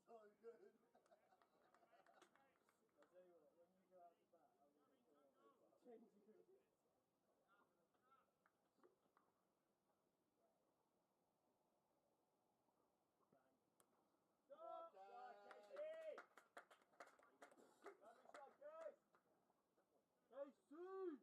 so good. I'll tell you what, when you go out to bat, I'm going to put on change you. Stop! Shot, Casey! Lovely shot, Case! Casey!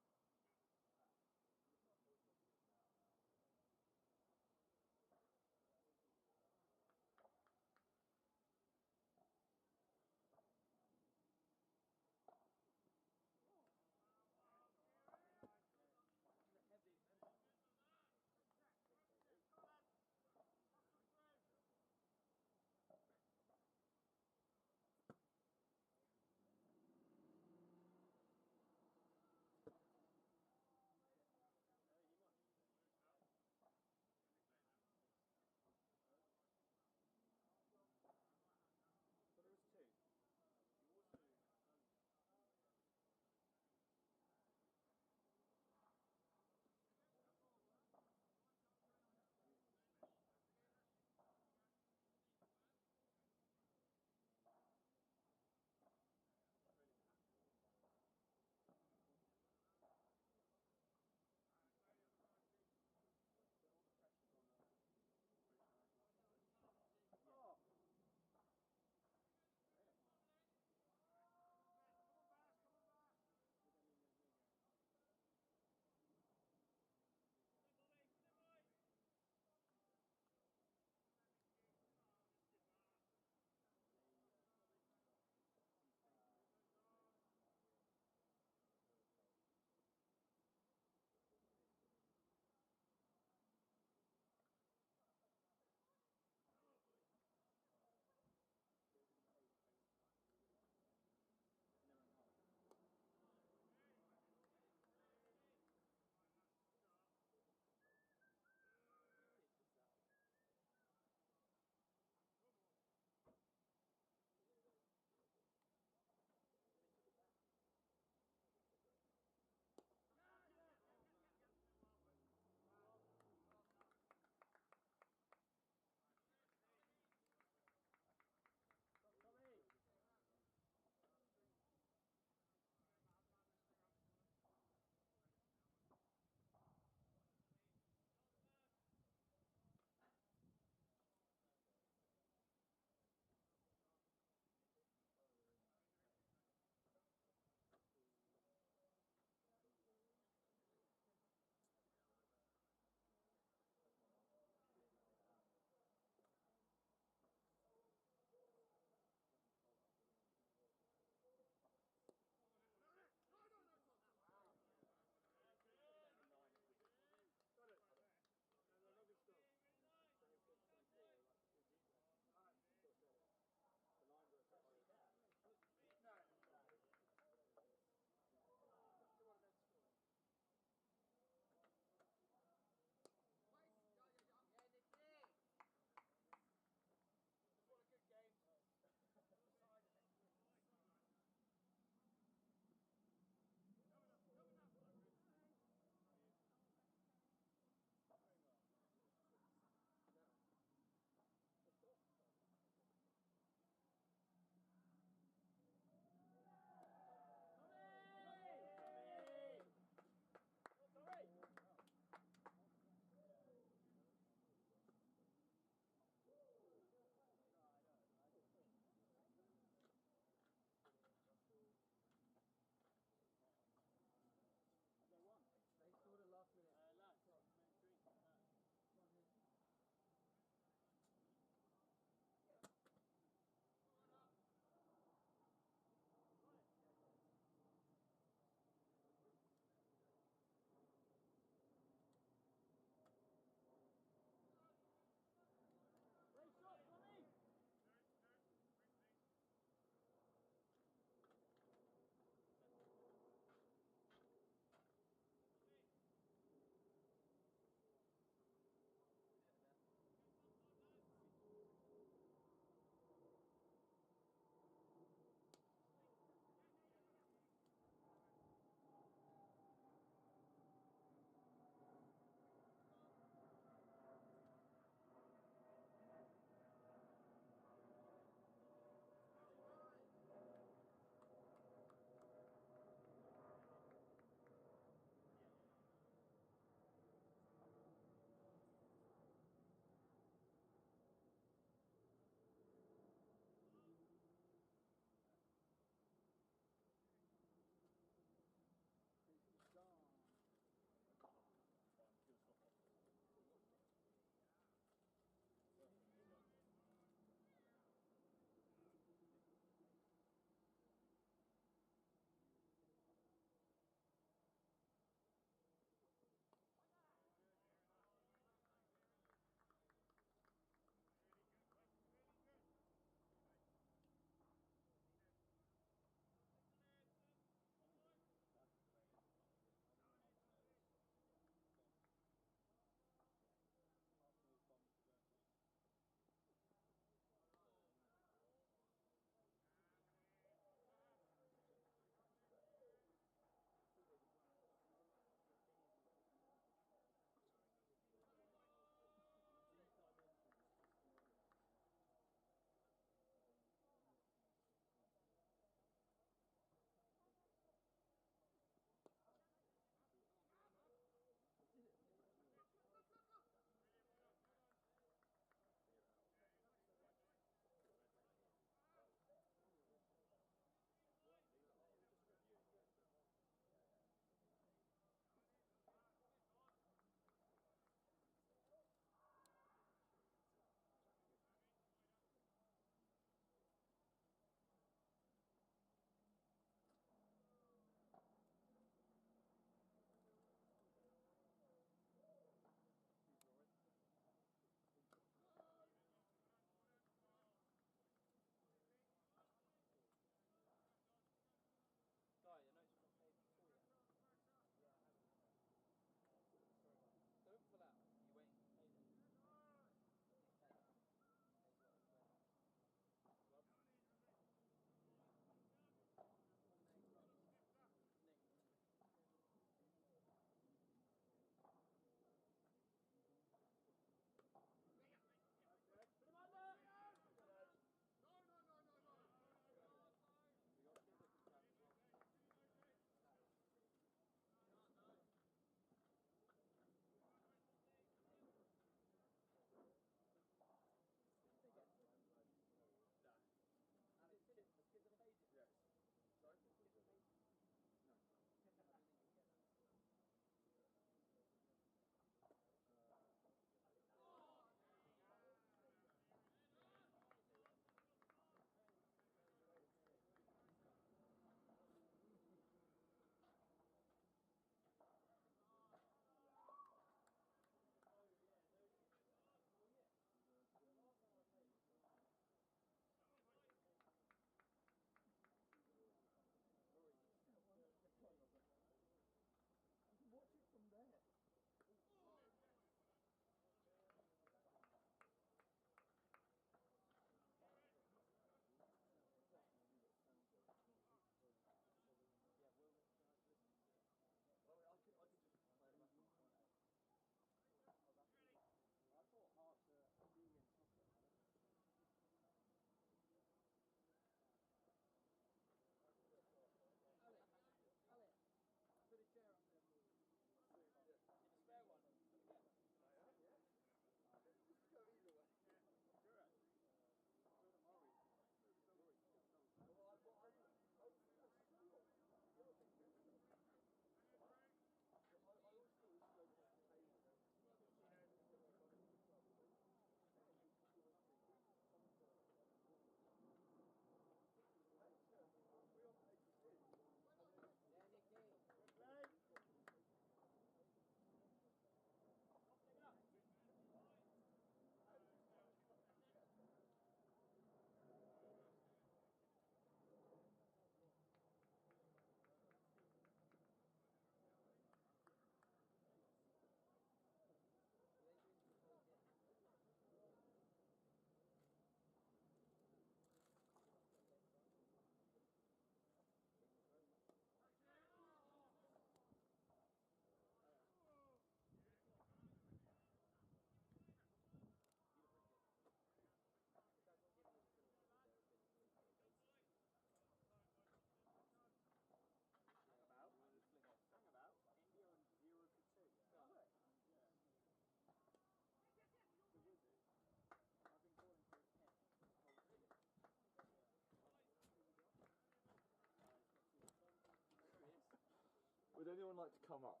anyone like to come up?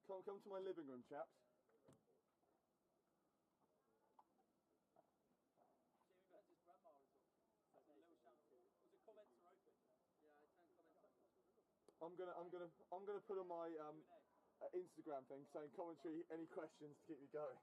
Come to my living room, chaps. I'm gonna put on my Instagram thing saying commentary, any questions to keep me going.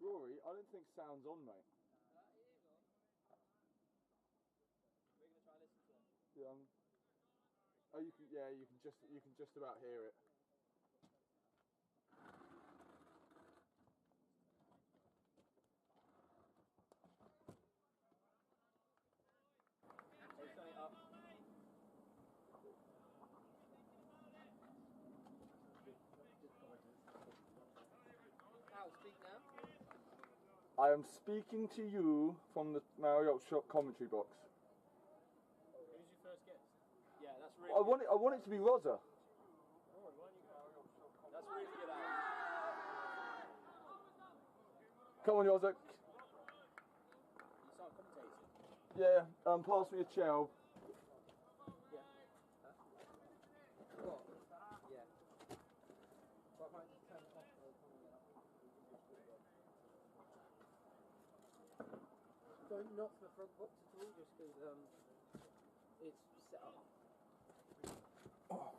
Rory, I don't think sound's on, mate. It is on. We're going to try and listen to it. Yeah. Oh, you can. Yeah, you can just about hear it. Turn it up. Al, speak now. I am speaking to you from the Maori Oxshott commentary box. Who's your first guest? Yeah, that's really. I want it to be Rosa. That's really good, Al. Come on, Rosa. You start commentating. Yeah. Pass me a chair. Yeah. Huh? What? Yeah. But I might just turn it off. Don't knock the front box at all, just because it's set up. Oh.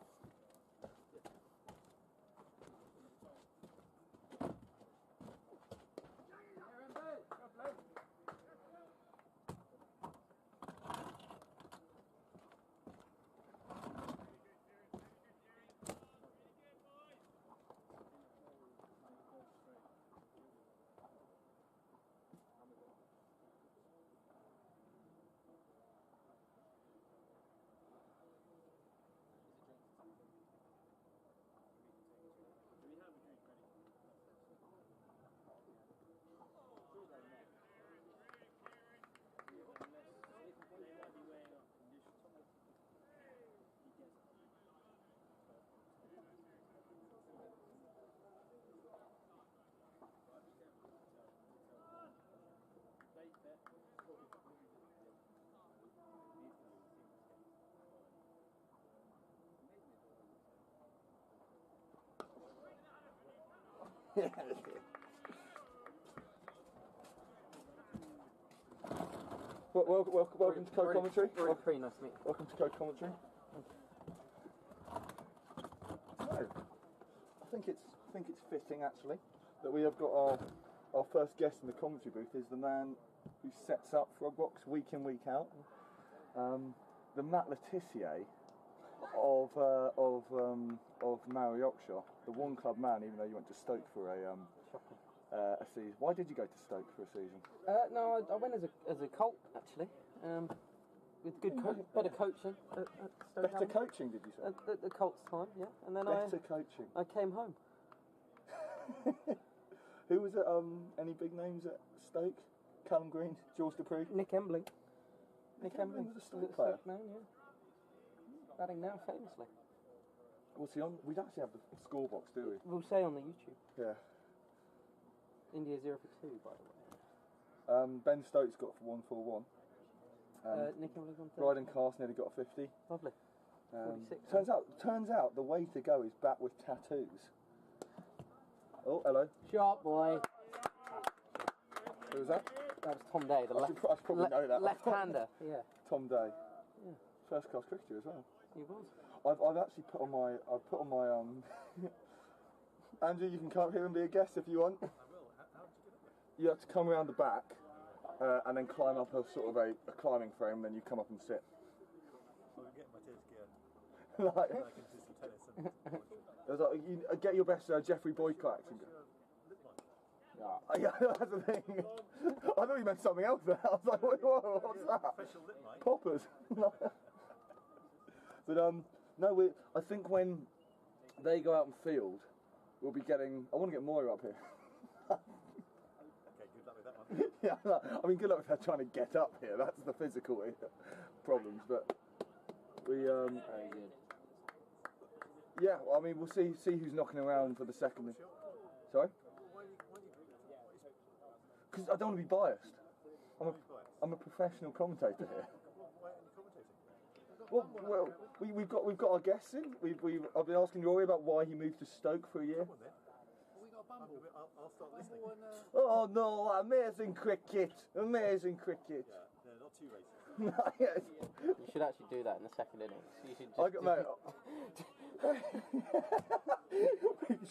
Welcome to co-commentary. Very nice to meet you. Welcome to co-commentary. So, I think it's fitting actually that we have got our first guest in the commentary booth is the man who sets up Frogbox week in, week out. The Matt Letitia of Maori Oxshott, the one club man, even though you went to Stoke for a season. Why did you go to Stoke for a season? No, I went as a colt actually, with good better coaching. At Stoke Better coaching, did you say? At the Colts time, yeah, and then better coaching. I came home. Who was at any big names at Stoke? Callum Green, George Dupree, Nick Embling. Nick Embling was a Stoke player. Now, yeah. Batting now famously. What's he on? We don't actually have the score box, do we? We'll say on the YouTube. Yeah. India 0 for 2, by the way. Ben Stokes got for 141. Nick Embling on 30. Bryden Cast nearly got a 50. Lovely. 46. Turns out the way to go is bat with tattoos. Oh, hello. Sharp boy. Who was that? That was Tom Day, the I should probably know that. left-hander. Yeah. Tom Day. Yeah. First class cricketer as well. He was. I've actually put on my Andrew, you can come here and be a guest if you want. I will. How did you get up there? You have to come around the back and then climb up a sort of a climbing frame, and then you come up and sit. I'm getting my tears gear. Like, I can do some tennis and it was like, you get your best Jeffrey Boycott accent. Yeah, that's the thing. I thought you meant something else there. I was like, whoa, what's that? Professional lip light. Poppers. But no, I think when they go out and field, we'll be getting. I want to get Moira up here. Okay, good luck with that one. Yeah, I mean, good luck with her trying to get up here. That's the physical problems, but we. Very good. Yeah, well, I mean, we'll see who's knocking around for the second. Sorry. Because I don't want to be biased. I'm a professional commentator here. Well, we've got our guests in. I've been asking Rory about why he moved to Stoke for a year. I'll start listening. Oh no, amazing cricket, amazing cricket. Yeah, no, not too racist. Yes. You should actually do that in the second innings. You should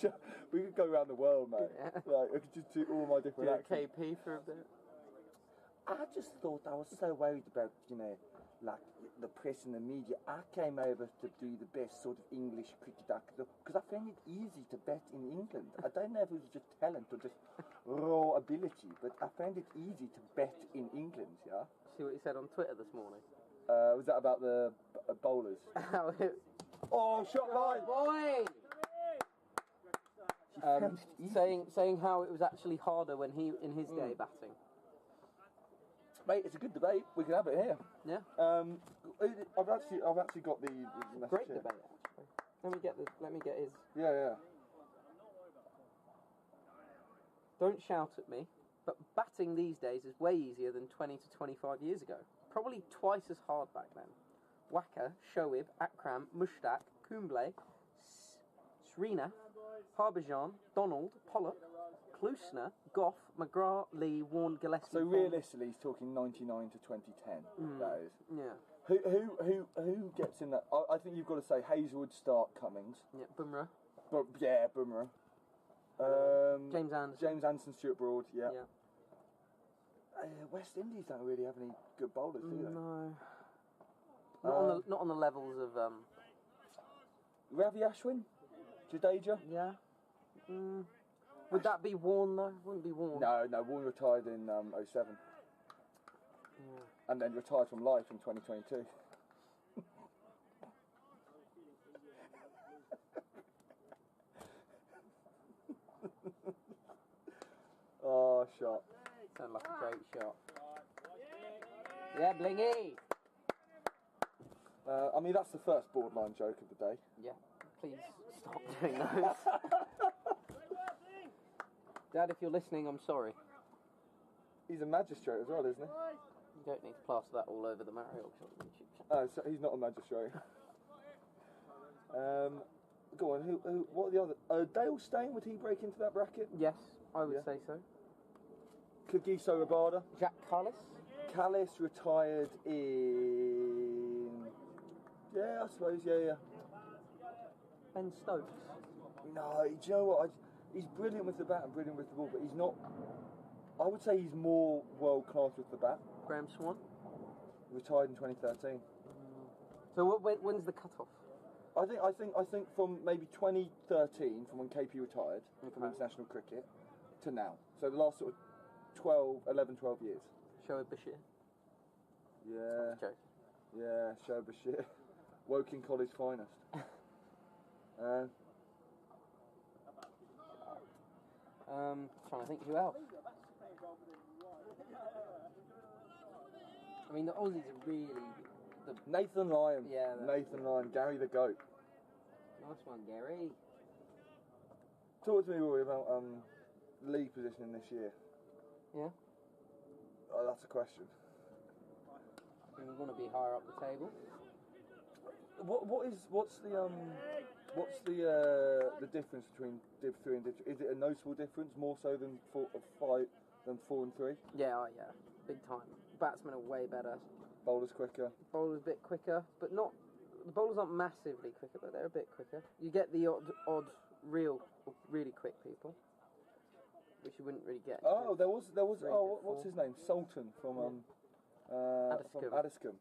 just we could go around the world, mate. Yeah. Like, I could just do all my different do accents. KP for a bit. I just thought I was so worried about, like the press and the media. I came over to do the best sort of English cricket because I found it easy to bet in England. I don't know if it was just talent or just raw ability, but I found it easy to bet in England, yeah? See what he said on Twitter this morning? Was that about the bowlers? Oh, shot line! Boy! Saying how it was actually harder when he in his day batting. Mate, it's a good debate. We can have it here. Yeah. I've actually got the message Great here. debate actually. Let me get his. Yeah. Don't shout at me, but batting these days is way easier than 20 to 25 years ago. Probably twice as hard back then. Wacker, Shoaib, Akram, Mushtaq, Kumble, Srina, Harbhajan, Donald, Pollock, Klusner, Goff, McGrath, Lee, Warne, Gillespie. So realistically, he's talking 99 to 2010. That is. Yeah. Who gets in that? I think you've got to say Hazelwood, Stark, Cummings. Yeah, Bumrah. Boomerang. James Anderson. James Anderson, Stuart Broad. Yeah. Yeah. West Indies don't really have any good bowlers, do they? No. Not on the levels of. Ravi Ashwin, Jadeja. Yeah. Would that be Warne though? Wouldn't be Warne. No. Warne retired in 07. Yeah. And then retired from life in 2022. Oh, shot. Sounded like a great shot. Yeah, Blingy! I mean, that's the first borderline joke of the day. Yeah, please stop doing those. Dad, if you're listening, I'm sorry. He's a magistrate as well, isn't he? You don't need to plaster that all over the Maori Oxshott YouTube channel. Oh, so he's not a magistrate. Go on, who? What are the other? Dale Steyn, would he break into that bracket? Yes, I would say so. Kagiso Rabada. Jack Callis? Callis retired in... Yeah, I suppose, yeah. Ben Stokes? No, do you know what? He's brilliant with the bat and brilliant with the ball, but he's not... I would say he's more world-class with the bat. Graham Swan? Retired in 2013. So when's the cut-off? I think from maybe 2013, from when KP retired from international cricket, to now. So the last sort of 11, 12 years. Shoaib Bashir? Yeah. Joke. Yeah, Shoaib Bashir. Woking College finest. Trying to think who else. I mean, the Aussies are really... Nathan Lyon. Yeah. Nathan Lyon. Gary the Goat. Nice one, Gary. Talk to me, Rory, about league positioning this year. Yeah? Oh, that's a question. We want to be higher up the table. What's the difference between Div 3 and Div 2? Is it a noticeable difference, more so than than 4 and 3. Yeah, yeah, big time. Batsmen are way better. Bowlers quicker. Bowlers a bit quicker, but not. The bowlers aren't massively quicker, but they're a bit quicker. You get the odd really quick people, which you wouldn't really get. Oh, there was. Rated What's for. his name? Sultan from Addiscombe.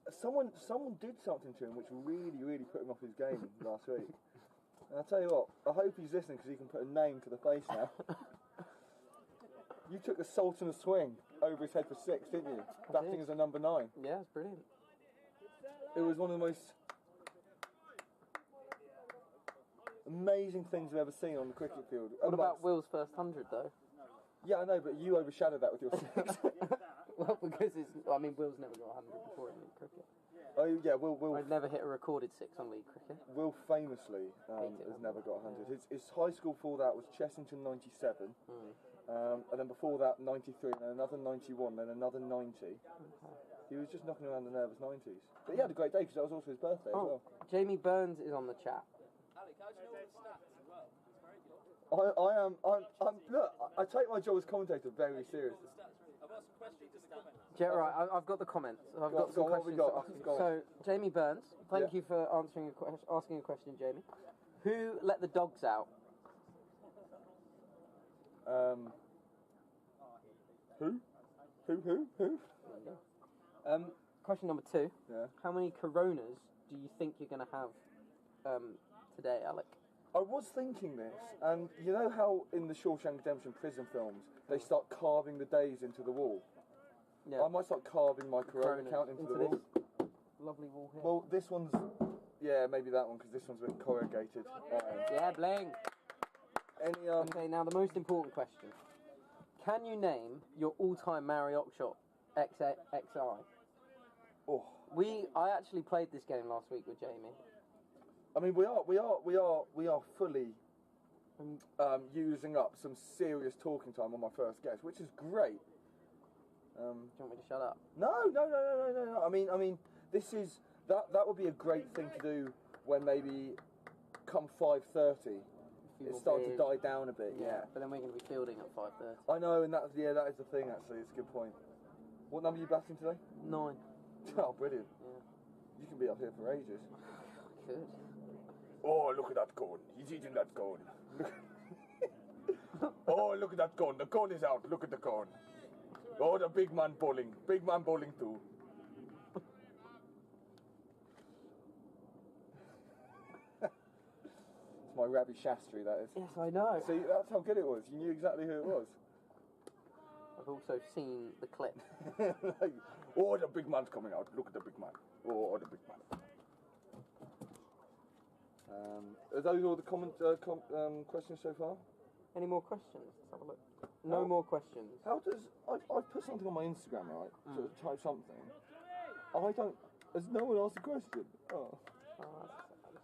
Someone did something to him which really put him off his game last week. And I'll tell you what, I hope he's listening because he can put a name to the face now. You took the Sultan a swing over his head for 6, didn't you? Batting as a number 9. Yeah, it's brilliant. It was one of the most amazing things I've ever seen on the cricket field. What about Will's first 100 though? Yeah, I know, but you overshadowed that with your 6. Well, because Will's never got 100 before in league cricket. Oh yeah, Will. I've never hit a recorded 6 on league cricket. Will famously has never got 100. His high school for that was Chessington 97, and then before that 93, and then another 91, then another 90. He was just knocking around the nervous 90s. But he had a great day because that was also his birthday as well. Jamie Burns is on the chat. Alec, how'd you know all the stats as well? It's very good. I'm look, I take my job as commentator very seriously. I've got some questions in the comments. Yeah, right, I've got the comments. I've got some what have we questions. got? So, Jamie Burns, thank you for asking a question, Jamie. Who let the dogs out? Who? Question number 2. Yeah. How many Coronas do you think you're going to have today, Alec? I was thinking this, and you know how in the Shawshank Redemption prison films they start carving the days into the wall? Yeah. I might start carving my Corona count into the wall. this lovely wall here. Well, this one's, maybe that one because this one's a bit corrugated. Yeah, bling. Any Okay, now the most important question. Can you name your all-time Maori Oxshott XI? Oh, I actually played this game last week with Jamie. I mean, we are fully using up some serious talking time on my first guess, which is great. Do you want me to shut up? No. I mean, this is that would be a great thing to do when maybe come 5:30 it's starting to die down a bit. Yeah. But then we're going to be fielding at 5:30. I know, and that is the thing. Actually, it's a good point. What number are you batting today? 9. Oh, brilliant. Yeah. You can be up here for ages. Good. Oh, look at that cone. He's eating that cone. Oh, look at that cone. The cone is out. Look at the cone. Oh, the big man bowling. Big man bowling too. It's my Ravi Shastri, that is. Yes, I know. See, that's how good it was. You knew exactly who it was. I've also seen the clip. Like, oh, the big man's coming out. Look at the big man. Oh, the big man. Are those all the questions so far? Any more questions? Let's have a look. No more questions. How does... I've put something on my Instagram, right? To type something. Has no one asked a question? Oh. Oh, that's sad.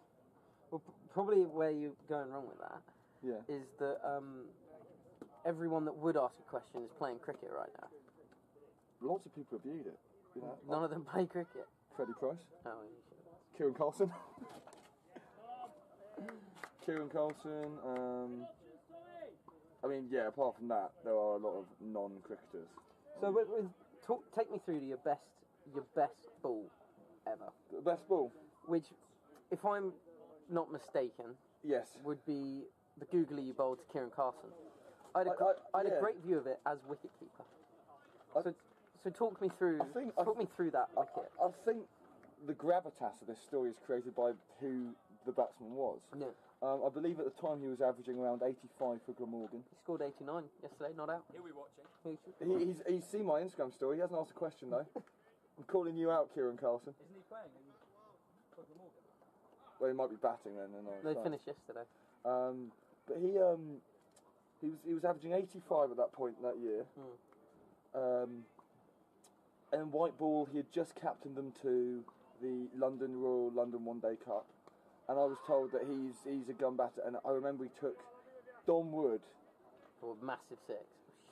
Well, probably where you're going wrong with that is that everyone that would ask a question is playing cricket right now. Lots of people have viewed it. You know? None of them play cricket. Freddie Price. Oh, you should have asked. Kieran Carlson. Kieran Carlson. I mean, yeah. Apart from that, there are a lot of non-cricketers. So, take me through to your best ball ever. The best ball. Which, if I'm not mistaken, Yes. would be the googly you bowled to Kieran Carlson. I had a great view of it as wicketkeeper. So talk me through that wicket. I think the gravitas of this story is created by who the batsman was. Yeah. I believe at the time he was averaging around 85 for Glamorgan. He scored 89 yesterday, not out. He'll be watching. He's seen my Instagram story. He hasn't asked a question though. I'm calling you out, Kieran Carlson. Isn't he playing for Glamorgan? Well, he might be batting then. They finished yesterday. But he was averaging 85 at that point that year. And white ball, he had just captained them to the Royal London One Day Cup, and I was told that he's a gun batter. And I remember he took Don Wood for a massive 6.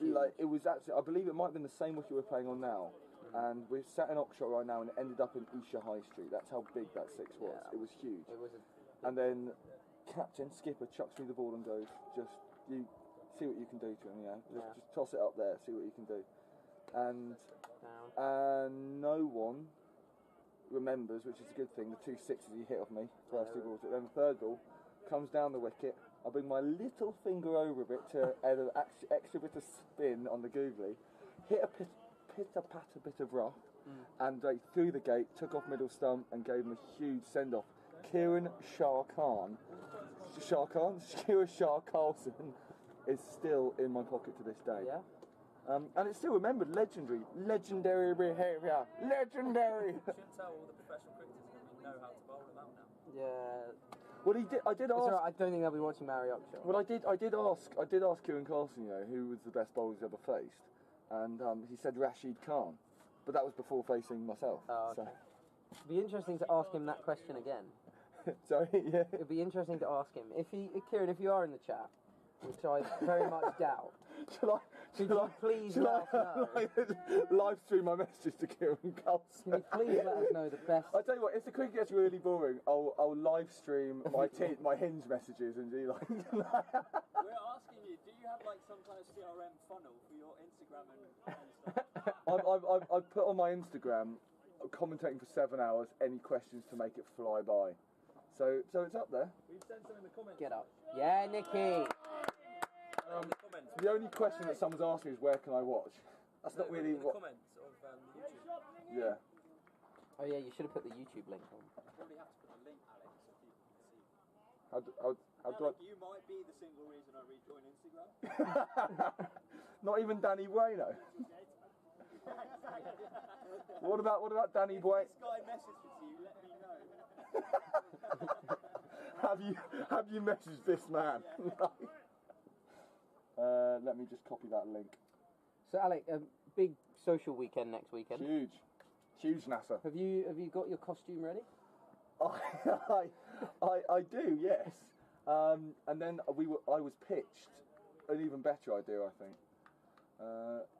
Like it was actually, I believe it might have been the same wicket we're playing on now. And we're sat in Oxshott right now, and it ended up in Isha High Street. That's how big that 6 was. Yeah. It was huge. It was and then captain skipper chucks me the ball and goes, just you see what you can do to him. Yeah. Just toss it up there, see what you can do. And no one remembers, which is a good thing, the 2 sixes he hit off me, first 2 balls. But then the third ball comes down the wicket. I bring my little finger over a bit to add an extra bit of spin on the googly, hit a pitter-patter bit of rough, and through the gate, took off middle stump and gave him a huge send-off. Kieran Kieran Shah Carlson is still in my pocket to this day. Yeah. And it's still remembered, legendary behaviour, legendary. Shouldn't tell all the professional cricketers that we know how to bowl them out now. Yeah. Well, I did ask. I don't think they'll be watching Maori Oxshott. Well, I did ask Kieran Carlson, who was the best bowler he's ever faced, and he said Rashid Khan, but that was before facing myself. Oh, okay. It'd be interesting to ask him that question again. Sorry, yeah. It'd be interesting to ask him Kieran, if you are in the chat, which I very much doubt. Could you please let us know? Live stream my messages to Kieran Carlson. Can you please let us know the best? I tell you what, if the cricket gets really boring, I'll live stream my hinge messages and do like. We're asking you, do you have like some kind of CRM funnel for your Instagram and stuff? I've put on my Instagram, commentating for 7 hours, any questions to make it fly by. So it's up there. We've sent some in the comments. Get up. Yeah, Nicky. The only question that someone's asked me is where can I watch? That's not really the what. comments of YouTube. Yeah. Oh yeah, you should have put the YouTube link on. Probably have to put a link, Alex, so people can see. How do I? You might be the single reason I rejoin Instagram. Not even Danny Bueno. What about Danny Bueno? This guy messages you, let me know. Have you messaged this man? Let me just copy that link. So Alec, a big social weekend next weekend. Huge NASA. Have you got your costume ready? I do, yes. And then I was pitched an even better idea, I think.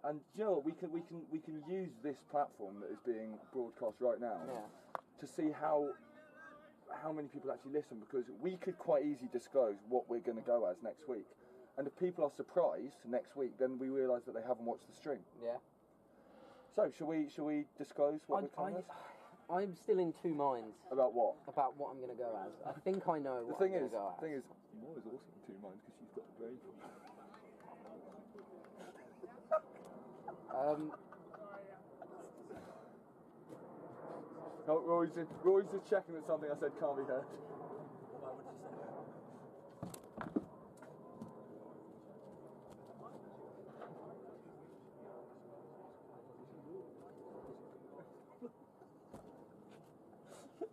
And you know what, we can use this platform that is being broadcast right now to see how many people actually listen, because we could quite easily disclose what we're going to go as next week. And if people are surprised next week, then we realise that they haven't watched the stream. Yeah. So, shall we disclose what we're coming as? I'm still in 2 minds. About what? About what I'm going to go as. I think I know what I'm going to go as. The thing is, I'm always also in 2 minds because she's got the brain. Roy's just checking that something I said can't be heard. Why would you say that?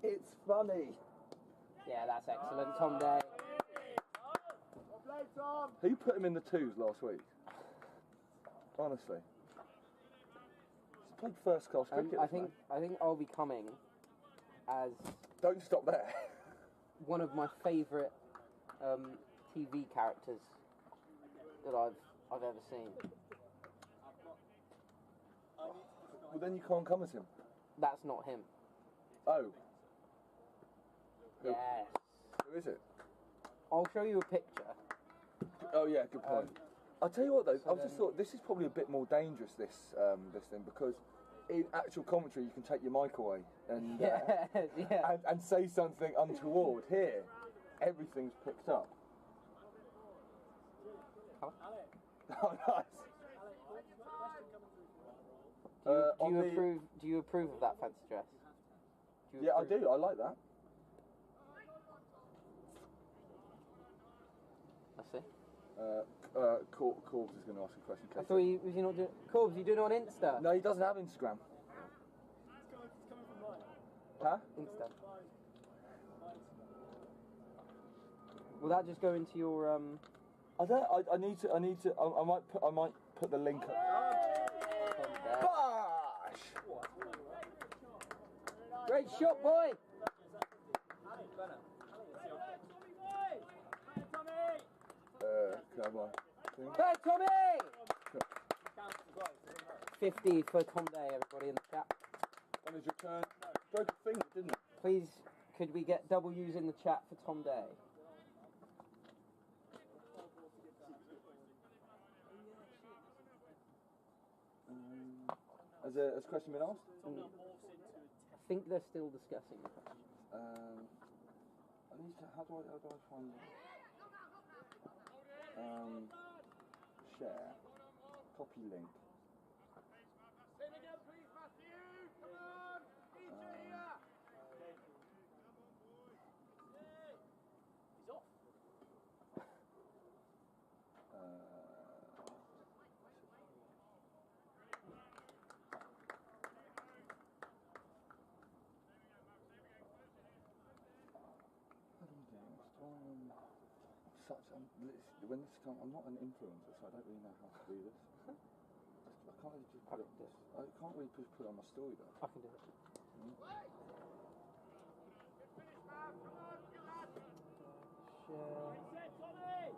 It's funny. Yeah, that's excellent, Tom Day. Who put him in the 2s last week? Honestly. He's played first class cricket. I think I'll be coming as. Don't stop there. One of my favourite TV characters that I've ever seen. Well, then you can't come as him. That's not him. Oh. Yes. Who is it? I'll show you a picture. Oh yeah, good point. I'll tell you what though, I just thought this is probably a bit more dangerous, this thing, because in actual commentary you can take your mic away and and say something untoward. Here, everything's picked up. Huh? Oh, nice. Do you approve of that fancy dress? Yeah, I do. I like that. I see. Corbs is going to ask a question. I thought was you not doing... Corbs, you doing it on Insta? No, he doesn't have Instagram. Huh? Insta. Will that just go into your I need to. I might put the link up. Bosh! Great shot, boy! Come on. Hey, Tommy! 50 for Tom Day, everybody in the chat. On his return, broke a finger, didn't it? Please, could we get W's in the chat for Tom Day? Has a question been asked? I think they're still discussing the question. At least, how do I find share, copy link. When this comes, I'm not an influencer, so I don't really know how to do this. I can't really just put it. I can't really just put it on my story though. I can do it. Share.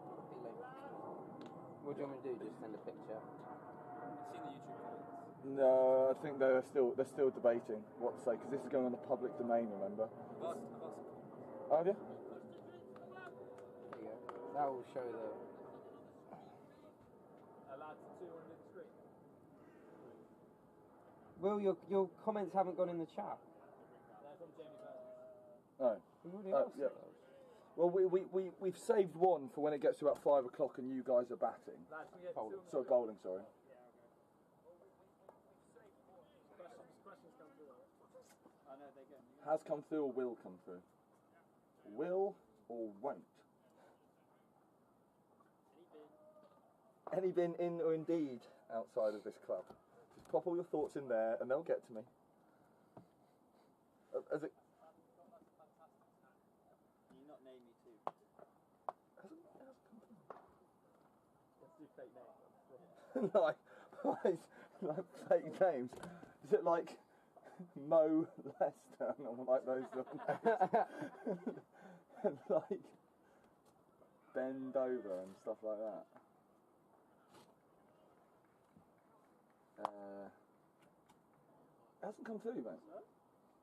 Copy link. What do you want me to do? Just send a picture? I've seen the YouTube comments. No, I think they're still debating what to say because this is going on the public domain. Remember? Oh, yeah. There you go. That will show the. Allowed to 200 in the street. Will, your comments haven't gone in the chat. That's from Jamie Burns. No. We've already asked Yeah. those. Well, we've saved one for when it gets to about 5 o'clock and you guys are batting. Lads, we get Bowling. Sorry, bowling. Sorry. questions come through. I know they're getting. Has come through or will come through? Will or won't? Any been in or indeed outside of this club? Just pop all your thoughts in there and they'll get to me. Has it? Can you not name me too? Let's do fake names. like fake names. Is it like Mo Lester or like those and like bend over and stuff like that? It hasn't come through, mate.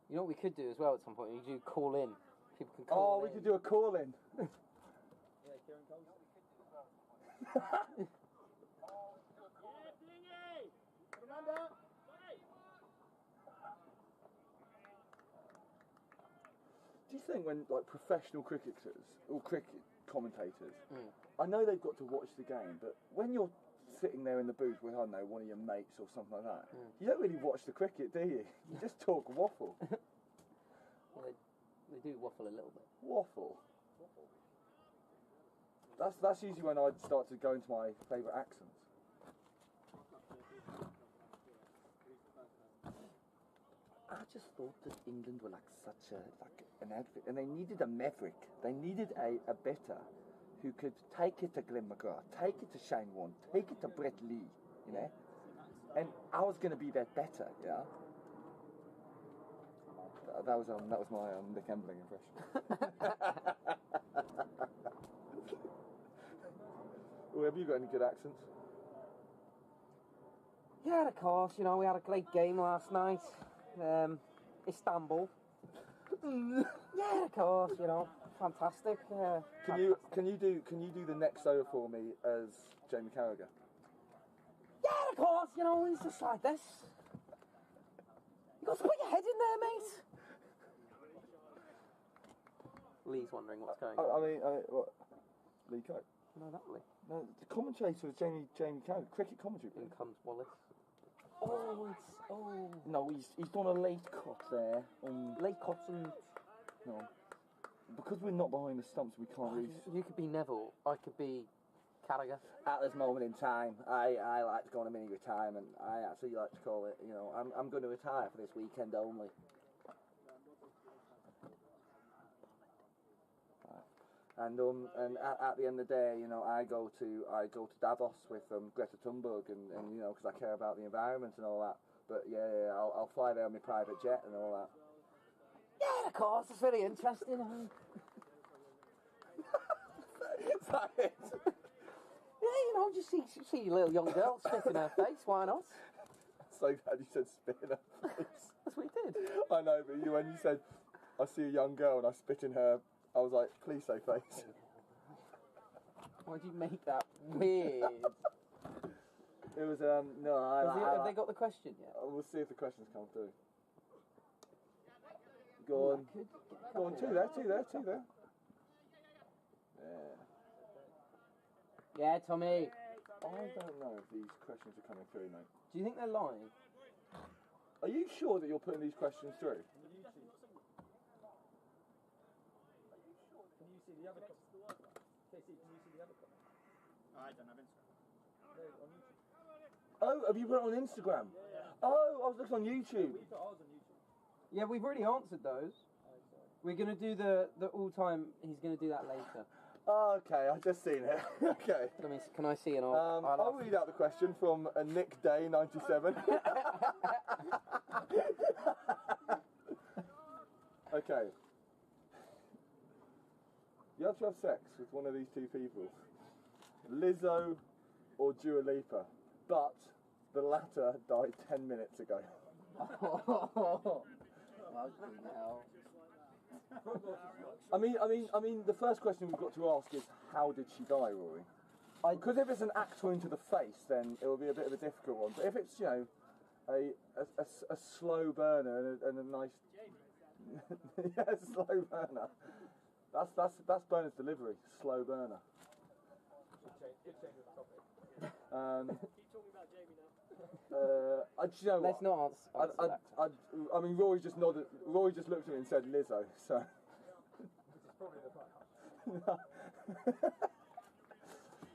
You know what we could do as well at some point? We could do call in. People can call in. We could do a call in. Yeah, Kieran comes. Do you think when like professional cricketers or cricket commentators, I know they've got to watch the game, but when you're sitting there in the booth with, I don't know, one of your mates or something like that, you don't really watch the cricket, do you? You just talk waffle. Well, they do waffle a little bit. Waffle. That's usually when I'd start to go into my favourite accents. I just thought that England were like such an outfit, and they needed a maverick. They needed a better who could take it to Glenn McGrath, take it to Shane Warne, take it to Brett Lee, you know. And I was going to be that better, yeah. That was my Nick Embling impression. Well, have you got any good accents? Yeah, of course. You know, we had a great game last night. Istanbul. Yeah, of course. You know, fantastic. Can you do the next over for me as Jamie Carragher? Yeah, of course. You know, it's just like this. You got to put your head in there, mate. Lee's wondering what's going on. I mean, what? Lee Coe? No, not Lee. No, the commentator was Jamie Carragher, cricket commentary. In comes Wallace. No, he's done a late cut there. Late cuts and... No. Because we're not behind the stumps, we can't really... You could be Neville. I could be Carragher. At this moment in time, I like to go on a mini retirement. I actually like to call it, you know, I'm going to retire for this weekend only. And at the end of the day, you know, I go to Davos with Greta Thunberg, and you know, because I care about the environment and all that. But yeah, I'll fly there on my private jet and all that. Yeah, of course. It's very interesting. Is that it? Yeah, you know, just see a little young girl spit in her face. Why not? So glad you said spit in her face. That's what he did. I know, but when you said I see a young girl and I spit in her, I was like, please say face. Why'd you make that weird? It was no. Have they got the question yet? We'll see if the questions come through. Go on. Go on. Two there. Yeah, Tommy. I don't know if these questions are coming through, mate. Do you think they're lying? Are you sure that you're putting these questions through? Can you see the other comment? Casey, can you see the other comment? I don't have Instagram. No, on YouTube. Oh, have you put it on Instagram? Yeah. Oh, I was looking on YouTube. We put ours on YouTube. Yeah, we've already answered those. We're going to do the all-time... He's going to do that later. Oh, okay, I've just seen it. Okay. Can I see an I'll read out the question from Nick Day 97. Okay. You have to have sex with one of these two people, Lizzo or Dua Lipa, but the latter died 10 minutes ago. I mean, the first question we've got to ask is, how did she die, Rory? Because if it's an actor into the face, then it will be a bit of a difficult one. But if it's, you know, a slow burner and a nice, yeah, slow burner. That's Bernard's delivery. Slow burner. Good change of topic. Keep talking about Jamie now. Do you know Let's what? not answer that. I mean, Rory just nodded. Rory just looked at me and said Lizzo. So. Which is probably the right.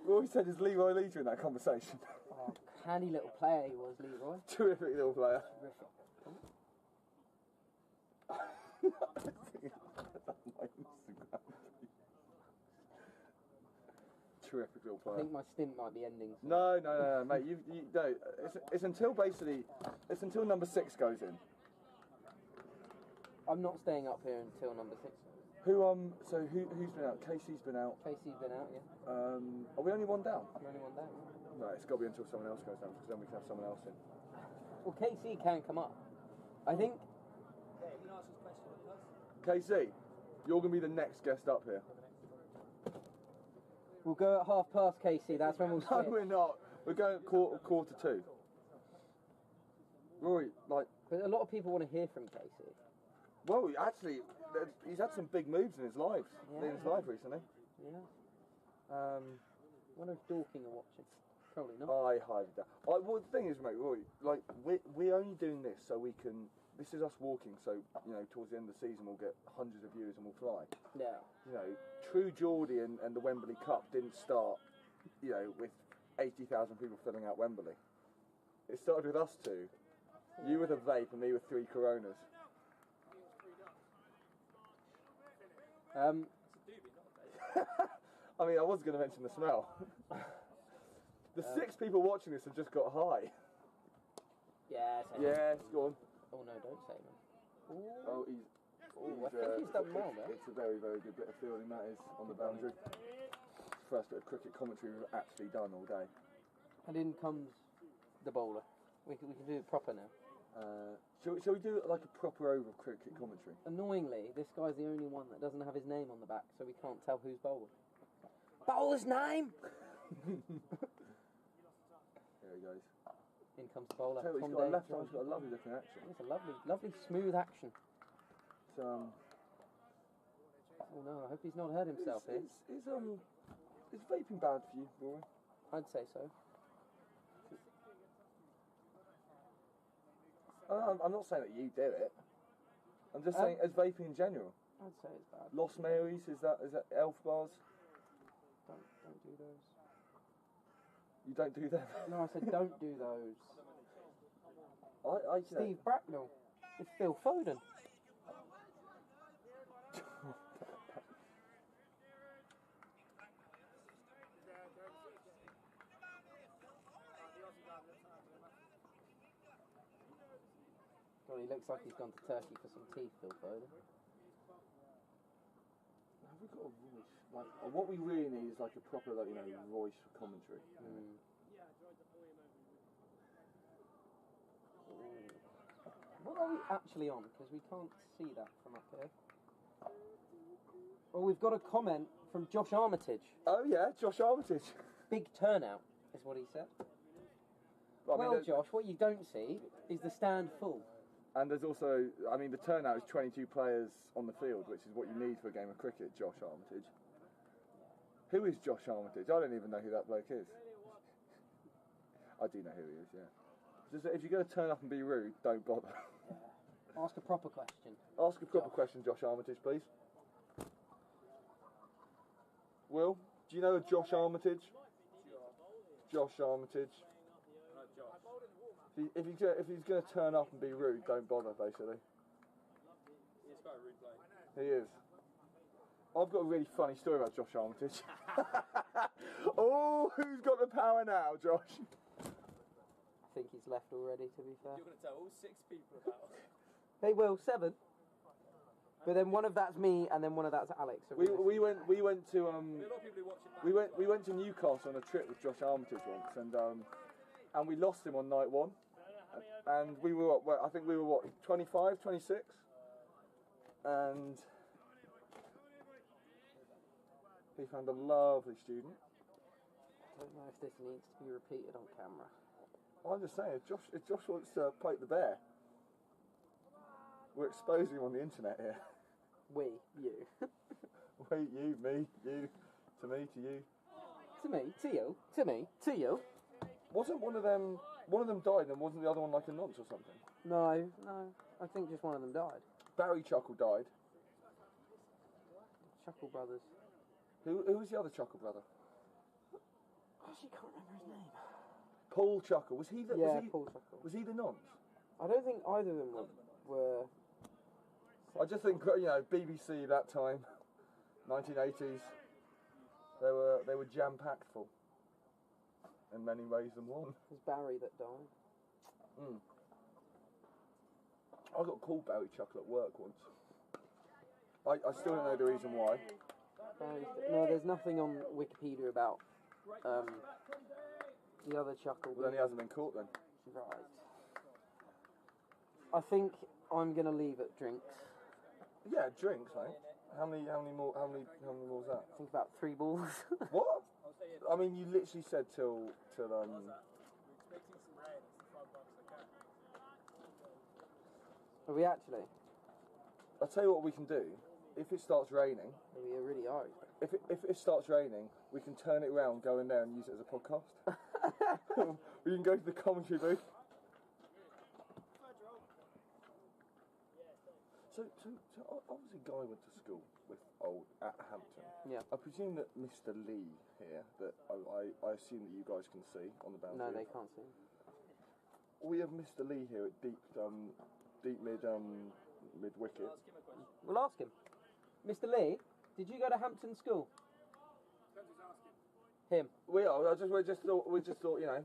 Rory said, "Is Leroy leader in that conversation?" Oh, canny little player he was, Leroy. Terrific little player. Terrific. Terrific little player. I think my stint might be ending soon. No, mate. You no. It's until basically, it's until number 6 goes in. I'm not staying up here until number 6. So who's been out? Casey's been out. Casey's been out, yeah. Are we only one down? I'm only one down. No, it's got to be until someone else goes down, because then we can have someone else in. Well, KC can come up. I think. Yeah, you can ask us questions on us. KC, you're going to be the next guest up here. We'll go at 1:30, KC. That's when we'll No, switch. we're not. We're going at quarter 2. Rory, like... But a lot of people want to hear from Casey. Well, actually, he's had some big moves in his life recently. Yeah. Wonder if Dorking are watching. Probably not. I highly doubt. Well, the thing is, mate, Rory, like, we're only doing this so we can... This is us walking, so, you know, towards the end of the season we'll get hundreds of viewers and we'll fly. Yeah. You know, True Geordie and the Wembley Cup didn't start, you know, with 80,000 people filling out Wembley. It started with us two. You with a vape and me with 3 Coronas. I mean, I was going to mention the smell. The 6 people watching this have just got high. Yeah. Yes, go on. Oh no, don't say man. Oh, I think he's done well there. It's a very, very good bit of fielding, that is, on the boundary. First bit of cricket commentary we've actually done all day. And in comes the bowler. We can do it proper now. Shall we do it like a proper over of cricket commentary? Annoyingly, this guy's the only one that doesn't have his name on the back, so we can't tell who's bowling. Bowler's name! There he goes. In comes the bowler. He's got a left arm, he's got a lovely looking action. It's a lovely smooth action. It's, Oh no, I hope he's not hurt himself here. Is vaping bad for you, Rory? I'd say so. I'm not saying that you do it. I'm just saying as vaping in general. I'd say it's bad. Lost Marys, is that elf bars? Don't do those. You don't do them? No, I said don't do those. I Steve Bracknell. It's Phil Foden. God, he looks like he's gone to Turkey for some tea, Phil Foden. Have we got a voice? Like, what we really need is like a proper, like, you know, voice for commentary. What are we actually on? Because we can't see that from up here. Well, we've got a comment from Josh Armitage. Oh yeah, Josh Armitage. Big turnout, is what he said. But, I mean, Well, Josh, what you don't see is the stand full. and there's also, I mean, the turnout is 22 players on the field, which is what you need for a game of cricket, Josh Armitage. Who is Josh Armitage? I don't even know who that bloke is. I do know who he is, yeah. Just, if you're going to turn up and be rude, don't bother. Ask a proper question. Ask a proper question, Josh Armitage, please. Will, do you know a Josh Armitage? Josh Armitage. If he's going to turn up and be rude, don't bother, basically. He's quite a rude bloke. He is. I've got a really funny story about Josh Armitage. Oh, who's got the power now, Josh? I think he's left already, to be fair. You're going to tell all 6 people about it. They will, 7. But then one of that's me, and then one of that's Alex. So We went to There's a lot of people who watch it. we went to Newcastle on a trip with Josh Armitage once, and we lost him on night 1. And we were I think we were 25, 26, and he found a lovely student. I don't know if this needs to be repeated on camera. I'm just saying, if Josh wants to poke the bear, we're exposing him on the internet here. We, you. Wait, you, me, you, to me, to you. To me, to you, to me, to you. Wasn't one of them died and wasn't the other one like a nonce or something? No, I think just one of them died. Barry Chuckle died. Chuckle Brothers. Who was the other Chuckle brother? I actually can't remember his name. Paul Chuckle. Was he the Paul Chuckle. Was he the nonce? I don't think either of them were I just think, you know, BBC that time, 1980s, they were jam packed full. In many ways than one. It was Barry that died. I got called Barry Chuckle at work once. I still don't know the reason why. No, there's nothing on Wikipedia about the other Chuckle. Well, then he hasn't been caught then. Right. I think I'm gonna leave at drinks. Yeah, drinks, mate. How many more is that? I think about 3 balls. What? I mean, you literally said till We're expecting some rain. It's the $5 a can. Are we actually? I'll tell you what we can do. If it starts raining, We really are. if it starts raining, we can turn it around, go in there and use it as a podcast. We can go to the commentary booth. So obviously Guy went to school with at Hampton. Yeah. I presume that Mr. Lee here, that I assume that you guys can see on the boundary. No, they can't see. We have Mr. Lee here at deep mid wicket. We'll ask him. Mr. Lee, did you go to Hampton School? Him. We just thought, you know,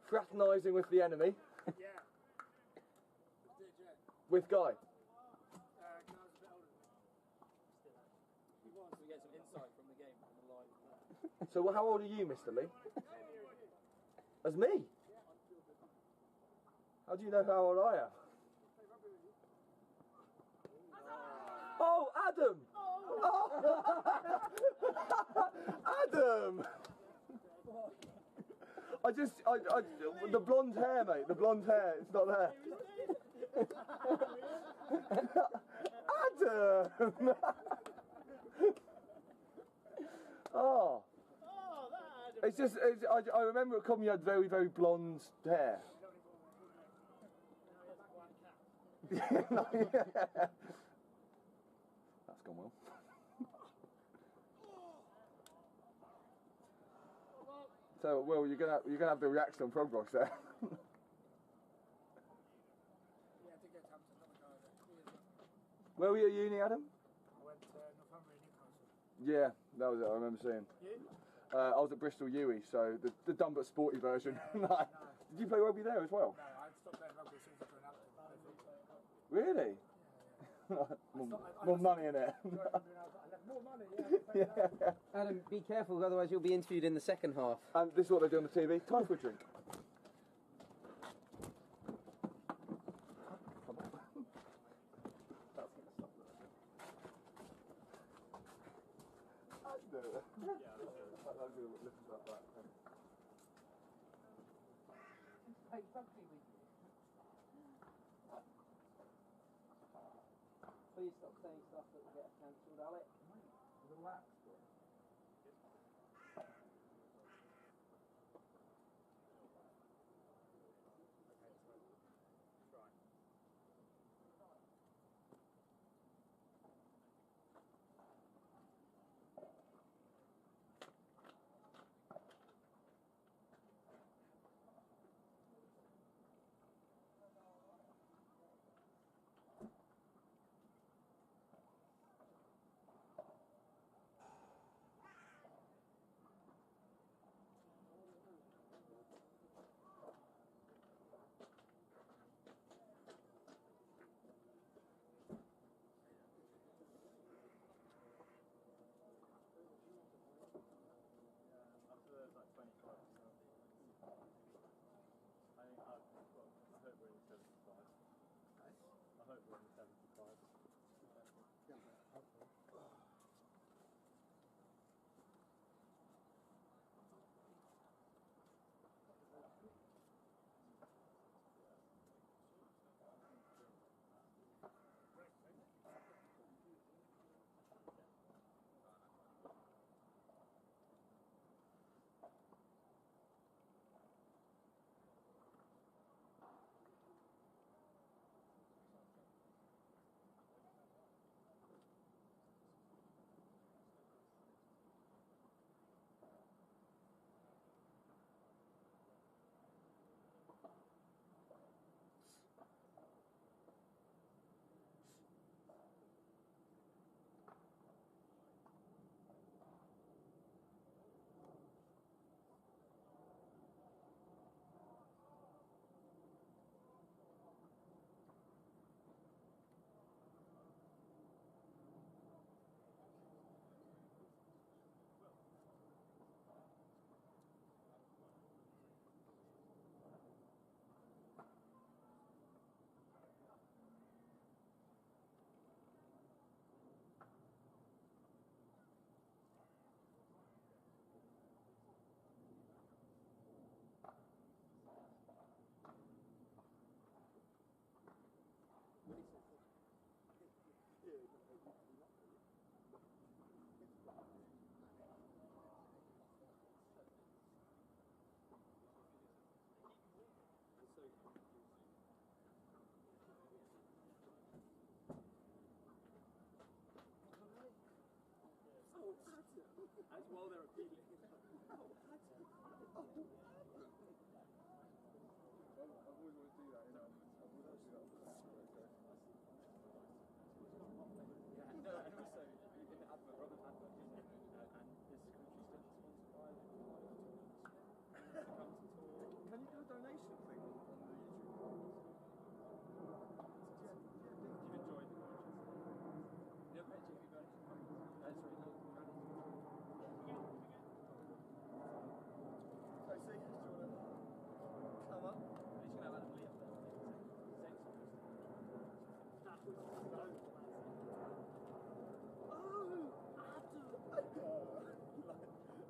fraternising with the enemy. Yeah. With Guy. He wants to get some insight from the game, from the live. So how old are you, Mr. Lee? As me? How do you know how old I am? Oh, Adam! Oh. Adam! The blonde hair, mate, the blonde hair, it's not there. Adam! Oh. It's just, I remember at Com you had very, very blonde hair. Yeah. That's gone well. So, Will, you're gonna have the reaction on Progbox there. Where were you at uni, Adam? I went to Northumbria, Newcastle. Yeah, that was it. I remember seeing. You? I was at Bristol UE, so the dumb but sporty version. Did you play rugby there as well? No, I stopped playing rugby as soon as I joined Hampton. Really? More money in it. More money, yeah. Adam, be careful, otherwise you'll be interviewed in the second half. And this is what they do on the TV. Time for a drink. play rugby with you. Please stop saying stuff that will get us cancelled, Alec. Relax, bro. As while they're appealing. I've always wanted to do that, you know. I've always wanted to do that. Yeah, no, and also in the advert, Robert advert, isn't it? And this country's still sponsored by Can you do a donation thing on the YouTube? You've enjoyed the gorgeous. The other picture you've got. That's really good. Tracy, do you want to come up? At least you can have Adam Lee up there.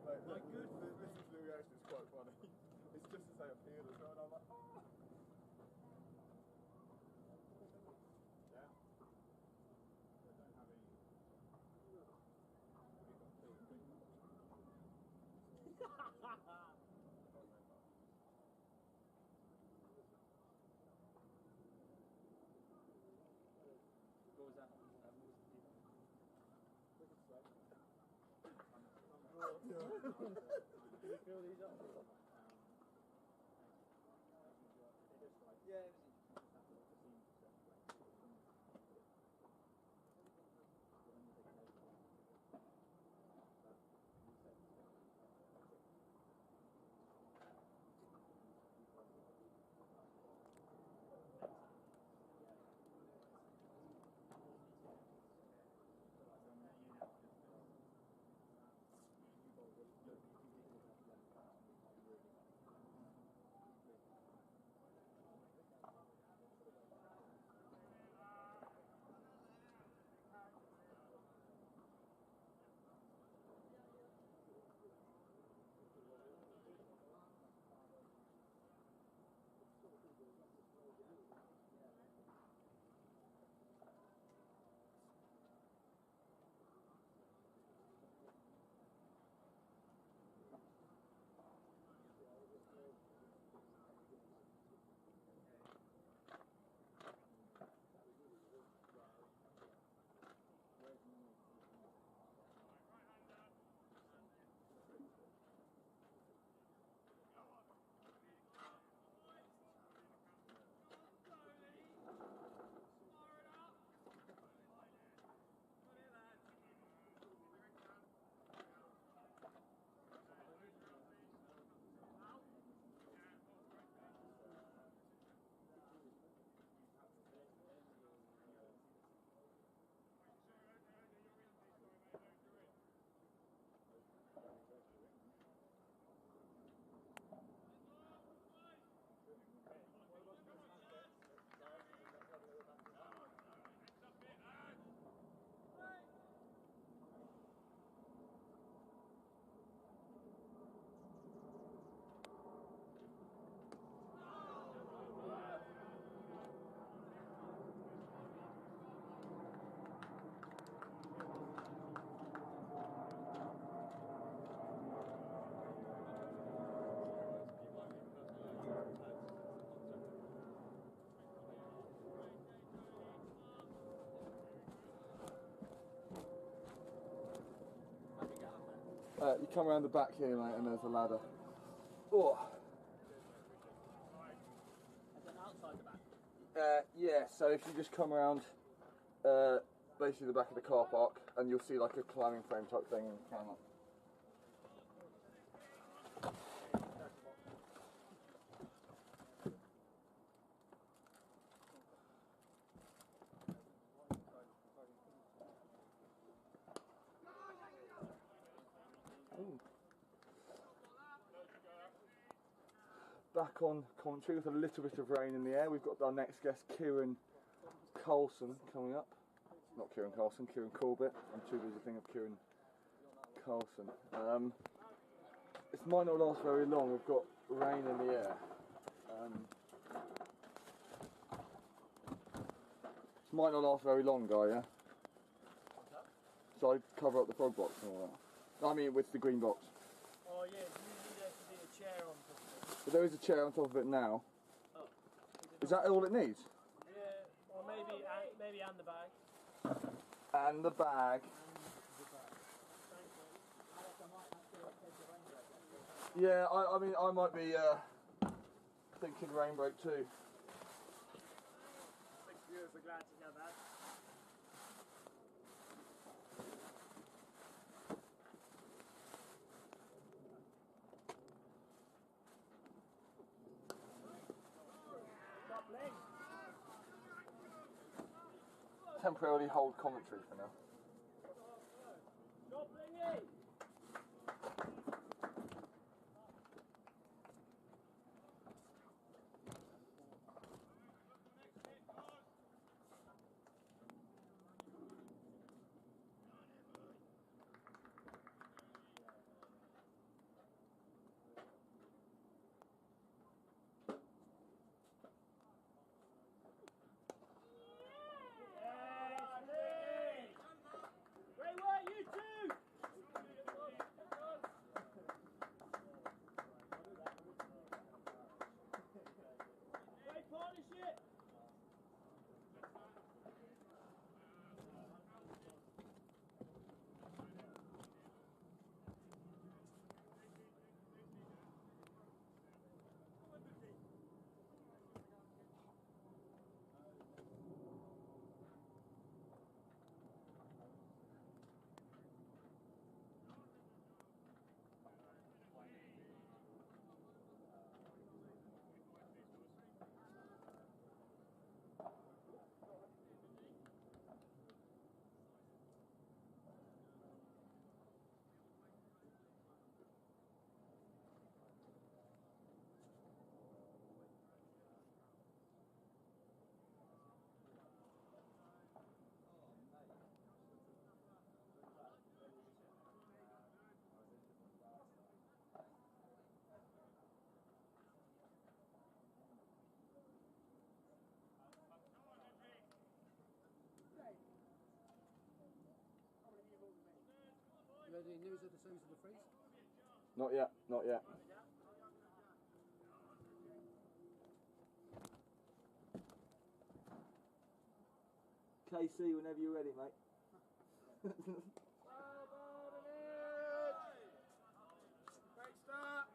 My goodness, this is the reaction is quite funny. It's just as they appeal as well, and I'm like, oh. Yeah. They don't have any. What was that? Did you fill these up? Yeah, it was You come around the back here, mate, and there's a ladder. Oh. And then outside the back. Yeah, so if you just come around basically the back of the car park, and you'll see like a climbing frame type thing and climb up. Back on commentary with a little bit of rain in the air. We've got our next guest, Kieran Carlson, coming up. Not Kieran Carlson, Kieran Corbett. I'm too busy thinking of Kieran Carlson. This might not last very long. We've got rain in the air. This might not last very long, Guy, yeah? So I cover up the frog box and all that. I mean, with the green box. Oh yeah, usually there should be a chair on top of it. But there is a chair on top of it now. Oh. Is that all it needs? Yeah, or maybe and the bag. And the bag. Yeah, I mean, I might be thinking rain break too. 6 viewers are glad to hear that. Stop playing. Temporarily hold commentary for now. Stop playing. You had any news of the size of the freeze? Not yet, not yet. KC, whenever you're ready, mate. Great start.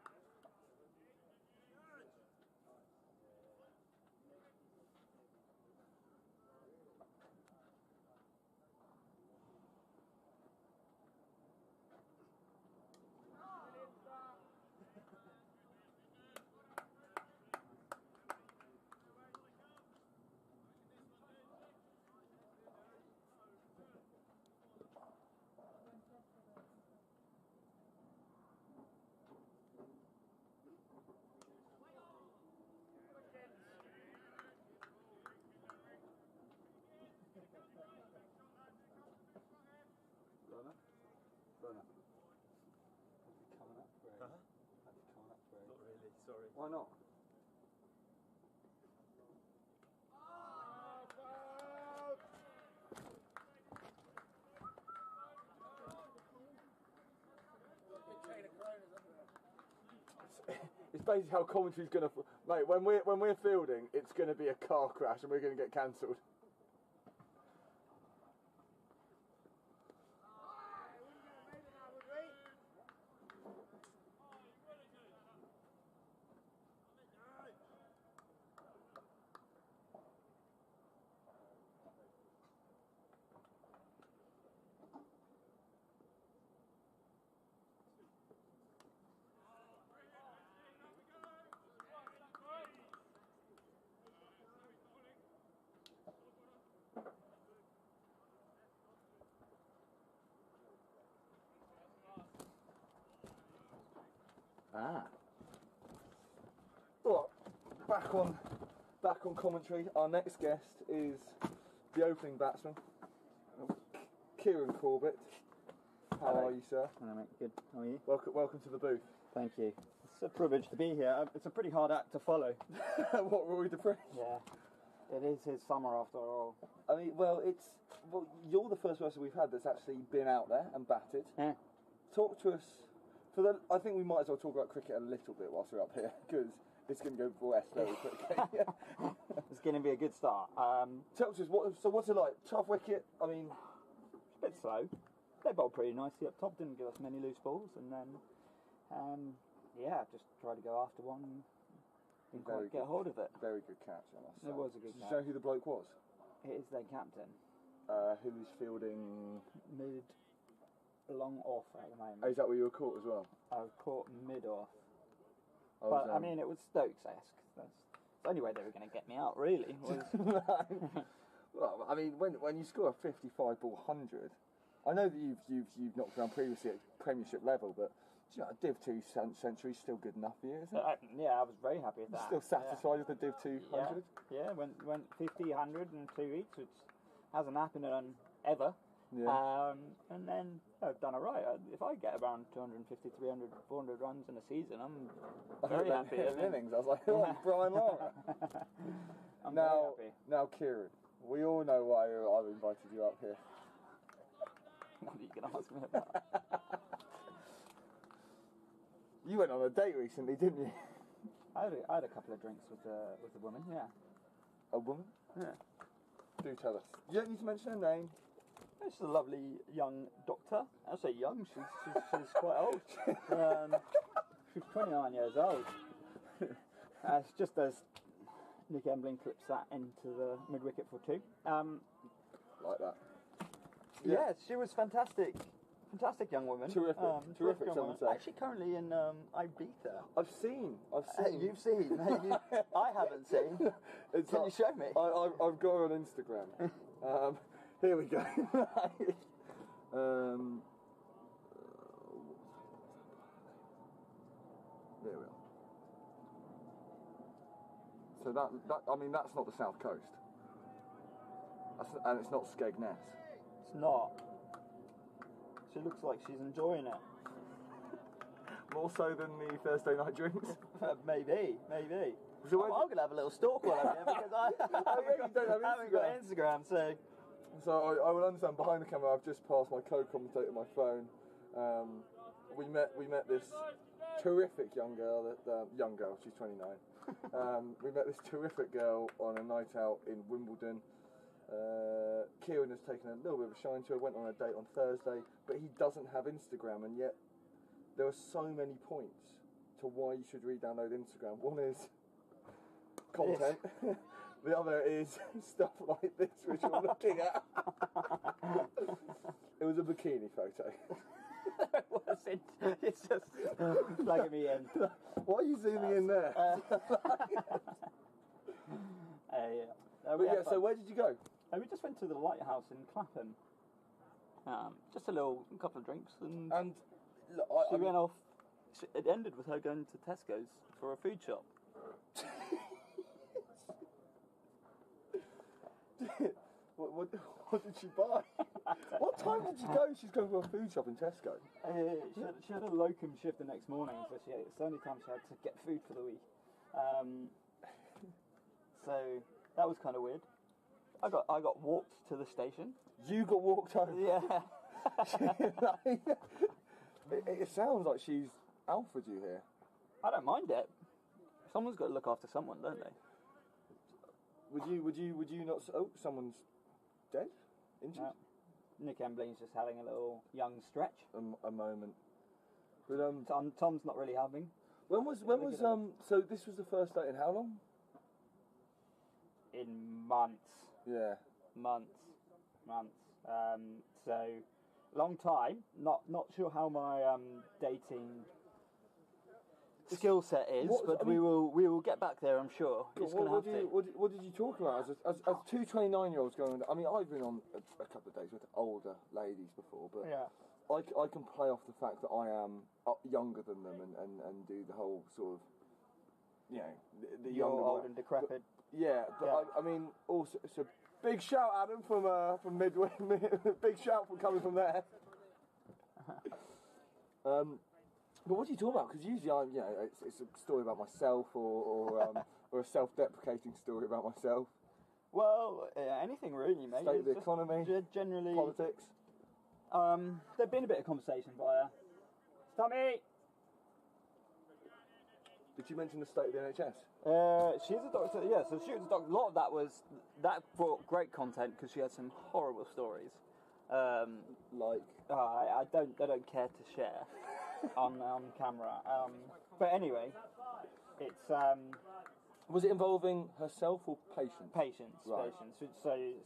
Runner. Coming up very. Coming up very. Not really, sorry. Why not? It's basically how commentary's gonna, mate. When we're fielding, it's gonna be a car crash and we're gonna get cancelled. Ah. Well, back on commentary. Our next guest is the opening batsman, Kieran Corbett. How Hello. are you, sir? Hello, mate. Good. How are you? Welcome to the booth. Thank you. It's a privilege to be here. It's a pretty hard act to follow. What, Rory DeFresh? Yeah. It is his summer after all. I mean, you're the first person we've had that's actually been out there and batted. Yeah. Talk to us. I think we might as well talk about cricket a little bit whilst we're up here, because it's going to go west very quickly. It's going to be a good start. Talk to us. What's it like? Tough wicket. I mean, It's a bit slow. They bowled pretty nicely up top. Didn't give us many loose balls, and then just tried to go after one. And didn't Very quite get good. hold of it. very good catch, I must say. It was a good Did you catch. know who the bloke was? It is their captain. Who is fielding? Mid, long off at the moment. Oh, is that where you were caught as well? I was caught mid off. Was, But I mean, it was Stokes-esque. That's the only way they were going to get me out, really. Was well, I mean, when you score a 55 ball 100, I know that you've knocked around previously at Premiership level, but do you know, a Div 2 century is still good enough for you, isn't it? yeah, I was very happy with that. Still satisfied with the Div 2 100? Yeah, went 50, 100 in 2 weeks, which hasn't happened ever. Yeah. And then I've done alright. If I get around 250, 300, 400 runs in a season, I'm very happy. Innings. I was like, oh, Brian Lara. I'm very happy. Now, Kieran, we all know why I've invited you up here. What are you going to ask me about? You went on a date recently, didn't you? I had a couple of drinks with the woman, yeah. A woman? Yeah. Do tell us. You don't need to mention her name. She's a lovely young doctor. I say young, she's quite old. She's 29 years old. It's just as Nick Embling clips that into the mid-wicket for two. Like that. Yeah, she was fantastic. Fantastic young woman. Terrific. Terrific, young some woman. would say. Actually, currently in Ibiza. I've seen. You've seen. I haven't seen. Can you show me? I've got her on Instagram. Here we go. There we are. So that's not the south coast. And it's not Skegness. It's not. She looks like she's enjoying it. More so than the Thursday night drinks. Maybe. So I'm going to have a little stalk while I'm here because I haven't got Instagram, so... So I will understand. Behind the camera, I've just passed my co-commentator my phone. We met this terrific young girl. She's 29. We met this terrific girl on a night out in Wimbledon. Kieran has taken a little bit of a shine to her. Went on a date on Thursday, but he doesn't have Instagram, and yet there are so many points to why you should re-download Instagram. One is content. The other is stuff like this, which you're looking at. It was a bikini photo. It wasn't. It's just plugging me in. Why are you zooming in there? Yeah. So where did you go? We just went to the lighthouse in Clapham. Just a couple of drinks, and Look, she went off. It ended with her going to Tesco's for a food shop. What did she buy? What time did you go? She's going to a food shop in Tesco. She had a locum shift the next morning, so it's the only time she had to get food for the week. So that was kind of weird. I got walked to the station. You got walked home? Yeah. It sounds like she's alphaed you here. I don't mind it. Someone's got to look after someone, don't they? Would you not? Oh, someone's dead? Injured? No. Nick Embling's just having a little young stretch. A moment. But Tom's not really having. When was so this was the first date in how long? In months. Yeah. Months. So long time. Not sure how my dating skill set is, we will get back there. I'm sure. What did you talk about as two 29-year-olds going? I mean, I've been on a couple of dates with older ladies before, but yeah. I can play off the fact that I am younger than them and do the whole sort of, you know, the You're younger old one. and decrepit. Yeah, but Yeah. I mean, also, so big shout, Adam, from Midway. Big shout for coming from there. But what do you talk about? Because usually, it's a story about myself or a self-deprecating story about myself. Well, anything really, mate. State of the It's just economy, generally. politics. There'd been a bit of conversation via Tommy. Did you mention the state of the NHS? She's a doctor. Yeah, so she was a doctor. A lot of that brought great content because she had some horrible stories. Like, I don't care to share on camera. But anyway, it's was it involving herself or patients? patients. Right. Patients.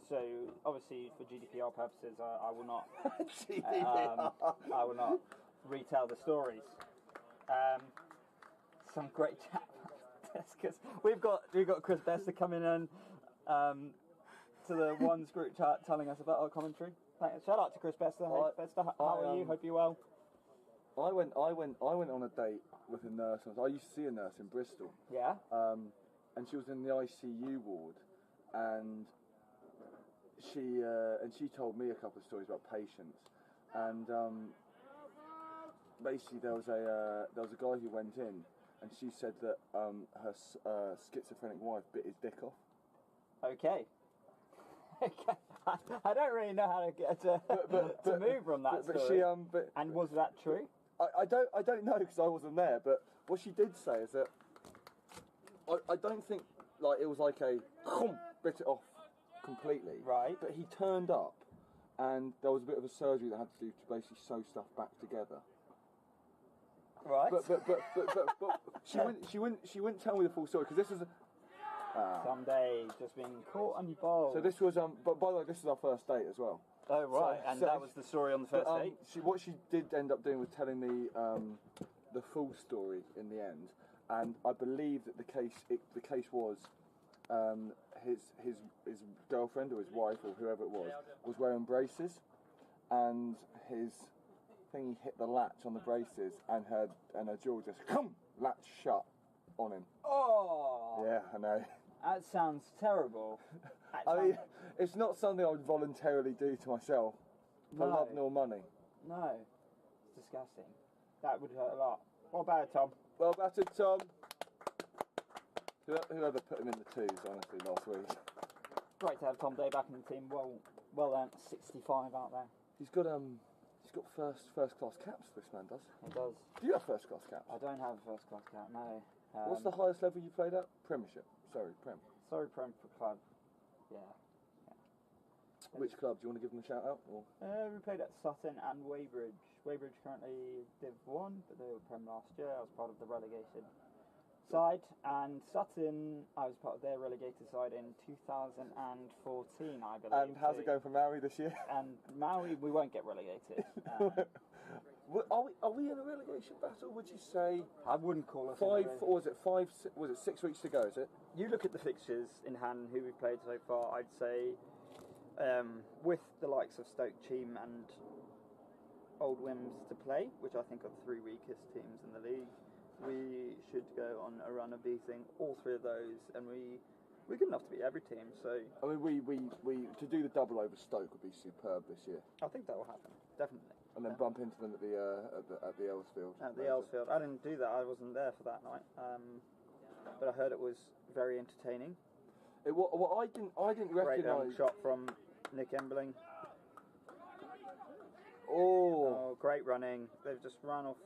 So obviously for GDPR purposes, I will not. GDPR. I will not retell the stories. Some great chat because we've got Chris Bester coming in to the ones group chat telling us about our commentary. Shout out to Chris Bester. Hey, Bester, how are you? Hope you're well. I went on a date with a nurse. I used to see a nurse in Bristol. Yeah. And she was in the ICU ward, and she told me a couple of stories about patients, and basically there was a guy who went in, and she said that her schizophrenic wife bit his dick off. Okay. Okay. I don't really know how to get to move from that story. And was that true? I don't know because I wasn't there. But what she did say is that I don't think like it was like a bit it off completely. Right. But he turned up, and there was a bit of a surgery that had to do to basically sew stuff back together. Right. But she wouldn't tell me the full story because this is. Someday, just being caught on balls. So this was but by the way, this is our first date as well. Oh right, and that was the story on the first date. What she did end up doing was telling me the full story in the end, and I believe that the case was his girlfriend or his wife or whoever it was wearing braces, and his thingy hit the latch on the braces, and her jaw just latch shut on him. Oh. Yeah, I know. That sounds terrible. I mean, it's not something I would voluntarily do to myself for love nor money. No, it's disgusting. That would hurt a lot. What about it, Tom? Well battered, Tom. Whoever put him in the twos, honestly, last week. Great to have Tom Day back in the team. Well earned. 65 out there. He's got first class caps. This man does. He does. Do you have first class caps? I don't have a first class cap. No. What's the highest level you played at? Premiership. Sorry, Prem. Sorry, Prem for club. Yeah. Which club? Do you want to give them a shout out? Or? We played at Sutton and Weybridge. Weybridge currently Div 1, but they were Prem last year. I was part of the relegation side, and Sutton, I was part of their relegated side in 2014, I believe. And how's it going for Maori this year? And Maori, we won't get relegated. Are we in a relegation battle? Would you say? I wouldn't call us. Was it 6 weeks to go? Is it? You look at the fixtures in hand, who we've played so far. I'd say, with the likes of Stoke, Cheam, and Old Wims to play, which I think are the three weakest teams in the league, we should go on a run of beating all three of those, and we're good enough to beat every team. So I mean, we to do the double over Stoke would be superb this year. I think that will happen, definitely. And then bump into them at the Earlsfield. At the Earlsfield. I didn't do that. I wasn't there for that night. But I heard it was very entertaining. I didn't Great recognise. shot from Nick Embling. Oh, great running. They've just run off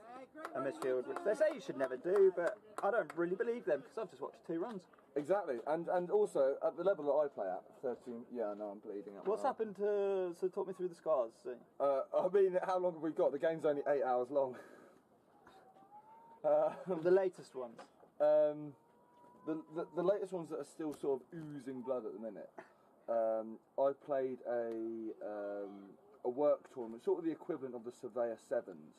a midfield, which they say you should never do, but I don't really believe them because I've just watched 2 runs. Exactly, and also at the level that I play at, 13. Yeah, no, I'm bleeding up. What's happened to? So talk me through the scars. So. I mean, how long have we got? The game's only 8 hours long. The latest ones. The latest ones that are still sort of oozing blood at the minute. I played a work tournament, sort of the equivalent of the Surveyor Sevens,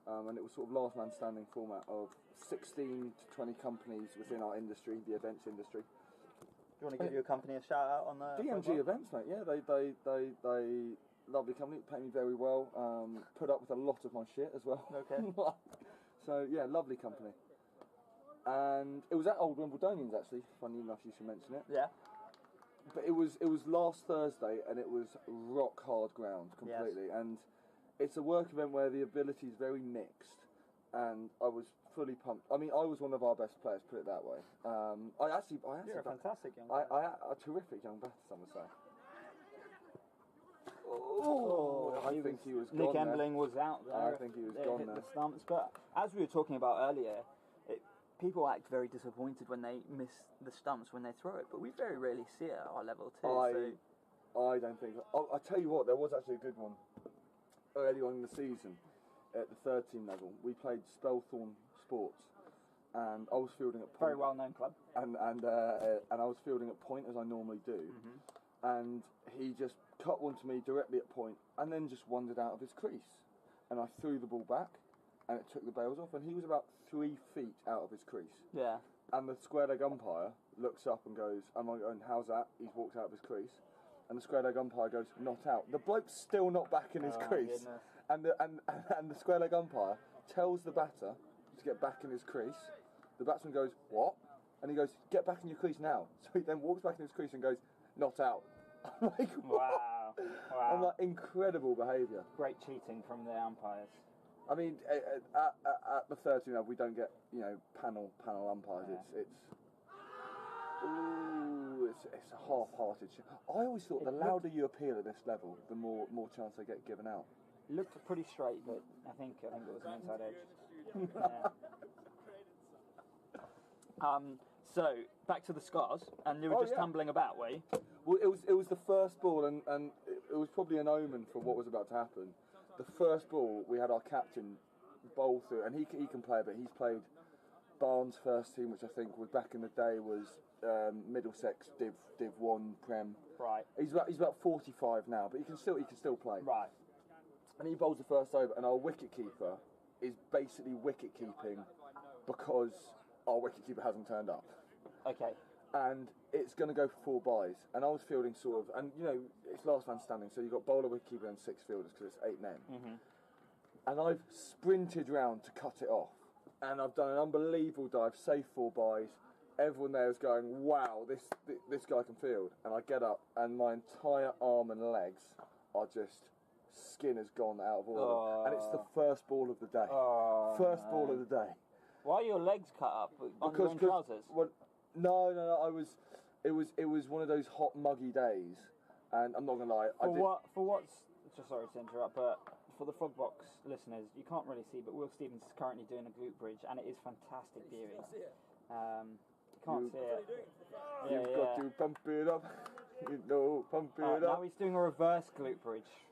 and it was sort of last man standing format of 16 to 20 companies within our industry, the events industry. Do you want to give your company a shout out on the DMG events, mate? Yeah, they lovely company, paid me very well. Put up with a lot of my shit as well. Okay. So yeah, lovely company. And it was at Old Wimbledonians actually. Funny enough, you should mention it. Yeah. But it was last Thursday, and it was rock hard ground completely. Yes. And it's a work event where the ability is very mixed, and I was fully pumped. I mean, I was one of our best players, put it that way. I actually, You're a fantastic young a terrific young batter, some would say. Oh, I think he was gone. Nick Embling was out there. I think he was gone hit there. the stumps. But as we were talking about earlier, people act very disappointed when they miss the stumps when they throw it, but we very rarely see it at our level too. I don't think. I tell you what, there was actually a good one early on in the season at the third team level. We played Spelthorne Sports, and I was fielding at point. Very well known club. And I was fielding at point as I normally do, and he just cut one to me directly at point, and then just wandered out of his crease, and I threw the ball back, and it took the bails off, and he was about 3 feet out of his crease. Yeah. And the square leg umpire looks up and goes, "Am I going? How's that?" He's walked out of his crease, and the square leg umpire goes, "Not out." The bloke's still not back in his crease, and the square leg umpire tells the batter to get back in his crease. The batsman goes, "What?" And he goes, "Get back in your crease now." So he then walks back in his crease and goes, "Not out." I'm like, what? Wow. I'm like, incredible behaviour. Great cheating from the umpires. I mean, at the 13 we don't get, panel umpires. Yeah. It's a half-hearted shit. I always thought the louder you appeal at this level, the more chance they get given out. It looked pretty straight, but I think it was an inside edge. Yeah. So back to the scars, and you were just tumbling about, were you? Well, it was the first ball, and it was probably an omen for what was about to happen. The first ball, we had our captain bowl through, and he can play a bit. He's played Barnes' first team, which I think was back in the day was Middlesex Div 1 Prem. Right. He's about 45 now, but he can still play. Right. And he bowls the first over, and our wicket keeper is basically wicket keeping because our wicket keeper hasn't turned up. Okay. And it's going to go for 4 byes, and I was fielding sort of, and it's last man standing, so you've got bowler, wicketkeeper, and 6 fielders because it's 8 men. And I've sprinted round to cut it off, and I've done an unbelievable dive, safe 4 byes. Everyone there is going, "Wow, this guy can field." And I get up, and my entire arm and legs are just skin has gone out of order, and it's the first ball of the day. First ball of the day. Why are your legs cut up on your own trousers? Well, no. It was one of those hot, muggy days, and I'm not gonna lie. Sorry to interrupt, but for the Frog Box listeners, you can't really see, but Will Stevens is currently doing a glute bridge, and it is fantastic viewing. You can't see it. You've got to pump it up. Pump it up. Now he's doing a reverse glute bridge.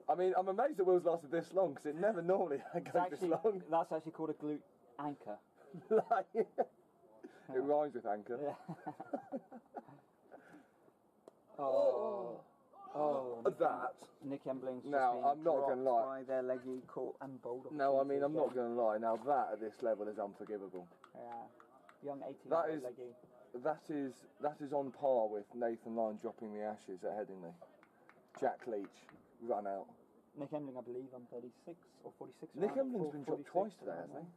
I mean, I'm amazed that Will's lasted this long because it never normally goes this long. That's actually called a glute anchor. It rhymes with anchor. Yeah. That. Nick Embling's Now, just I'm not going to lie. by their leggy caught and bowled off. No, I mean, I'm not going to lie. Now, that at this level is unforgivable. Yeah. Young 18 That is- leggy. That is on par with Nathan Lyon dropping the Ashes at Headingley. Jack Leach, run out. Nick Embling, I believe, on 36 or 46. Nick round, Embling's been dropped 46 twice today, round. hasn't he?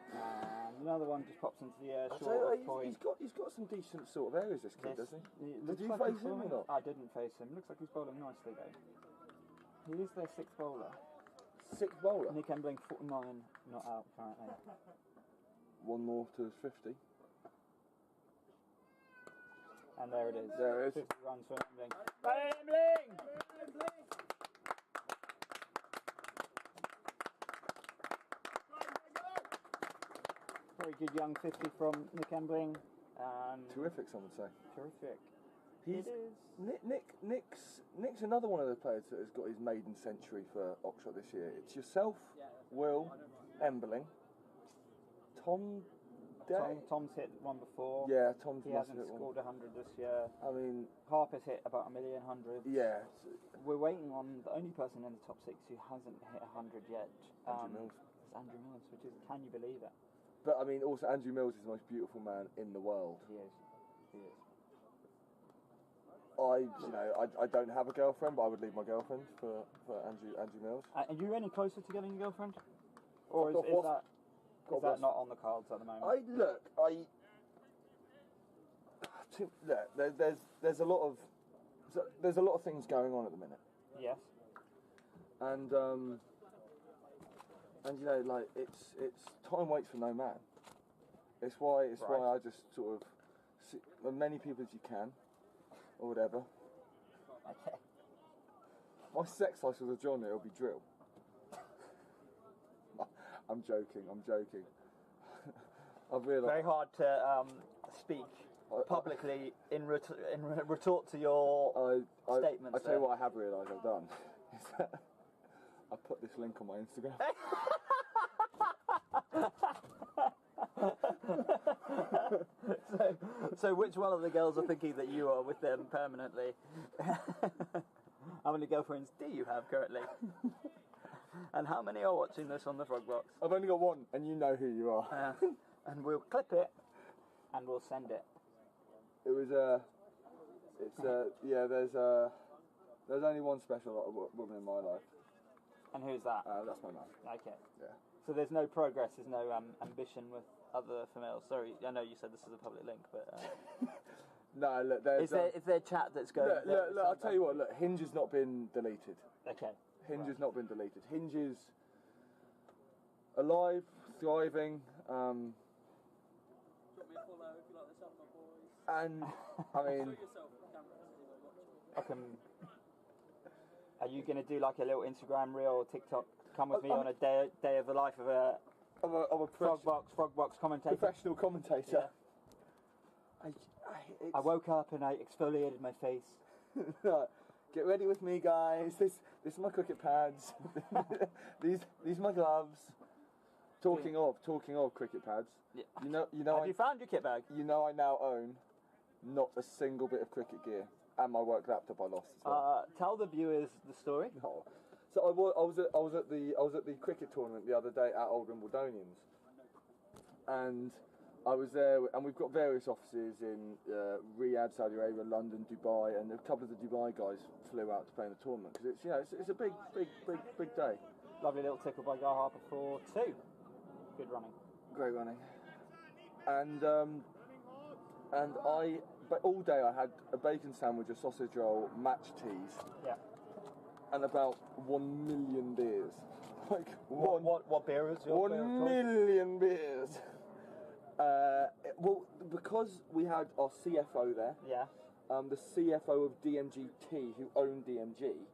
And another one just pops into the air So short of point. he's got some decent sort of areas, this kid, Yes. doesn't he? It Did looks you like face he's him or bowling- not? I didn't face him. Looks like he's bowling nicely though. He is their 6th bowler. 6th bowler. Nick Embling 49 not out apparently. One more to his 50. And there it is. There it is. 50 runs for Embling. Embling! Very good young 50 from Nick Embling. Terrific, some would say. Terrific. He's It is. Nick's another one of the players that has got his maiden century for Oxshott this year. It's yourself, Will, Embling, Tom Day. Tom's hit one before. Yeah, Tom's He must hasn't have hit one. scored 100 this year. I mean, Harper's hit about 1,000,000 yeah. We're waiting on the only person in the top 6 who hasn't hit 100 yet. Andrew Mills. It's Andrew Mills, which is, can you believe it? But I mean, also Andrew Mills is the most beautiful man in the world. He is. He is. I don't have a girlfriend, but I would leave my girlfriend for Andrew Mills. Are you any closer to getting a girlfriend? Or is that not on the cards at the moment? There's a lot of things going on at the minute. Yes. And like it's time waits for no man. It's why I just sort of see as many people as you can, or whatever. Okay. My sex life was a genre, it'll be drill. I'm joking. I've realised Very hard to speak publicly in retort to your statements. I tell you what I have realised I've done is that I put this link on my Instagram. So which one of the girls are thinking that you are with them permanently? How many girlfriends do you have currently? And how many are watching this on the Frog Box? I've only got one, and you know who you are. And we'll clip it, and we'll send it. It was there's only one special woman in my life. And who's that? That's my mum. Okay. Yeah. So there's no progress, there's no ambition with other females. Sorry, I know you said this is a public link, but no, look, is there chat that's going? Look, I'll tell you what. Look, Hinge has not been deleted. Okay. Hinge has not been deleted. Hinge is alive, thriving. Drop me a follow if you like the sound of my voice. And I mean, Show yourself on camera so anyone watching. Are you going to do like a little Instagram reel or TikTok? Come with me on a day of the life of a Frog Box commentator. Professional commentator. Yeah. I woke up and I exfoliated my face. Get ready with me, guys. This is my cricket pads. these are my gloves. Talking of cricket pads. Yeah. You know. Have you found your kit bag? You know, I now own not a single bit of cricket gear, and my work laptop I lost as well. Tell the viewers the story. No. So I was at the cricket tournament the other day at Old Wimbledonians, and I was there, and we've got various offices in Riyadh, Saudi Arabia, London, Dubai, and a couple of the Dubai guys flew out to play in the tournament because it's a big day. Lovely little tickle by Guy Harper for 2. Good running. Great running. But all day I had a bacon sandwich, a sausage roll, match teas. Yeah. And about 1 million beers. Like what beer is your 1 million beers. Well, because we had our CFO there. Yeah. The CFO of DMGT, who owned DMG.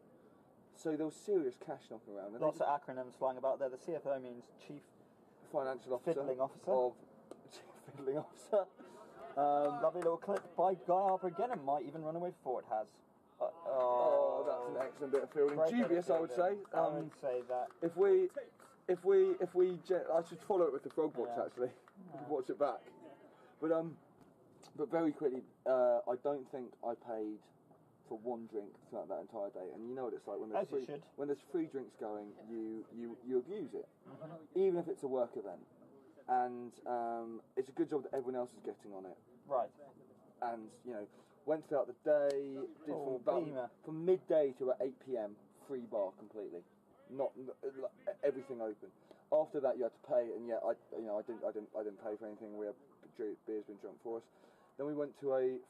So there was serious cash knocking around. Lots of acronyms flying about there. The CFO means Chief Financial Officer. Fiddling Officer. Chief Fiddling Officer. Lovely little clip by Guy Harper again, and might even run away before it has. That's an excellent bit of fielding. Dubious, I would say. I would say that. If we, I should follow it with the Frog Box actually. Watch it back. But very quickly, I don't think I paid for one drink throughout that entire day. And you know what it's like when there's free drinks going, you abuse it, even if it's a work event. And it's a good job that everyone else is getting on it. Right. And went throughout the day, did from midday to about 8 p.m. free bar completely, not everything open. After that, you had to pay, and I didn't pay for anything. We had beers been drunk for us. Then we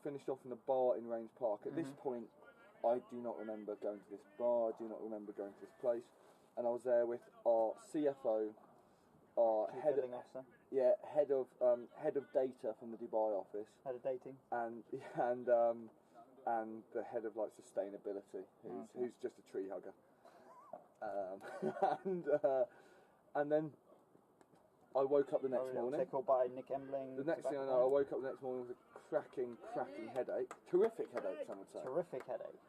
finished off in a bar in Range Park. At this point, I do not remember going to this bar. I do not remember going to this place. And I was there with our CFO, our head of data from the Dubai office. Head of dating. And the head of sustainability, who's just a tree hugger. And then I woke up the next morning. Tickled by Nick Embling. The next thing I know, I woke up the next morning with a cracking headache. Terrific headache, some would say. Terrific headache.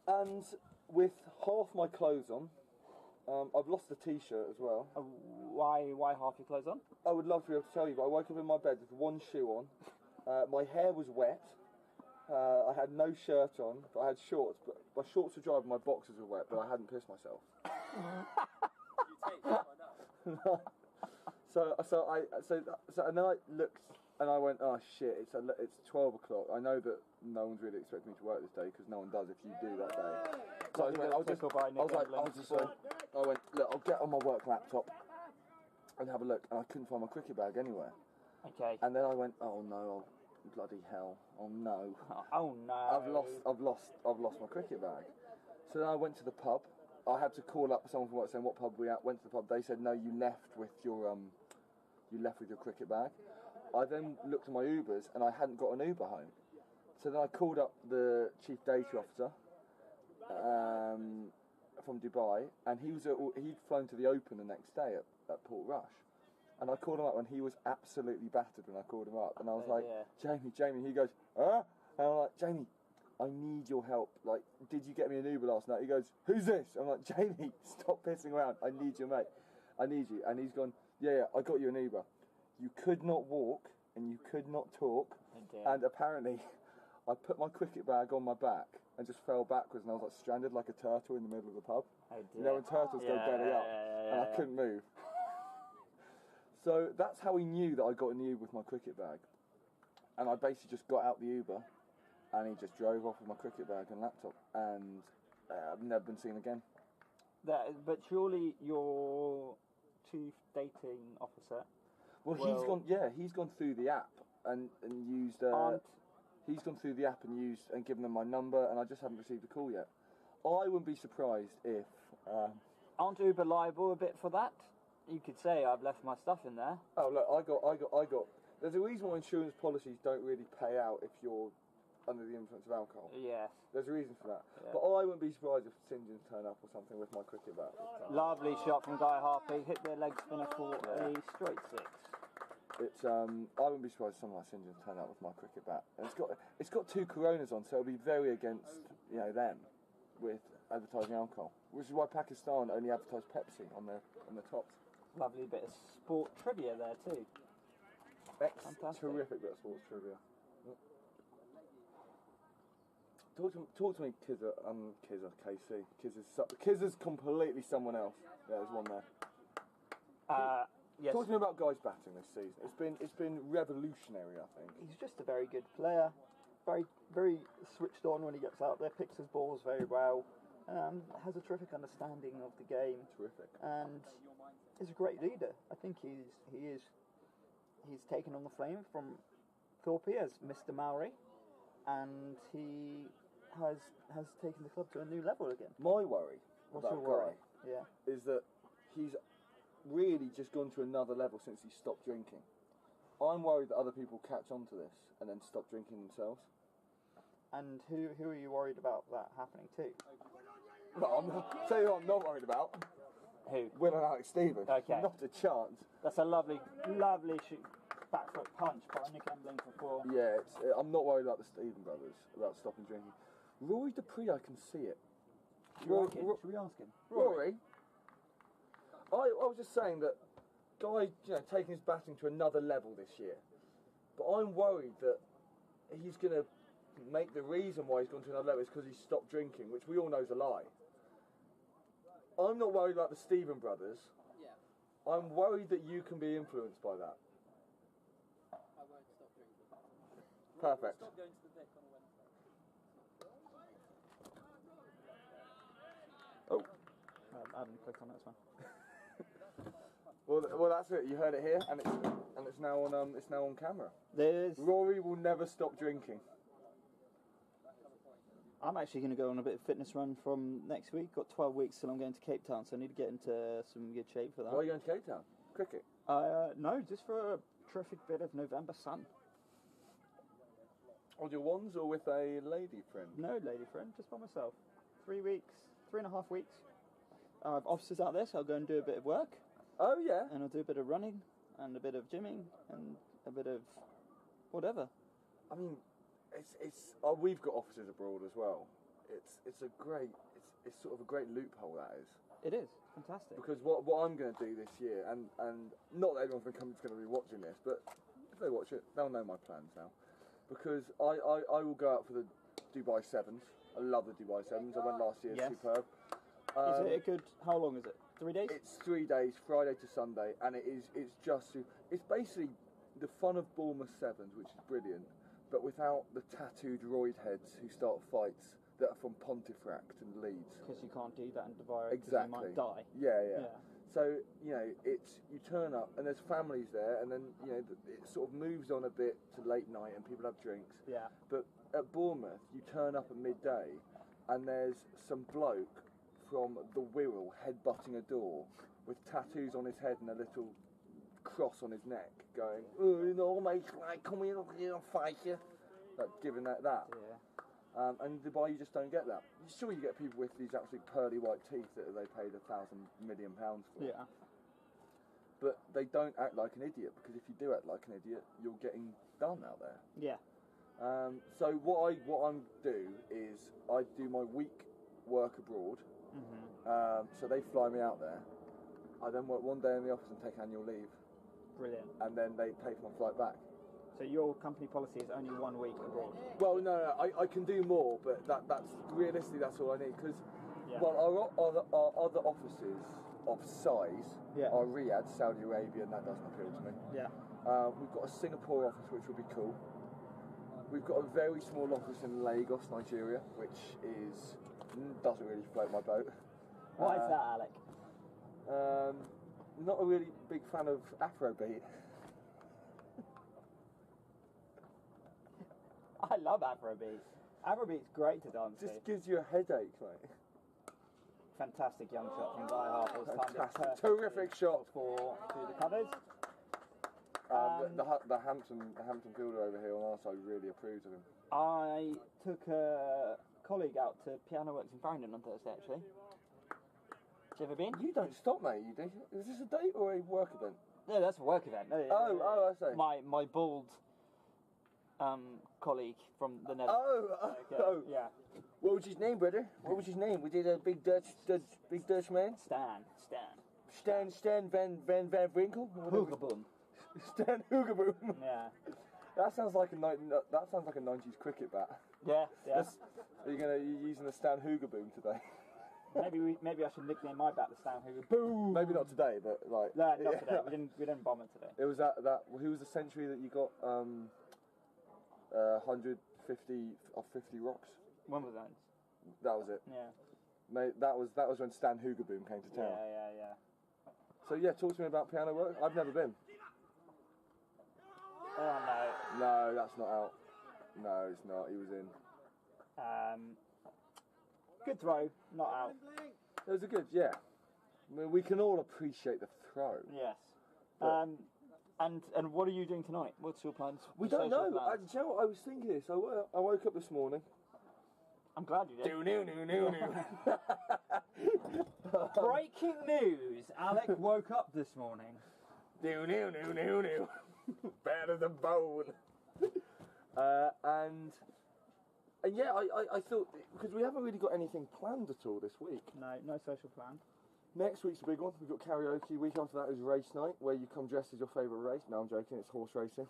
And with half my clothes on, I've lost the t-shirt as well. Why half your clothes on? I would love to be able to tell you, but I woke up in my bed with one shoe on. My hair was wet. I had no shirt on, but I had shorts. But my shorts were dry, and my boxers were wet, but I hadn't pissed myself. You take it by now. So and then I looked And I went, oh shit, it's 12 o'clock. I know that no one's really expecting me to work this day because no one does if you do that day. So I went, look, I'll get on my work laptop and have a look. And I couldn't find my cricket bag anywhere. Okay. And then I went, oh no, bloody hell, oh no. Oh no. I've lost my cricket bag. So then I went to the pub. I had to call up someone from work saying what pub we at. Went to the pub. They said no, you left with your cricket bag. I then looked at my Ubers and I hadn't got an Uber home. So then I called up the chief data officer from Dubai, and he'd flown to the Open the next day at Port Rush. And I called him up and he was absolutely battered when I called him up. And I was like, Jamie, he goes, huh? And I'm like, Jamie, I need your help. Like, did you get me an Uber last night? He goes, who's this? I'm like, Jamie, stop pissing around. I need you, mate. I need you. And he's gone, yeah, I got you an Uber. You could not walk and you could not talk. And apparently, I put my cricket bag on my back and just fell backwards, and I was like stranded like a turtle in the middle of the pub. You know when turtles go belly up, and I couldn't move. So that's how he knew that I got in the Uber with my cricket bag. And I basically just got out the Uber, and he just drove off with my cricket bag and laptop, and I've never been seen again. But surely your chief dating officer. Well, he's gone through the app and used. He's gone through the app and given them my number, and I just haven't received a call yet. I wouldn't be surprised if. Aren't Uber liable a bit for that? You could say I've left my stuff in there. Oh look, I got. There's a reason why insurance policies don't really pay out if you're under the influence of alcohol. Yes. There's a reason for that. Yeah. But I wouldn't be surprised if St John's turn up or something with my cricket bat. Lovely shot from Guy Harpy. Hit their leg spinner for a straight six. It's I wouldn't be surprised if someone like St John's turn up with my cricket bat. And it's got 2 Coronas on, so it'll be very against them with advertising alcohol. Which is why Pakistan only advertise Pepsi on their tops. Lovely bit of sport trivia there too. Terrific bit of sports trivia. Talk to me, Kizza, KC. Kizza's completely someone else. Yeah, there's one there. Yes. Talk to me about guys batting this season. It's been revolutionary, I think. He's just a very good player. Very, very switched on when he gets out there. Picks his balls very well. Has a terrific understanding of the game. Terrific. And is a great leader. I think he's taken on the flame from Thorpe as Mr. Maori, and he has taken the club to a new level again. My worry about Guy is that he's really just gone to another level since he stopped drinking. I'm worried that other people catch on to this and then stop drinking themselves. And who are you worried about that happening to? Well, tell you what I'm not worried about. Who? Will and Alex Stevens. Okay. Not a chance. That's a lovely back foot punch by Nick Embling for 4. Yeah, I'm not worried about the Stephen brothers, about stopping drinking. Rory Dupree, I can see it. Should we ask him? Rory? I was just saying that Guy, taking his batting to another level this year. But I'm worried that he's going to make the reason why he's gone to another level is because he stopped drinking, which we all know is a lie. I'm not worried about the Stephen brothers. Yeah. I'm worried that you can be influenced by that. I won't stop drinking. Perfect. Stop going to the deck on a Wednesday. Oh, I haven't clicked on this one. Well, that's it. You heard it here, and it's now on camera. Rory will never stop drinking. I'm actually going to go on a bit of fitness run from next week. Got 12 weeks till I'm going to Cape Town, so I need to get into some good shape for that. Why are you going to Cape Town? Cricket? No, just for a terrific bit of November sun. On your ones or with a lady friend? No lady friend, just by myself. 3.5 weeks. I have officers out there, so I'll go and do a bit of work. Oh yeah. And I'll do a bit of running, and a bit of gymming, and a bit of whatever. I mean, it's we've got officers abroad as well. It's sort of a great loophole, that is. It is fantastic. Because what I'm going to do this year, and not that everyone from the company's going to be watching this, but if they watch it, they'll know my plans now. Because I will go out for the Dubai Sevens. I love the Dubai Sevens. I went last year. Yes. Superb. Is it a good? How long is it? 3 days? It's 3 days, Friday to Sunday, and it's basically the fun of Bournemouth Sevens, which is brilliant, but without the tattooed roid heads who start fights that are from Pontefract and Leeds. Because you can't do that in Dubai. Exactly. You might die. Yeah. So, you know, you turn up and there's families there, and then, you know, it sort of moves on a bit to late night and people have drinks. Yeah. But at Bournemouth, you turn up at midday and there's some bloke from the Wirral headbutting a door with tattoos on his head and a little cross on his neck going, oh, you know, mate, come here, I'll fight you. Like, giving that. Yeah. And in Dubai, you just don't get that. Sure, you get people with these absolute pearly white teeth that they paid £1,000 million for. Yeah. But they don't act like an idiot, because if you do act like an idiot, you're getting done out there. Yeah. So what I do is I do my week work abroad. So they fly me out there. I then work one day in the office and take annual leave. Brilliant. And then they pay for my flight back. So your company policy is only 1 week abroad? Well, no, I can do more, but that's realistically that's all I need, because Yeah. well, our other offices of size are Riyadh, Saudi Arabia, and that doesn't appeal to me. Yeah. We've got a Singapore office, which will be cool. We've got a very small office in Lagos, Nigeria, which doesn't really float my boat. Why is that, Alec? Not a really big fan of Afrobeat. I love Afrobeat. Afrobeat's great to dance to. Just gives you a headache, mate. Fantastic young shot from Guy Harper's. Fantastic. Terrific shot. For through the covers. The Hampton fielder over here on our side really approves of him. I took a colleague out to Piano Works in Farringdon on Thursday, actually. Have you ever been? You don't stop, mate. You do. Is this a date or a work event? No, that's a work event. No, I see. My bald colleague from the Netherlands. Oh. Yeah. What was his name, brother? What was his name? Was it a big Dutch man? Stan Van Winkle? Hoogeboom. Stan Hoogeboom. Yeah. That sounds like a 90s cricket bat. Yeah. Are you using the Stan Hoogeboom today? Maybe I should nickname my bat the Stan Hoogeboom. Maybe not today, but like. No, not today. We didn't bomb it today. It was that. Who was the century that you got? 150 of 50 rocks. Wimbledon. That was it. Yeah. Mate, that was when Stan Hoogeboom came to town. Yeah. So yeah, talk to me about piano work. I've never been. Oh no. No, that's not out. No, it's not. He was in. Good throw, not out. It was a good, yeah. I mean, we can all appreciate the throw. Yes. But and what are you doing tonight? What's your plans? We don't know. Do you know what I was thinking this? I woke up this morning. I'm glad you did. No. Breaking news! Alec woke up this morning. No. Bad as a bone. And yeah, I thought, because we haven't really got anything planned at all this week. No social plan. Next week's a big one. We've got karaoke. Week after that is race night, where you come dressed as your favourite race. No, I'm joking. It's horse racing.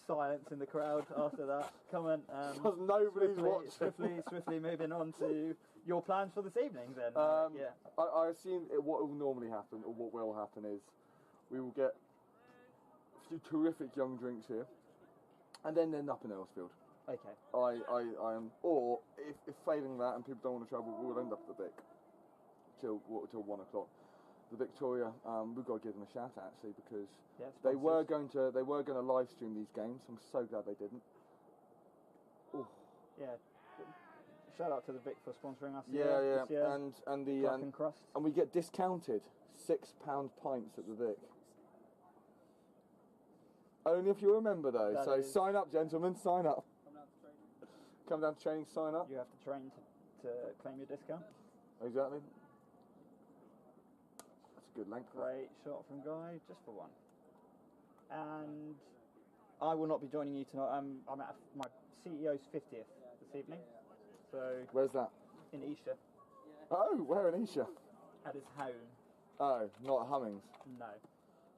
Silence in the crowd after that. Come on. Because nobody's watching. Swiftly moving on to your plans for this evening then. Yeah. I assume what will normally happen, or what will happen, is we will get a few terrific young drinks here, and then end up in Earlsfield. Okay. I am, or if failing that and people don't want to travel, we'll end up at the Vic till 1 o'clock. The Victoria, we've got to give them a shout out actually, because they were going to live stream these games. I'm so glad they didn't. Ooh. Yeah. Shout out to the Vic for sponsoring us. Yeah. This year. And the crust. and we get discounted £6 pints at the Vic. Only if you remember though. That so is... sign up, gentlemen. Sign up. Come down to training. Sign up. You have to train to claim your discount. Exactly. That's a good length. Great shot from Guy, just for one. And I will not be joining you tonight. I'm at my CEO's 50th this evening. So where's that? In Esher. Oh, where in Esher? At his home. Oh, not at Hummings. No.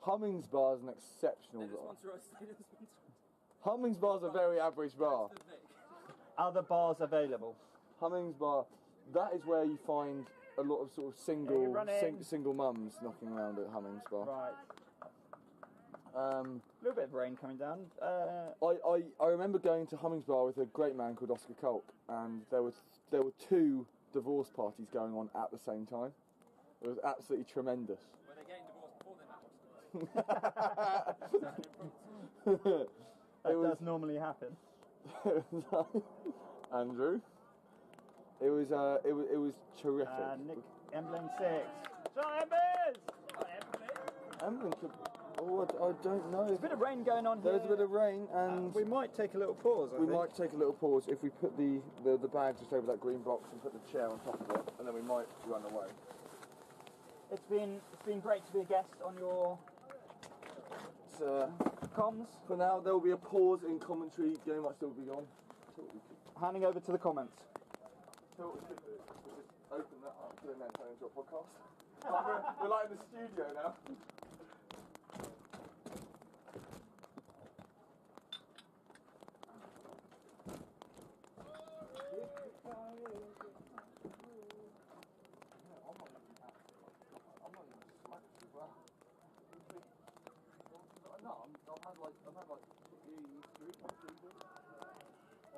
Hummings bar is an exceptional bar. Hummings bar's a very average bar. Other bars available. Hummings bar, that is where you find a lot of sort of single running. single mums knocking around at Hummings Bar. Right. A little bit of rain coming down. I remember going to Hummings Bar with a great man called Oscar Culp, and there were two divorce parties going on at the same time. It was absolutely tremendous. Were they getting divorced before they met? That does normally happen. Andrew. It was terrific. Nick Emblem 6. John Embers! Emblem could. Oh, I don't know. There's a bit of rain going on here. There's a bit of rain, and we might take a little pause. I think. might take a little pause if we put the bag just over that green box and put the chair on top of it, and then we might run away. It's been great to be a guest on your comms. For now, there will be a pause in commentary. Game might still be on. Handing over to the comments. So what we could do is just open that up and then turn into a podcast. We're like in the studio now.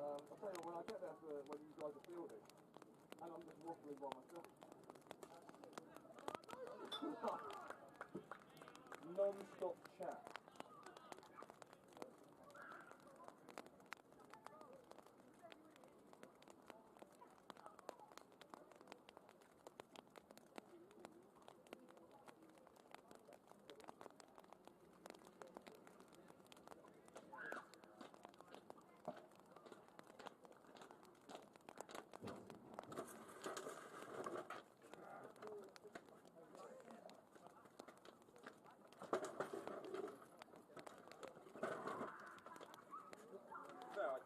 I'll tell you when I get there for when you guys are fielding, and I'm just waffling by myself. Non-stop chat.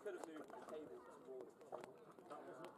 Could have moved the table towards the table. That was not.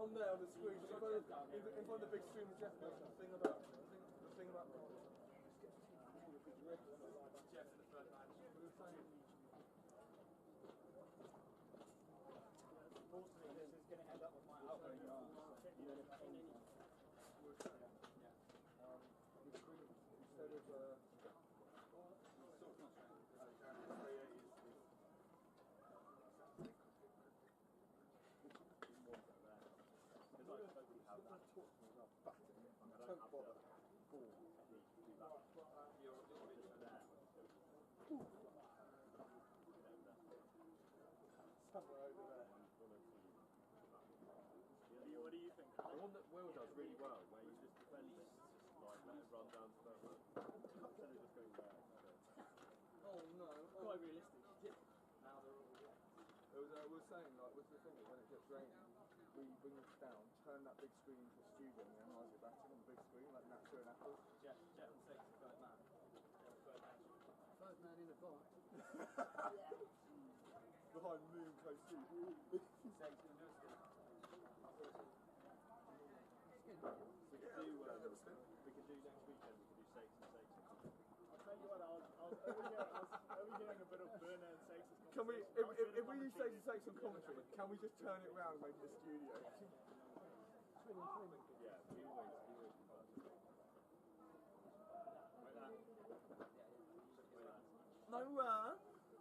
On there on the screen, in front of the big screen, Jeff, the thing about Jeff in the third match. Unfortunately, this is going to end up with my elbow in your arm. Instead of What do you think? The one that Will does really well, where you just defend it, like let it run down to further. Instead of just going back. oh no! Quite realistic. Now they're all. We're saying like with the thing that when it gets raining, we bring this down, turn that big screen into a studio, and analyse it back on the big screen like Natsu and Apple. Jeff and Six, third man. Third man in a box. time moon close to. We could do next weekend. We could do sakes and sakes. I'll tell you what. I was overhearing a bit of burner and sakes. Can we, if we do sakes and sakes on commentary, can we just turn it around and make it a studio? Yeah, we always. Like that. No,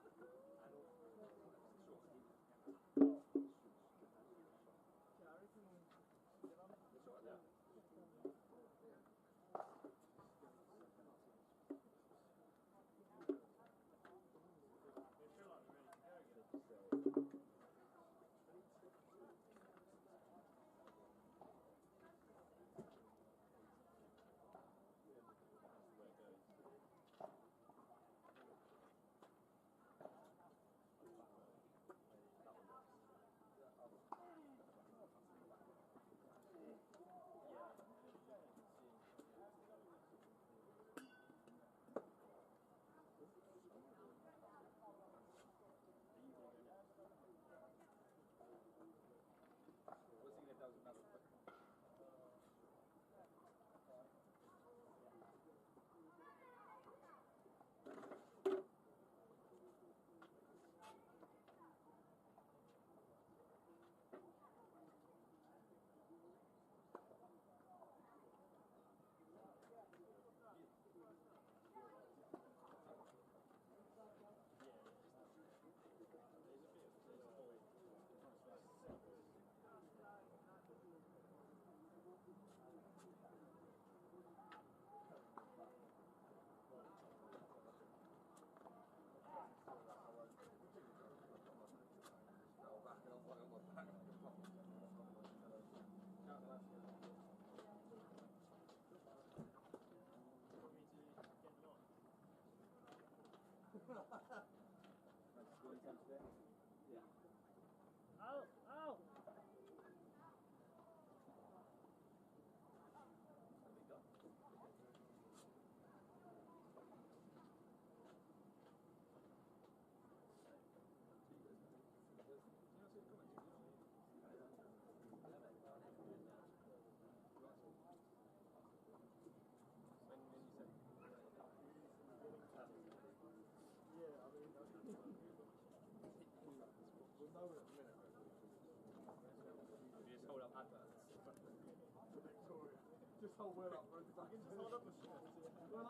just hold well up, bro. Just hold up the shit. We're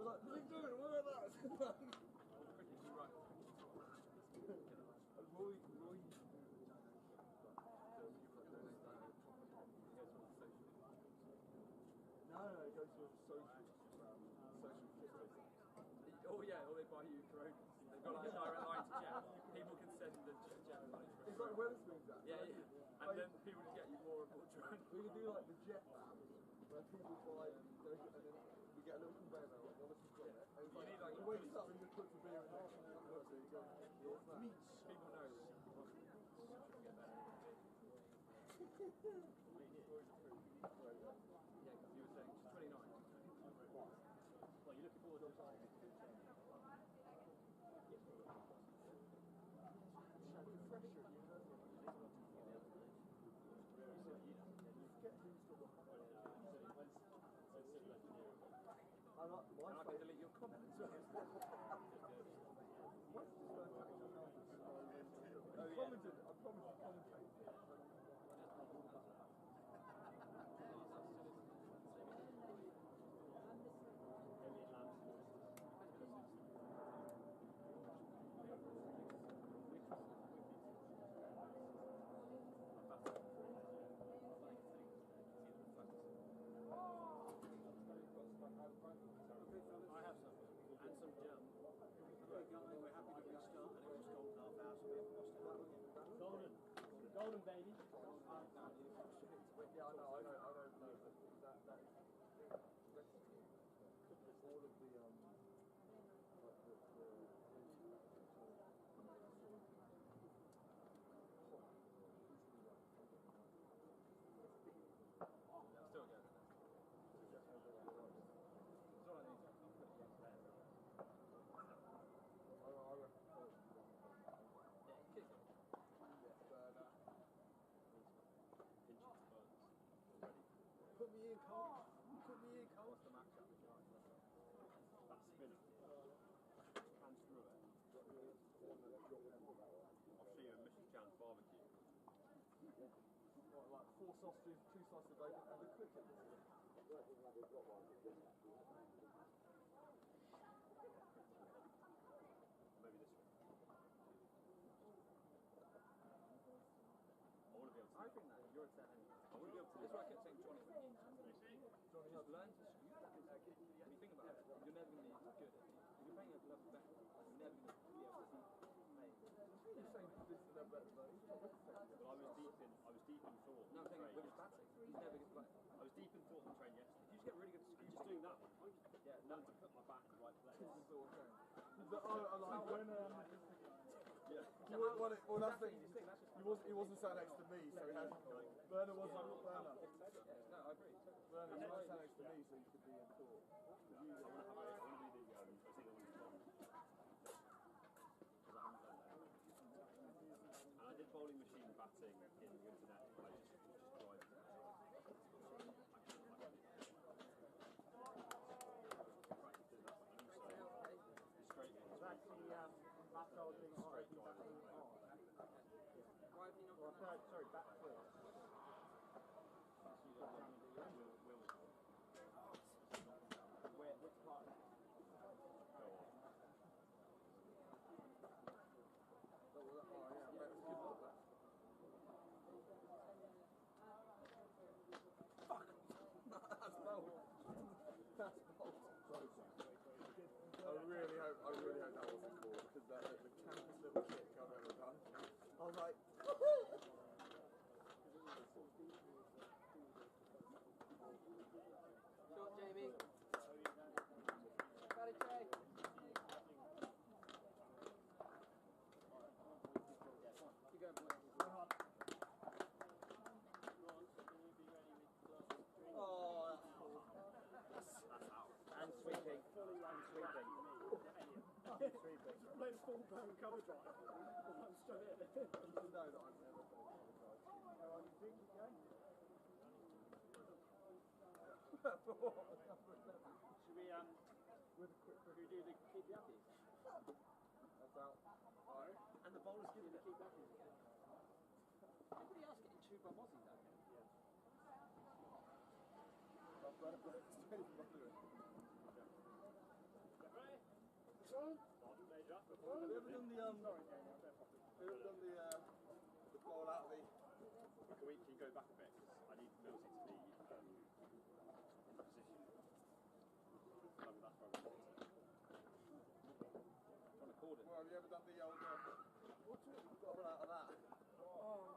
like, what are you doing? Where are that? Roy. No, it goes to social kickers. Oh yeah, or they buy you Coronas. They've got like a direct line to Jet. People can send the Jet money for it. It's like Weatherspoons that. Yeah. And then people just get you more and more drunk. We could do like the Jet lab, where people buy and then we get a little conveyor belt, one of them got it. And it's like, need, like, he wakes up and just puts a beer in there. There you go. Meats. People know that should get better. Yeah, because you were saying she's 29. Well, you're looking forward to it. I can delete your comments. I commented, I promised to commentate. I have some. And some jam. Okay, guys, we're happy to restart, and it was golden half hour, so we haven't lost it. Golden, baby. Yeah, I know, but that all of the, Still good. Ian Cole. You called me Ian Cole. What's the matchup? That spinner. Can screw it. I'll show you a Mrs. Jan's barbecue. What, like 4 sausages, 2 slices of bacon, and a cricket. Maybe this one. I want to be able to. I think that you're a 10 anyway. I want to be able to. That's why I kept saying Johnny when just learn to shoot. When you think about it, you're never going to be good at it. If you're playing a level better, you're never going to be able to play. You're saying this is a better though. But I was deep in thought. No, I'm saying with his batting, he's never going to play. I was deep in thought and train yesterday. You just get really good at Just doing that one, right? Yeah, Learn to put my back in the right place. I like when Yeah. you wouldn't want it. Well, that's the That's thing. that's just He wasn't sat next to me, so he had. Werner wasn't. Werner. no, I agree. Werner, you weren't sat next to me, so you could be in thought. I want to do the, I see the one from because I haven't done that. And I did bowling machine batting in the internet, but I just drive. Straight in, straight thing Why have you not done that? Sorry, back foot. Which part? I really hope that wasn't caught because that was the campest little kick I've ever done. I was like, Short, Jamie. Got it, Jay. You go, boy. Oh, and sweeping. And sweeping. Playing full-blown cover drive. I'm straight in. you should know that I've never played. Should we do the keep the uppies? That's out. And the bowlers give you the keep the uppies. Everybody else getting chewed by Mozzie though. Have you ever done the ball out of the... Can you go back a bit? Because I need Millsy to be in position. That's where I want it. Trying to cord it. Well, have you ever done the old... what's it? Got one out of that. Oh,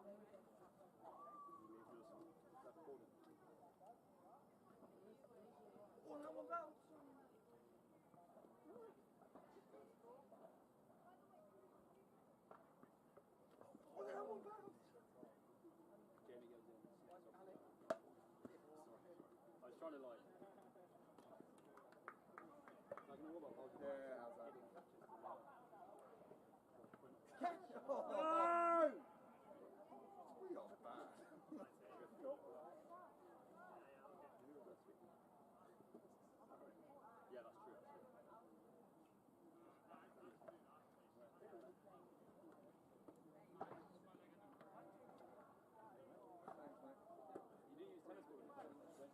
that one bounced. Oh, that one bounced. Jamie goes in. I was trying to like. Like an warm-up, I'll Yeah, how's that? No! We are bad. Yeah, that's true. Thanks, mate. You do use tennis ball in the tennis, don't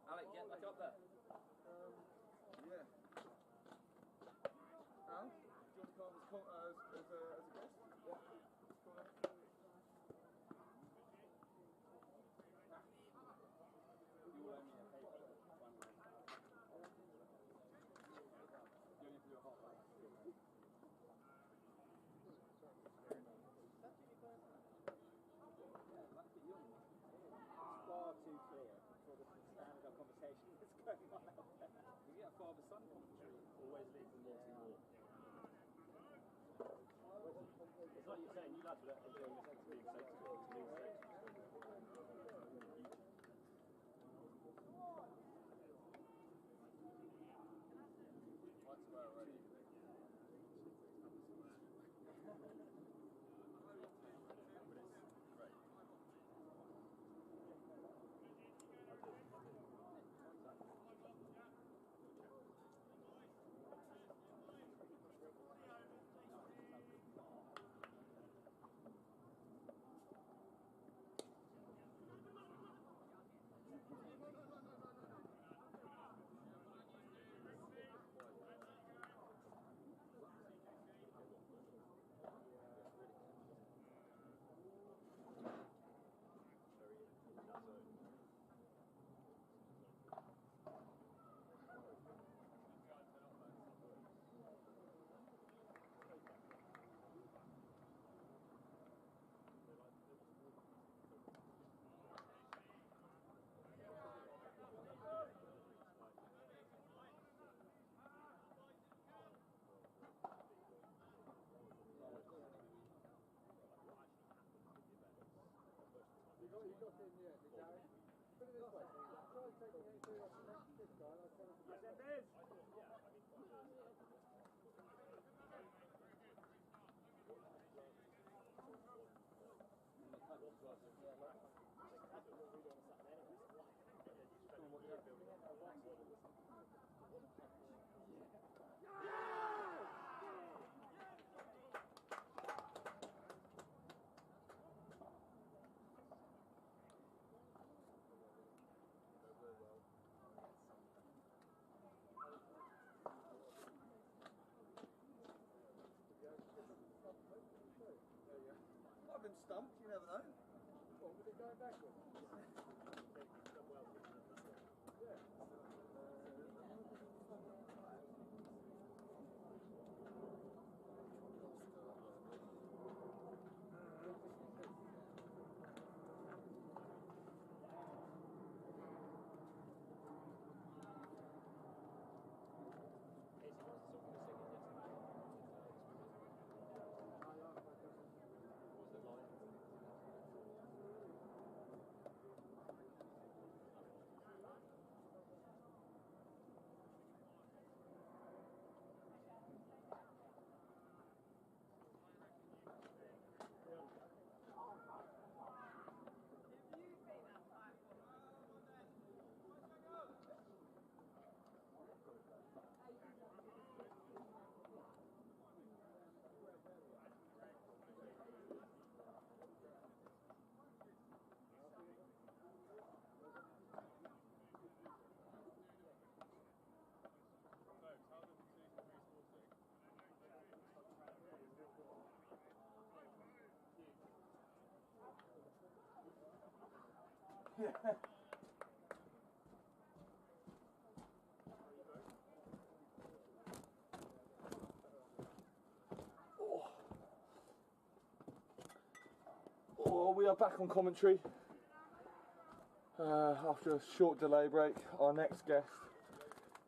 Alec, get back up there. Yeah. Al, do you want to come as a guest? Yeah. Cool. You will only have paper one way. You only have to do a half hour. Far too clear for the standard conversation that's going on out there. You get a father-son commentary. Always leave them wanting more. It's like you're saying, you lads would enjoy your sex being sexual. It's being sexual. I've been stumped, you never know. Yeah. Oh, we are back on commentary after a short delay break. Our next guest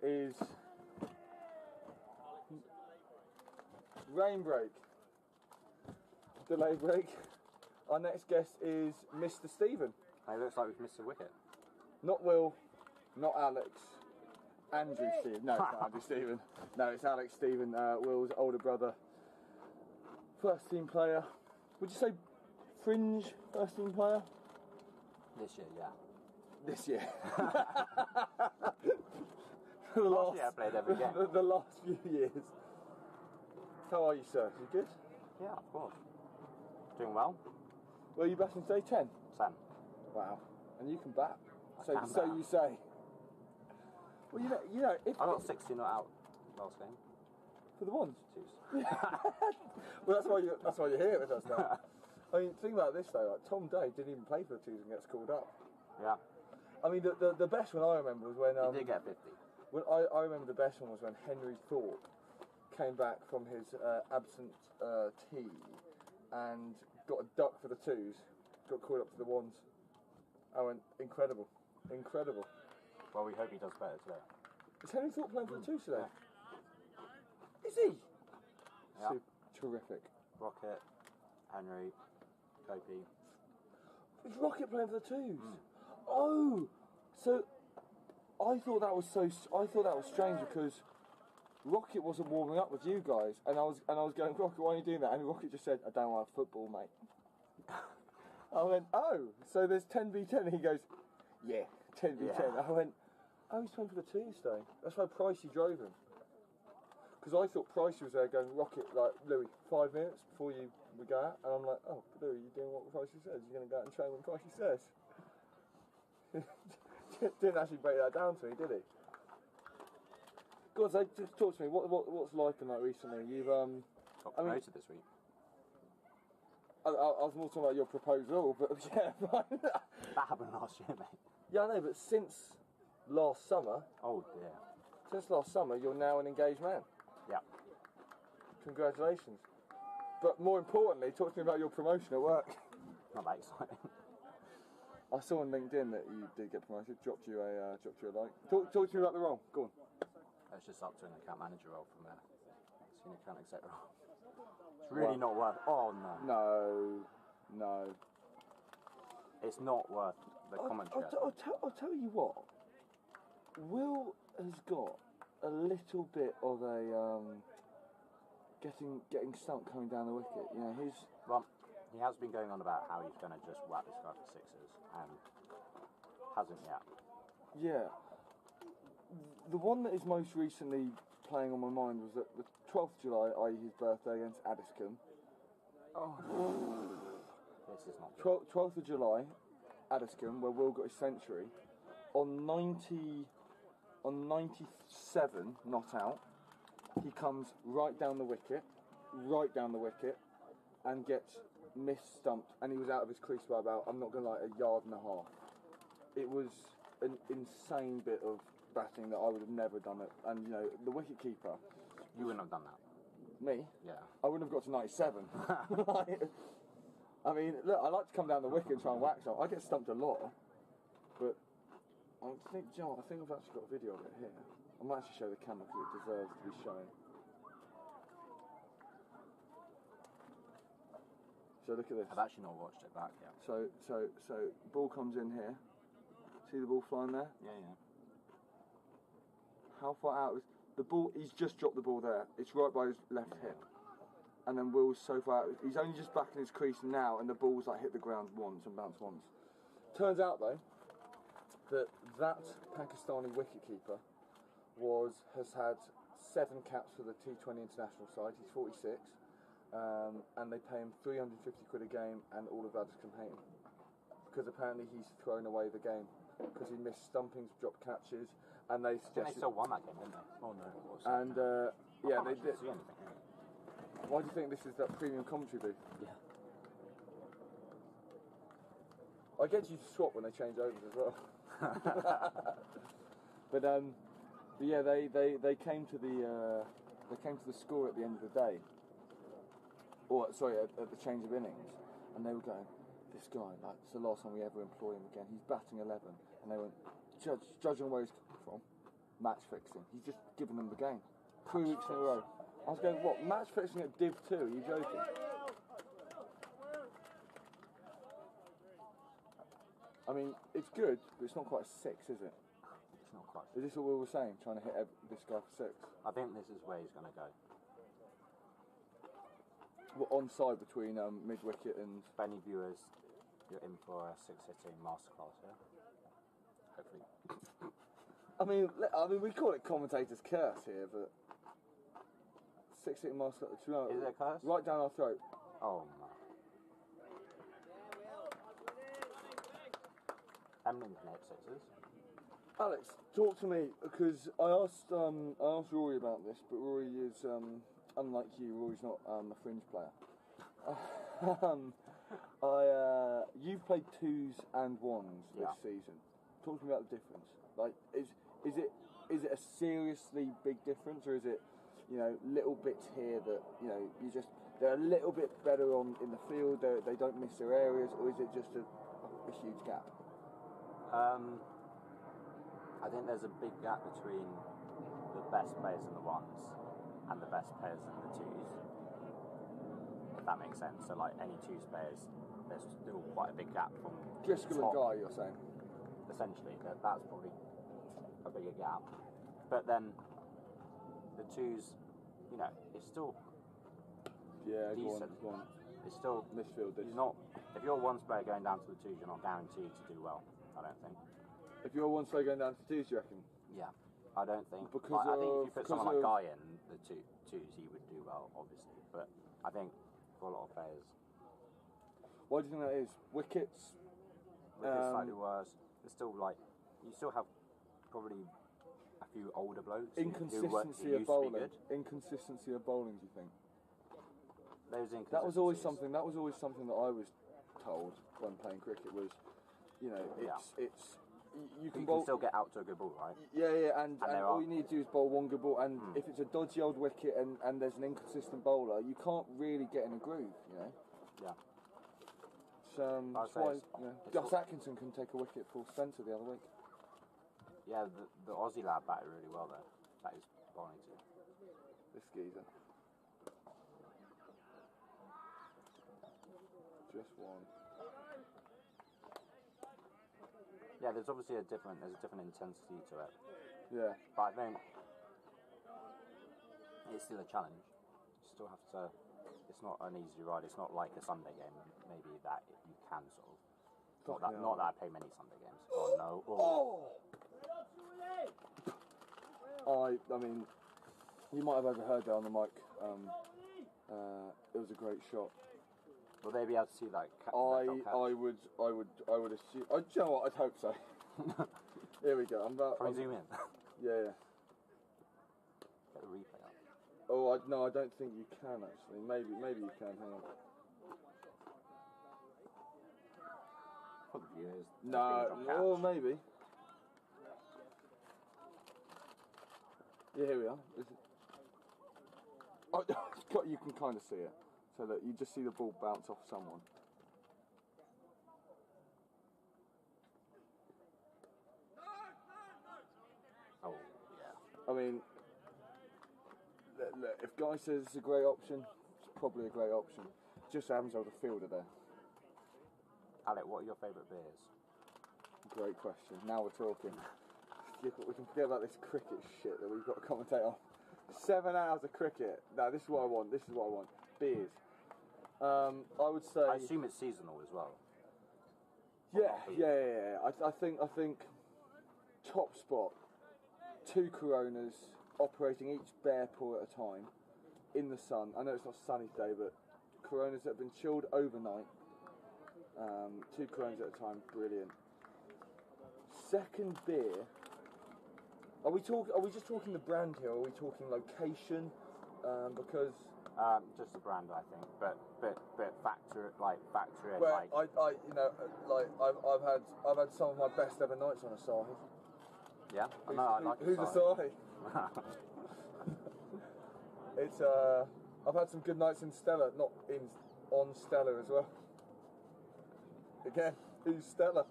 is rain break. Delay break. Our next guest is Mr. Stephen. It looks like we've missed a wicket. Not Will, not Alex, Andrew Stephen. No, it's not Andrew Stephen. No, it's Alex Stephen, Will's older brother. First team player. Would you say fringe first team player? This year, yeah. This year. For the Last year I played every game. The last few years. How are you, sir? You good? Yeah, of course. Doing well. Were you batting today? 10? 10. Wow. And you can bat. I can So bat. you say. Well, you know, if I got 60 not out last game. for the ones. Twos. Well, that's why you're here with us now. I mean, think about this though. Like Tom Day didn't even play for the twos and gets called up. Yeah. I mean, the best one I remember was when He did get 50. when I remember the best one was when Henry Thorpe came back from his absent tee and got a duck for the twos, got called up to the ones. I went incredible. Well, we hope he does better today. Is Henry Thorpe playing for the twos today? Is he? Yeah. Terrific. Rocket, Henry, Kopi. Is Rocket playing for the twos? Oh, so I thought that was strange because Rocket wasn't warming up with you guys, and I was going, Rocket, why are you doing that? And Rocket just said, I don't like football, mate. I went, oh, so there's 10v10. He goes, yeah, 10v10. Yeah. I went, oh, he's playing for the twos today. That's why Pricey drove him. Because I thought Pricey was there going, Rocket, like, Louis, 5 minutes before we go out. And I'm like, oh, Louis, you're doing what Pricey says. You're going to go out and train when Pricey says. Didn't actually break that down to me, did he? Go on, so just talk to me. What's life been like recently? You've Got promoted this week. I was more talking about your proposal, but yeah, right. That happened last year, mate. Yeah, I know, but since last summer, you're now an engaged man. Yeah. Congratulations. But more importantly, talk to me about your promotion at work. Not that exciting. I saw on LinkedIn that you did get promoted. Dropped you a like. Talk to me about the role. Go on. It's just up to an account manager role from a senior account exec role. It's really not worth. Oh no. No. It's not worth the commentary. I'll tell you what. Will has got a little bit of a getting stumped coming down the wicket. You know, Well, he has been going on about how he's going to just whack this guy for sixes, and hasn't yet. Yeah. The one that is most recently playing on my mind was that the 12th of July, i.e. his birthday, against Addiscombe. This is not good. 12th of July, Addiscombe, where Will got his century. On 97, not out, he comes right down the wicket, and gets miss-stumped, and he was out of his crease by about, I'm not going to lie, a yard and a half. It was an insane bit of batting that I would have never done it. And, you know, the wicket keeper... You wouldn't have done that. Me? Yeah. I wouldn't have got to 97. I mean, look, I like to come down the wicket and try and whack something. I get stumped a lot, but I think I've actually got a video of it here. I might actually show the camera because it deserves to be shown. So look at this. I've actually not watched it back yet. So ball comes in here. See the ball flying there? Yeah. How far out is the ball? He's just dropped the ball there. It's right by his left hip. And then Will's so far out. He's only just back in his crease now, and the ball's like hit the ground once and bounced once. Turns out though that Pakistani wicketkeeper has had 7 caps for the T20 international side. He's 46, and they pay him 350 quid a game, and all of Addiscombe hate him because apparently he's thrown away the game because he missed stumpings, dropped catches, and they suggested. They still won that game, didn't they? Oh no. And yeah, they did. See anything. Why do you think this is that premium commentary booth? Yeah. I get you to swap when they change overs as well. But yeah, they came to the score at the end of the day, or sorry, at the change of innings, and they were going, this guy, like, it's the last time we ever employ him again. He's batting 11, and they went, judging where he's coming from, match fixing. He's just given them the game 3 weeks in a row. I was going, what, match fixing at Div 2? Are you joking? I mean, it's good, but it's not quite a 6, is it? It's not quite. Is this what we were saying, trying to hit this guy for 6? I think this is where he's going to go. Well, onside between mid-wicket and... For any viewers, you're in for a 6-hitting masterclass, yeah? Hopefully. I mean, we call it commentator's curse here, but 6-hitting masterclass. Is it a curse? Right down our throat. Oh no. Emlyn can hit sixes. Alex, talk to me, because I asked Rory about this, but Rory is, unlike you, Rory's not a fringe player. You've played 2s and 1s this season. Talk to me about the difference. Like, is it a seriously big difference, or is it, you know, little bits here that, you know, they're a little bit better in the field, they don't miss their areas, or is it just a huge gap? I think there's a big gap between the best players in the 1s and the best players in the 2s, if that makes sense. So like any 2s players, there's still quite a big gap from Driscoll and Guy, you're saying? Essentially, that's probably a bigger gap. But then the 2s, you know, it's still decent. Go on. It's still Midfield. He's not. If you're a 1s player going down to the 2s, you're not guaranteed to do well. I don't think. If you're 1s player going down to 2s, do you reckon? Yeah, I don't think. Because I think if you put someone like of- Guy in the 2s, he would do well, obviously. But I think for a lot of players, Why do you think that is? Wickets. it's slightly worse. It's still like you still have probably a few older blokes who Inconsistency used of bowling. to be good. Inconsistency of bowling. Do you think? Those That was always inconsistencies. something that I was told when playing cricket was, you know, it's you But can you bowl. can still get out to a good ball, right? Yeah, and there all are- you need to do is bowl one good ball, and if it's a dodgy old wicket and there's an inconsistent bowler, you can't really get in a groove, you know. Yeah. It's, I'd that's say why, it's- you know, it's Gus all- Atkinson couldn't take a wicket for Spencer the other week. Yeah, the Aussie lad batted really well there. That is bowling too. This geezer. Just one. Yeah, there's obviously a different intensity to it. Yeah. But I think it's still a challenge. You still have to. It's not an easy ride. It's not like a Sunday game. Maybe that you can sort of. Not that I play many Sunday games. Oh no! Oh. I mean, you might have overheard that on the mic. It was a great shot. Will they be able to see that? I would assume. Do you know what? I'd hope so. Here we go. Can we zoom in? Yeah. Get the replay up. Oh, no, I don't think you can actually. Maybe you can. Hang on. For the viewers. No, maybe. Yeah, here we are. Oh, you can kind of see it, so that you just see the ball bounce off someone. Oh, yeah. I mean, look, if Guy says it's a great option, it's probably a great option. Just happens I was a fielder there. Alec, what are your favourite beers? Great question. Now we're talking. We can forget about this cricket shit that we've got to commentate on. 7 hours of cricket. No, this is what I want. Beers. I would say. I assume it's seasonal as well. Yeah. I think top spot. 2 Coronas operating each bare pour at a time in the sun. I know it's not sunny today, but Coronas that have been chilled overnight. 2 Coronas at a time. Brilliant. Second beer. Are we just talking the brand here, or are we talking location? Because just the brand, I think, but factor in. Well, I've had some of my best ever nights on Asahi. Yeah, I like who's Asahi? It's I've had some good nights in Stella, not on Stella as well. Again, who's Stella?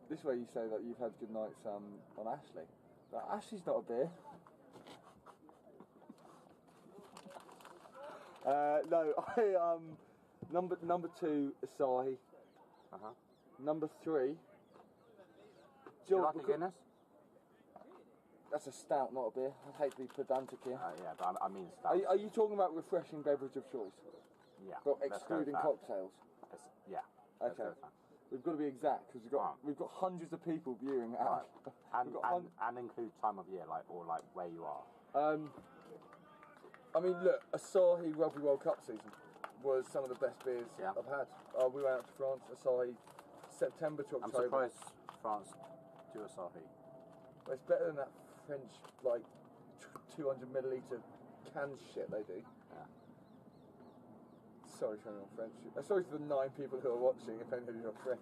This way you say that you've had good nights on Ashley. But Ashley's not a beer. Number 2 Asahi. Number 3. Do you like a Guinness? That's a stout, not a beer. I'd hate to be pedantic here. Yeah, but I mean stout. Are you talking about refreshing beverage of choice? Yeah. But excluding cocktails. Yeah. Okay. We've got to be exact because we've got hundreds of people viewing it. Right. And include time of year, or where you are. I mean, look, Asahi Rugby World Cup season was some of the best beers I've had. We went out to France, Asahi, September to October. I'm surprised France do Asahi. Well, it's better than that French 200 milliliter can shit they do. Yeah. Sorry for anyone French. Sorry to the 9 people who are watching, if any of you are French.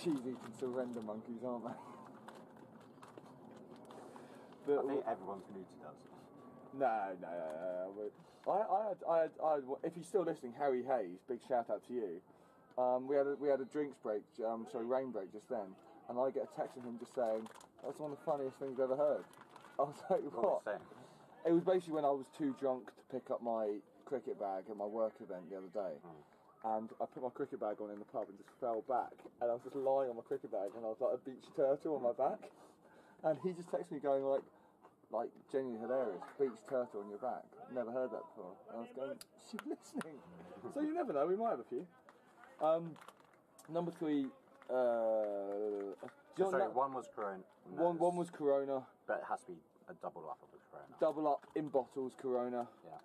Cheese-eating surrender monkeys, aren't they? I think everyone's new to that. No. I had. If you're still listening, Harry Hayes, big shout out to you. We had a drinks break, rain break just then, and I get a text from him just saying, "That's one of the funniest things I've ever heard." I was like, "What?" It was basically when I was too drunk to pick up my cricket bag at my work event the other day. And I put my cricket bag on in the pub and just fell back. And I was just lying on my cricket bag and I was like a beach turtle on my back. And he just texted me going like genuinely hilarious, beach turtle on your back. Never heard that before. And I was going, she's listening. So you never know, we might have a few. Number 3, one was Corona. One was Corona. But it has to be a double up of a Corona. Double up in bottles, Corona. Yeah.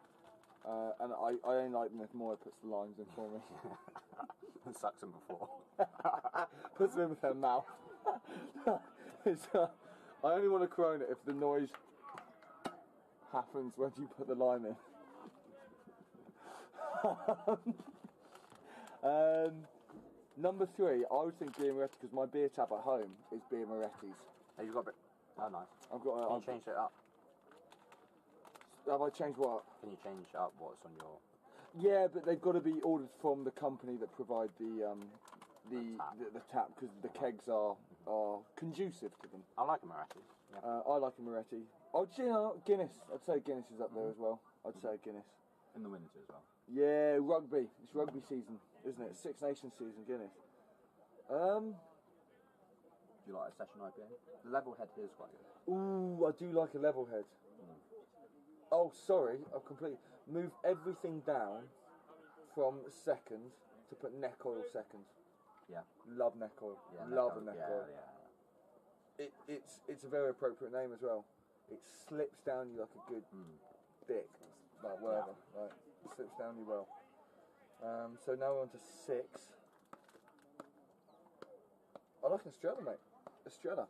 And I only like them if Moira puts the limes in for me. And sucks them before. Puts them in with her mouth. I only want a Corona if the noise happens when you put the lime in. Number 3, I would think beer Moretti, because my beer tab at home is beer Moretti's. Oh, you've got a bit. Oh, nice. Can you change it up? Have I changed what? Can you change up what's on your... Yeah, but they've got to be ordered from the company that provide the tap, because the kegs are conducive to them. I like a Moretti. Yeah. I like a Moretti. Oh, Guinness. I'd say Guinness is up there as well. I'd say Guinness. In the winter as well. Yeah, rugby. It's rugby season, isn't it? Six Nations season, Guinness. Do you like a session IPA? The level head here is quite good. Ooh, I do like a level head. Oh, sorry, I've completely moved everything down from second to put neck oil second. Yeah. Love neck oil. Yeah, Love a neck oil. Yeah. It's a very appropriate name as well. It slips down you like a good dick, like whatever. Right, it slips down you well. So now we're on to 6. I like an Estrella, mate. Estrella.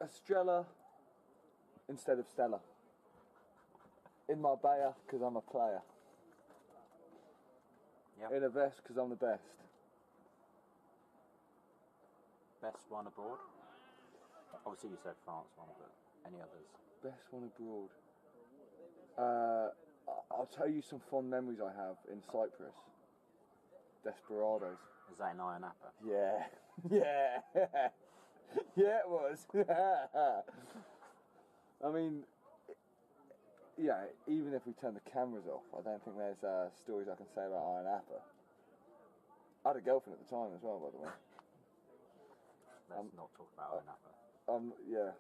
Estrella instead of Stella. In Marbella, because I'm a player. Yep. In a vest, because I'm the best. Best one abroad? Obviously you said France one, but any others? Best one abroad. I'll tell you some fond memories I have in Cyprus. Desperados. Is that in Ayia Napa? Yeah. Yeah. Yeah, it was. I mean, yeah, even if we turn the cameras off, I don't think there's stories I can say about Ayia Napa. I had a girlfriend at the time as well, by the way. Let's not talk about Ayia Napa. Yeah.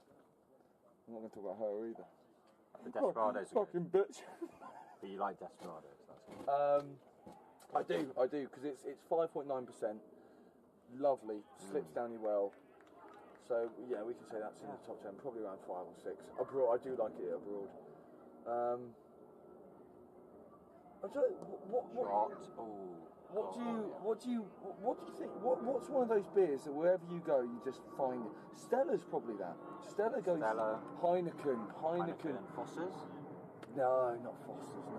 I'm not going to talk about her either. The Desperados are fucking bitch. But you like Desperados, that's good. I do, because it's 5.9%. Lovely, slips down you well. So yeah, we can say that's in the top 10, probably around 5 or 6. Abroad, I do like it abroad. What do you think? What's one of those beers that wherever you go you just find it? Stella's probably that. Stella goes. Stella. Heineken. Foster's? No, not Foster's.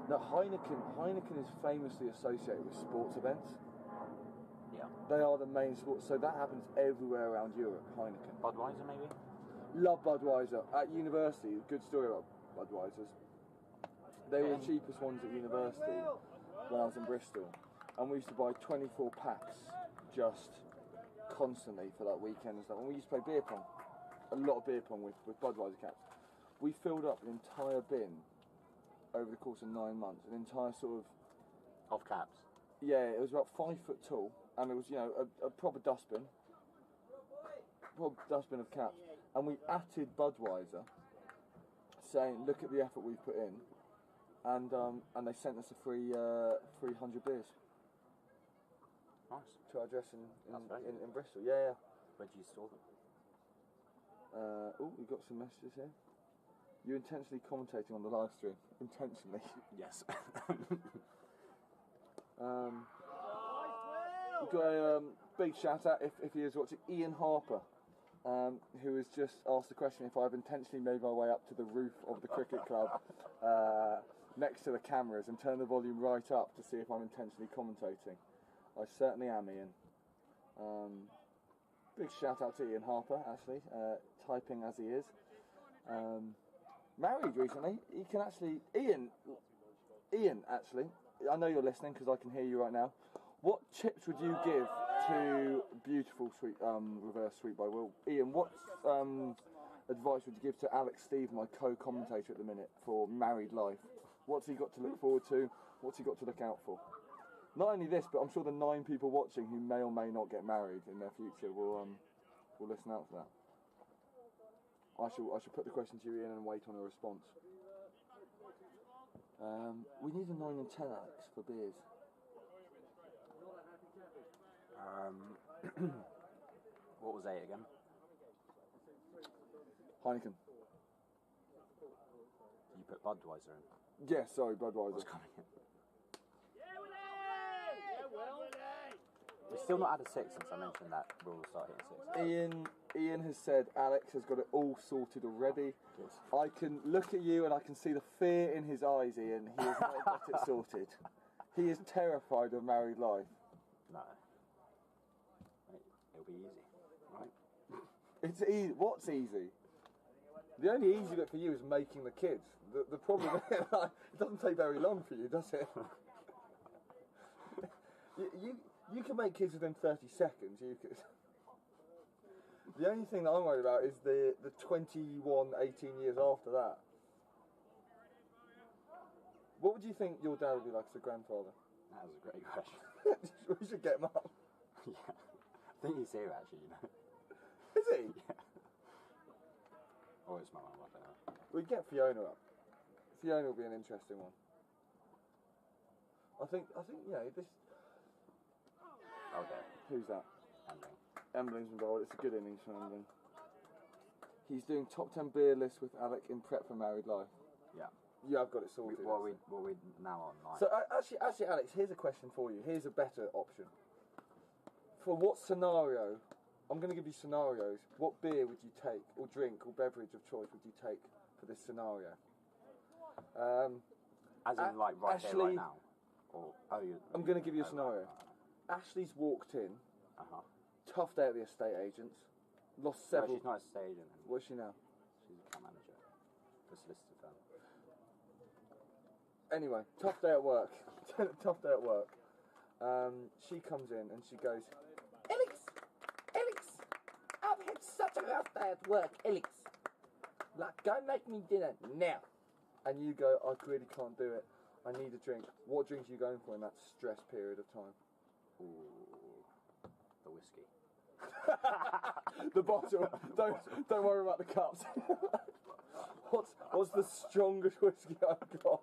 No, Heineken is famously associated with sports events. Yeah. They are the main sports, so that happens everywhere around Europe. Heineken. Budweiser, maybe? Love Budweiser. At university, good story about Budweisers. They were the cheapest ones at university when I was in Bristol, and we used to buy 24 packs just constantly for that weekend and stuff. And we used to play beer pong, a lot of beer pong with Budweiser caps. We filled up an entire bin over the course of 9 months, an entire sort of caps. Yeah, it was about 5 foot tall, and it was a proper dustbin of caps. And we atted Budweiser, saying, "Look at the effort we've put in," and they sent us a free 300 beers. Nice. To our address in Bristol. Yeah. Where do you store them? We've got some messages here. You're intentionally commentating on the live stream. Intentionally. Yes. We've got a big shout out if he is watching, Ian Harper, who has just asked the question if I've intentionally made my way up to the roof of the cricket club next to the cameras and turned the volume right up to see if I'm intentionally commentating. I certainly am, Ian. Big shout out to Ian Harper, actually, typing as he is. Married recently. He can actually... Ian, actually, I know you're listening because I can hear you right now. What tips would you give to beautiful sweet reverse sweep by Will? Ian, what advice would you give to Alex Steve, my co-commentator at the minute, for married life? What's he got to look forward to? What's he got to look out for? Not only this, but I'm sure the 9 people watching who may or may not get married in their future will listen out for that. I shall put the question to you, Ian, and wait on a response. We need a 9 and 10, Alex, for beers. What was 8 again? Heineken. You put Budweiser in? Yes, sorry, Budweiser. What's coming in? We've still not had a 6 since I mentioned that we'll start hitting 6. Ian has said Alex has got it all sorted already. Yes. I can look at you and I can see the fear in his eyes, Ian. He has not got it sorted. He is terrified of married life. No. It'll be easy, right? It's easy. What's easy? The only easy bit for you is making the kids. The problem is, it doesn't take very long for you, does it? You can make kids within 30 seconds. You could. The only thing that I'm worried about is the 21, 18 years after that. What would you think your dad would be like as a grandfather? That was a great question. We should get him up. Yeah. I think he's here actually, you know. Is he? Yeah. Oh, it's my mum, I don't know. We'd get Fiona up. Fiona will be an interesting one. I think, this... Okay. Who's that? Ending. Embling's involved. It's a good innings for Embling. He's doing top 10 beer list with Alec in prep for married life. Yeah. You have got it sorted. What are we now on? Like, So actually, Alex, here's a question for you. Here's a better option. For what scenario? I'm going to give you scenarios. What beer would you take, or drink, or beverage of choice would you take for this scenario? as in, like, right here, Ashley, right now? Or, I'm going to give you a scenario. Ashley's walked in. Tough day at the estate agents. Lost No, several. she's not a estate agent. What's she now? She's a account manager for a solicitor firm. Anyway, tough day at work. Tough day at work. She comes in and she goes, Alex, I've had such a rough day at work, Alex. Like, go make me dinner now. And you go, I really can't do it. I need a drink. What drink are you going for in that stress period of time? Ooh, the whiskey. The bottle. Don't worry about the cups. What's the strongest whiskey I've got?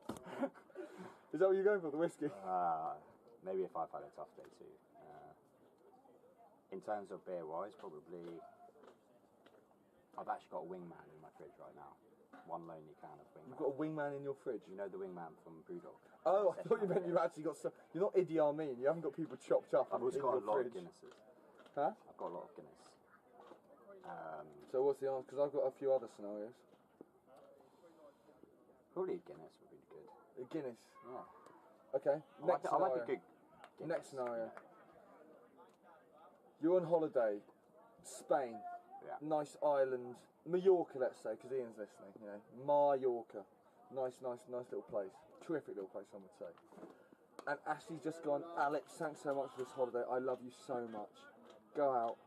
Is that what you're going for, the whiskey? Maybe if I've had a tough day too. In terms of beer wise, probably I've actually got a wingman in my fridge right now. One lonely can of wingman. You've got a wingman in your fridge? You know the wingman from Brewdog? Oh, I thought you meant you've actually got some... You're not Idi Amin, you haven't got people chopped up I've in also got your a lot fridge. of Guinnesses. Huh? I've got a lot of Guinness. So what's the answer? Because I've got a few other scenarios. Probably a Guinness would be good. A Guinness? Yeah. Okay, next I scenario. like a good Guinness. Next scenario. You're on holiday, Spain, nice island, Mallorca, let's say, because Ian's listening. You know, Mallorca, nice little place, terrific little place, some would say. And Ashley's just gone, Alex, thanks so much for this holiday. I love you so much. Go out,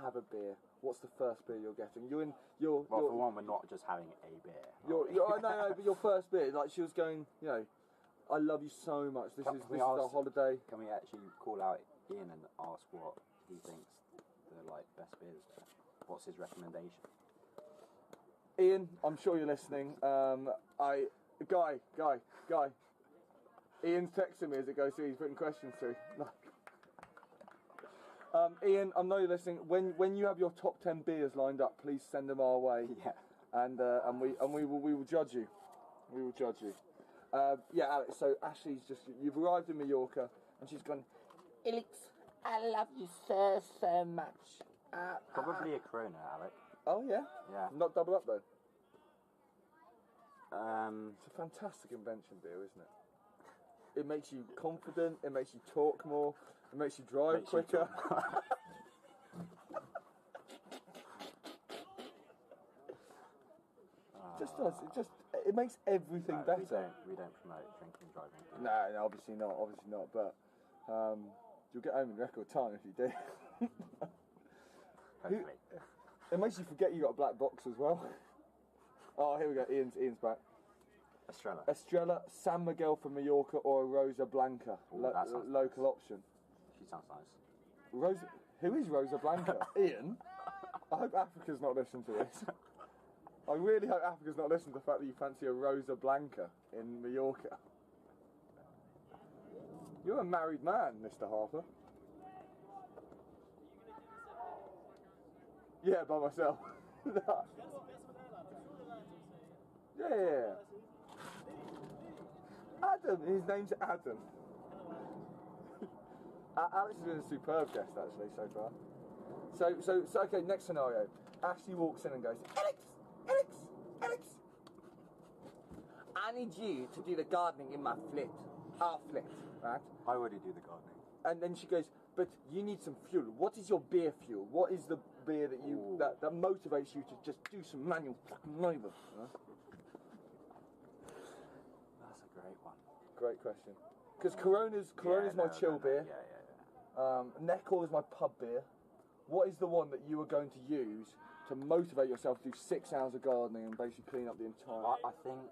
have a beer. What's the first beer you're getting? Well, for one, we're not just having a beer. No, but your first beer, like she was going, you know, I love you so much. This is our holiday. Can we actually call out Ian and ask what he thinks the best beers are? What's his recommendation? Ian, I'm sure you're listening. Guy. Ian's texting me as it goes through. He's putting questions through. Ian, I know you're listening. When you have your top 10 beers lined up, please send them our way. Yeah. And we will judge you. We will judge you. Alex. So Ashley's you've arrived in Mallorca, and she's gone. Alex, I love you so much. Probably a Corona, Alec. Oh yeah. Yeah. Not double up though. It's a fantastic invention, beer, isn't it? It makes you confident. It makes you talk more. It makes you drive quicker. Just does. It makes everything better. We don't promote drinking and driving. No, obviously not. But you'll get home in record time if you do. Hopefully. It makes you forget you got a black box as well. Oh, here we go. Ian's back. Estrella, San Miguel from Mallorca, or a Rosa Blanca, local option. She sounds nice. Who is Rosa Blanca? Ian? I hope Africa's not listening to this. I really hope Africa's not listening to the fact that you fancy a Rosa Blanca in Mallorca. You're a married man, Mr. Harper. Yeah, by myself. Yeah. Adam, his name's Adam. Alex has been a superb guest actually so far. So okay, next scenario. Ashley walks in and goes, Alex, I need you to do the gardening in my flat. Our flat, right? I already do the gardening. And then she goes, but you need some fuel. What is your beer fuel? What is the beer that you that motivates you to just do some manual fucking labour? Right? That's a great one. Great question. Because Corona's my chill beer. Yeah. Neckel is my pub beer. What is the one that you are going to use to motivate yourself to do 6 hours of gardening and basically clean up the entire... I think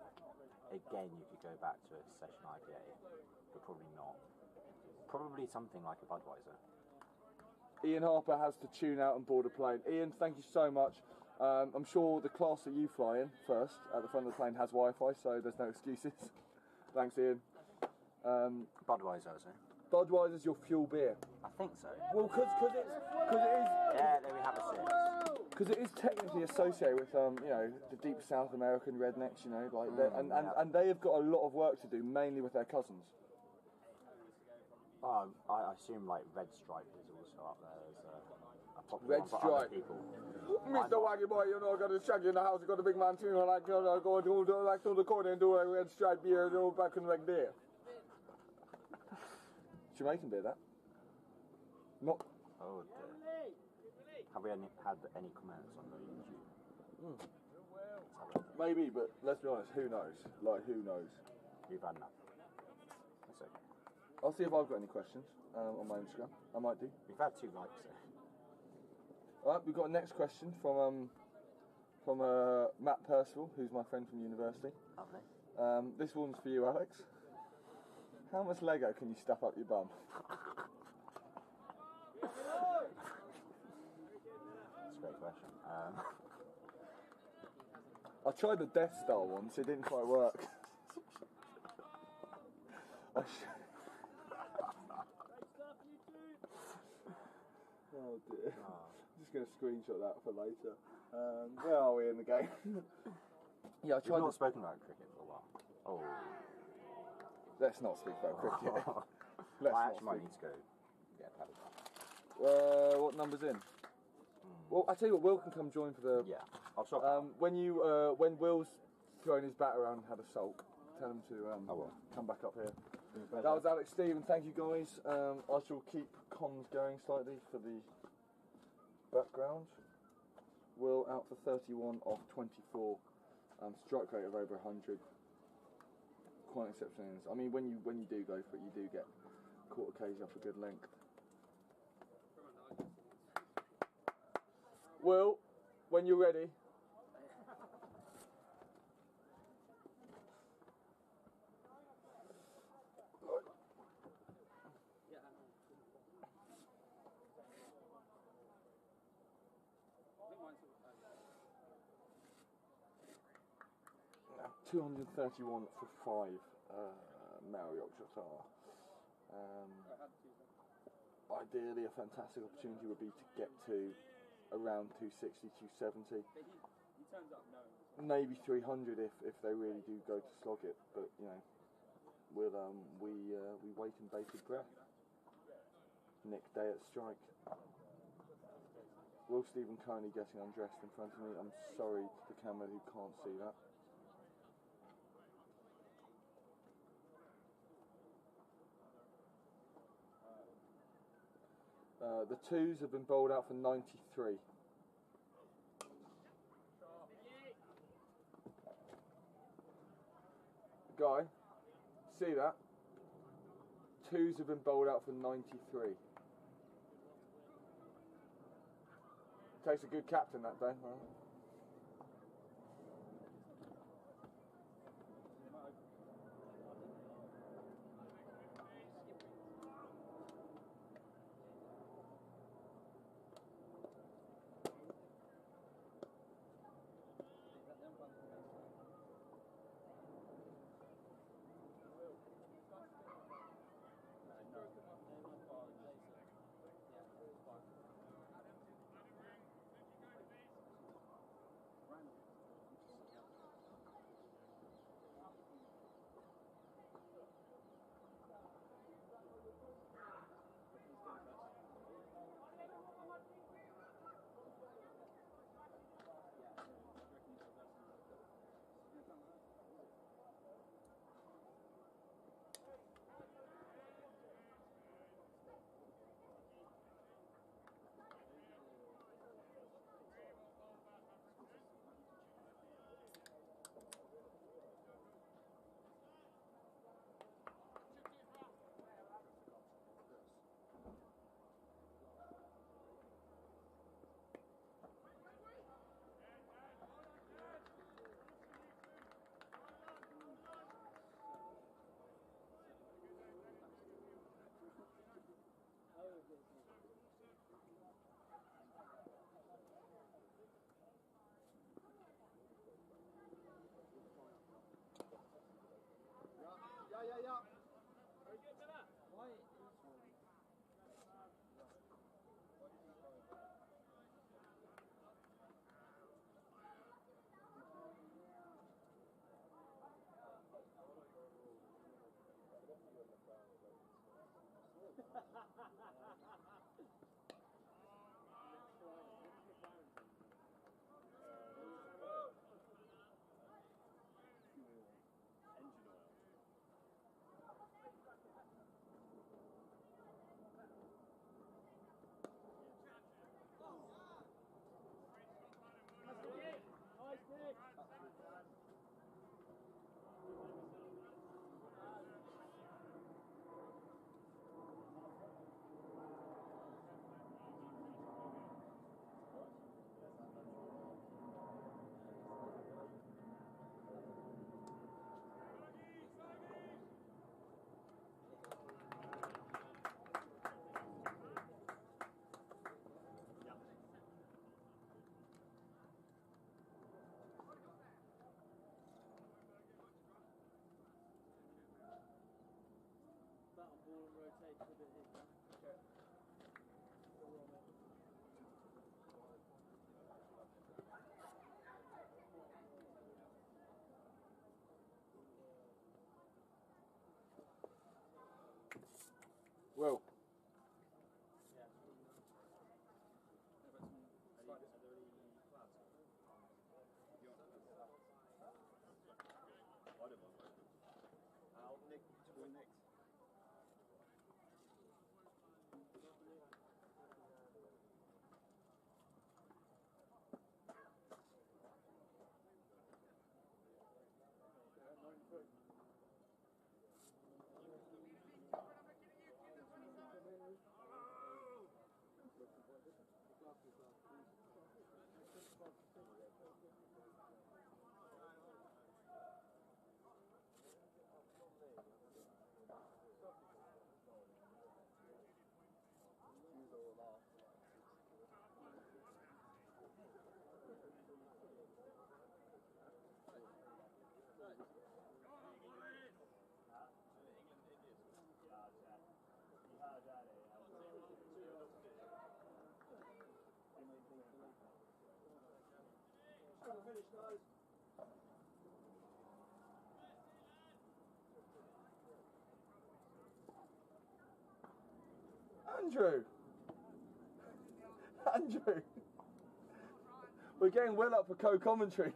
again, you could go back to a session IPA, but probably not. Probably something like a Budweiser. Ian Harper has to tune out and board a plane. Ian, thank you so much. I'm sure the class that you fly in first at the front of the plane has Wi-Fi, so there's no excuses. Thanks, Ian. Budweiser, is it? Budweiser's your fuel beer. I think so. Well, because it is. Yeah, there we have a six. Because it is technically associated with, the deep South American rednecks, and they have got a lot of work to do, mainly with their cousins. I assume like Red Stripe is also up there as a popular Red one for other Stripe. people. Mr. Waggy Boy, got a shaggy in the house, you got a big man too, go to the corner and do a Red Stripe beer, back in like there. Jamaican beer, that. Not. Oh dear. Have we had any comments on the YouTube? Maybe, but let's be honest, who knows? Like, who knows? We've had enough. That's okay. I'll see if I've got any questions on my Instagram. I might do. We've had 2 likes there. Alright, we've got a next question from Matt Percival, who's my friend from university. Lovely. This one's for you, Alex. How much Lego can you stuff up your bum? That's a great question. I tried the Death Star once, it didn't quite work. Oh dear. I'm just going to screenshot that for later. Where are we in the game? Yeah, I tried. We've not spoken about cricket for a while. Oh. Let's not speak about cricket. I actually might need to go get a paddle. What number's in? Well, I tell you what, Will can come join for the. Yeah, I'll stop. When Will's thrown his bat around, and had a sulk, tell him to come back up here. That was Alex Stephen. Thank you guys. I shall keep comms going slightly for the background. Will out for 31 off 24. Strike rate of over 100. Quite exceptional innings. I mean, when you do go for it, you do get quarter kg off a good length. Will, when you're ready. Now, 231 for 5, Maori Oxshott. Ideally, a fantastic opportunity would be to get to around 260, 270. He turns up knowing. Maybe 300 if they really do go to slog it, but we wait in bated breath. Nick Day at strike. Will Stephen currently getting undressed in front of me. I'm sorry to the camera who can't see that. The 2s have been bowled out for 93. Guy, see that? 2s have been bowled out for 93. Takes a good captain that day, huh? Battle ball and rotate a bit in. Okay. Well, I'll nick between nicks. Finish, guys. Andrew! Andrew! We're getting well up for co-commentary.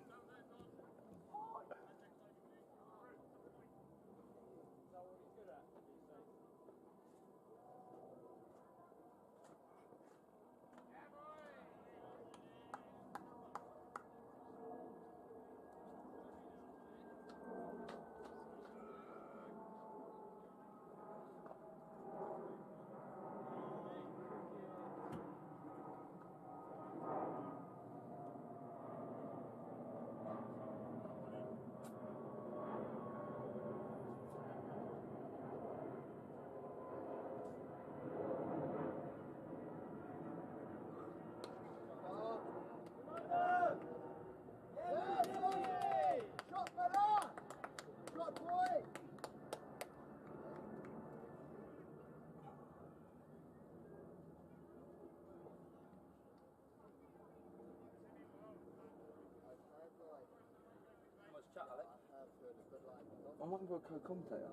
I'm waiting for a co-commentator.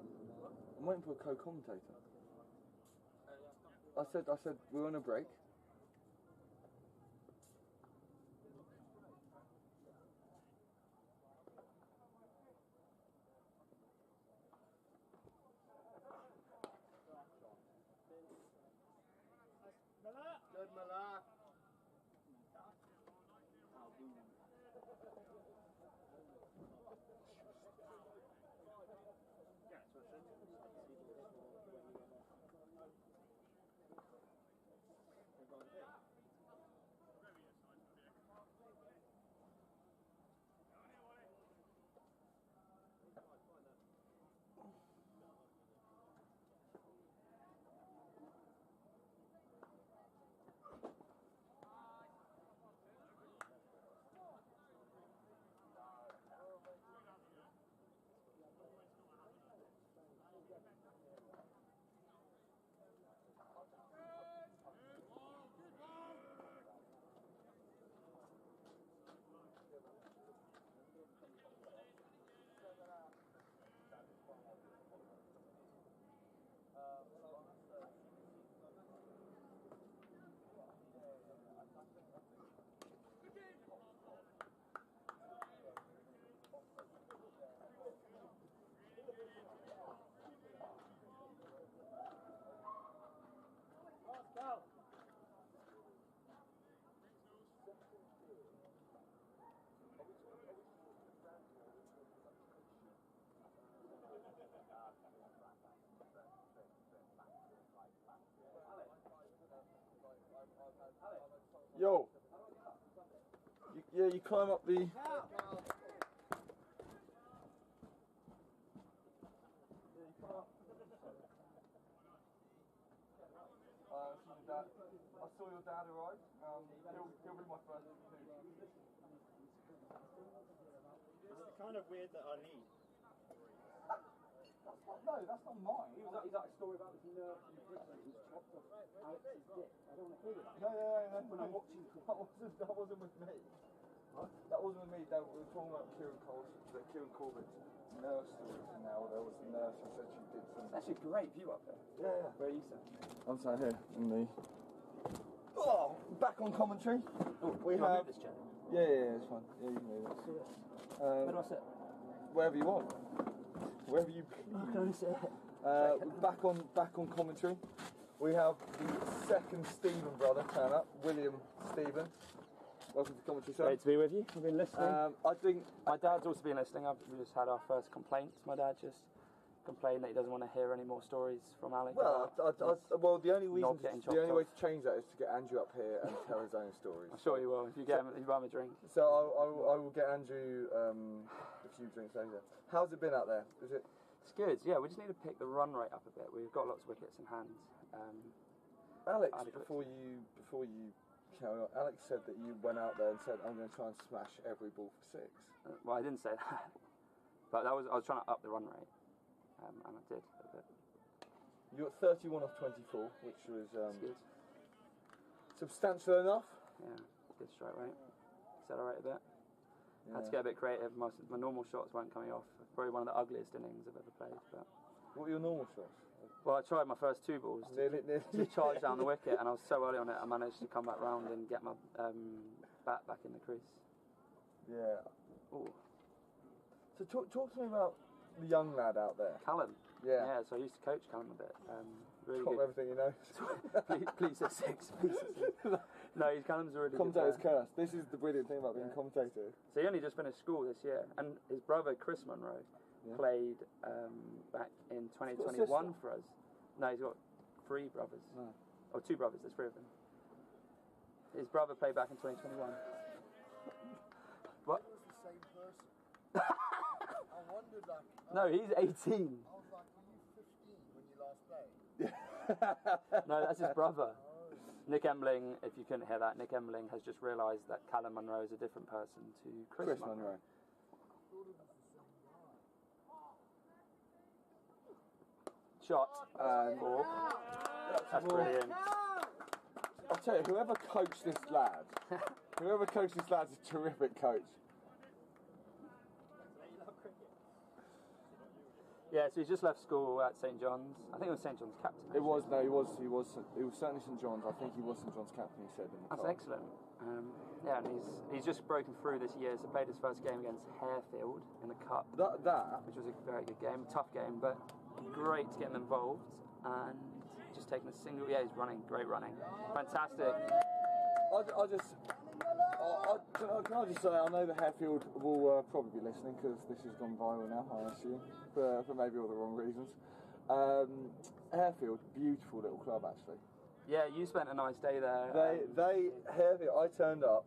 I'm waiting for a co-commentator. I said we're on a break. Good, Mala. Yo. You climb up the. I saw your dad arrive. He'll be my first too. It's kind of weird that I lead. That's not mine. He's like a story about this nurse in Britain who's chopped off Alex's dick. I don't want to hear that. No. When I'm watching That wasn't with me. What? That wasn't with me. We were talking about Kieran Corbett's nurse stories. Now there was a nurse who said she did some. That's actually a great view up there. Yeah. Where are you sat? I'm sat here in the. Oh, back on commentary. Oh, we can I have. move this chair? Yeah, it's fine. Yeah, you can move it. Where do I sit? Wherever you want. Wherever you please. I can only sit here. Back on commentary. We have the second Stephen brother turn up, William Stephen. Welcome to commentary, sir. Great to be with you. I've been listening. I think My dad's also been listening. We just had our first complaints. My dad just complained that he doesn't want to hear any more stories from Alex. well, the only way Not getting to chopped change that is to get Andrew up here and tell his own stories. I'm sure you will. If you get him, you buy him a drink. So I will get Andrew a few drinks later. How's it been out there? Is it? It's good. Yeah, we just need to pick the run rate up a bit. We've got lots of wickets in hand. Alex, adequate. before you carry on, Alex said that you went out there and said, I'm going to try and smash every ball for six. Well, I didn't say that, but I was trying to up the run rate, and I did a bit. You got 31 off 24, which was It's good. substantial enough. Yeah, good strike rate. Accelerate a bit. Yeah. Had to get a bit creative. My normal shots weren't coming off. Probably one of the ugliest innings I've ever played. But What were your normal shots? well, I tried my first two balls to charge down the wicket, and I was so early on it, I managed to come back round and get my bat back in the crease. Yeah. Ooh. So talk to me about the young lad out there. Callum. Yeah. So I used to coach Callum a bit. Really Top good. everything you know. please say six. Please say six. No, Callum's a really Commentator's good player. curse. This is the brilliant thing about being a commentator. So he only just finished school this year, and his brother Chris Munro played back in 2021 for us. No, he's got three brothers. No. Or two brothers, there's three of them. His brother played back in 2021. What? It was the same person. I wondered, like. No, he's 18. I was like, were you 15 when you last played? No, that's his brother. Nick Embling, if you couldn't hear that, Nick Embling has just realised that Callum Munro is a different person to Chris Munro. Shot. Four. That's brilliant. I'll tell you, whoever coached this lad is a terrific coach. Yeah, so he's just left school at St John's. I think it was St John's captain. He was certainly St John's. I think he was St John's captain. He said in the That's car. excellent. Yeah, and he's just broken through this year. So played his first game against Harefield in the cup, That which was a very good game, tough game, but great to get him involved and just taking a single. Yeah, he's running, great running, fantastic. Can I just say, I know that Harefield will probably be listening because this has gone viral now, I assume, for maybe all the wrong reasons. Harefield, beautiful little club actually. Yeah, you spent a nice day there. Harefield, I turned up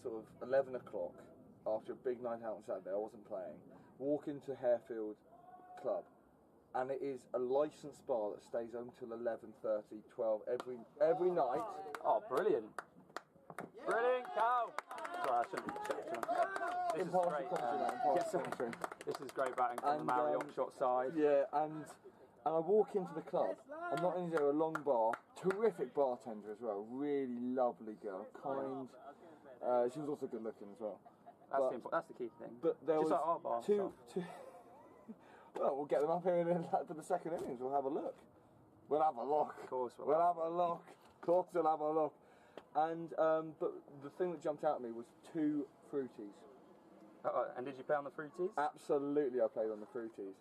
sort of 11 o'clock after a big night out on Saturday. I wasn't playing. Walk into Harefield Club, and it is a licensed bar that stays open till 11:30, 12 every night. Oh, brilliant. Brilliant, Cal. Sorry, I shouldn't. This is great. This is great batting from the Maori Oxshott side. Yeah, and I walk into the club, and not only is there a long bar, terrific bartender as well, really lovely girl, kind. She was also good looking as well. That's the key thing. But there just was like our bar. two. Well, we'll get them up here for the second innings. We'll have a look. We'll have a look. Of course we'll have a look. Of course we'll have a look. And but the thing that jumped out at me was two fruities. And did you play on the fruities? Absolutely, I played on the fruities.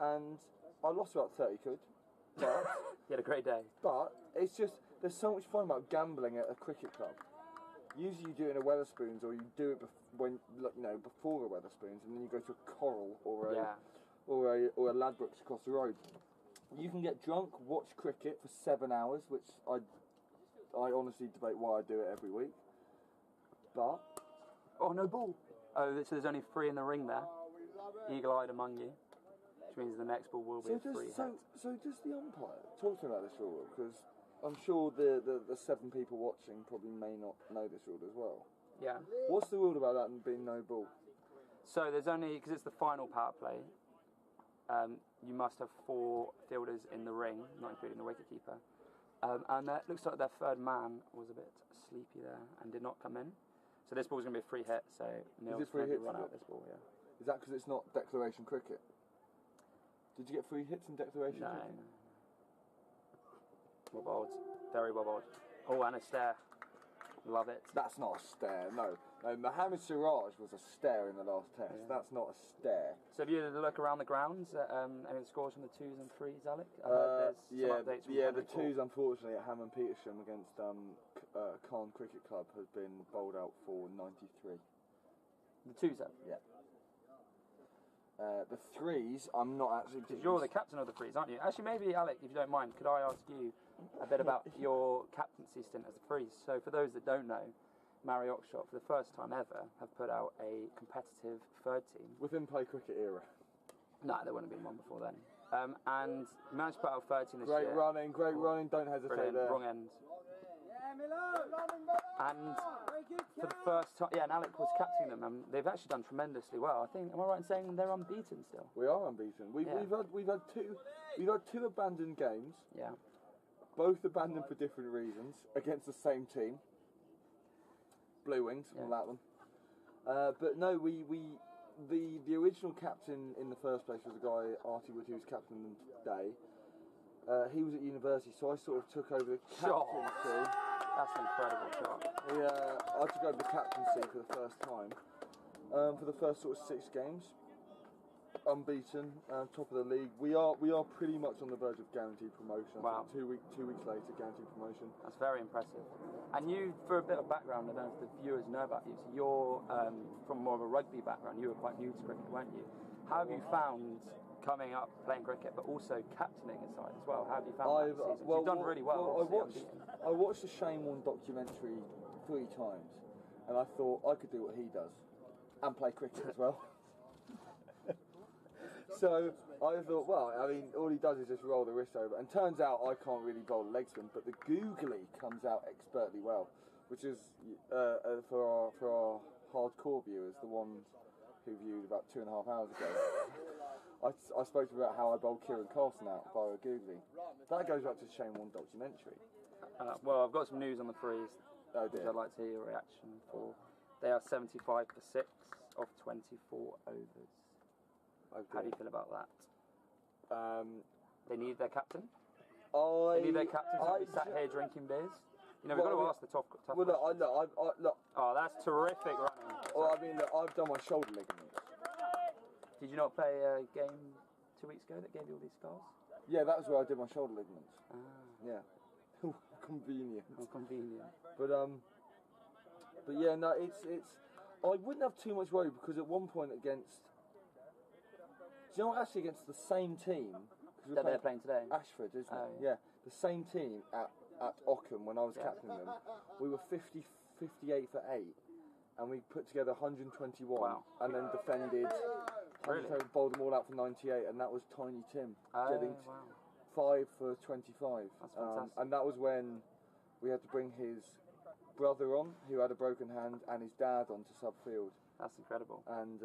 And I lost about 30 quid. But you had a great day. But it's just, there's so much fun about gambling at a cricket club. Usually you do it in a Weatherspoons, or you do it before the Weatherspoons, and then you go to a Coral or a Ladbrokes across the road. You can get drunk, watch cricket for 7 hours, which I honestly debate why I do it every week. But Oh, no ball. Oh, so there's only 3 in the ring there. Eagle-eyed among you, which means the next ball will be a free hit. So does the umpire talk to me about this rule? Because I'm sure the 7 people watching probably may not know this rule as well. Yeah. What's the rule about that and being no ball? So there's only, because it's the final power play, you must have 4 fielders in the ring, not including the wicketkeeper. And it looks like their third man was a bit sleepy there and did not come in. So this ball's going to be a free hit, so Neil's going to run out this ball, yeah. Is that because it's not declaration cricket? Did you get 3 hits in declaration cricket? No. Well bowled. Very well bowled. Oh, and a stare. Love it. That's not a stare, no. Mohammed Siraj was a stare in the last test. Yeah. That's not a stare. So have you had a look around the grounds at any of the scores from the 2s and 3s, Alec? I heard there's some updates from the 2s, unfortunately, at Hammond Petersham against Khan Cricket Club has been bowled out for 93. The 2s have? Yeah. The 3s, I'm not actually... Because you're the captain of the 3s, aren't you? Actually, maybe, Alec, if you don't mind, could I ask you a bit about your captaincy stint as the 3s? So for those that don't know, Maori Oxshott, for the first time ever, have put out a competitive 3rd team. Within play cricket era? No, there wouldn't have been one before then. And managed to put out a 3rd team this year. Great running, don't hesitate. Brilliant, there. Wrong end. And for the first time, and Alec was captaining them, and they've actually done tremendously well. I think, am I right in saying they're unbeaten still? We are unbeaten. We've had two abandoned games. Yeah. Both abandoned for different reasons against the same team. Blue Wings, we'll allow them. But no, the original captain in the first place was a guy, Artie Wood, who was captain them today. He was at university, so I sort of took over the captaincy. That's an incredible shot. I took over the captaincy for the first time. For the first sort of 6 games. Unbeaten, top of the league. We are pretty much on the verge of guaranteed promotion. Wow. 2 weeks later, guaranteed promotion. That's very impressive. And you, for a bit of background, I don't know if the viewers know about you, so you're from more of a rugby background. You were quite new to cricket, weren't you? How have you found coming up playing cricket, but also captaining a side as well? How have you found that season? You've done really well. I watched the Shane Warne documentary 3 times, and I thought I could do what he does, and play cricket as well. So I thought, well, I mean, all he does is just roll the wrist over, and turns out I can't really bowl the leg spin, but the googly comes out expertly well, which is for our hardcore viewers, the ones who viewed about 2.5 hours ago. I spoke about how I bowled Kieran Carson out via a googly. That goes back to the Shane Warne documentary. Well, I've got some news on the 3s, which I'd like to hear your reaction for. They are 75 for 6 of 24 overs. Okay. How do you feel about that? They need their captain? They need their captain to be sat here drinking beers? You know, we've got to ask the tough questions. Look. Oh, that's terrific running. Well, I mean, look, I've done my shoulder ligaments. Did you not play a game 2 weeks ago that gave you all these scars? Yeah, that was where I did my shoulder ligaments. Ah. Yeah. Convenient. How convenient. But yeah, no, it's. I wouldn't have too much worry because at one point against. Do you know what, actually against the same team? That they're playing today? Ashford, isn't it? Oh, yeah. The same team at Ockham when I was captaining them. We were 58 for 8. And we put together 121. Wow. And then defended. Really? Bowled them all out for 98. And that was Tiny Tim. Getting 5 for 25. That's fantastic. And that was when we had to bring his brother on, who had a broken hand, and his dad onto subfield. That's incredible. And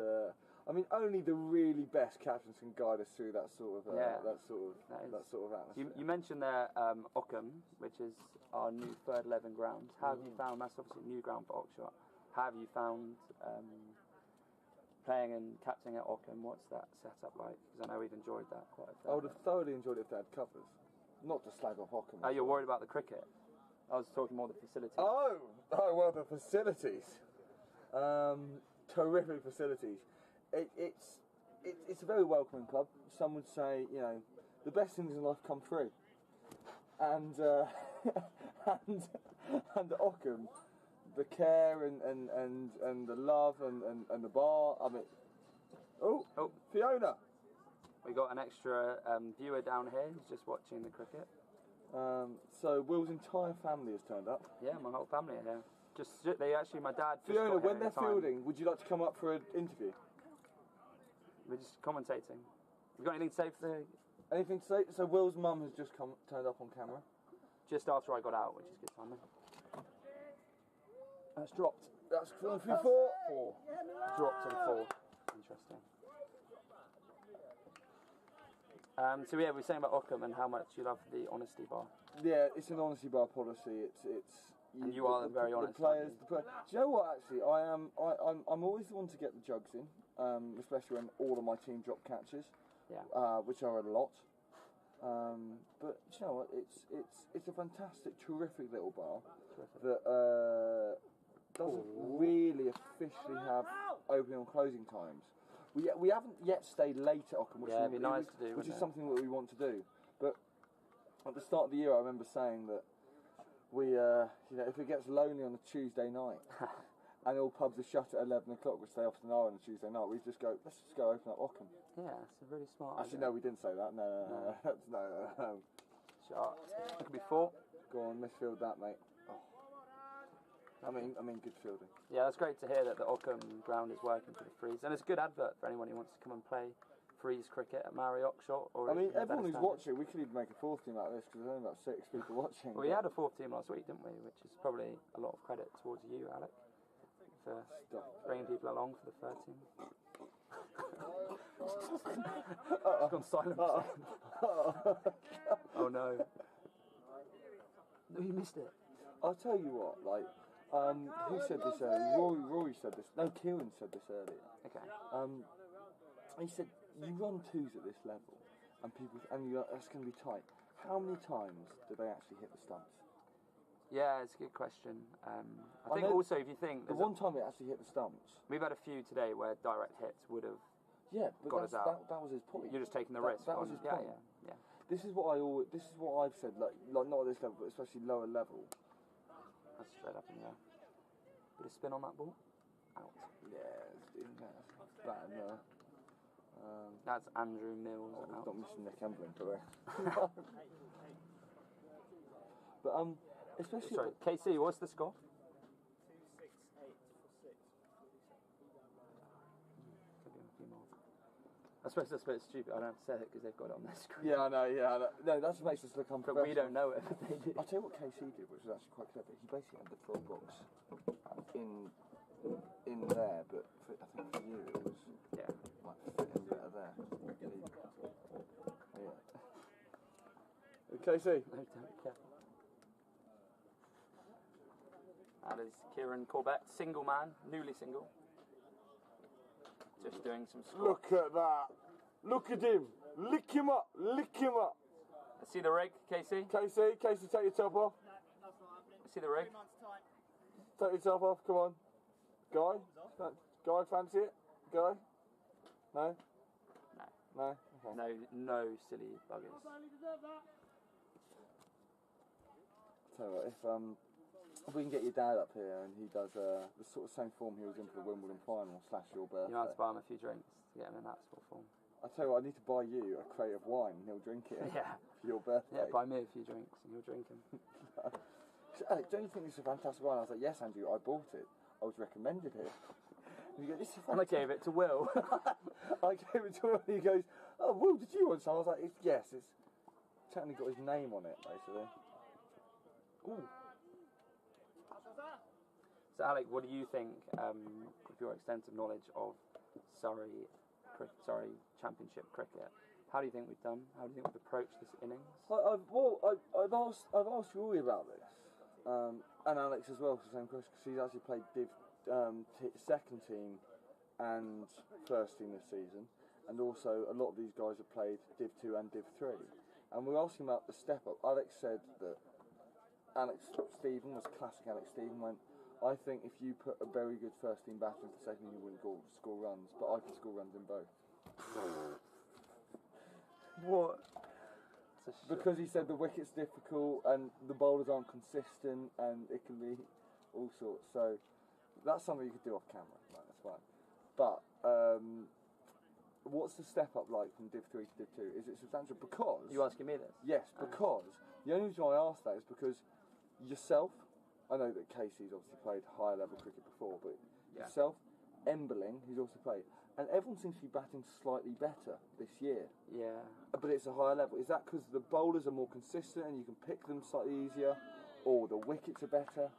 I mean, only the really best captains can guide us through that sort of that sort of atmosphere. You mentioned there Ockham, which is our new 3rd 11 ground. How have you found? That's obviously a new ground for Oxshott. How have you found playing and captaining at Ockham? What's that setup like? Because I know we've enjoyed that quite a bit. I would have thoroughly enjoyed it if they had covers. Not to slag off Ockham. Oh, you're worried about the cricket? I was talking more the facilities. Oh, well, the facilities. Terrific facilities. It's a very welcoming club. Some would say, you know, the best things in life come free. And and Ockham, the care and the love and the bar. I mean, oh, Fiona, We got an extra viewer down here who's just watching the cricket. So Will's entire family has turned up. Yeah, my whole family are here. My dad. Just Fiona, got here when they're in time. fielding, would you like to come up for an interview? We're just commentating. You got anything to say for the? Anything to say? So Will's mum has just turned up on camera. Just after I got out, which is good timing. That's dropped. That's 4. Dropped to the 4. Interesting. So yeah, we were saying about Ockham and how much you love the honesty bar. Yeah, it's an honesty bar policy. It's. And you are very honest. The players. Do you know what? Actually, I'm always the one to get the jugs in, especially when all of my team drop catches. Yeah. Which are a lot. But you know what? It's a fantastic, terrific little bar that doesn't really officially have opening and closing times. We haven't yet stayed late at Ockham, which, it'd be nice to do, which is it? something that we want to do. But at the start of the year, I remember saying that we, if it gets lonely on a Tuesday night and all pubs are shut at 11 o'clock, which they often are on a Tuesday night, we just go, let's just go open up Ockham. Yeah, it's a really smart Actually, idea. no, we didn't say that. No. Sharp. It could be 4. Go on, misfield that, mate. Oh. I mean, good fielding. Yeah, that's great to hear that the Ockham ground is working for the Freeze, and it's a good advert for anyone who wants to come and play Freeze cricket at Maori Oxshott. Or everyone who's watching, we could even make a 4th team out of this because there's only about 6 people watching. Well, we had a 4th team last week, didn't we? Which is probably a lot of credit towards you, Alec, for bringing people along for the 3rd team. It's gone silent for a second. Oh no. No, you missed it. I'll tell you what, who said this earlier? Rory said this. No, Kieran said this earlier. Okay. He said, you run 2s at this level, and that's going to be tight. How many times do they actually hit the stumps? Yeah, it's a good question. I think also, if you think... The one time it actually hit the stumps... We've had a few today where direct hits would have got us out. That was his point. You're just taking the risk. That was his point. Yeah. This is what I've said, like not at this level, but especially lower level. That's straight up in the air. Bit of spin on that ball. Out. Yeah, it's better. That's Andrew Mills. Out. Not missing Nick Emblin, correct? But especially. Sorry, KC. What's the score? 268 for 6. Could be a few more. I suppose that's a bit stupid. I don't have to say it because they've got it on their screen. Yeah, I know. No, that just makes us look unprofessional. But we don't know it. But they do. I'll tell you what KC did, which was actually quite clever. He basically had the frog box in there, but I think for you it was like fitting better there. Yeah. KC. No, don't care. That is Kieran Corbett, single man, newly single. Just doing some squats. Look at that. Look at him. Lick him up. See the rig, Casey? Casey, take your top off. No, that's not happening. See the rig? 3 months' time. Take your top off, come on. Guy, fancy it? Guy? No? No? Okay. No silly buggers. Tell you what, if we can get your dad up here and he does the sort of same form he was in for the Wimbledon final / your birthday. You might have to buy him a few drinks to get him in that sort of form. I tell you what, I need to buy you a crate of wine and he'll drink it Yeah. for your birthday. Yeah, buy me a few drinks and you'll drink them. Alex, don't you think this is a fantastic wine? I was like, yes, Andrew, I bought it. I was recommended it. And you go, this is And I gave it to Will. I gave it to him and he goes, oh, Will, did you want some? I was like, yes, it's technically got his name on it, basically. Ooh. So, Alec, what do you think, with your extensive knowledge of Surrey Championship cricket? How do you think we've done? How do you think we've approached this innings? I've asked Rory about this, and Alex as well for the same question, because he's actually played second team and first team this season, and also a lot of these guys have played Div 2 and Div 3. And we were asking about the step up. Alex said that Alex Stephen was classic. Alex Stephen went, I think if you put a very good first team batter into second, you wouldn't score runs, but I can score runs in both. What? Because he said the wicket's difficult and the bowlers aren't consistent and it can be all sorts. So that's something you could do off camera. Right, that's fine. But what's the step up like from Div 3 to Div 2? Is it substantial? Because You asking me this? yes, because the only reason why I ask that is because yourself. I know that Casey's obviously played higher level cricket before, but Yeah. yourself, Emberling, who's also played, and everyone seems to be batting slightly better this year. Yeah. But it's a higher level. Is that because the bowlers are more consistent and you can pick them slightly easier, or the wickets are better?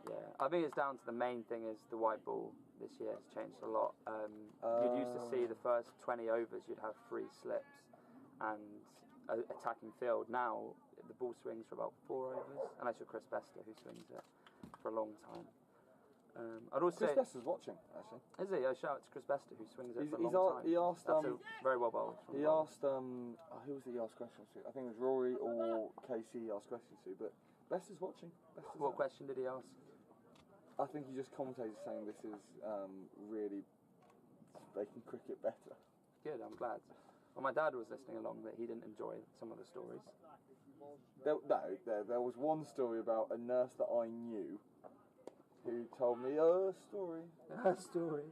Yeah, I think it's down to the main thing is the white ball this year has changed a lot. You'd used to see the first 20 overs, you'd have 3 slips and attacking field. Now the ball swings for about 4 overs, unless you're Chris Bester, who swings it for a long time. I'd also Chris say, Bester's watching, actually. is he? I shout out to Chris Bester, who swings it for a He's long time. he asked. That's a very well bowled. from He the bowler. asked. Who was it he asked questions to? I think it was Rory or Casey he asked questions to. But Bester's watching. Bester's What question did he ask? I think he just commentated saying this is really making cricket better. Good, I'm glad. Well, my dad was listening along, but he didn't enjoy some of the stories. There was one story about a nurse that I knew who told me a story. A story.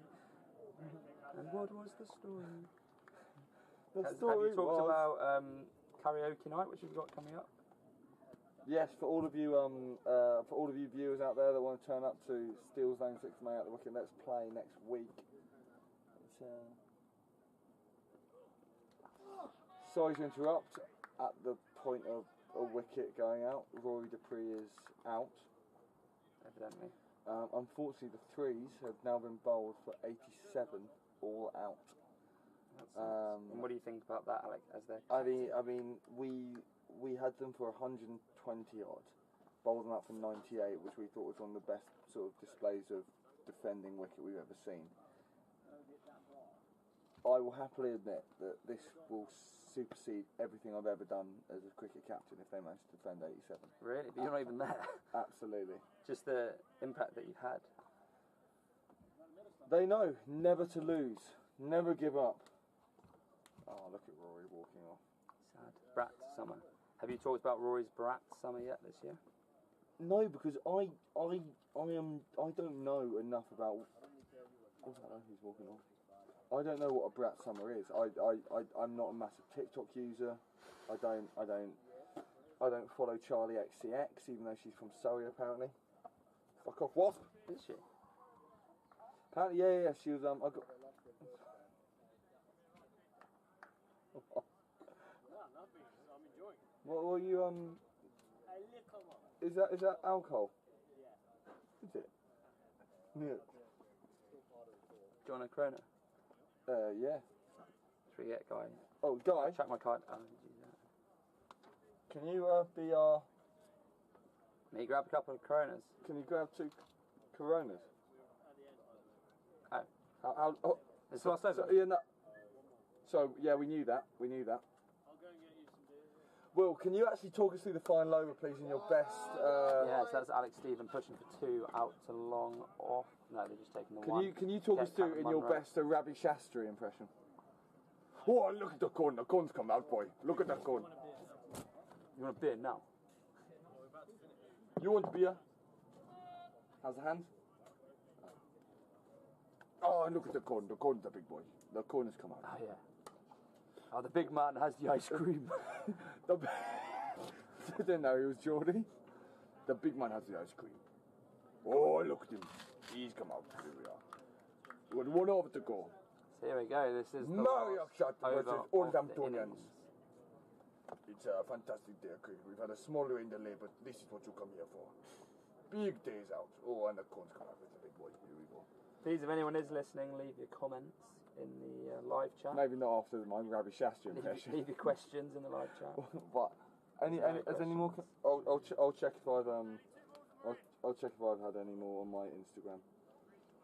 And what was the story? The Have story you talked was, about karaoke night, which we've got coming up? yes, for all of you viewers out there that want to turn up to Steele's Lane 6 May at the Wicket, let's play next week. It's, sorry to interrupt. At the point of a wicket going out, Rory Dupree is out. Evidently. Unfortunately, the threes have now been bowled for 87, all out. That's nice. And what do you think about that, Alec? As their I mean, we had them for 120 odd, bowled them out for 98, which we thought was one of the best sort of displays of defending wicket we've ever seen. I will happily admit that this will supersede everything I've ever done as a cricket captain if they manage to defend 87. Really? But you're not even there. Absolutely. Just the impact that you've had. They know never to lose, never give up. Oh, look at Rory walking off. Sad. Brat summer. Have you talked about Rory's Brat summer yet this year? No, because I don't know enough about. Oh, I know who's walking off. I don't know what a brat summer is. I'm not a massive TikTok user. I don't follow Charlie XCX, even though she's from Surrey apparently. Fuck off, wasp. Is she? Apparently, yeah. She was I got. I'm enjoying it. What were you A little more. Is that alcohol? Yeah. Is it? Yeah. Do you want a Corona? Yeah. Should we get Guy? Oh, Guy, Check my card. Oh, did you do that? can you be our? Me grab a couple of Coronas. Can you grab 2 Coronas? Oh. Oh, It's lost over. yeah, no. So yeah, we knew that. I'll go and get you some beer. Will, can you actually talk us through the final over, please, in your best? Yeah, so that's Alex Stephen pushing for 2 out to long off. No, they're just taking the one. Can you talk us through in your best Ravi Shastri impression? Oh, look at the corn! The corn's come out, boy. Look at that corn. You want a beer now? You want beer? How's the hands? Oh, look at the corn. The corn's a big boy. The corn has come out. Oh, yeah. Oh, the big man has the ice cream. Didn't know he was Geordie. The big man has the ice cream. Oh, look at him. He's come out. Here we are. We've got 1 over to go. So here we go. This is the Maori Oxshott over versus of Old the Hamptonians. innings. It's a fantastic day of cricket. We've had a smaller in delay, but this is what you come here for. Big days out. Oh, and the corn's come out. It's a big boy. Here we go. Please, if anyone is listening, leave your comments in the live chat. Maybe not after my Ravi Shastri impression. Leave your questions in the live chat. But has any more? I'll check if I've I'll check if I've had any more on my Instagram.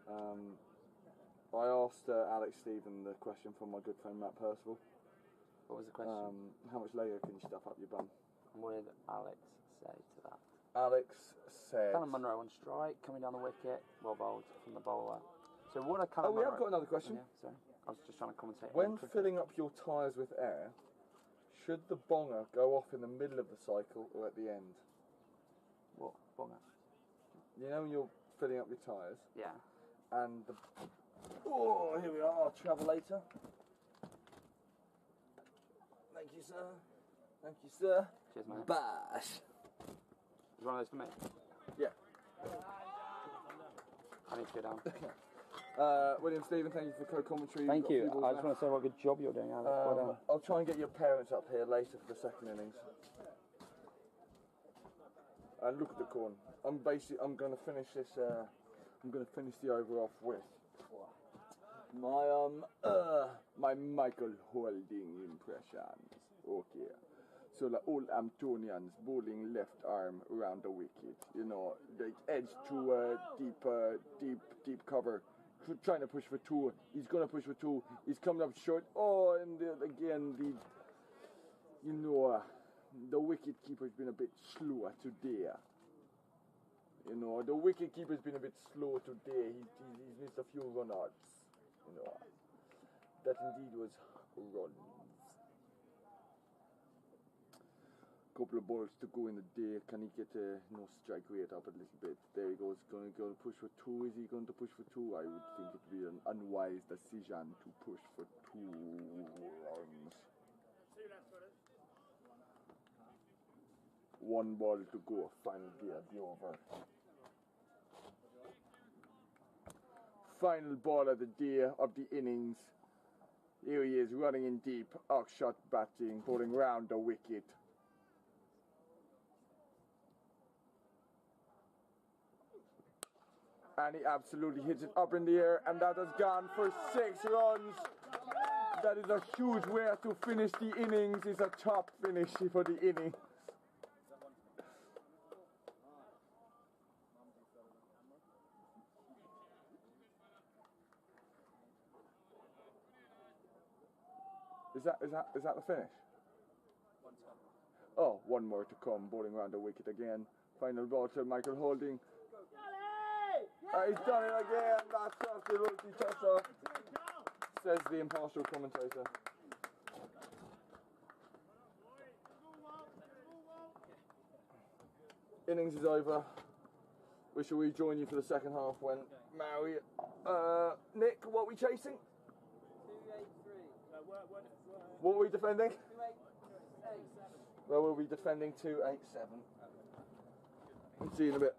I asked Alex Stephen the question from my good friend Matt Percival. What was the question? How much Lego can you stuff up your bum? And what did Alex say to that? Alex said. Callum Munro on strike, coming down the wicket, well bowled from the bowler. So what a Callum we Munro... have got another question. Yeah, sorry. I was just trying to commentate. When filling up your tyres with air, should the bonger go off in the middle of the cycle or at the end? What bonger? You know when you're filling up your tyres Yeah. and the... Oh, here we are, our travelator. Thank you, sir. Thank you, sir. Cheers, mate. Bash. Is one of those for me? Yeah. I need to go down. William Stephen, thank you for co-commentary. Thank you. Got a few I balls just want to say what a good job you're doing, Alex. Well done. I'll try and get your parents up here later for the second innings. And look at the corn. I'm going to finish this. I'm going to finish the over off with my Michael Holding impressions. Okay. So the old Hamptonians bowling left arm around the wicket. You know, the edge to deep cover. Trying to push for two. He's going to push for two. He's coming up short. Oh, and again the wicket keeper's been a bit slow today. You know, the wicket keeper's been a bit slow today. He's missed a few run-outs. You know, that indeed was runs. Couple of balls to go in the day. Can he get strike rate up a little bit? There he goes. Going to push for two. Is he going to push for two? I would think it would be an unwise decision to push for 2 runs. 1 ball to go. Final gear be over. Final ball of the day of the innings. Here he is running in deep. Oxshott batting, bowling round the wicket. And he absolutely hits it up in the air, and that has gone for 6 runs. That is a huge way to finish the innings. It's a top finish for the innings. Is that the finish? Oh, 1 more to come. Bowling round the wicket again. Final ball to Michael Holding. He's done it again. That's absolutely tough, says the impartial commentator. Innings is over. We shall rejoin you for the second half when Maori. Nick, what are we chasing? 283. What are we defending? 287. Well, we'll be defending 287. We'll see you in a bit.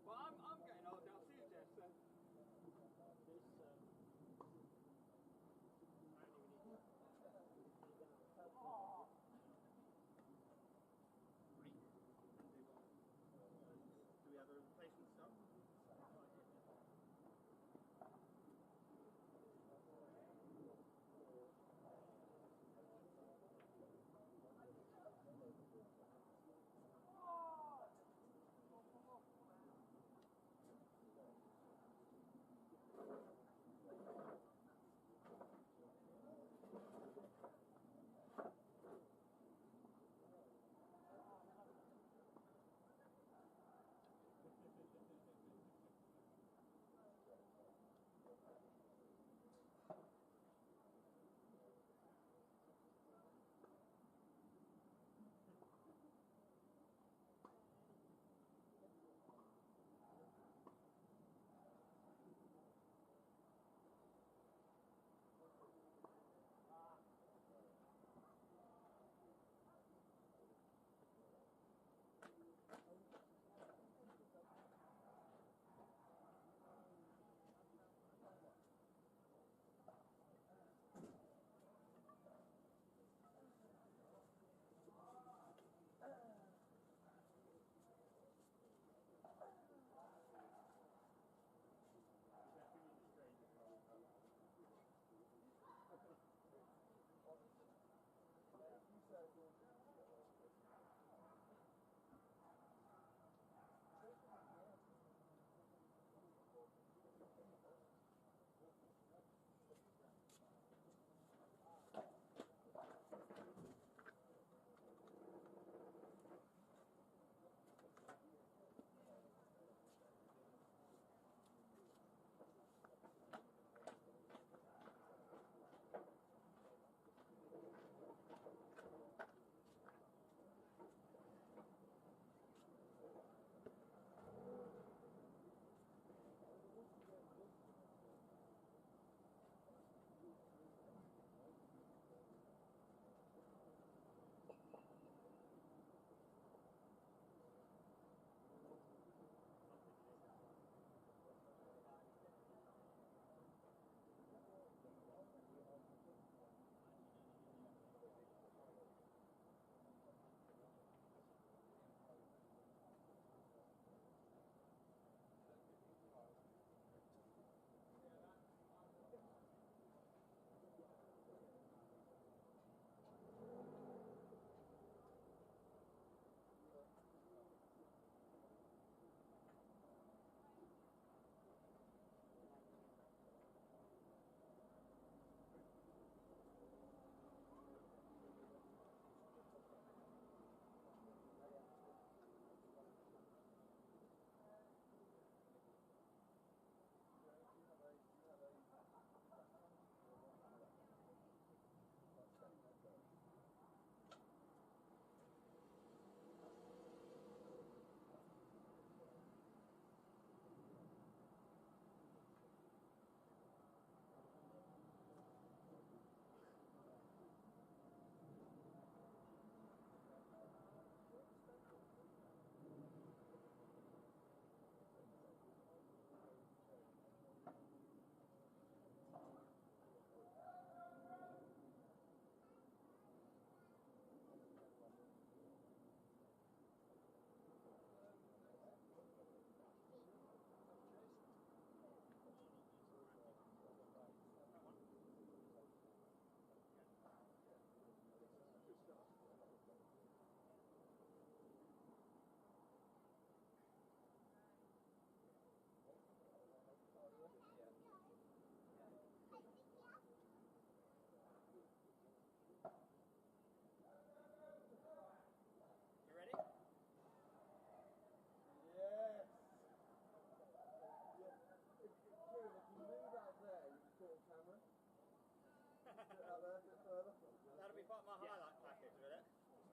Well, I'm getting old now too, Jeff, so. Do we have a replacement stop?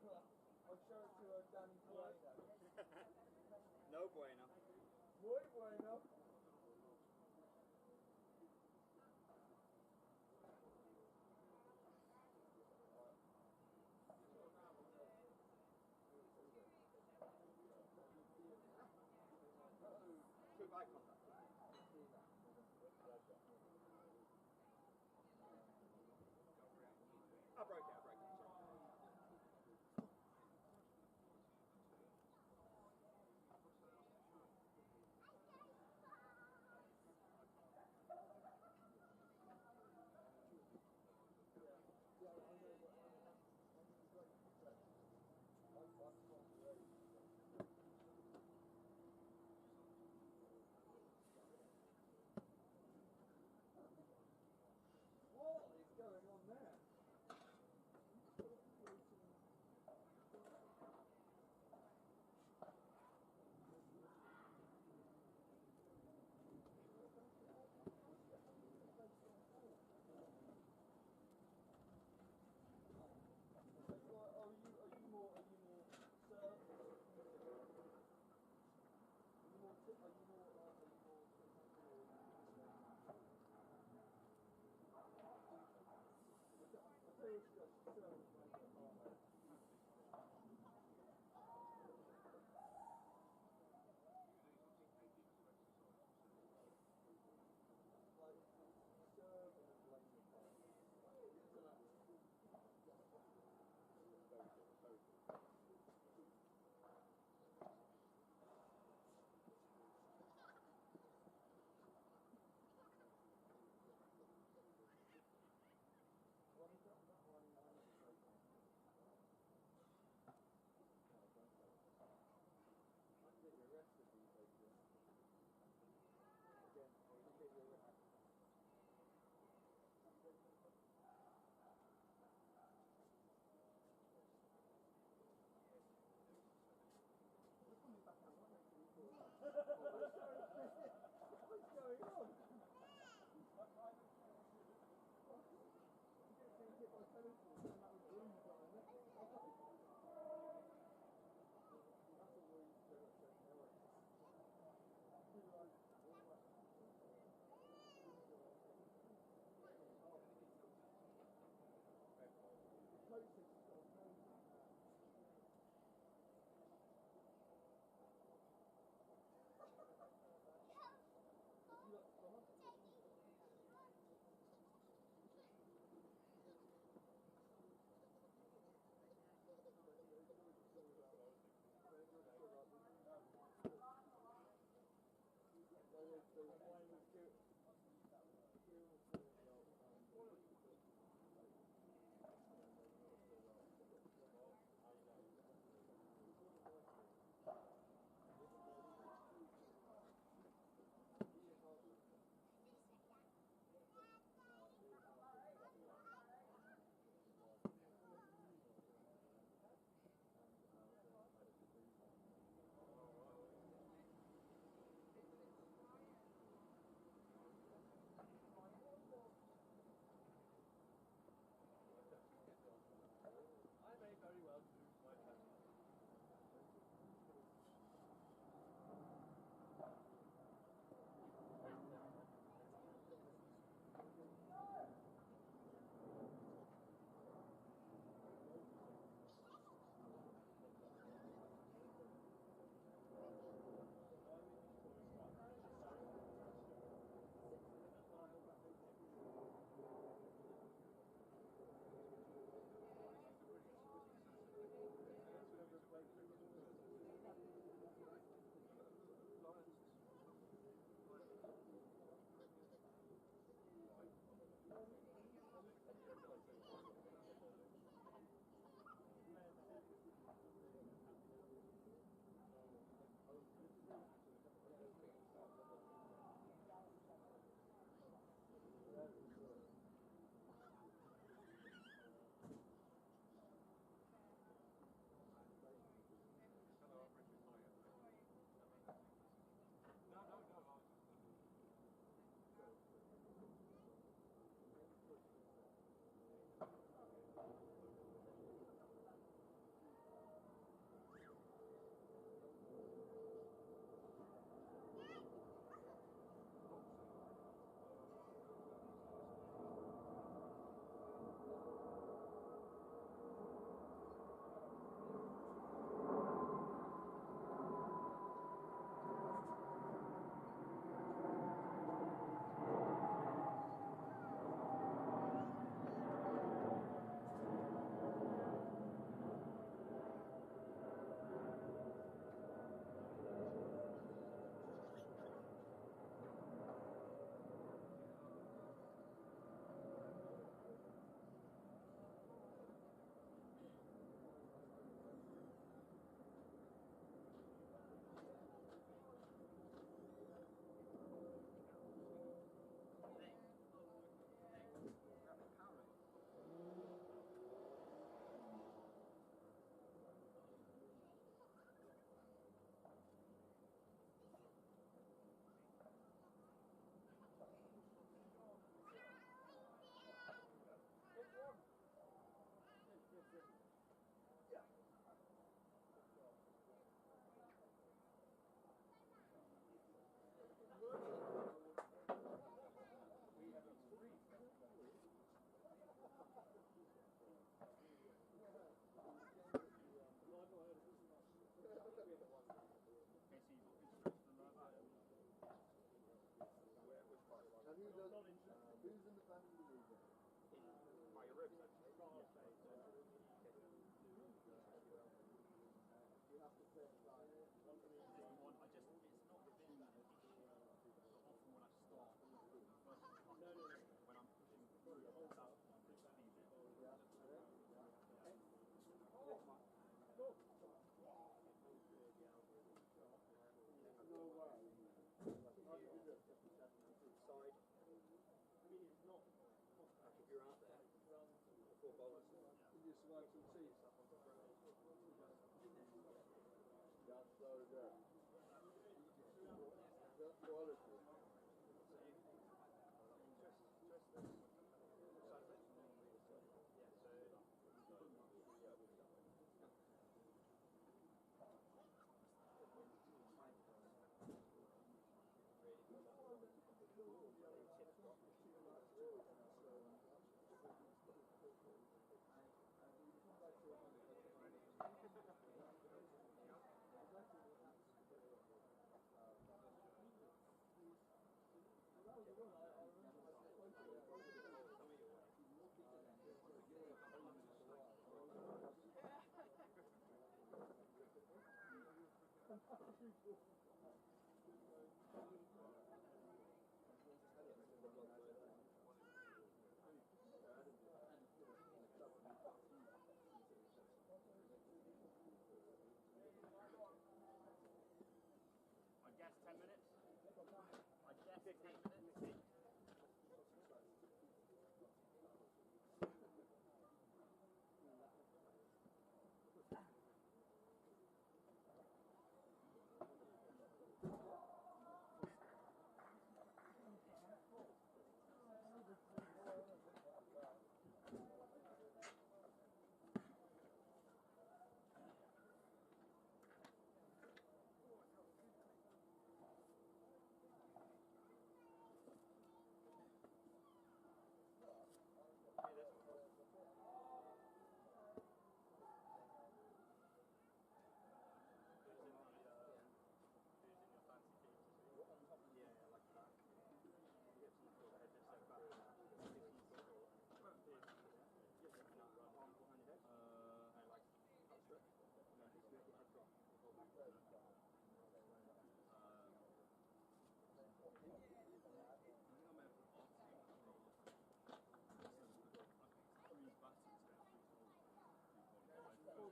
I'll show it to Danny Bueno. No bueno. Muy bueno. Keep eye contact. I broke it, sorry. What is going on there?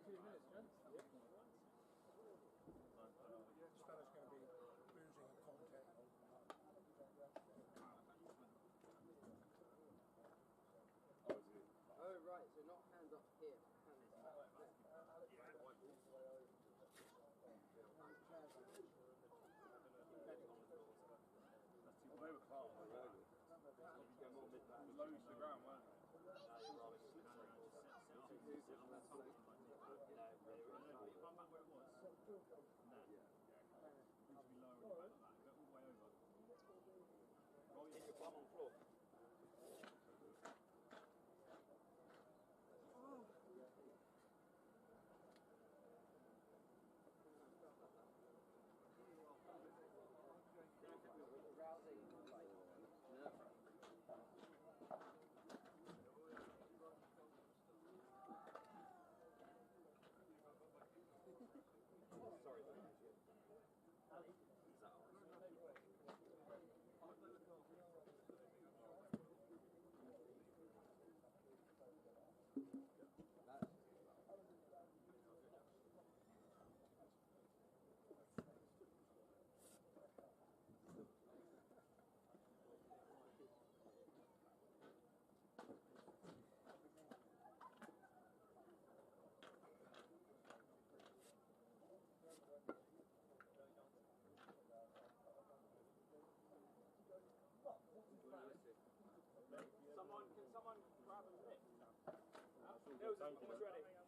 I guess 10 minutes. I guess 10 minutes. This fella's going to be losing a contact. Oh, right, so not hands up here, hands up there. Low to the ground, weren't they? Run back where it was. Nah. Yeah. Needs to be lower in the back like that. Go all the way over. Roll your bum on the floor. Can someone grab a lift? Nils is almost ready.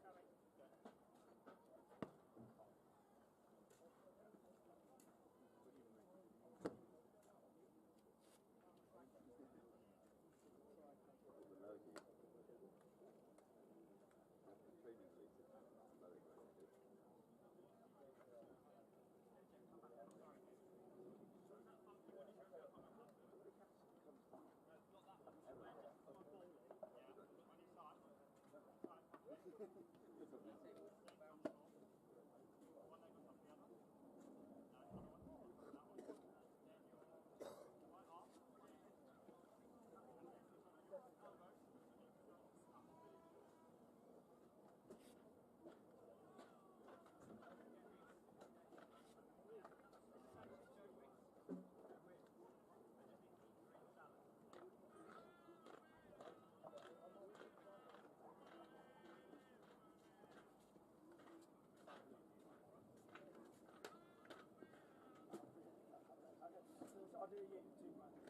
I'll do you too much.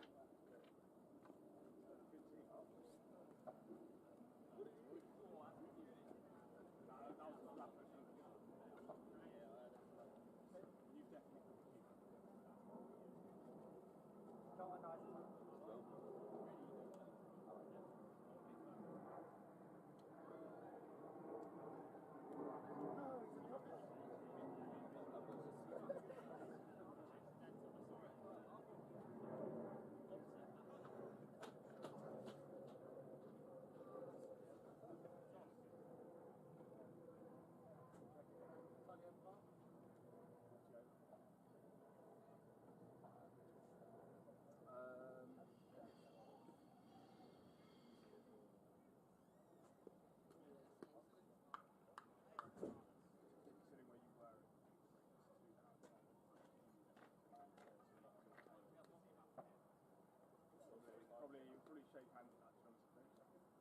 Probably shake hands with that, to be honest with you.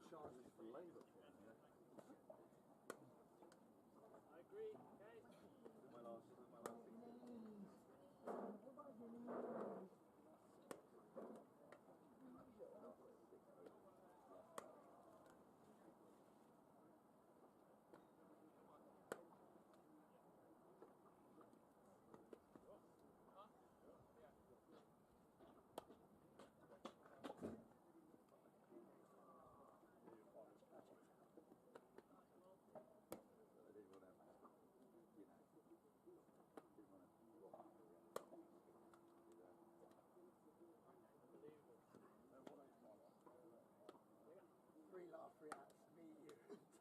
Charges for labour. I agree, okay? My last Free laugh, free out. Me, you, Toby.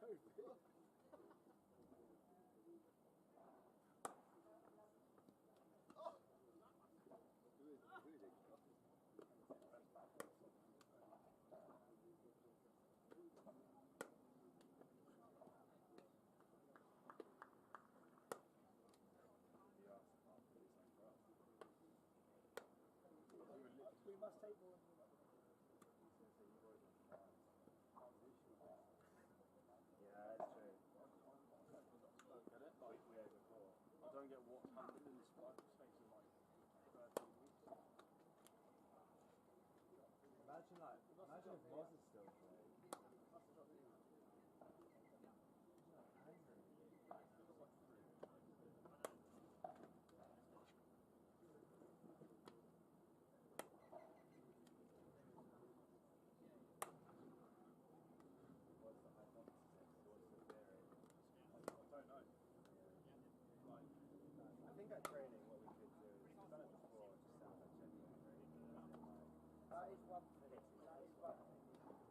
We must take more. Yeah, that's true. Get it? Like we had before. I don't get what's happened in this space of like 13 weeks. Imagine if Moz is still playing. I think at training what we could do is, we've done it before, just sound like checking training. That is one thing. That is one thing.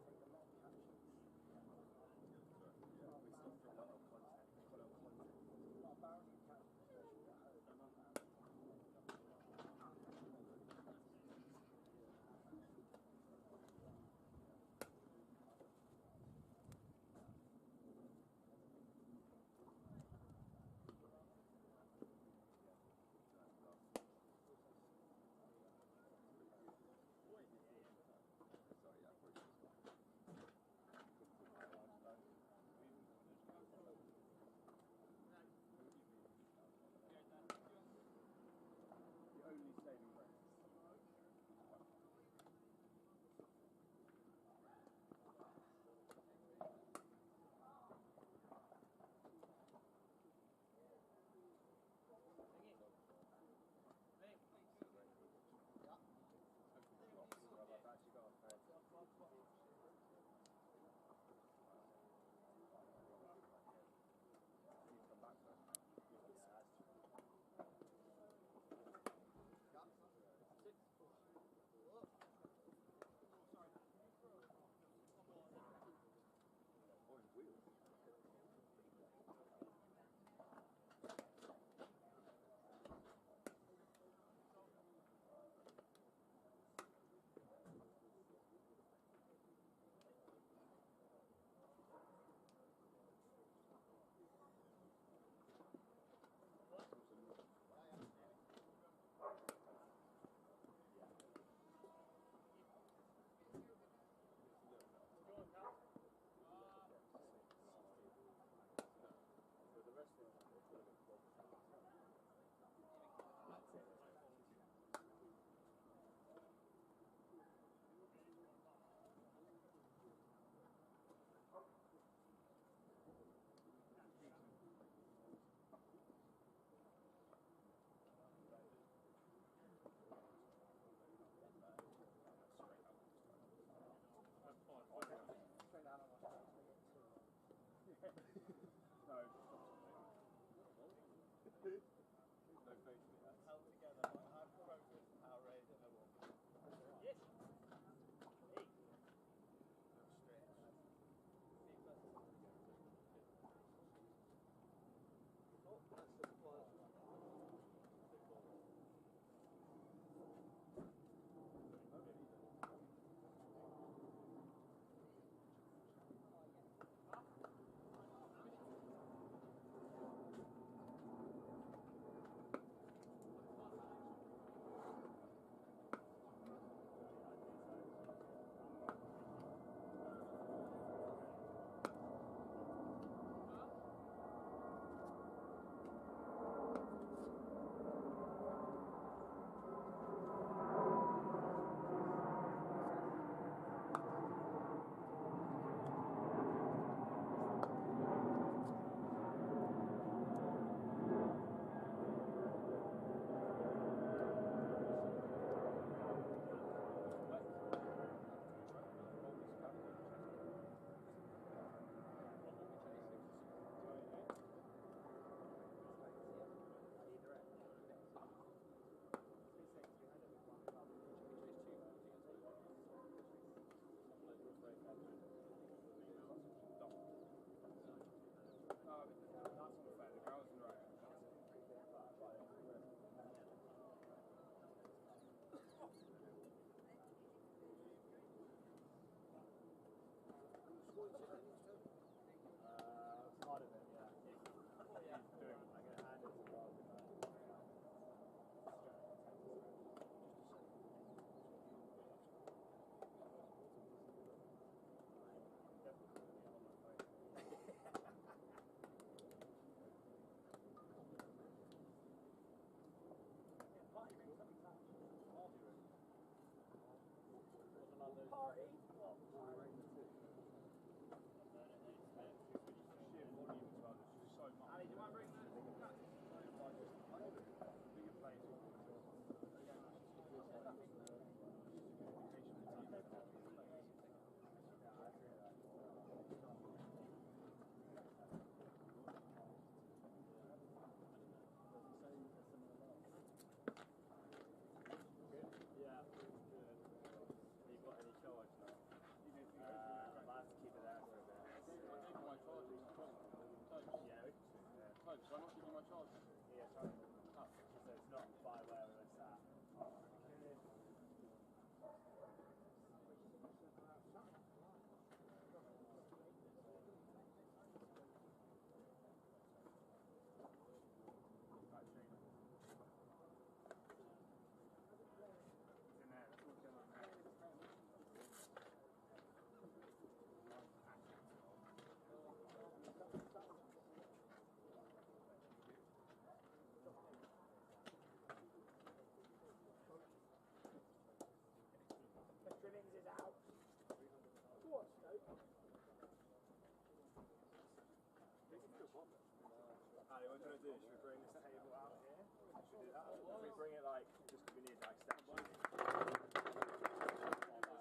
gonna do? Should we bring this table out here? Should we do that? If we bring it like, just we need like steps. Or is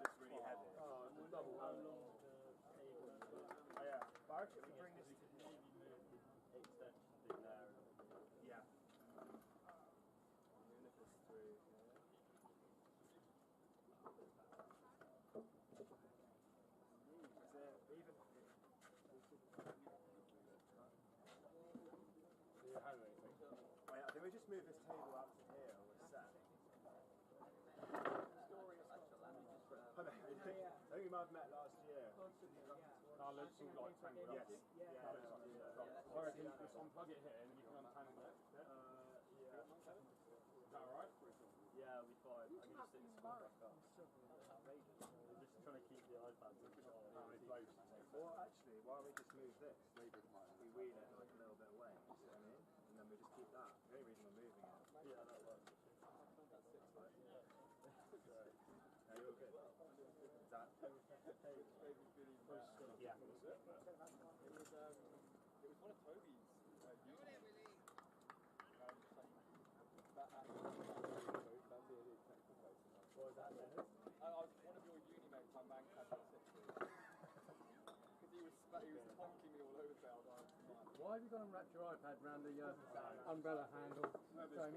this really heavy? Oh, it's a double. How long is the table? Oh yeah. But I reckon if we bring this, we could maybe move the extension thing there. Yeah. I'm gonna lift this through here. I think we just move this table out to here and we're set. I think we might have met last year. Our loads all like tangled up. Yes. I reckon just unplug it here and you can untangle it. Yeah. Is that alright? Yeah, it'll be fine. I can just stick this one back up. I'm just trying to keep the iPads in control. Well, actually, why don't we just move this? We wheel it like a little bit away, you see what I mean? And then we just keep that. The only reason we're moving it. Yeah, that works. No, you're good. Is that? Yeah. It was one of Toby's What was that, Dennis? I was one of your uni mates, my man casual because he was honking me all over the place. Why have you gone and wrapped your iPad around the umbrella handle, Tony?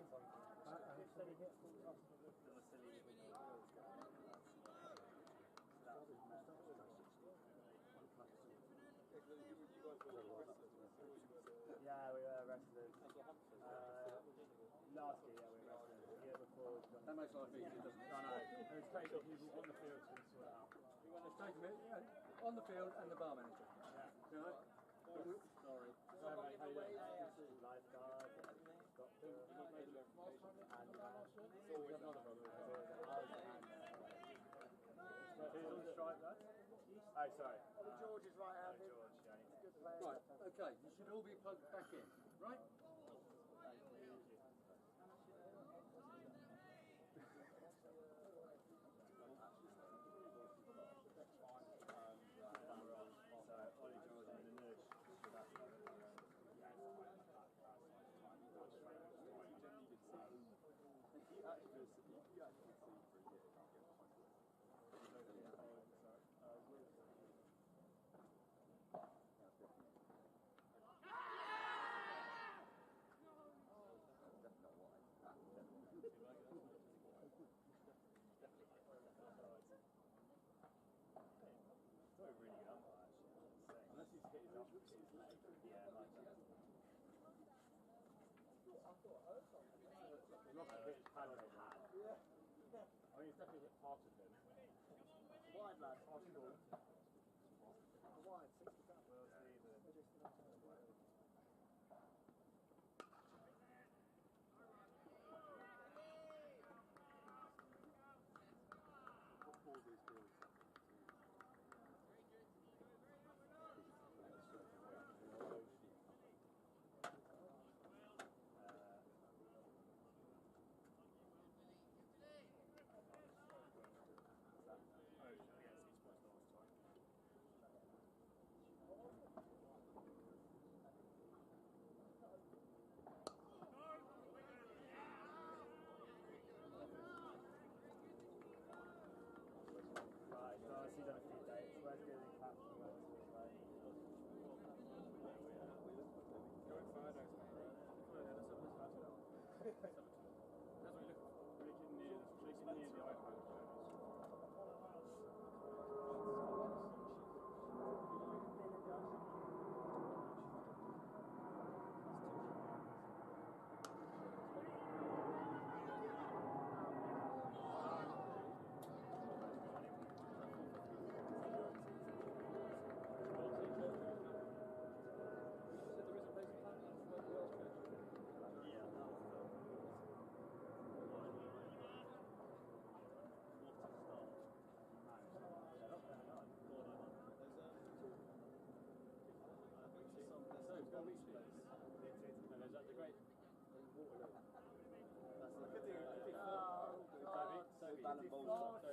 Yeah, we were wrestlers. Last year, yeah, we were wrestlers. The year before, That makes life easier, doesn't it? no. It was taking people on the field to sort it out. Take a minute, yeah, on the field and the bar manager. Yeah. You know? Sorry. Lifeguard, doctor, and who's on the strike, lad? Oh, sorry. George is right-handed. George, yeah. Good player. Right, okay, you should all be plugged back in, right? I mean, it's definitely hit part of him. Wide, lad. Wide, 60 pounds.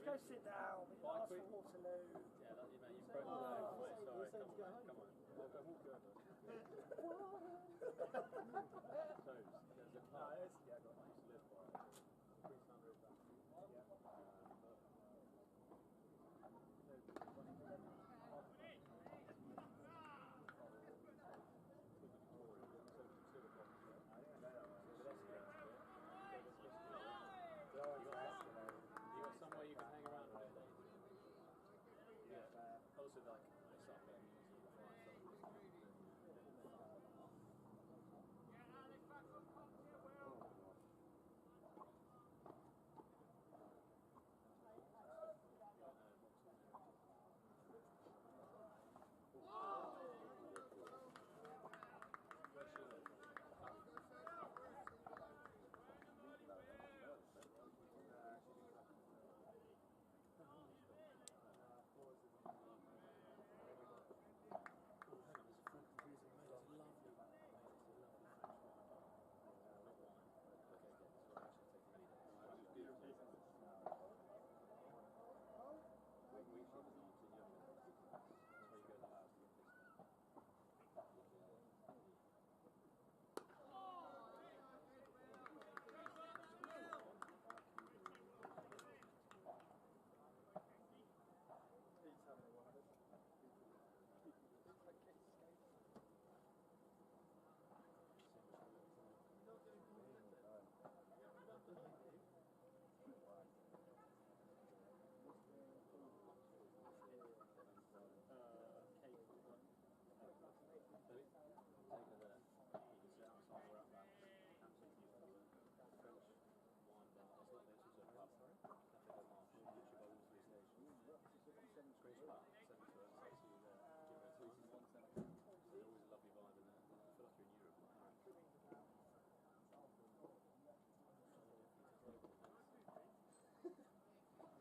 Go sit down. We can ask for Waterloo. Yeah, that you broke the leg. Sorry, come on. somewhere you can hang around a bit later. Yeah. Also, like, they start playing music.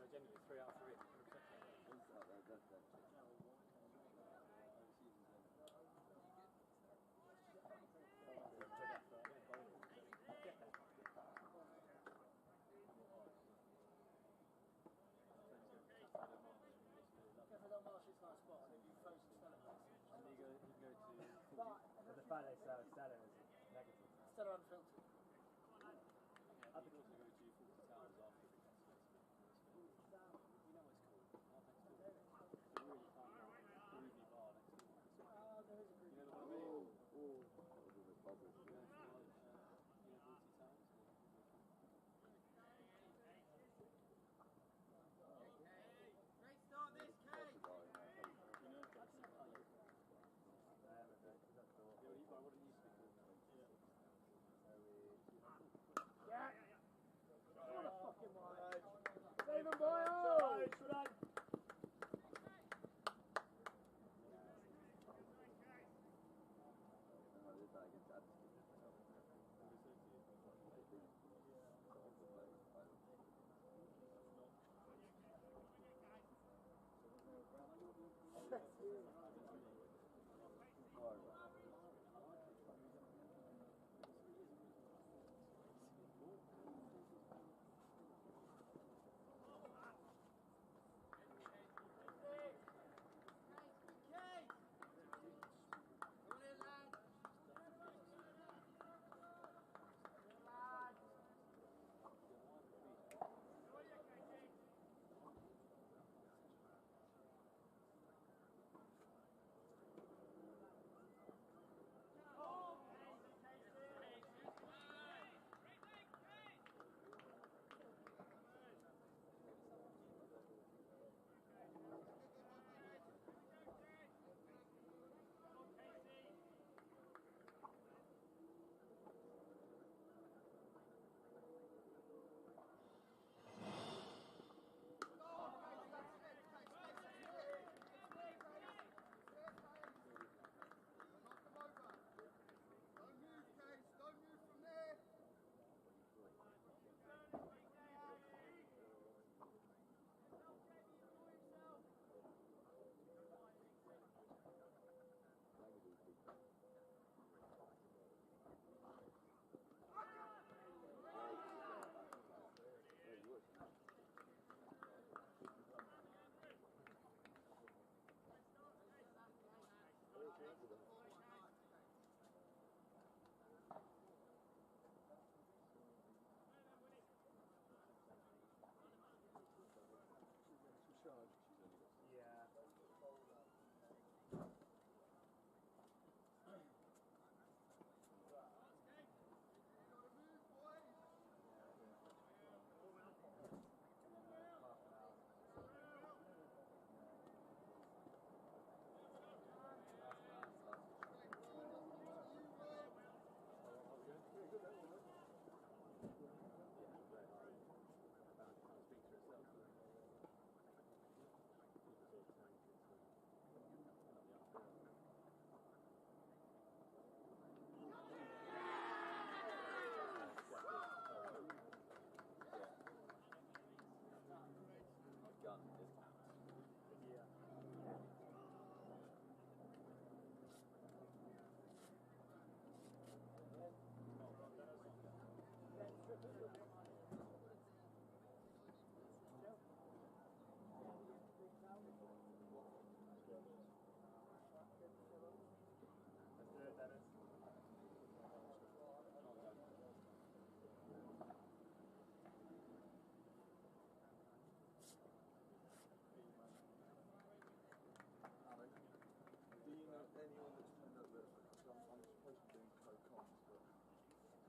Generally 3 out of 3. The fact they sell Stella is negative. Stella unfiltered. I could also go to 40 Towers after the festival. You know what it's called? It's a really fun groovy bar next to it. There is a group. You know the one I mean? You know 40 Towers?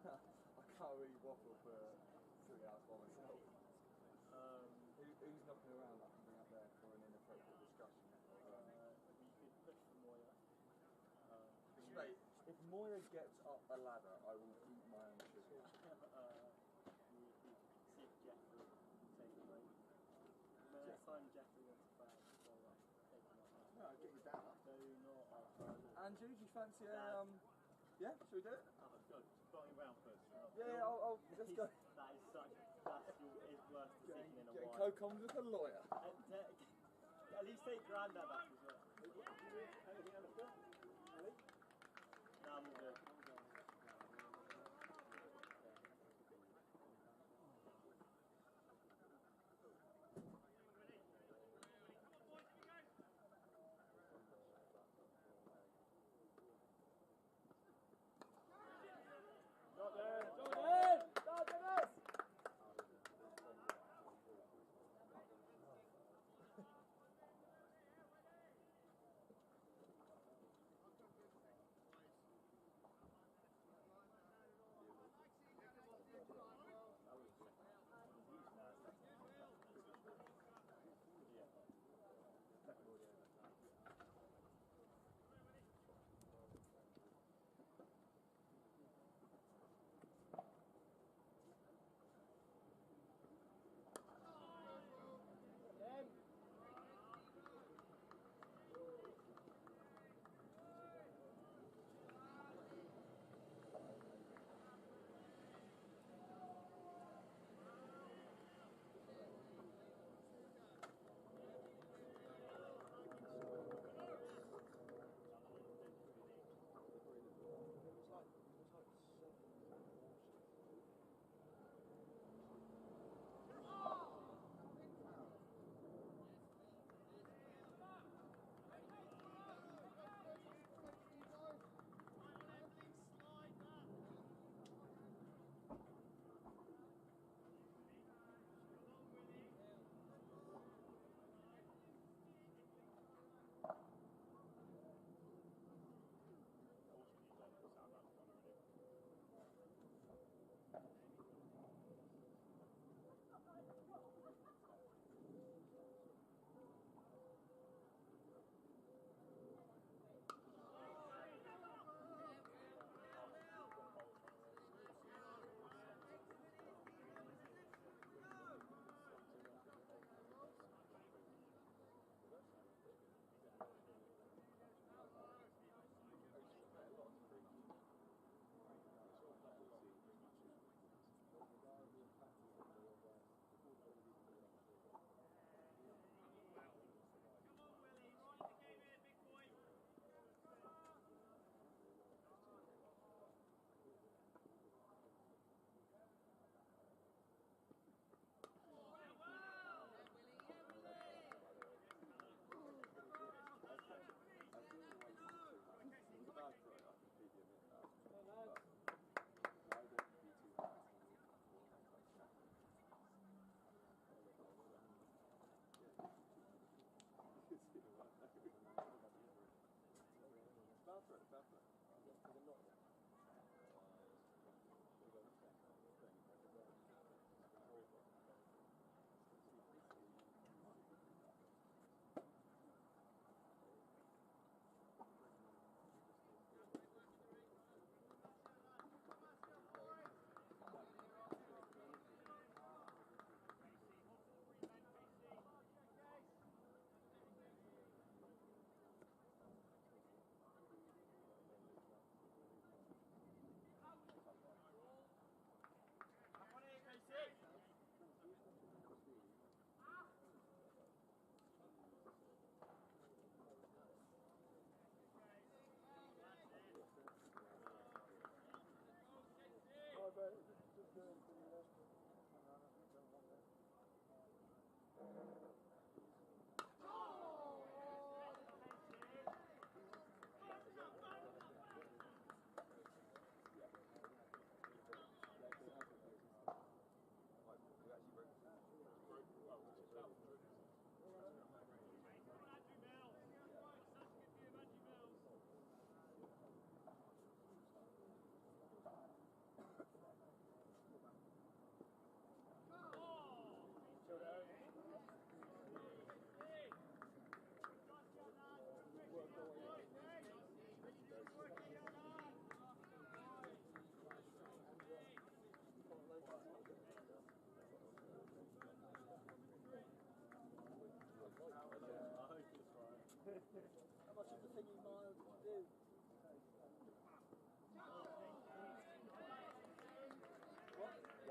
I can't really waffle for 3 hours by myself. Who's knocking around I can bring up there for an inappropriate discussion? We could push for Moya. Mate, if Moya gets up a ladder, I will eat my own sugar. We could see if Jeffrey can take a break. The next time Jeffrey wants to play, so take him up. No, I'll get you down. No, not Andrew, do you fancy a, yeah, should we do it? Starting round first. Yeah, I'll let's go. That is such, is worse decision in a Getting while. co-coms with a lawyer. At least take Grandad back as well. Anything else good? Ali? No, I'm all good.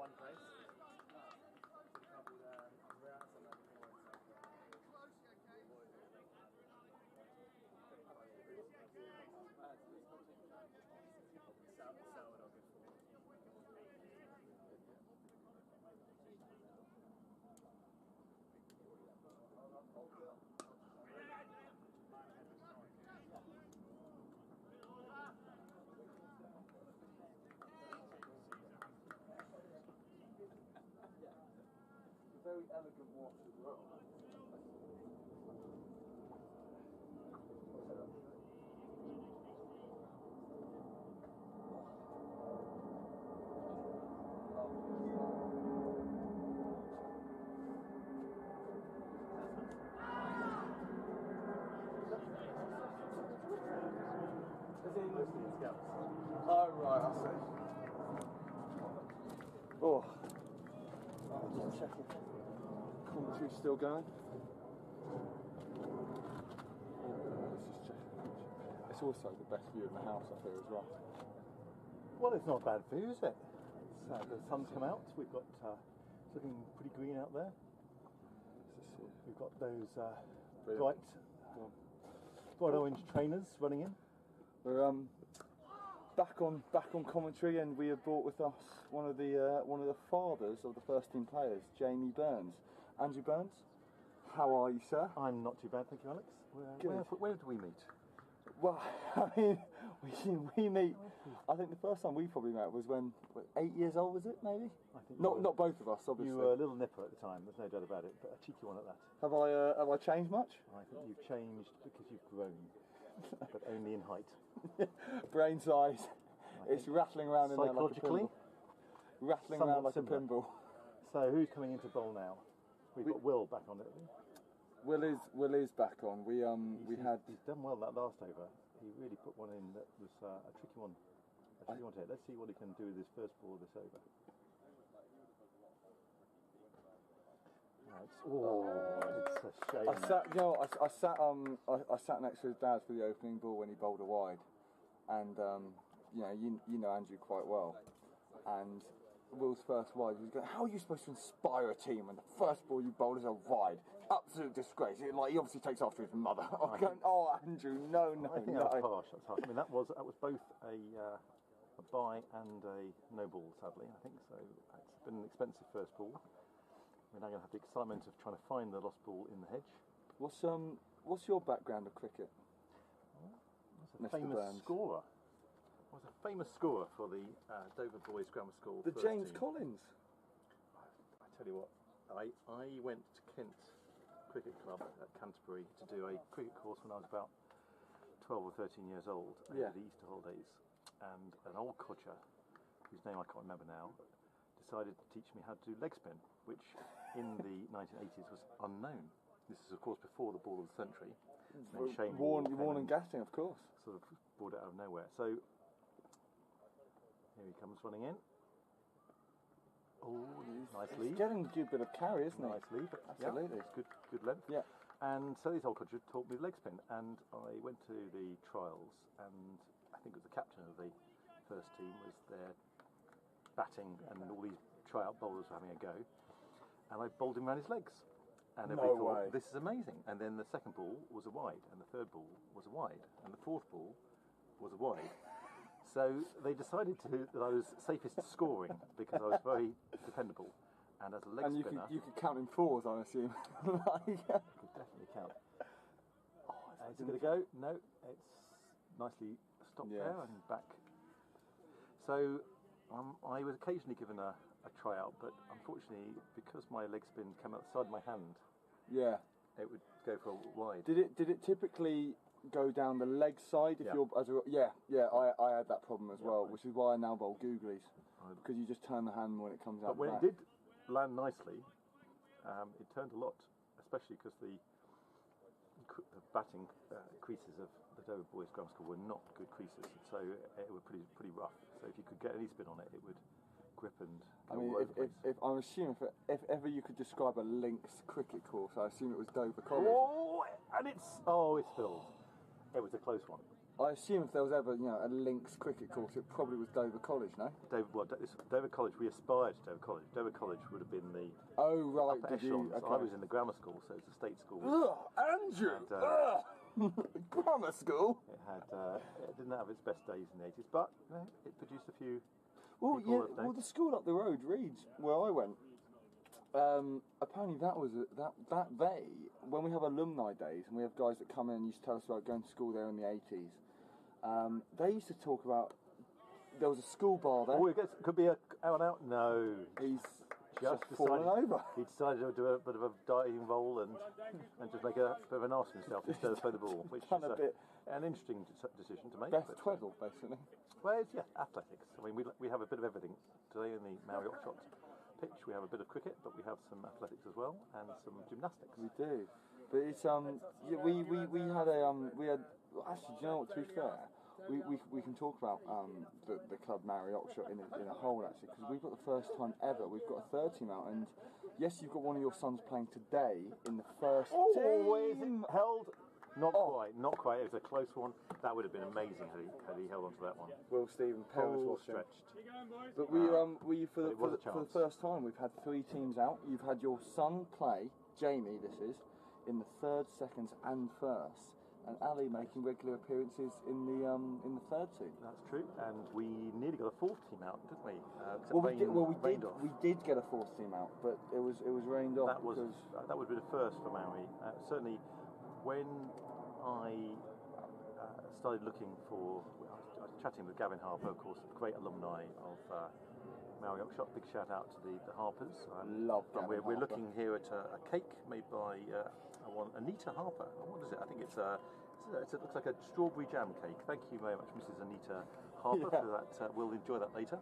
one place. A couple there. We're out somewhere before in South Sourdough good for. Very elegant watch as well. Oh, right, I see. Oh. I'll just check if commentary's still going. Let's just check. It's also the best view of the house up here as well. Well, it's not a bad view, is it? The sun's come out. We've got it's looking pretty green out there. We've got those bright orange trainers running in. We're back on commentary, and we have brought with us one of the fathers of the first team players, Jamie Burns. Andrew Burns, how are you, sir? I'm not too bad, thank you, Alex. Where did we meet? Well, I mean, we meet. I think the first time we probably met was when 8 years old, was it? Maybe. I think not both of us, obviously. You were a little nipper at the time. There's no doubt about it, but a cheeky one at that. Have I changed much? I think you've changed because you've grown, but only in height. Brain size. It's rattling around in there like a pinball. Rattling around like a pinball. So who's coming into bowl now? We've got Will back on it. Will is back on. He's done well that last over. He really put one in that was a tricky one. Let's see what he can do with his first ball this over. It's a shame. I sat next to his dad for the opening ball when he bowled a wide, and you know Andrew quite well, and Will's first wide, he was going, how are you supposed to inspire a team when the first ball you bowl is a wide? Absolute disgrace. He obviously takes after his mother. I'm going, oh, Andrew, no. I think that was harsh. That's harsh. I mean, that was both a bye and a no ball, sadly, I think. So it's been an expensive first ball. We're now going to have the excitement of trying to find the lost ball in the hedge. What's your background of cricket? I was a famous scorer. I was a famous scorer for the Dover Boys Grammar School. The James Collins. I tell you what, I went to Kent Cricket Club at Canterbury to do a cricket course when I was about 12 or 13 years old over the Easter holidays, and an old codger, whose name I can't remember now, decided to teach me how to do leg spin, which in the 1980s was unknown. This is of course before the ball of the century. Warren and Gatting, of course. Sort of brought it out of nowhere. So here he comes running in. Oh, nice lead. He's getting a good bit of carry, isn't he? Nice lead. Absolutely. Yeah, it's good length. Yeah. And so this old coach taught me leg spin, and I went to the trials, and I think it was the captain of the first team was there batting, and all these tryout bowlers were having a go, and I bowled him around his legs. And everybody thought, this is amazing. And then the second ball was a wide, and the third ball was a wide, and the fourth ball was a wide. So they decided that I was safest scoring because I was very dependable. And as a leg spinner... you could count in fours, I assume. You could definitely count. Is it going to go? No, it's nicely stopped there and back. So I was occasionally given a tryout, but unfortunately, because my leg spin came outside my hand, it would go for a wide. Did it typically go down the leg side if you're I had that problem as well, which is why I now bowl googlies, because you just turn the hand when it comes out. But when it did land nicely, it turned a lot, especially because the batting creases of the Dover Boys Grammar School were not good creases, so it were pretty rough. So if you could get any spin on it, it would grip and go all over the place. I'm assuming if ever you could describe a links cricket course, I assume it was Dover College. Oh, and it's filled. It was a close one. I assume if there was ever, a links cricket course, it probably was Dover College, no? Dover College, we aspired to Dover College. Dover College would have been the right, upper echelons. Okay. I was in the grammar school, so it's a state school. Andrew! Grammar school? It didn't have its best days in the 80s, but it produced a few. Well, the school up the road, Reeds, where I went, apparently that was when we have alumni days and we have guys that come in and used to tell us about going to school there in the 80s, they used to talk about, there was a school bar there. Oh, it could be a out and out. No, he's just fallen over. He decided to do a bit of a diving roll and just make a bit of an arse of himself instead of throw the ball, which is an interesting decision to make. Best twaddle, basically. Well, it's, athletics. I mean, we have a bit of everything today in the Maori Oxshott pitch. We have a bit of cricket, but we have some athletics as well and some gymnastics. We do, but it's we had actually, do you know what? To be fair, we can talk about the club Maori Oxshott in a whole actually, because we've got the first time ever we've got a third team out, and yes, you've got one of your sons playing today in the first team. Is it held? Not quite. It was a close one. That would have been amazing had he held on to that one. Will Stephen Perry was stretched. But for the first time we've had 3 teams out. You've had your son play, Jamie, this is, in the 3rd, 2nd and 1st, and Ali making regular appearances in the 3rd team. That's true, and we nearly got a 4th team out, didn't we? We did get a 4th team out, but it was rained off. That would be the first for Maori. Certainly, when I started looking for, I was chatting with Gavin Harper, of course, great alumni of Maori Oxshott. Big shout out to the Harpers. Love Gavin We're looking here at a cake made by Anita Harper. What is it? I think it looks like a strawberry jam cake. Thank you very much, Mrs. Anita Harper, for that. We'll enjoy that later.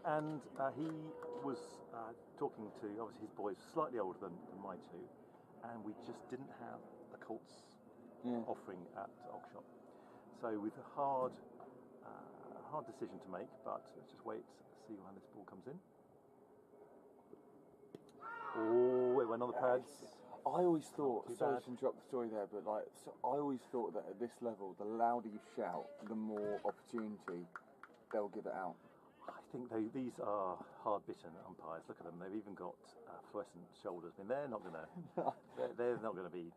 And he was talking to, obviously his boys slightly older than my 2, and we just didn't have a Colts offering at Oxshott. So with a hard decision to make, but let's just wait, see when this ball comes in. Oh, it went on the pads. I always thought, sorry to interrupt the story there, but I always thought that at this level, the louder you shout, the more opportunity they'll give it out. I think these are hard-bitten umpires. Look at them; they've even got fluorescent shoulders. I mean, they're not going to be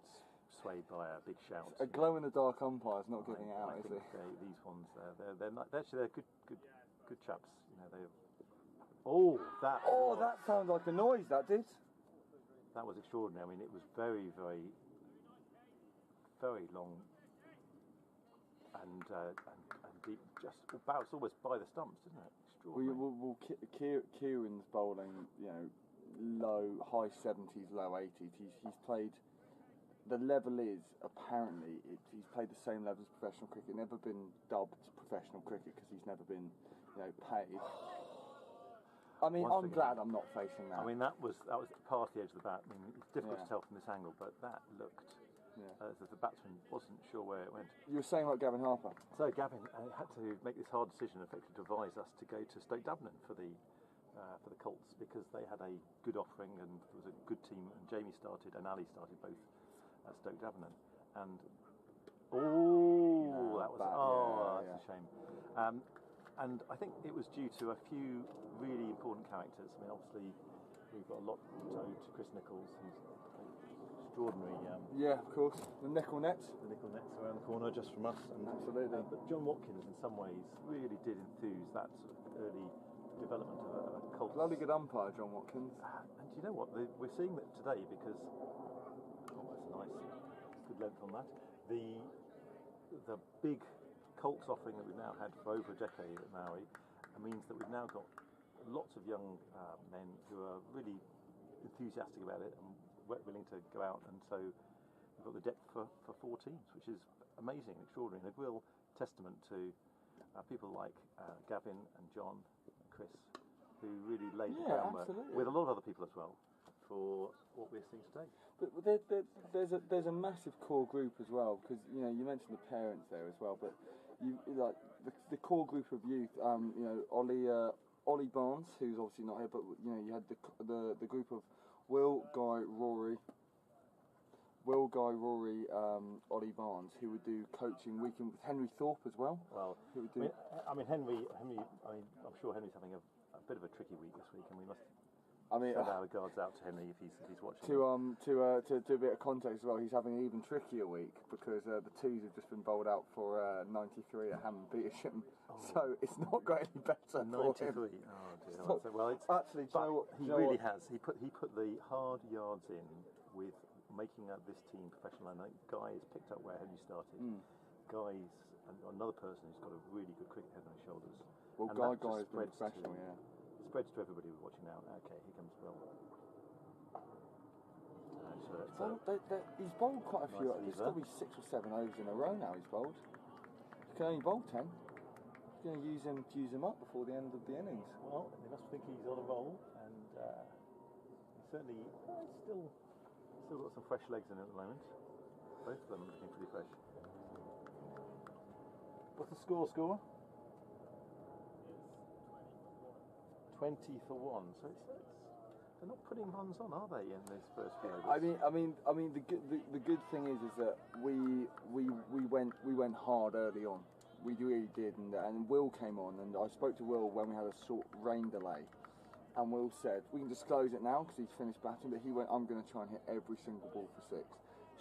swayed by a big shout. A glow-in-the-dark umpire's not giving it out, is he? These ones, they're good chaps. That sounded like a noise. That did. That was extraordinary. I mean, it was very, very, very long and deep. Just bounced almost by the stumps, didn't it? Extraordinary. Kieran's bowling, high 70s, low 80s. He's played. The level is apparently he's played the same level as professional cricket. Never been dubbed professional cricket because he's never been, paid. I mean, I'm glad I'm not facing that. I mean, that was past the edge of the bat. I mean, it's difficult to tell from this angle, but that looked as if the batsman wasn't sure where it went. You were saying about Gavin Harper. So Gavin had to make this hard decision, effectively to advise us to go to Stoke Davenant for the Colts because they had a good offering and there was a good team. And Jamie started and Ali started both at Stoke Davenant. And that's a shame. And I think it was due to a few really important characters. I mean, obviously, we've got a lot to owe to Chris Nichols, who's extraordinary. Yeah, of course. The nickel nets. The nickel nets around the corner just from us. And, absolutely. But John Watkins, in some ways, really did enthuse that sort of early development of a cult. Bloody good umpire, John Watkins. And you know what? We're seeing that today because... Oh, that's nice. Good length on that. The big Colts offering that we've now had for over a decade at Maori means that we've now got lots of young men who are really enthusiastic about it and willing to go out, and so we've got the depth for 4 teams, which is amazing, extraordinary, and a real testament to people like Gavin and John and Chris, who really laid the groundwork with a lot of other people as well for what we're seeing today. But there's a massive core group as well, because you mentioned the parents there as well, but you like the core group of youth. Ollie Barnes, who's obviously not here, but you had the group of Will, Guy, Rory, Will Guy, Rory, Ollie Barnes, who would do coaching weekend with Henry Thorpe as well. Well, who would do. Henry. I'm sure Henry's having a bit of a tricky week this week, and we must. Send our regards out to Henry if he's watching. To do a bit of context as well, he's having an even trickier week because the twos have just been bowled out for 93 at Hammond Petersham, so it's not got any better. 93. For him. Oh dear. Well, it's actually, he really has. He put the hard yards in with making this team professional. And I think Guy has picked up where Henry started. Guy's another person who's got a really good cricket head on his shoulders. Well, and Guy has been professional, yeah. Spreads to everybody who's watching now. Okay, here comes Will. He's bowled quite a few. It's got to be 6 or 7 overs in a row now. He's bowled. He can only bowl 10. He's going to use him up before the end of the innings. Well, they must think he's on a roll, and he certainly still got some fresh legs in at the moment. Both of them looking pretty fresh. What's the score? 20 for 1. So they're not putting runs on, are they, in this first few overs? I mean, the good thing is that we went hard early on. We really did, and Will came on, and I spoke to Will when we had a short rain delay, and Will said we can disclose it now because he's finished batting, but he went, I'm going to try and hit every single ball for 6.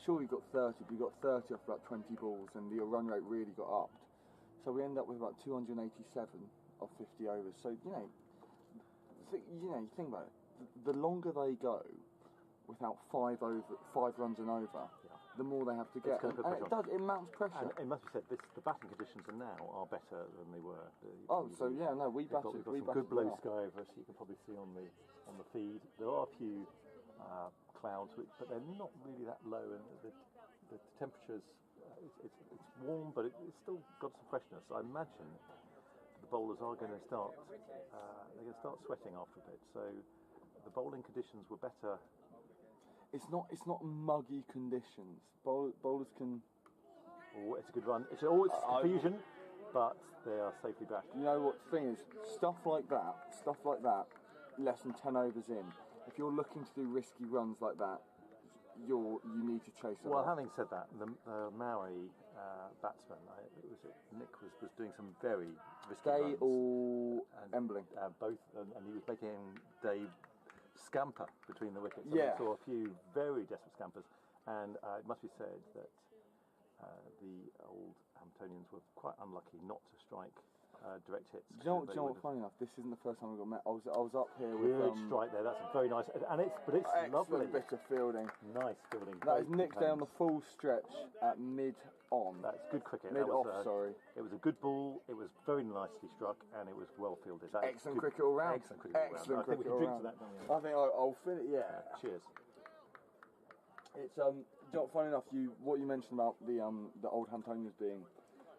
Sure, we got 30, but we got 30 off about 20 balls, and the run rate really got upped. So we ended up with about 287 of 50 overs. So you think about it. The longer they go without 5 runs and over, the more they have to get. It mounts pressure. And it must be said, the batting conditions now are better than they were. We batted. We've got some good blue sky over us. You can probably see on the feed. There are a few clouds, but they're not really that low, and the temperatures. It's warm, but it's still got some freshness. I imagine the bowlers are going to start. They're going to start sweating after a bit. So the bowling conditions were better. It's not muggy conditions. Bowlers can. Oh, it's a good run. It's confusion, but they are safely back. You know what the thing is? Stuff like that. Less than 10 overs in. If you're looking to do risky runs like that, you need to chase them. Well, having said that, the Maori batsman, Nick was doing some very risky runs. Or Embling. Both, and he was making Dave scamper between the wickets. Yeah. I saw a few very desperate scampers, and it must be said that the old Hamptonians were quite unlucky not to strike direct hits. Do you know what? Funny enough, this isn't the first time we got met. I was up here with. Good strike there. That's very nice, and it's lovely. Bit of fielding. Nice fielding. That is Nick Day on the full stretch at mid-on. That's good cricket. Mid-off, sorry. It was a good ball. It was very nicely struck, and it was well fielded. Excellent cricket all round. Excellent cricket all round. I think we can drink to that, don't we? I think I'll finish. Yeah. Cheers. It's funny enough. What you mentioned about the old Hamptonians being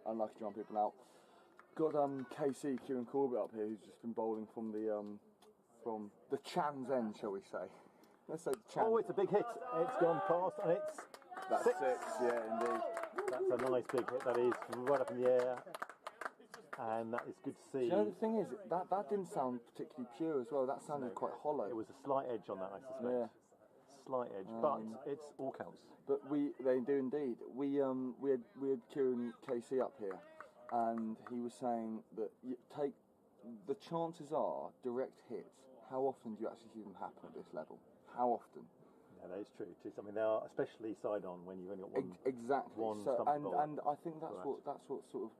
unlucky to run people out. Got KC Kieran Corbett up here, who's just been bowling from the Chan's end, shall we say? Let's say Chan. Oh, it's a big hit. It's gone past, and that's 6. Yeah, indeed. That's a nice big hit. That is right up in the air, and that is good to see. Do you know, the thing is, that didn't sound particularly pure as well. That sounded quite hollow. It was a slight edge on that, I suspect. Yeah. Slight edge, but it's all counts. But they do indeed. We had Kieran KC up here. And he was saying that the chances are direct hits. How often do you actually see them happen at this level? How often? Yeah, that is true. I mean, they are especially side on when you've only got one. Exactly. One and I think that's what sort of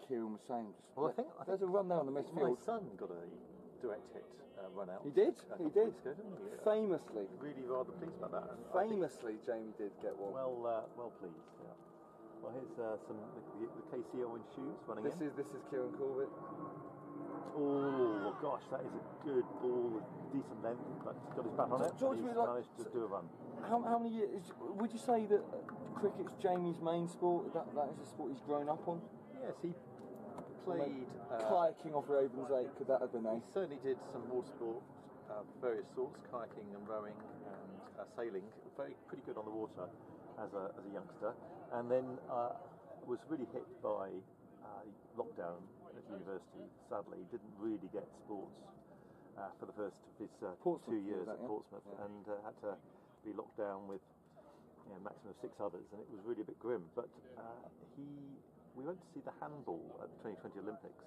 Kieran was saying. Well, I think there's a run there on the midfield. My son got a direct hit run out. He did. He did. Ago, didn't he? Famously. Really rather pleased about that. Famously, Jamie did get one. Well pleased. Yeah. Well, here's some the KC Owen shoes running in. This is Kieran Corbett. Oh gosh, that is a good ball with decent length, but he's got his bat on it. George, he's managed to do a run. How many years would you say that cricket's Jamie's main sport? That is a sport he's grown up on. Yes, he played kayaking off Ravensgate. Could that have been? He certainly did some water sport, various sorts, kayaking and rowing and sailing. Pretty good on the water as a youngster. And then was really hit by lockdown at university. Sadly, he didn't really get sports for the first of his 2 years at Portsmouth, and had to be locked down with maximum of 6 others, and it was really a bit grim. But we went to see the handball at the 2020 Olympics,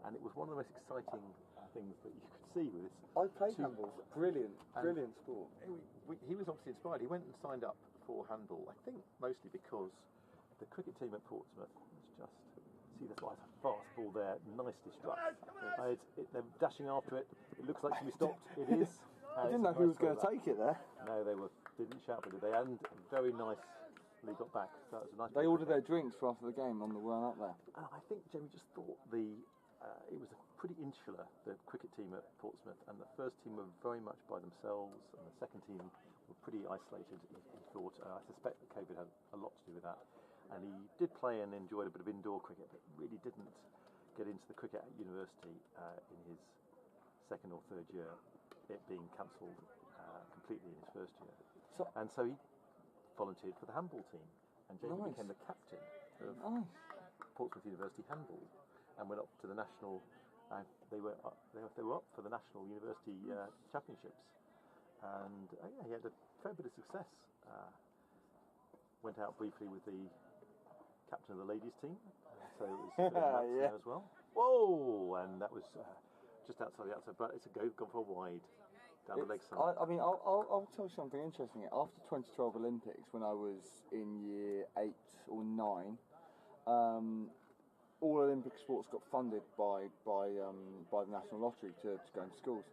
and it was one of the most exciting things that you could see with this. I played handball. Brilliant sport. He was obviously inspired. He went and signed up for handball, I think mostly because the cricket team at Portsmouth was just, see, that's why it's a fast ball there, nicely struck. They're dashing after it. It looks like it should be stopped. It is. I didn't know who was going to take it there. No, didn't shout, but did they? And very nicely got back. So that was a nice. They ordered their drinks for after the game on the run up there. And I think Jamie just thought it was pretty insular, the cricket team at Portsmouth, and the first team were very much by themselves, and the second team were pretty isolated. He thought. I suspect that COVID had a lot to do with that. And he did play and enjoyed a bit of indoor cricket, but really didn't get into the cricket at university in his second or third year, it being cancelled completely in his first year. So he volunteered for the handball team, and Jamie became the captain of Portsmouth University handball, and went up to the national. They were up for the national university championships, and he had a fair bit of success. Went out briefly with the captain of the ladies' team, so it was a bit of there as well. Whoa! And that was just outside the outside, but it's gone for a wide down the leg side. I mean, I'll tell you something interesting. After 2012 Olympics, when I was in year 8 or 9, all Olympic sports got funded by the National Lottery to go into schools,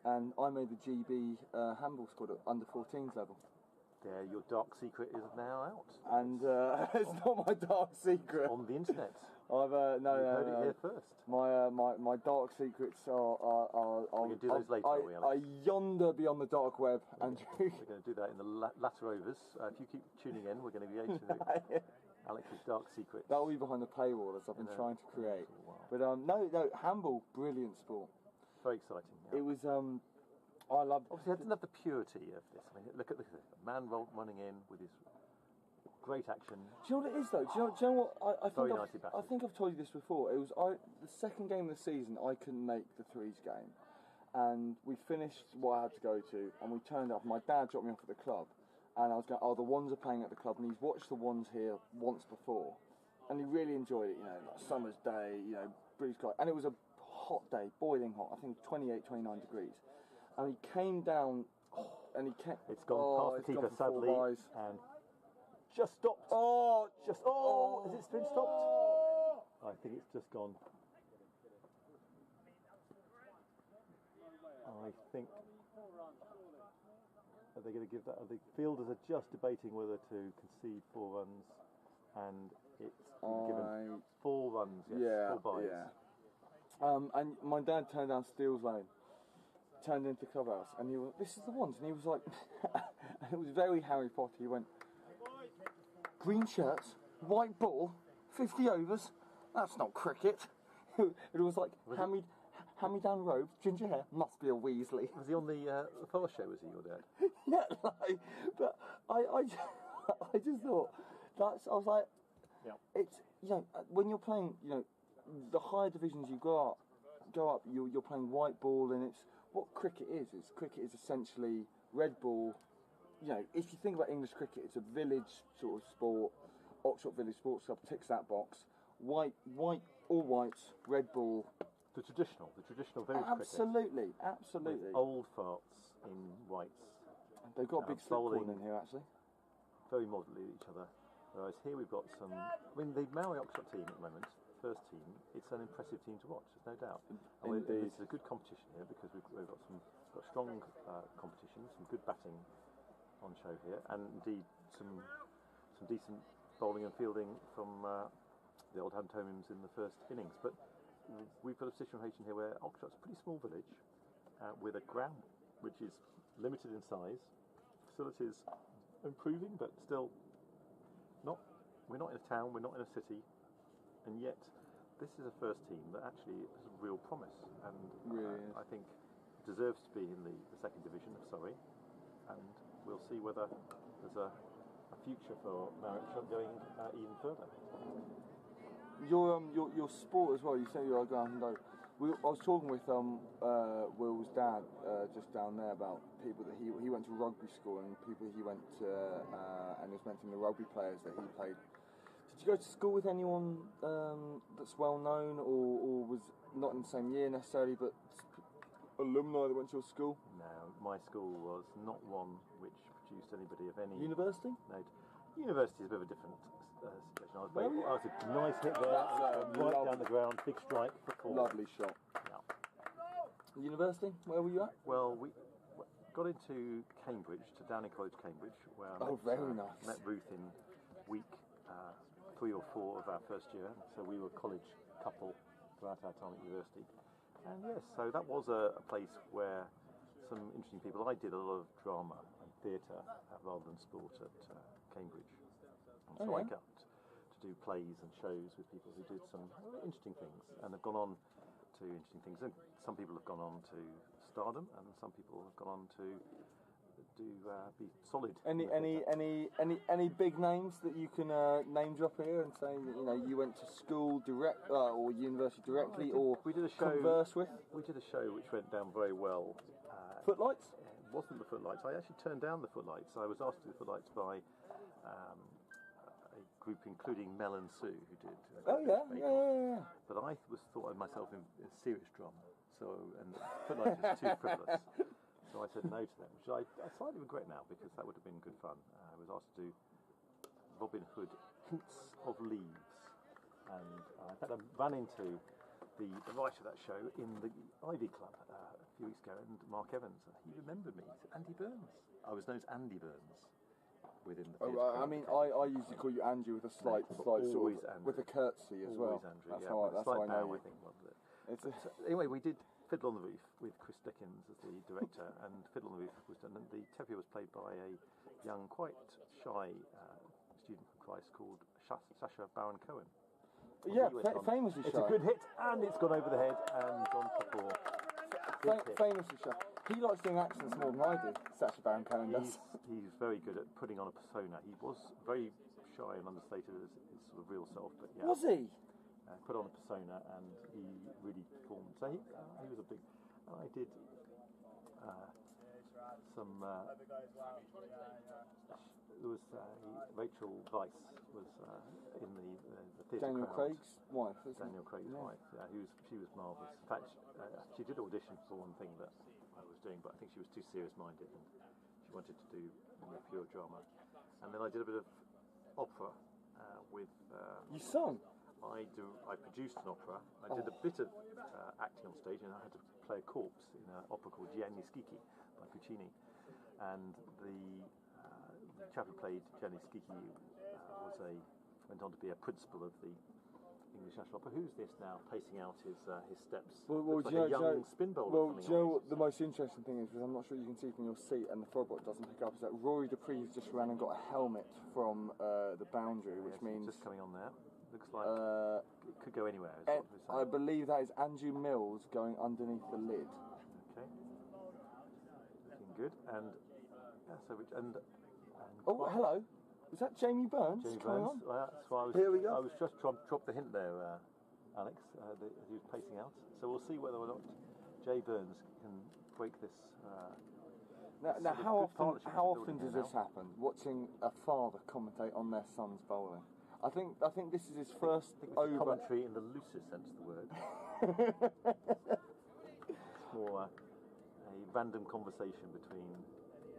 and I made the GB handball squad at under 14s level. There, your dark secret is now out. And it's not my dark secret. On the internet. I've heard it here first. My dark secrets are do those later, are yonder beyond the dark web, Andrew. We're going to do that in the latter overs. If you keep tuning in, we're going to be able to Alex's dark secrets. That'll be behind the paywall as I've been trying to create. But no, handball, brilliant sport. Very exciting. Yeah. It was. I loved. Obviously, I didn't have the purity of this. I mean, look at this. A man running in with his great action. Do you know what it is though? Do you know what? I think I've told you this before. It was the second game of the season. I couldn't make the threes game, and we finished what I had to go to, and we turned up. My dad dropped me off at the club, and I was going, the Wands are playing at the club, and he's watched the Wands here once before, and he really enjoyed it. You know, like summer's day, blue sky, and it was a hot day, boiling hot. I think 28, 29 degrees. And he came down, and he came. It's gone past the keeper, sadly, and just stopped. Has it been stopped? I think it's just gone. I think. Are they going to give that? The fielders are just debating whether to concede 4 runs, and it's been given 4 runs. Yes, 4 byes. Yeah. And my dad turned down Steele's Lane. Turned into the clubhouse, and he was, this is the Ones, and he was like, and it was very Harry Potter. He went, green shirts, white ball, 50 overs, that's not cricket. It was like, hand me down robe, ginger hair, must be a Weasley. Was he on the Forest show, was he, your dad? Yeah, but I just thought, I was like, it's, when you're playing, the higher divisions you go up, you're playing white ball, and it's, what cricket is essentially red ball. If you think about English cricket, it's a village sort of sport. Oxshott Village Sports Club ticks that box. White, all whites, red ball. The traditional village cricket. Absolutely. With old farts in whites. They've got a big slip corner in here, actually. Very moderately each other. Whereas here we've got some. I mean, the Maori Oxshott team at the moment. First team, it's an impressive team to watch, there's no doubt. And it's a good competition here because we've got strong competition, some good batting on show here, and indeed some decent bowling and fielding from the old Hamptonians in the first innings. But we've got a situation here where Oxshott's a pretty small village with a ground which is limited in size, facilities improving, but still not. We're not in a town, we're not in a city. And yet, this is a first team that actually has a real promise, and I think deserves to be in the second division of Surrey. And we'll see whether there's a future for Maori Oxshott going even further. Your sport as well. You say you're a ground low. I was talking with Will's dad just down there about people that he went to rugby school and people he went to and he was mentioning the rugby players that he played. Did you go to school with anyone that's well known or was not in the same year necessarily, but alumni that went to your school? No, my school was not one which produced anybody of any... University? No, university is a bit of a different situation. I was a nice hit there, right down the ground, big strike for 4. Lovely shot. Yeah. University? Where were you at? Well, we got into Cambridge, to Downing College, Cambridge, where I met Ruth in week 3 or 4 of our first year. So we were a college couple throughout our time at university. And yes, so that was a place where some interesting people. I did a lot of drama and theatre rather than sport at Cambridge. And so I got to do plays and shows with people who did some interesting things and have gone on to interesting things. And some people have gone on to stardom, and some people have gone on to be solid. Any big names that you can name drop here and say that you went to school direct or university directly we did a show, converse with? We did a show which went down very well. Footlights? It wasn't the Footlights. I actually turned down the Footlights. I was asked to do the Footlights by a group including Mel and Sue who did. Yeah. But I thought of myself in serious drama, and Footlights was too frivolous. So I said no to them, which I slightly regret now because that would have been good fun. I was asked to do Robin Hood Hints of Leaves, and I ran into the writer of that show in the Ivy Club a few weeks ago, and Mark Evans, and he remembered me. He said, Andy Burns. I was known as Andy Burns within the theatre. I mean, I usually call you Andy with a slight sort of, with a curtsy as well. Andrew, that's how I know you. I think, wasn't it? Anyway, we did Fiddle on the Roof with Chris Dickens as the director, and Fiddle on the Roof was done, and the Tevye was played by a young, quite shy student from Christ called Sacha Baron Cohen. Yeah, famously shy. It's a good hit, and it's gone over the head and gone for 4. Famously shy. He likes doing accents more than I do, Sacha Baron Cohen does. He's very good at putting on a persona. He was very shy and understated as his sort of real self, but yeah. Was he? Put on a persona, and he really performed. So he was a big. I did some. There was Rachel Weisz was in the theatre. Daniel Craig's wife. Daniel Craig's wife. Yeah, she was marvellous. In fact, she did audition for one thing that I was doing, but I think she was too serious-minded, and she wanted to do pure drama. And then I did a bit of opera with. You sung? I produced an opera. I did a bit of acting on stage, and I had to play a corpse in an opera called Gianni Schicchi by Puccini. And the chap who played Gianni Schicchi went on to be a principal of the English National Opera. Who's this now, pacing out his steps? Like a young spin bowler. Well, do you know what the most interesting thing is? Because I'm not sure you can see from your seat, and the Frog doesn't pick up. Is that Rory Dupree's just ran and got a helmet from the boundary, which means just coming on there. Looks like it could go anywhere. I believe that is Andrew Mills going underneath the lid. Okay. Looking good. And oh, hello. Was that Jamie Burns? Jamie Burns. That's why Here we go. I was just trying to drop the hint there, Alex. He was pacing out. So we'll see whether or not Jay Burns can break this. Now, how often does this happen? Watching a father commentate on their son's bowling. I think this is his first over commentary in the loosest sense of the word. It's more a random conversation between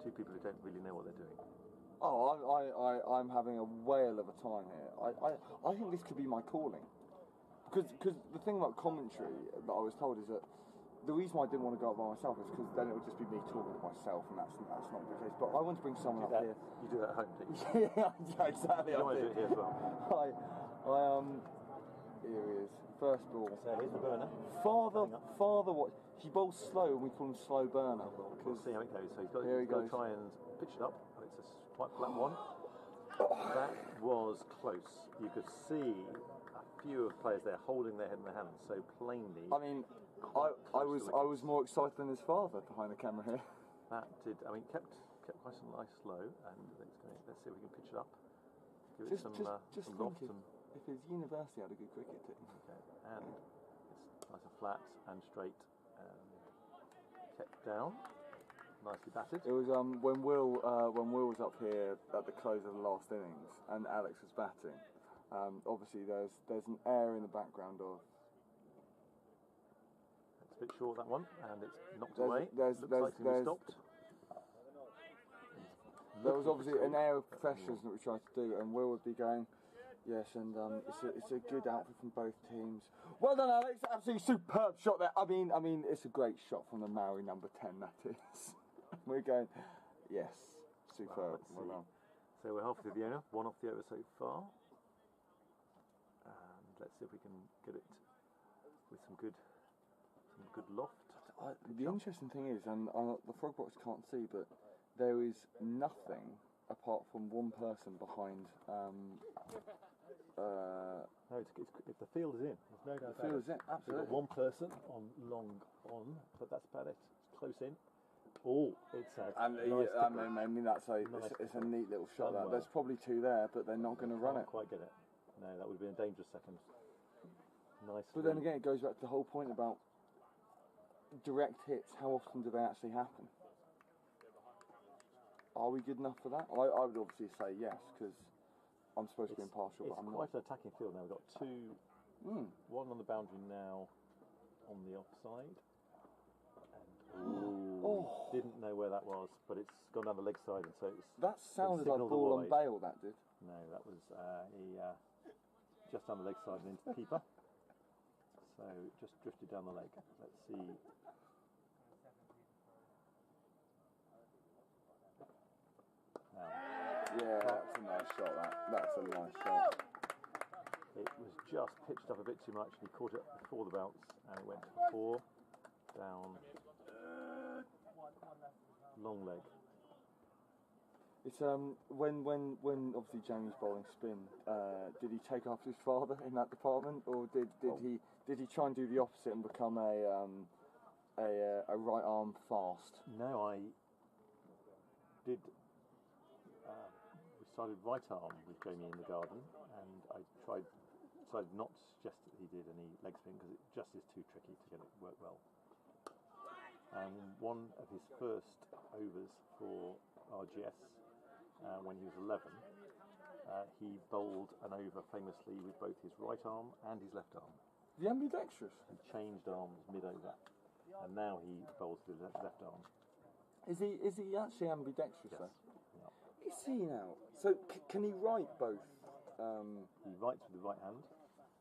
two people who don't really know what they're doing. Oh, I'm having a whale of a time here. I think this could be my calling, because the thing about commentary that I was told is that the reason why I didn't want to go up by myself is because then it would just be me talking to myself, and that's not the case. But I want to bring someone up here. You do that at home, do you? Yeah, exactly. You want to do it here as well? Here he is. First ball. So here's the burner. Father, what? He bowls slow, and we call him slow burner. We'll see how it goes. So he's got to try and pitch it up. It's a quite flat one. That was close. You could see a few of the players there holding their head in their hands so plainly. I mean, I was more excited than his father behind the camera here. That did. I mean, kept quite nice slow, and let's see if we can pitch it up. Give it some loft. If his university had a good cricket team. Okay, and it's nice and flat and straight, kept down, nicely batted. It was when Will was up here at the close of the last innings and Alex was batting. Obviously, there's an air in the background of. It's a bit short, that one, and it's knocked away. Looks like it's going to be stopped. There was obviously an air of professionalism that we tried to do, and Will would be going, yes, and it's a good outfit from both teams. Well done, Alex! Absolutely superb shot there. I mean, it's a great shot from the Maori number 10. That is. We're going, yes, superb. Well done. So we're halfway through the over, 1 off the over so far, and let's see if we can get it with some good loft. The interesting thing is, and the frog box can't see, but there is nothing apart from one person behind. No, if the field is in. There's no doubt. The field is in, absolutely. We've got one person on long on, but that's about it. It's close in. Oh, it's a nice I mean that's it's a neat little shot. That there's probably two there, but they're not going to run it. Quite get it. No, that would be a dangerous second. Nice. But then again, it goes back to the whole point about direct hits. How often do they actually happen? Are we good enough for that? I would obviously say yes, because I'm supposed to be impartial, but I'm not. It's quite an attacking field now. We've got two, one on the boundary now, on the offside. Didn't know where that was, but it's gone down the leg side, and so it's. That sounded like ball on bail. That did. No, that was just down the leg side and into the keeper. So just drifted down the leg. Let's see. Yeah, that's a nice shot. That's a nice shot. It was just pitched up a bit too much, and he caught it before the bounce, and it went 4 down. Long leg. It's when obviously Jamie's bowling spin. Did he take after his father in that department, or did he try and do the opposite and become a right arm fast? No, I did. We started right arm with Jamie in the garden, and I decided not to suggest that he did any leg spin because it just is too tricky to get it work well. And in one of his first overs for RGS, when he was 11, he bowled an over famously with both his right arm and his left arm. The ambidextrous? He changed arms mid-over, and now he bowls with his left arm. Is he actually ambidextrous though? Yeah. Is he now? So can he write both? He writes with the right hand,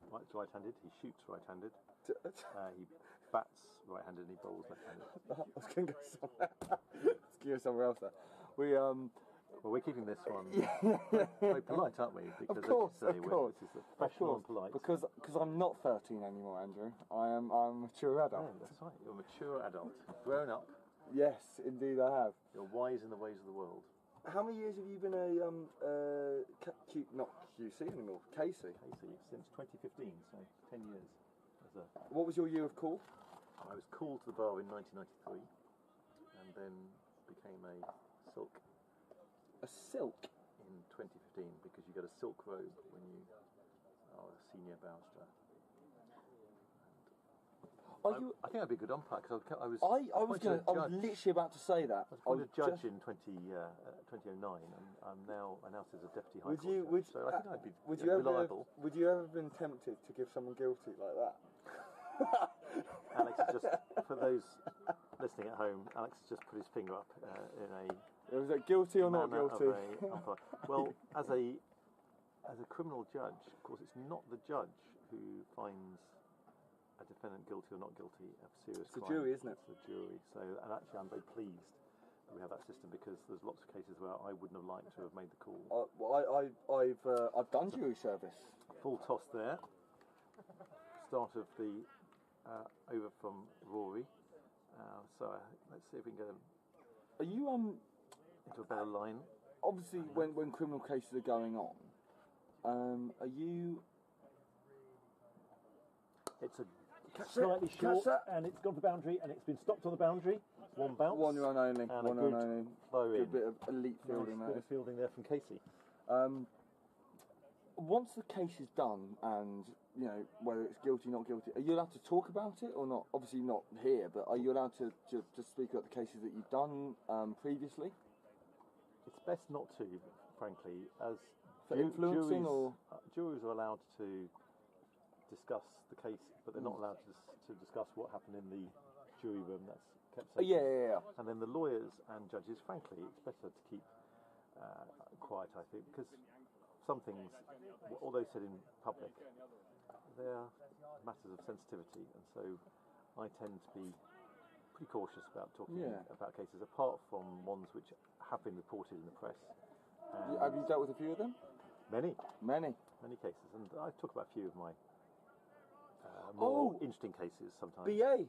writes right-handed, he shoots right-handed, he bats right-handed and he bowls left-handed. I was going to go somewhere else there. Well, we're keeping this one very polite, aren't we? Because of course. This is the professional and polite. Because I'm not 13 anymore, Andrew. I'm a mature adult. Yeah, that's right. You're a mature adult. You've grown up. Yes, indeed I have. You're wise in the ways of the world. How many years have you been not QC anymore, Casey? Casey, since 2015, so 10 years. What was your year of call? I was called to the bar in 1993 and then became a silk. A silk? In 2015, because you get a silk robe when you are a senior barrister. I think I'd be a good umpire because I was literally about to say that. I was a judge in 2009, and I'm now announced as a deputy high court judge. So I think I'd be reliable. Would you ever have been tempted to give someone guilty like that? Alex has just, for those listening at home, Alex has just put his finger up in a. Was it guilty or not guilty? Well, as a criminal judge, of course, it's not the judge who finds a defendant guilty or not guilty of serious crime. It's the jury, isn't it? It's the jury. So, and actually, I'm very pleased that we have that system because there's lots of cases where I wouldn't have liked to have made the call. I've done jury service. Full toss there. Start of the over from Rory. So let's see if we can get him. Are you into a better line? Obviously, when criminal cases are going on, are you? It's a slightly short, and it's gone for boundary, and it's been stopped on the boundary. One bounce. One run only. And one run only. Good bit of elite fielding there. Bit of fielding there from Casey. Once the case is done, and you know, whether it's guilty, not guilty. Are you allowed to talk about it or not? Obviously not here, but are you allowed to speak about the cases that you've done previously? It's best not to, frankly, as For influencing juries are allowed to discuss the case, but they're not allowed to discuss what happened in the jury room. That's kept safe. Yeah. And then the lawyers and judges, frankly, it's better to keep quiet, I think, because some things, although said in public, they're matters of sensitivity, and so I tend to be pretty cautious about talking about cases, apart from ones which have been reported in the press. Have you dealt with a few of them? Many cases, and I talk about a few of my more interesting cases sometimes. BA.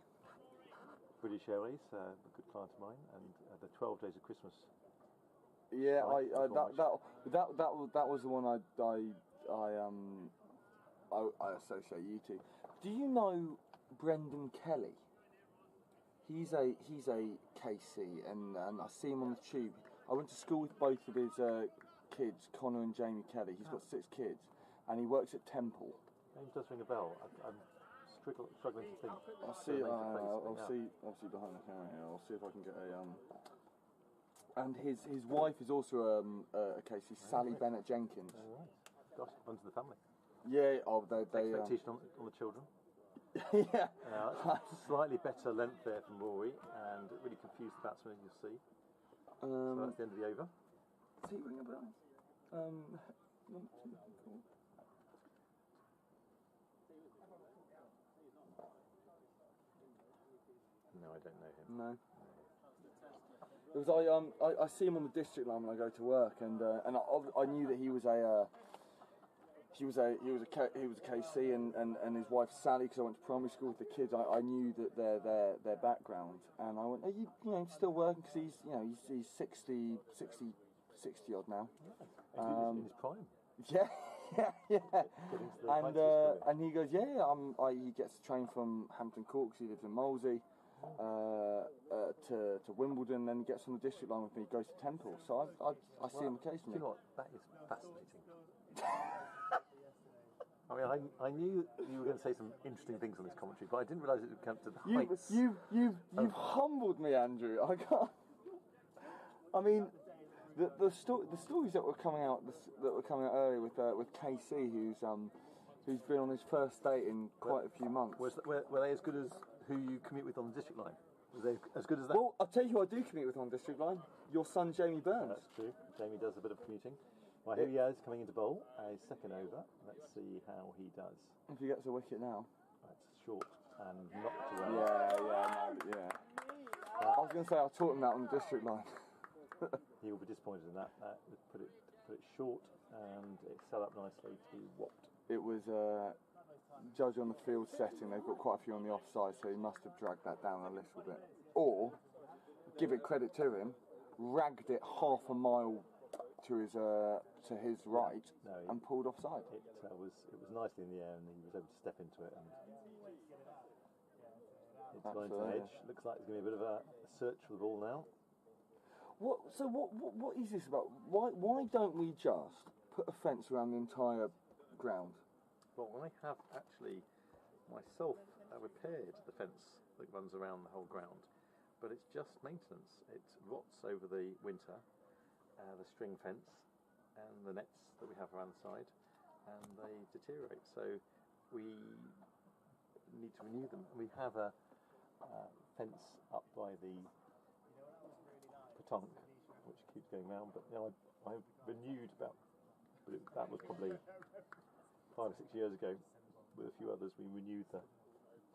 British Airways, a good client of mine, and the 12 Days of Christmas. Yeah, that was the one I associate you to. Do you know Brendan Kelly? He's a KC, and I see him on the tube. I went to school with both of his kids, Connor and Jamie Kelly. He's got 6 kids, and he works at Temple. Name does ring a bell. I'm struggling to think. I'll see obviously behind the camera here. I'll see if I can get a And his wife is also a KC, Sally Bennett Jenkins. Oh, right. Gosh, it runs in the family. Yeah. They expectation on the children. Yeah. Slightly better length there from Rory, and it really confused the batsman, you'll see. So that's the end of the over. Does he ring a bell? No, I don't know him. No. It was I see him on the district line when I go to work, and I knew that he was a KC, and his wife Sally, because I went to primary school with the kids. I knew that their background, and I went, are you still working? Because he's 60 odd now. Yeah. In his prime. Yeah. And he goes, he gets a train from Hampton Court, because he lives in Molesey, to Wimbledon, then he gets on the district line with me, he goes to Temple, so I see him occasionally. Do you know what, that is fascinating. I mean, I knew you were going to say some interesting things on this commentary, but I didn't realise it would come to the heights. You've humbled me, Andrew. I can't. I mean, the stories that were coming out earlier with KC, who's been on his first date in quite a few months. Were they as good as who you commute with on the district line? Were they as good as that? Well, I'll tell you who I do commute with on the district line. Your son, Jamie Burns. That's true. Jamie does a bit of commuting. Well, here he is coming into bowl, a second over. Let's see how he does. If he gets a wicket now. That's short and knocked away. Yeah. I was going to say I taught him that on the district line. He will be disappointed in that. Put it short, and it set up nicely to be whopped. It was judge on the field setting. They've got quite a few on the offside, so he must have dragged that down a little bit. Or, give it credit to him, ragged it half a mile to his right and pulled offside. It was nicely in the air, and he was able to step into it. And it's gone into the edge. Looks like there's going to be a bit of a search for the ball now. What is this about? Why don't we just put a fence around the entire ground? Well, I have actually myself repaired the fence that runs around the whole ground, but it's just maintenance. It rots over the winter, the string fence and the nets that we have around the side, and they deteriorate. So we need to renew them. We have a fence up by the petanque, which keeps going round, but I renewed that was probably 5 or 6 years ago. With a few others, we renewed the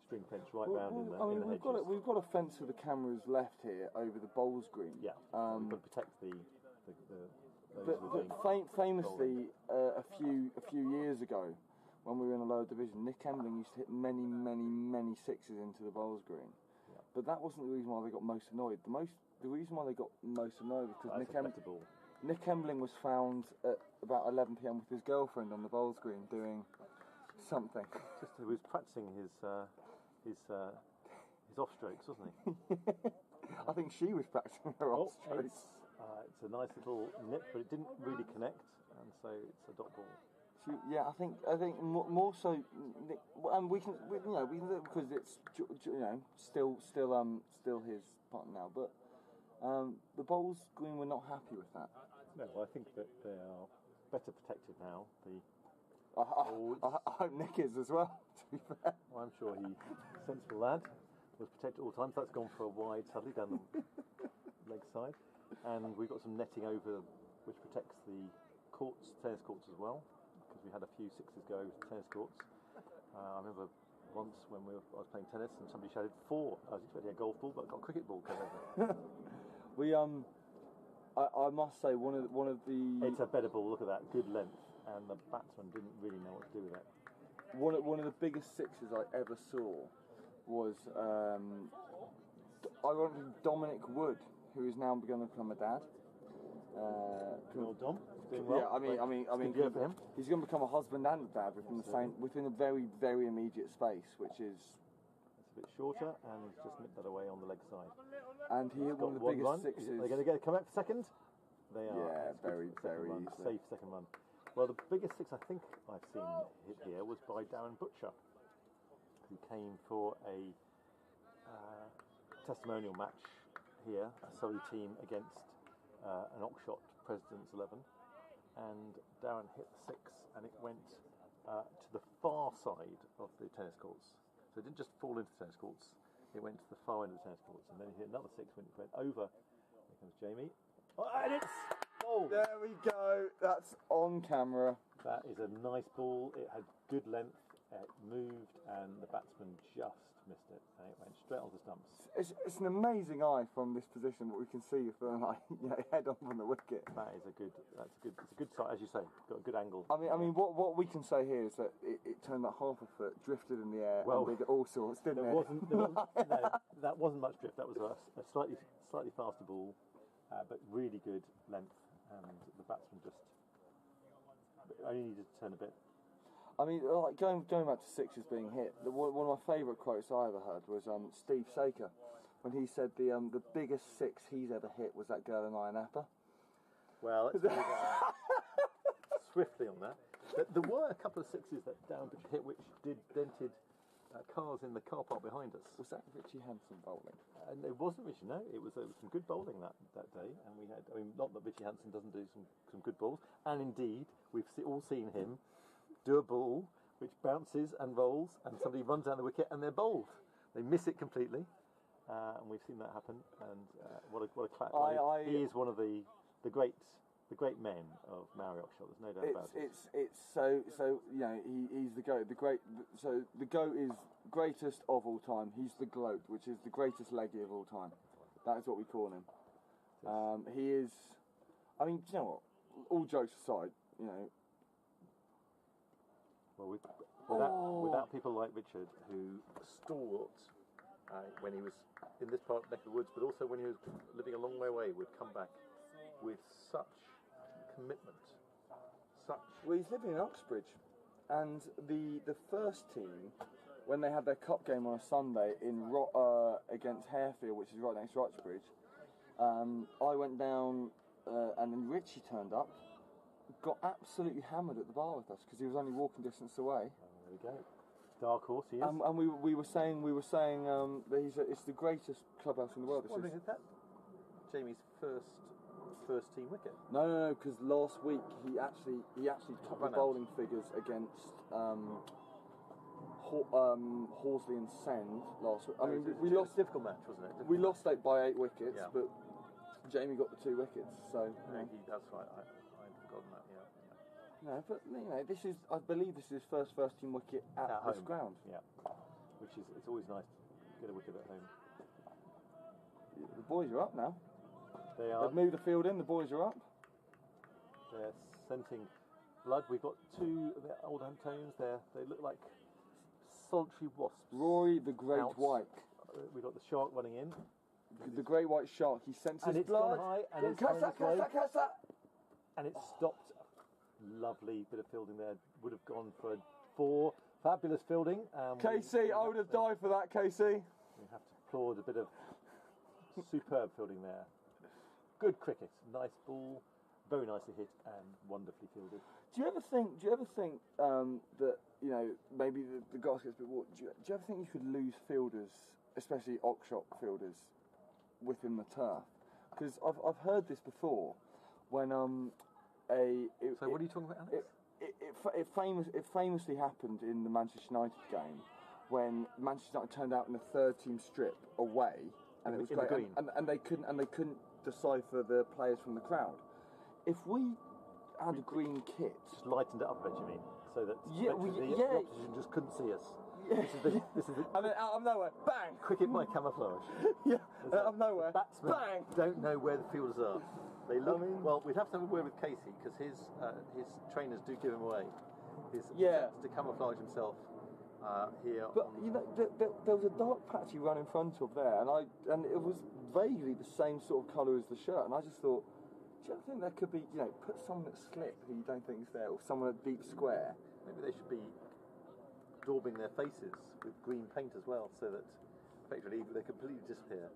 string fence right round in the hedges. We've got a fence with the cameras left here over the bowls green. Yeah, we've got to protect the famously, a few years ago, when we were in the lower division, Nick Embling used to hit many sixes into the bowls green. Yeah. But that wasn't the reason why they got most annoyed. The reason why they got most annoyed was because Nick Embling was found at about 11 p.m. with his girlfriend on the bowls green doing something. He was practicing his off strokes, wasn't he? I think she was practicing her off strokes. It's a nice little nip, but it didn't really connect, and so it's a dot ball. Yeah, I think more so, and we can because it's still his partner now, but the Bowls Green were not happy with that. No, I think that they are better protected now. I hope Nick is as well. To be fair, I'm sure sensible lad, was protected all the time. So that's gone for a wide suddenly down the leg side, and we've got some netting over which protects the tennis courts as well, because we had a few sixes go over tennis courts. I remember once when I was playing tennis and somebody shouted 4. I was expecting a golf ball, but I got a cricket ball come over. I must say one of the. It's a better ball. Look at that, good length, and the batsman didn't really know what to do with it. One of the biggest sixes I ever saw was ironically Dominic Wood, who is now going to become a dad. Well, Dom. Yeah, I mean, good for him. He's going to become a husband and a dad within a very, very immediate space, which is. It's a bit shorter, and he's just nipped that away on the leg side. And he hit one of the biggest sixes. Are they going to come out for second? They are. Yeah, very, very easily. easily. Safe second run. Well, the biggest six I think I've seen hit here was by Darren Butcher, who came for a testimonial match here, a Surrey team against an Oxshott President's 11. And Darren hit the 6, and it went to the far side of the tennis courts. So it didn't just fall into the tennis courts, it went to the far end of the tennis courts, and then he hit another 6 when it went over. Here comes Jamie. Oh, and it's ball! There we go, that's on camera. That is a nice ball, it had good length, it moved, and the batsman just missed it, and it went straight on the stumps. It's an amazing eye from this position, but we can see if they're like head on from the wicket. It's a good sight, as you say. Got a good angle. I mean, what we can say here is that it turned about half a foot, drifted in the air, and did all sorts, didn't it? No, that wasn't much drift. That was a slightly faster ball, but really good length, and the batsman just only needed to turn a bit. I mean, like going back to sixes being hit, one of my favourite quotes I ever heard was Steve Saker, when he said the biggest six he's ever hit was that girl in Ironappa. Well, let's move swiftly on that. There were a couple of sixes that Darren Butcher hit which dented cars in the car park behind us. Was that Richie Hansen bowling? And it wasn't Richie, no. It was some good bowling that day, and we had. I mean, not that Richie Hansen doesn't do some good balls, and indeed we've all seen him do a ball which bounces and rolls, and somebody runs down the wicket and they're bowled. They miss it completely, and we've seen that happen. And what a clap! He is one of the great men of Maori Oxshott. There's no doubt about it. It's so he's the GOAT. So the GOAT is greatest of all time. He's the gloat, which is the greatest leggy of all time. That is what we call him. He is. I mean, you know what? All jokes aside, you know. Well, without people like Richard, who stalwart when he was in this part of the neck of the woods, but also when he was living a long way away, would come back with such commitment. Well, he's living in Uxbridge, and the first team, when they had their cup game on a Sunday against Harefield, which is right next to Uxbridge, I went down, and then Richie turned up. Got absolutely hammered at the bar with us because he was only walking distance away. There we go. Dark horse he is. And we were saying that it's the greatest clubhouse in the world. Wondering if that Jamie's first team wicket. No, because last week he actually topped the bowling figures against Horsley and Send last week. I mean, we lost a difficult match, wasn't it? We lost by 8 wickets, but Jamie got the 2 wickets. So that's right. I'd forgotten that. Yeah. No, but I believe this is his first team wicket at this ground. Yeah, it's always nice to get a wicket at home. The boys are up now. They are. They've moved the field in. The boys are up. They're scenting blood. We've got 2 of the old Hamptonians there. They look like solitary wasps. Rory the Great White. We've got the shark running in. The Great White Shark. He senses and it's blood. Gone high, and it's catch that. And it stopped. Lovely bit of fielding there. Would have gone for 4. Fabulous fielding. KC, I would have died for that, KC. We have to applaud a bit of superb fielding there. Good cricket. Nice ball. very nicely hit and wonderfully fielded. Do you ever think that, you know, maybe the grass gets a bit water? Do you ever think you could lose fielders, especially Oxshott fielders, within the turf? Because I've heard this before when So what are you talking about, Alex? it famously happened in the Manchester United game when Manchester United turned out in the third team strip away, and it was In the great, green. and they couldn't decipher the players from the crowd. If we had a green kit, Just lightened it up a bit, you mean? So that Yeah, effectively yeah. the opposition just couldn't see us. yeah, This is the and then out of nowhere, bang! cricket by camouflage. Yeah, out of nowhere, Batsmen bang! don't know where the fielders are. They look. mean- well, we'd have to have a word with Casey because his trainers do give him away. His Yeah. attempts to camouflage himself here. But on, you know, there was a dark patch he ran in front of there, and it was vaguely the same sort of colour as the shirt, and I just thought, do you ever think there could be, you know, put someone at slip who you don't think is there, or someone at deep square? maybe they should be daubing their faces with green paint as well, so that effectively they completely disappear.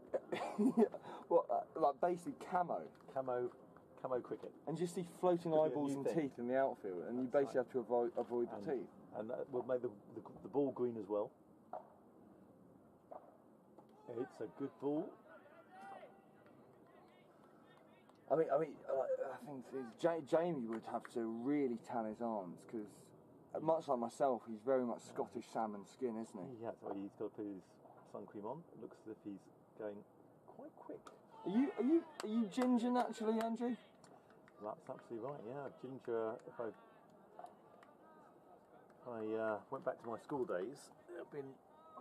Yeah, well, like basically camo, Camo cricket. and you see floating Could be a eyeballs new and thing. teeth in the outfield, and you basically have to avoid the teeth. And we'll make the ball green as well. It's a good ball. I think Jamie would have to really tan his arms because, much like myself, he's very much Scottish salmon skin, isn't he? Yeah, so he's got to put his sun cream on. It looks as if he's going quite quick. Are you ginger naturally, Andrew? That's absolutely right. Yeah, ginger. If I went back to my school days, I've been a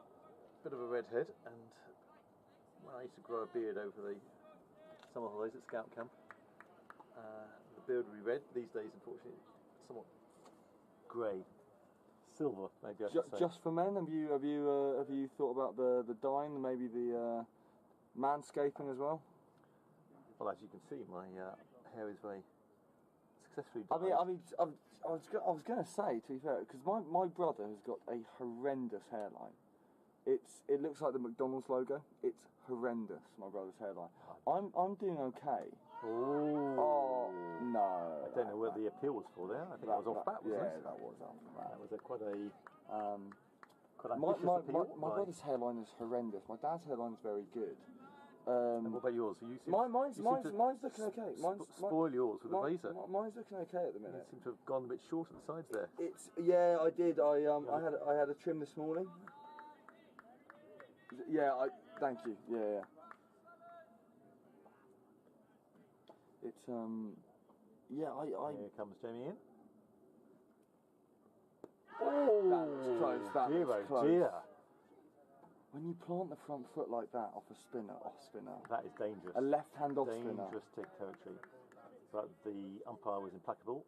bit of a redhead, and when I used to grow a beard over the summer holidays at Scout Camp, the beard would be red. These days, unfortunately, somewhat grey, silver, maybe I should say. Just for men, have you thought about the dyeing, maybe the manscaping as well? Well, as you can see, my hair is very successfully dyed. I was going to say, to be fair, because my brother has got a horrendous hairline. It looks like the McDonald's logo. It's horrendous, my brother's hairline. I'm doing okay. Oh no! I don't know where the appeal was for there. I think that was off bat, wasn't it? Yeah, that was off bat. That was quite a My appeal. brother's hairline is horrendous. My dad's hairline is very good. And what about yours? You seem, Mine's looking okay. Spoil yours with a razor. Mine's looking okay at the minute. You seem to have gone a bit short at the sides there. I did. I had a trim this morning. Yeah, thank you. Yeah. It's Here comes Jamie in. That was close. That dear, was oh close. dear. When you plant the front foot like that off spinner, That is dangerous. a left-hand off spinner. Dangerous territory. But the umpire was implacable.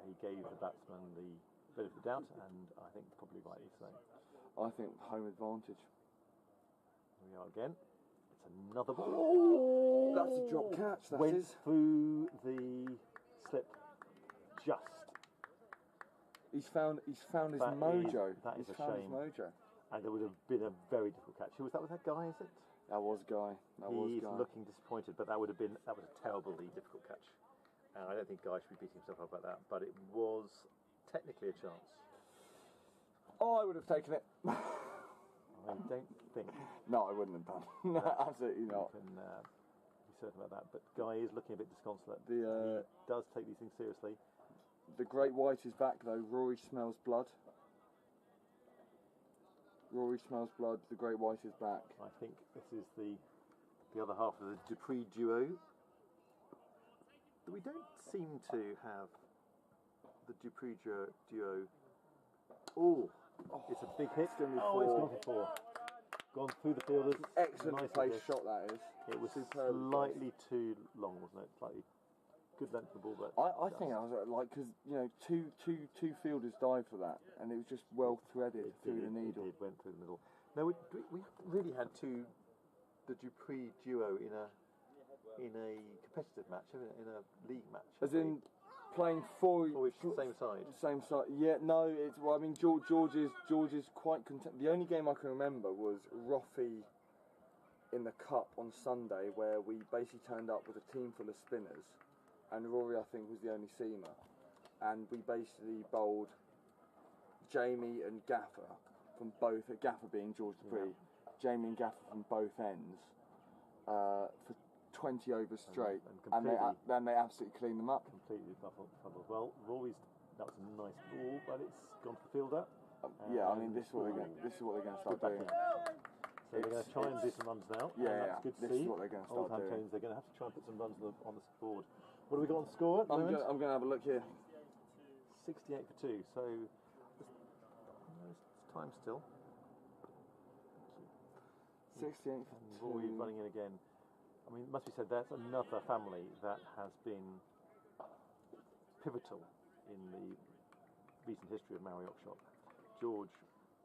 He gave the batsman the benefit of the doubt, and I think probably rightly so. I think home advantage. Here we are again. It's another ball. Oh, that's a drop catch. That Went is. through the slip just. He's found his That mojo. that is He's a found shame. his mojo. And it would have been a very difficult catch. Who was that? Was that Guy? Is it? That was Guy. He's looking disappointed, but that was a terribly difficult catch. And I don't think Guy should be beating himself up about that. But it was technically a chance. Oh, I would have taken it. I don't think. No, I wouldn't have done. No, absolutely not. You can be certain about that. But Guy is looking a bit disconsolate. The he does take these things seriously. Great White is back though. Rory smells blood. Rory smells blood. The Great White is back. I think this is the other half of the Dupree duo. We don't seem to have the Dupree duo. Oh, it's a big hit. It's gonna be It's gone for four. Gone through the fielders. Excellent Nice place hit. shot that is. It was Superb slightly too long, wasn't it? Slightly good length of the ball, but I think I was like, because you know, two fielders dived for that, and it was just well threaded through the needle. It went through the middle. No, we really had the Dupree duo in a competitive match, haven't we? In a league match. As in playing four same side. Same side. Yeah, no, it's well. I mean, George is quite content. The only game I can remember was Roffey in the cup on Sunday, where we basically turned up with a team full of spinners, and Rory I think was the only seamer, and we basically bowled Jamie and Gaffer from both, Gaffer being George Dupree, Jamie and Gaffer from both ends for 20 overs straight, and they absolutely cleaned them up. Completely fumbled. Well, Rory's, that was a nice ball, but it's gone to the fielder. Yeah, I mean this is what they're going to start doing. So they're going to try and do some runs now. Yeah, that's good to this see. is what they're going to start doing. Hamptonians, they're going to have to try and put some runs on the board. What have we got on the score at the moment? I'm going to have a look here. 68 for 2, so there's time still. 68 for 2. Rory running in again. I mean, it must be said, that's another family that has been pivotal in the recent history of Maori Oxshott. George,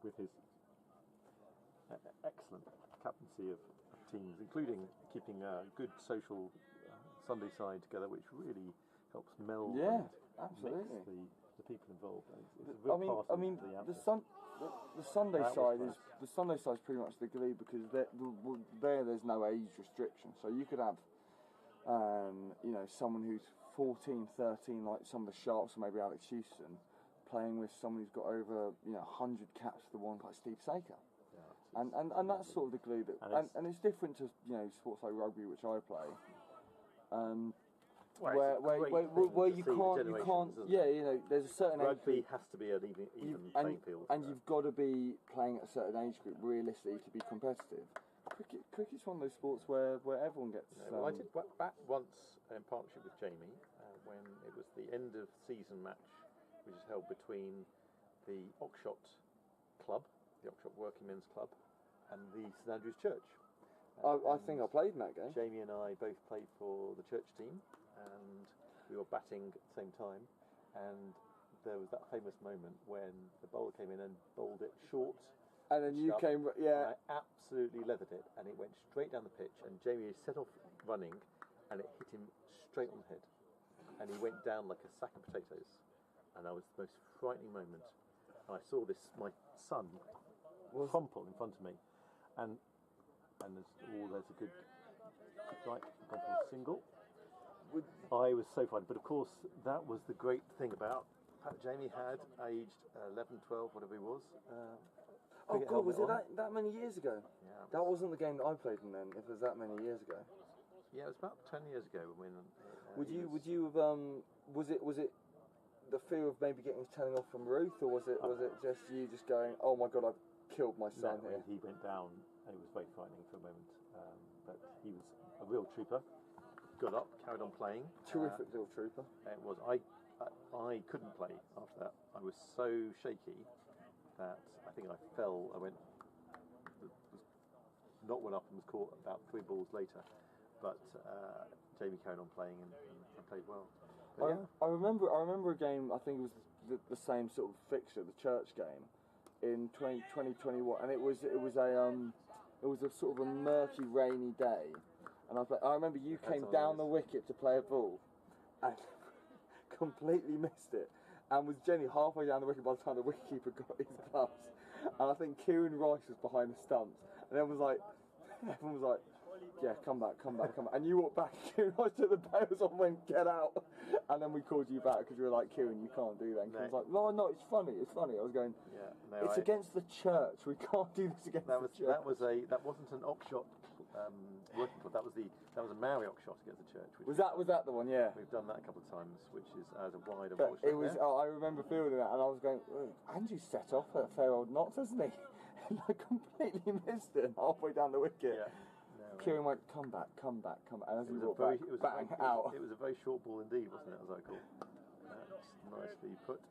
with his excellent captaincy of teams, including keeping a good social Sunday side together, which really helps meld and absolutely. mix the people involved. It's a real part of the Sunday side is pretty much the glue, because there's no age restriction, so you could have someone who's 14, 13, like some of the sharps, or maybe Alex Houston, playing with someone who's got over 100 caps to the one like Steve Saker. And that's sort of the glue that, and it's different to sports like rugby, which I play, where you can't there's a certain rugby has to be an even playing field, and you've got to be playing at a certain age group realistically to be competitive. Cricket's one of those sports where everyone gets. Well, I did back once in partnership with Jamie when it was the end of season match, which is held between the Oxshott Club, the Oxshott Working Men's Club, and the St Andrew's Church. I think I played in that game. Jamie and I both played for the church team, and we were batting at the same time, and there was that famous moment when the bowler came in and bowled it short. And then you came, I absolutely leathered it, and it went straight down the pitch, and Jamie set off running, and it hit him straight on the head, and he went down like a sack of potatoes, and that was the most frightening moment. And I saw this, my son, crumple in front of me, and there's a good right, gone for a single. I was so frightened, but of course that was the great thing about Jamie had aged 11, 12, whatever he was. Oh God, was it that many years ago? Yeah. That wasn't the game that I played in then, if it was that many years ago. Yeah, it was about 10 years ago when. Was it the fear of maybe getting his telling off from Ruth, or was it just you just going, oh my God, I've killed my son here? He went down, and it was very frightening for a moment. But he was a real trooper. Got up, carried on playing. Terrific little trooper. It was. I couldn't play after that. I was so shaky that I think I fell. I went, not went up and was caught about 3 balls later. But Jamie carried on playing and played well. I remember a game. I think it was the same sort of fixture, the church game, in 2021, and it was a sort of a murky, rainy day, and I remember you came down the wicket to play a ball, and completely missed it, and was Jenny halfway down the wicket by the time the wicketkeeper got his gloves, and I think Kieran Rice was behind the stumps, and everyone was like, yeah, come back, and you walked back. Kieran Rice took the bails on, went get out, and then we called you back because you were like, Kieran, you can't do that. And Kieran was like, no, it's funny. I was going, it's against the church. We can't do this against the church. That wasn't an Oxshott working club. That was a Maori Oxshott against the church. Was that the one? Yeah. We've done that a couple of times, which is as a wide. But it was. I remember feeling that, and I was going, Andrew set off at a fair old knots, hasn't he? And I completely missed it halfway down the wicket. Yeah. Kieran went, come back, and as he walked back, bang, out. It was a very short ball indeed, wasn't it, as I recall? That's nicely put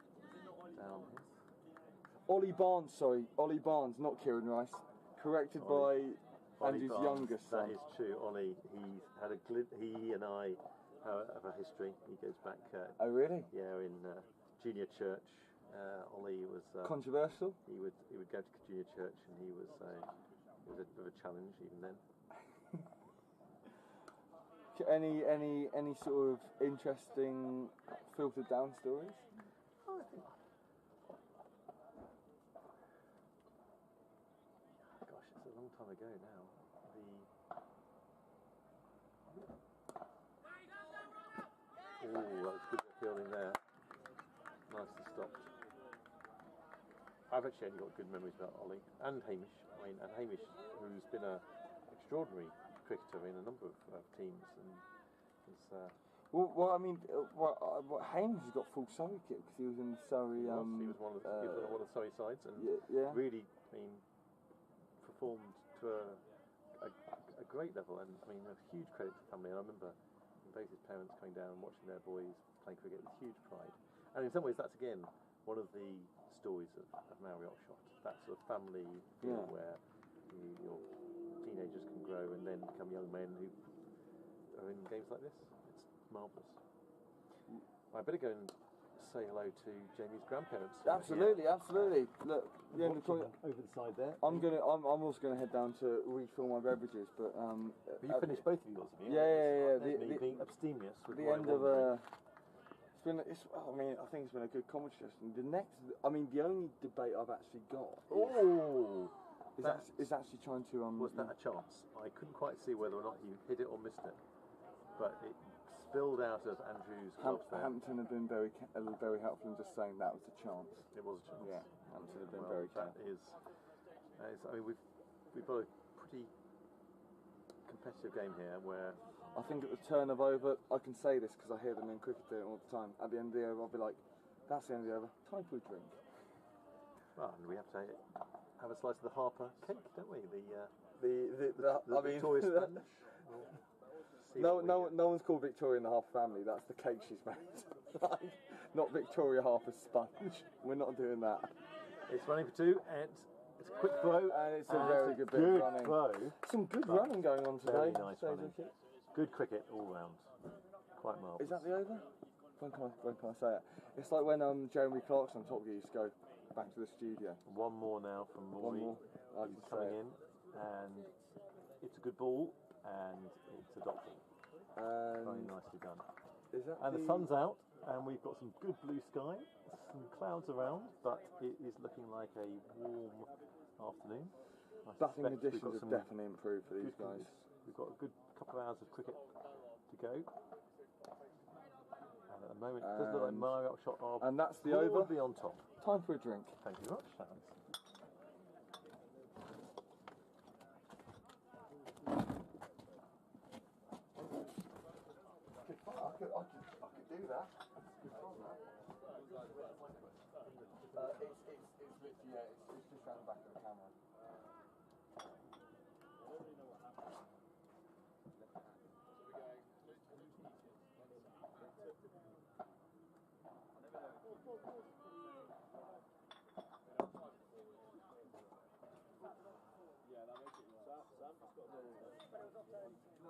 down here. Ollie Barnes, not Kieran Rice. Corrected by Andrew's youngest son. That is true, Ollie. He and I have a history. He goes back. Oh, really? Yeah, in junior church. Ollie was controversial. He would go to junior church, and he was a bit of a challenge even then. Any sort of interesting filtered down stories? Oh, I think. Gosh, it's a long time ago now. that was good fielding there. Nicely stopped. I've actually only got good memories about Ollie and Hamish. And Hamish, who's been an extraordinary cricketer in a number of teams, and it's. Hamish has got full Surrey kit because he was in the Surrey. He was one of the Surrey sides, and really, performed to a great level, and a huge credit to the family. And I remember both his parents coming down and watching their boys playing cricket with huge pride. And in some ways, that's again one of the stories of Maori Oxshott. That sort of family feel where your teenagers can grow and then become young men who are in games like this. It's marvellous. I better go and say hello to Jamie's grandparents. Absolutely. Look, over the side there. I'm also gonna head down to refill my beverages, but you finished both of yours, have you? Yeah. Me being abstemious. With the end of I think it's been a good commentary session. The only debate I've actually got is actually trying to was that a chance? I couldn't quite see whether or not he hit it or missed it, but it spilled out of Andrew's gloves there. Hampton have been very helpful in just saying that was a chance. It was a chance. Yeah, Hampton have been very helpful. We've got a pretty competitive game here where. I think at the turn of over, I can say this because I hear them in cricket doing it all the time. At the end of the over, I'll be like, that's the end of the over. Time for a drink. Well, and we have to have a slice of the Harper cake, don't we? The Victoria sponge. No one's called Victoria in the Harper family. That's the cake she's made. Not Victoria Harper's sponge. We're not doing that. It's running for two, and it's a quick throw. And it's a very good bit of running. Throw. Some good running going on today. Very nice running. Good cricket all round. Quite marvellous. Is that the over? When can I say it? It's like when Jeremy Clarkson on Top Gear used to go back to the studio. One more now from Maori. He's coming in, and it's a good ball, and it's a dot ball. Very nicely done. The sun's out, and we've got some good blue sky, some clouds around, but it is looking like a warm afternoon. Batting conditions have definitely improved for these guys. We've got a good couple of hours of cricket to go. And at the moment, it does look like Maori Oxshott are and that's the over. On top. Time for a drink. Thank you very much, Hans. I could do that. It's just around the back of the camera.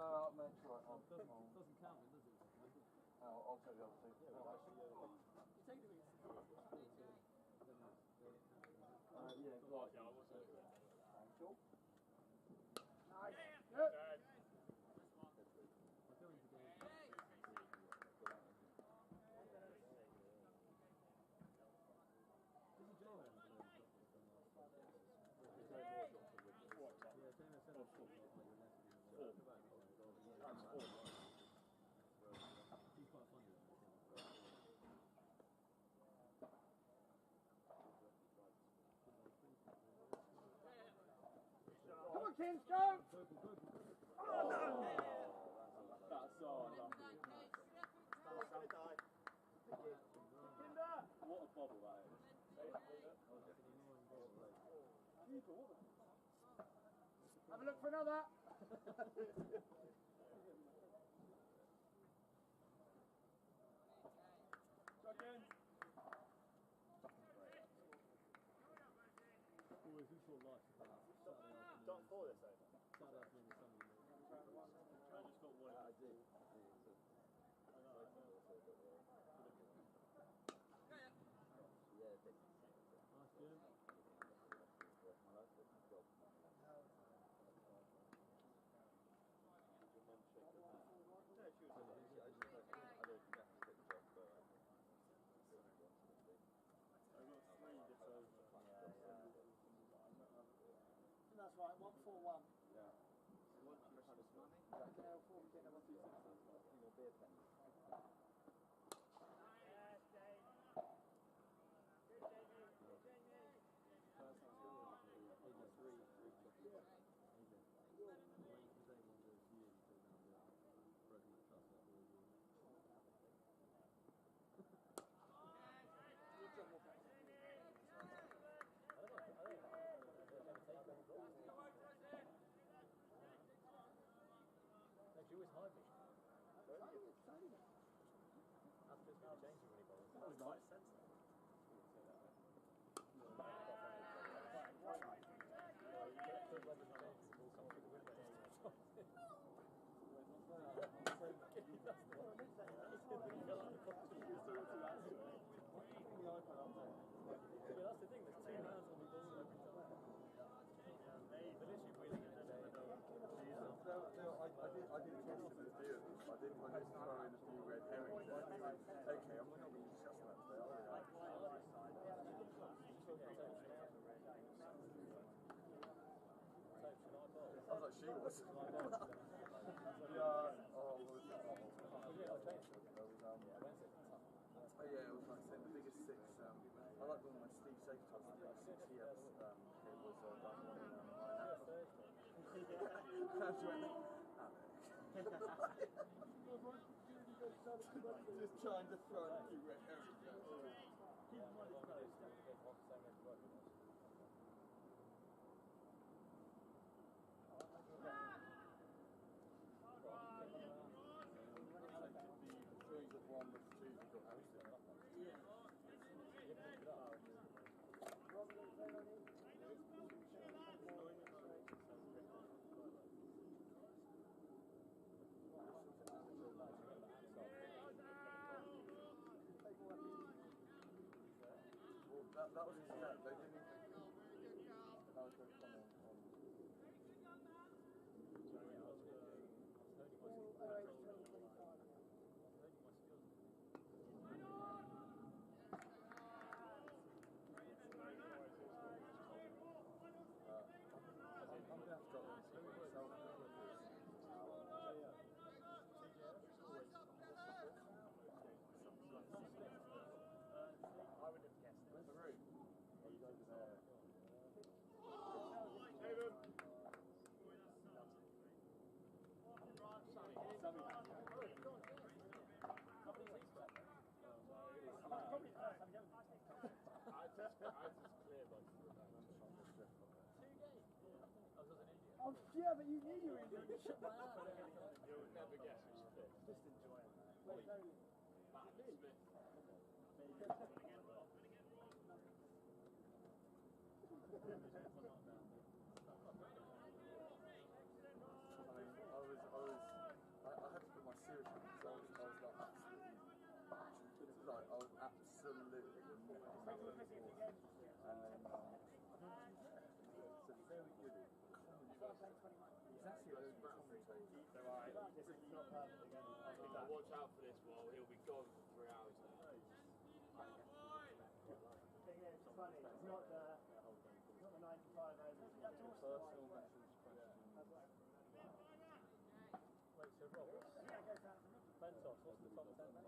No, I'll make sure it doesn't count, does it? I'll tell you the other thing. Come on, Kins, go! Oh, no! That's so unlucky. What a bobble that is. Have a look for another. Dot 4 this over. That's right, 141. Yeah. Fucking hell, 4 we get number 2. high vision? That's just going to change when he bowls. That was nice sense. That's the thing, there's two hands on the ball every time. They're literally wheeling it and then I did test it with a few of them. I did throw in a few red herrings. Okay, I'm not going to discuss that today. I was like, she was. Oh yeah, it was like saying the biggest six. I like one of my Steve Safe times. The biggest six he had. It was done one in just trying to throw a few red herrings. That was his net. They didn't. That was their comment on. I'm going to have to drop them to myself. I would have guessed it. Peru. He's over there. Oh, yeah, but you knew you were Indian. You shut my hand. You would never guess who's fit. Just enjoy it. Matt Smith. I had to put my serious on because I was like absolutely, I was absolutely so very good at he's actually a commentator. This is not perfect again. Watch out for this ball, he'll be gone for 3 hours now. It's funny, it's not the 95 overs. Personal message question. Wait, so Rob, Bentos, what's the top 10 then?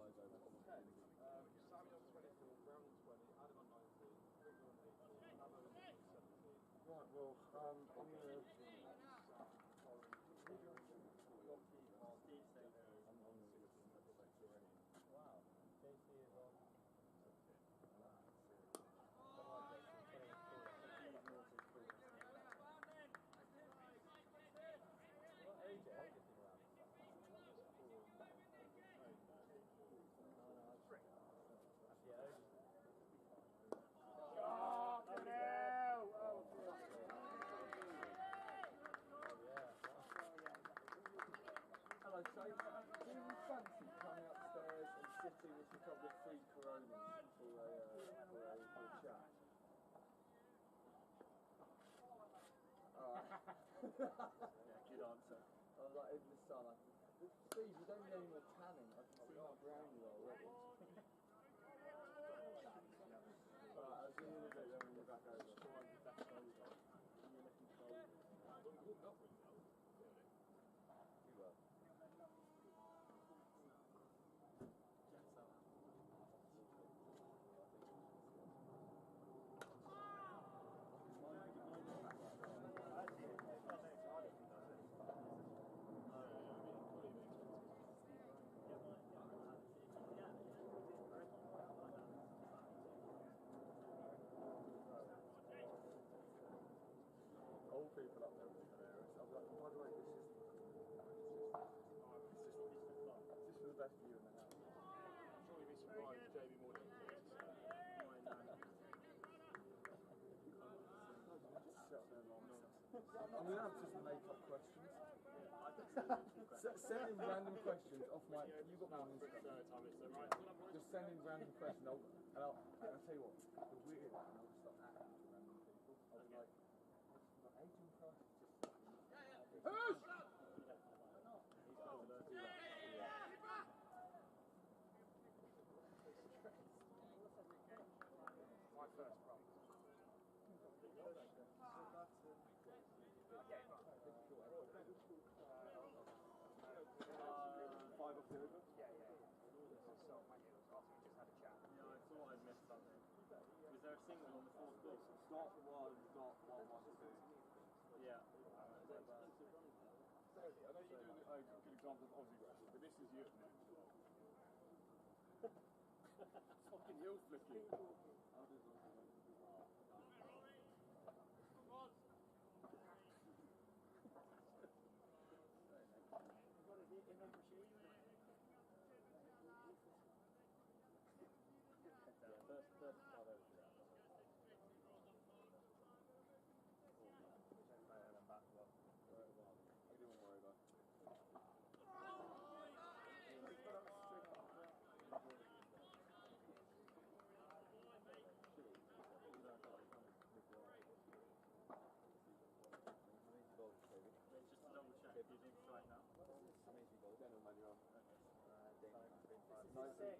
Sammy on 24, Brown on 20, Adam on 19, Rigger on 18, Abba on 17. Right, well, I'm going to... Wow, JC is on. Hello, Chase. Do you fancy coming upstairs and sitting with a couple of free Coronas for a chat? Alright. Yeah, good answer. I was like, in the sun, Steve, you don't need any more tanning. I can see how brown you are already. Alright, I'll see you in a bit then when you're back over. You're looking cold. You will. rest of you in the house. I'm sure you'd be surprised, JB Morgan. I'm going to have just make-up questions. Send in random questions off my... You've got me on Instagram. Just send in random questions. I'll tell you what, the weird one, I'll just start acting to random people. I'll be like, Adrian Price is just... My first problem. 5 off the over? Yeah. So my heels after we just had a chat. Yeah, I thought I'd missed something. Was there a single on the fourth ball? Stop 1, not 1, 1, 2. Yeah. I know you're doing a good example of Aussie wrestling, but this is you. Fucking heel flicking.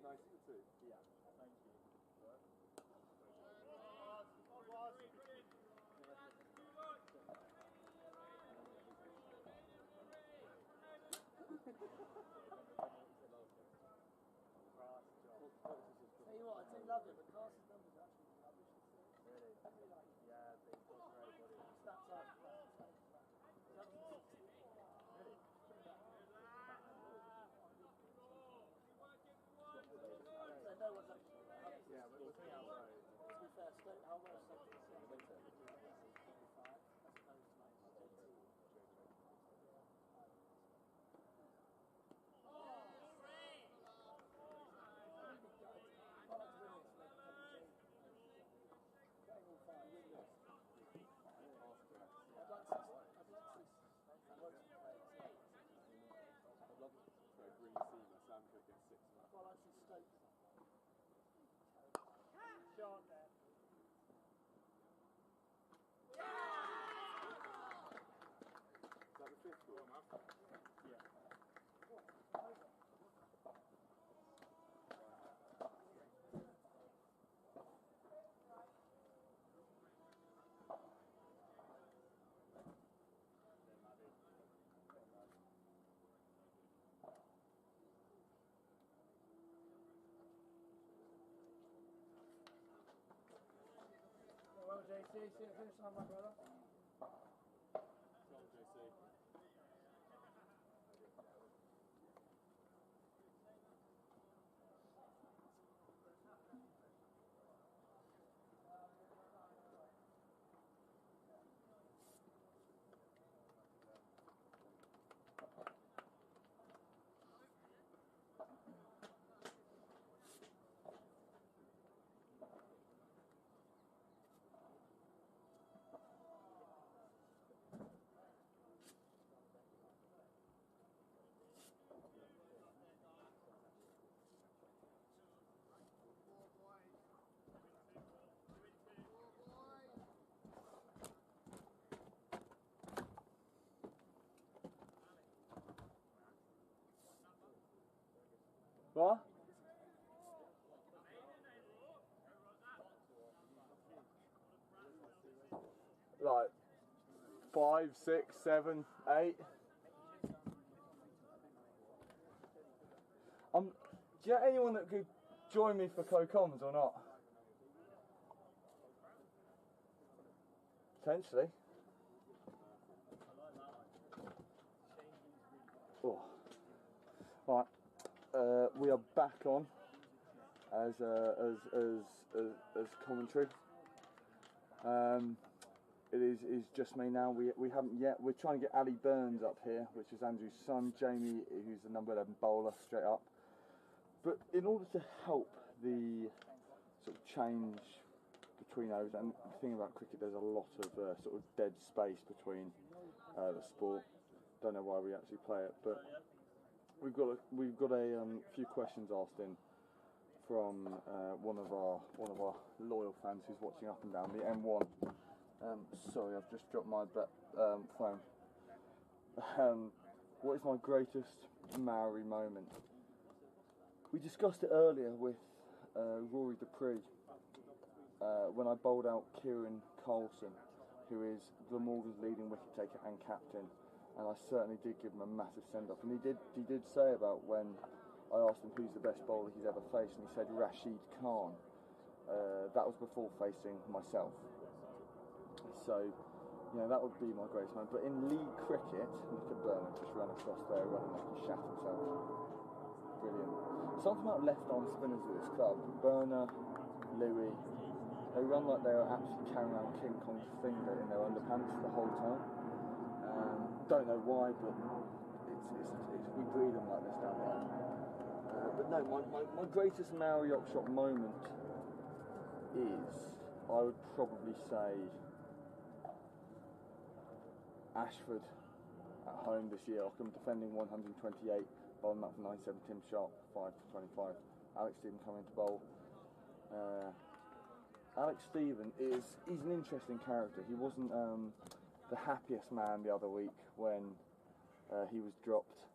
Nice too. Yeah, thank you. Tell you what, I do love it, but Carson's numbers are actually rubbish. Really? Yeah, they got great body. Stats are. No one's actually. Yeah, but looking outside. To be fair, Stoke, how well Stoke is in the winter? 55, as opposed to like 18. Well, actually, Stoke. Shot there. Is that the 5th goal? Yeah. Well, JC, see you finish time, my brother. What? Like 5, 6, 7, 8. Do you have anyone that could join me for co-coms or not? Potentially. Oh. Right. We are back on as commentary. It is just me now. We haven't yet. We're trying to get Ali Burns up here, which is Andrew's son. Jamie, who's the number 11 bowler, straight up. But in order to help the sort of change between overs, and the thing about cricket, there's a lot of sort of dead space between the sport. Don't know why we actually play it, but we've got a few questions asked in from one of our loyal fans who's watching up and down the M1. Sorry, I've just dropped my phone. What is my greatest Maori moment? We discussed it earlier with Rory Dupree when I bowled out Kieran Colson, who is Glamorgan's leading wicket taker and captain, and I certainly did give him a massive send-off. And he did say about when I asked him who's the best bowler he's ever faced, and he said Rashid Khan. That was before facing myself. So, that would be my greatest moment. But in league cricket, look at Bernard just ran across there, running like he shat himself. Brilliant. Something about left-arm spinners at this club. Burner, Louis, they run like they are actually carrying around King Kong's finger in their underpants the whole time. Don't know why, but it's we breed them like this down there. But no, my greatest Maori Oxshott moment is, I would probably say, Ashford at home this year. I'm defending 128, bowling up for 97, Tim Sharp 5 for 25. Alex Stephen coming to bowl. Alex Stephen he's an interesting character. He wasn't the happiest man the other week when he was dropped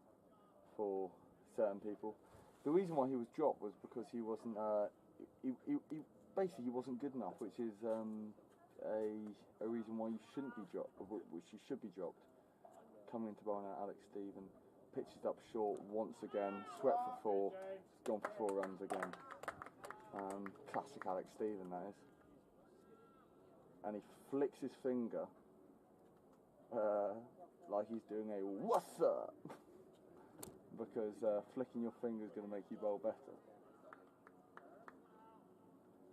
for certain people. The reason why he was dropped was because he wasn't basically he wasn't good enough, which is a reason why you shouldn't be dropped, which you should be dropped. Coming into bowling out Alex Stephen, pitches up short once again, swept for 4, gone for 4 runs again. Classic Alex Stephen, that is. And he flicks his finger like he's doing a "what's up," because flicking your finger is going to make you bowl better.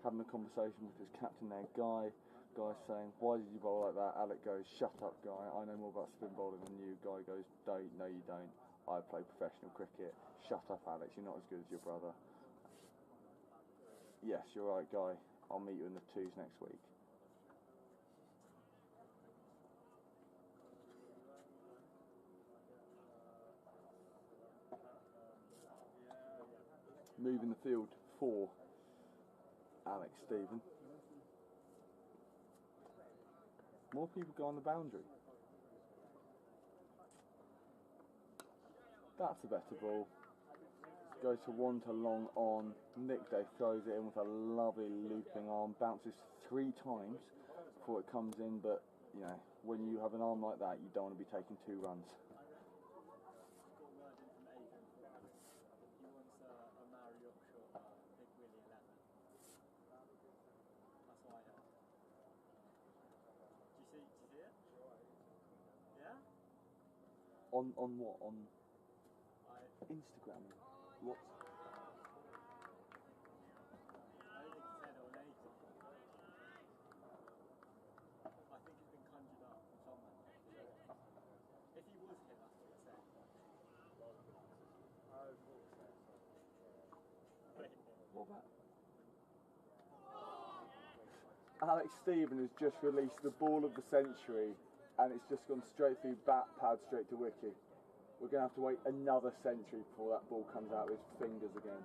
Having a conversation with his captain there, Guy saying, "Why did you bowl like that?" Alec goes, "Shut up, Guy, I know more about spin bowling than you." Guy goes, "Don't, no you don't. I play professional cricket." "Shut up, Alex, you're not as good as your brother." "Yes, you're right, Guy. I'll meet you in the twos next week." Moving the field for Alex Stephen. More people go on the boundary. That's a better ball. Goes to one to long on. Nick Day throws it in with a lovely looping arm. Bounces 3 times before it comes in, but when you have an arm like that, you don't want to be taking 2 runs. On what? On Instagram? What? I don't think he said it on anything. I think it's been conjured up from someone. If he was here, that's what it said. What about? Alex Stephen has just released the ball of the century, and it's just gone straight through bat pad, straight to wicket. We're going to have to wait another century before that ball comes out of his fingers again.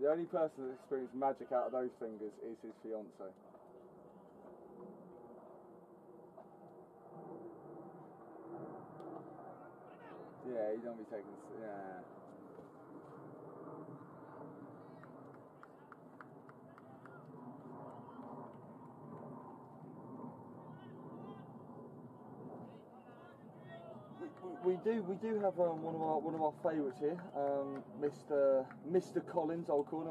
The only person that's experienced magic out of those fingers is his fiancée. Yeah, you don't be taking... Yeah. We do have one of our favourites here, Mr. Collins. I'll call him.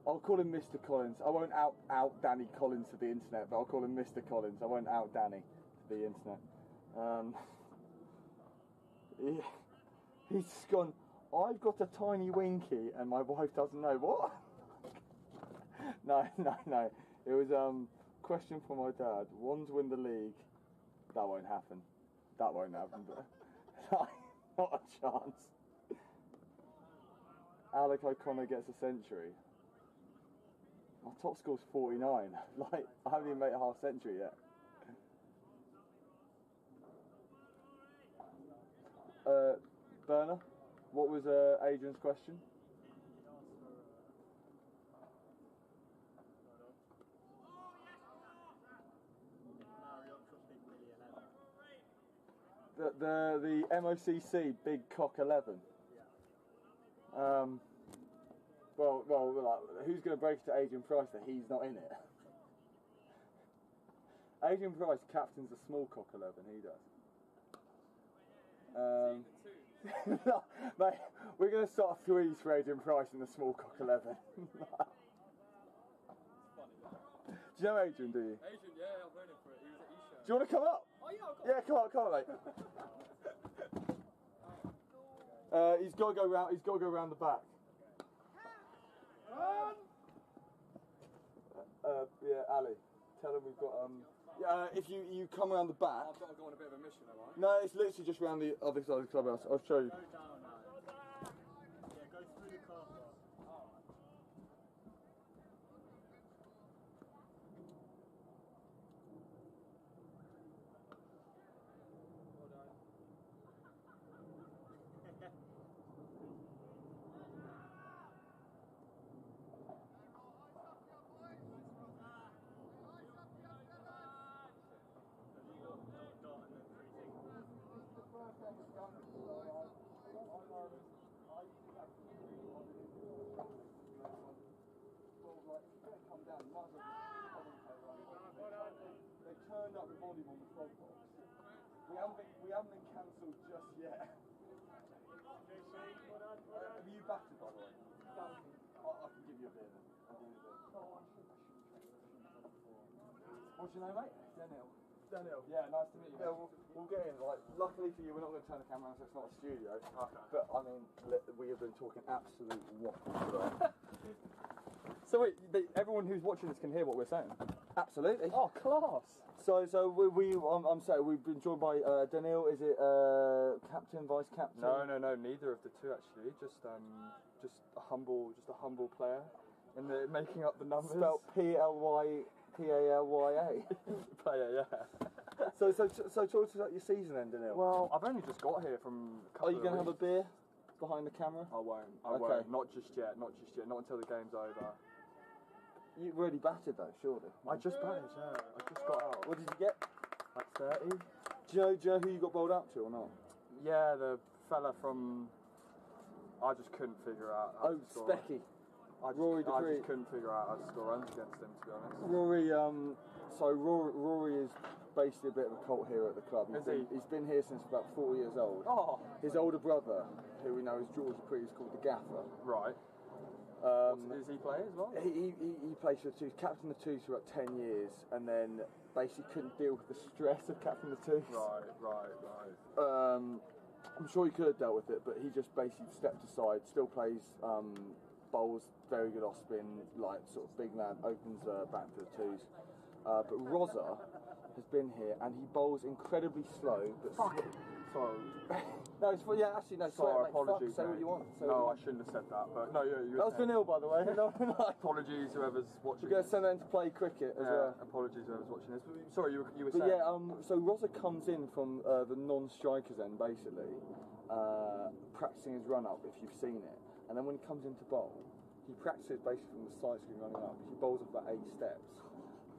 I'll call him Mr. Collins. I won't out Danny Collins to the internet, but I'll call him Mr. Collins. I won't out Danny to the internet. He's just gone, "I've got a tiny winky and my wife doesn't know." What? No. It was question for my dad. Wands win the league. That won't happen. But not a chance. Alec O'Connor gets a century. My top score's 49. Like, I haven't even made a half century yet. Berner, what was Adrian's question? The MOCC Big Cock 11. Well, like, who's going to break it to Adrian Price that he's not in it? Adrian Price captains the small cock 11. He does. No, mate, we're going to start threes for Adrian Price in the small cock 11. Do you know Adrian? Do you? Adrian, yeah, I'm waiting for it. He was at Isha. Do you want to come up? Oh yeah, I'll go. Yeah, come on, mate. He's got to go round. He's got to go round the back. Yeah, Ali. Tell him we've got if you come around the back. I've got to go on a bit of a mission, am I? No, it's literally just round the other side of the clubhouse. I'll show you. Go down now. Yeah, go through the car park. They turned up the volume on the frog box. We haven't been cancelled just yet. Have you battered, by the way? I can give you a beer then. What's your name, mate? Daniel. Yeah, nice to meet you. Yeah, we'll get in. Like, luckily for you, we're not going to turn the camera on, so it's not a studio. Okay. But I mean, we have been talking absolute waffle. So wait, everyone who's watching this can hear what we're saying? Absolutely. Oh, class. So I'm sorry, we've been joined by Daniel. Is it captain, vice captain? No, neither of the two actually. Just a humble player in the making up the numbers. Spelled Plya. Player, yeah. So talk to us about your season then, Daniel. Well, I've only just got here from a couple Are you going to have a beer behind the camera? I won't. I won't. Not just yet. Not until the game's over. You've already batted though, surely. I just batted, yeah. I just got out. What did you get? Like 30. Do you know who you got bowled out to or not? Yeah, the fella from... I just couldn't figure out how to score. Specky. Rory I just couldn't figure out how to score runs against him, to be honest. Rory is basically a bit of a cult hero at the club. He's been here since about 4 years old. Oh. His older brother, who we know as George Dupree, is called the Gaffer. Right. Does he play as well? He plays for the Twos, captained the Twos for about 10 years, and then basically couldn't deal with the stress of captaining the Twos. Right. I'm sure he could have dealt with it, but he just basically stepped aside, still plays bowls, very good off spin, like sort of big man, opens back for the Twos. But Roza has been here, and he bowls incredibly slow, but Sorry. No, actually, no, sorry, mate, apologies. Say what you want. No, I shouldn't have said that, but no, you that was Vanille, by the way. No. Apologies, whoever's watching. We're going to send them to play cricket as well. Apologies, whoever's watching this. Sorry, you were saying. Yeah, so Roza comes in from the non-strikers end, basically, practicing his run-up, if you've seen it. And then when he comes into bowl, he practices basically from the side screen running up. He bowls up about 8 steps.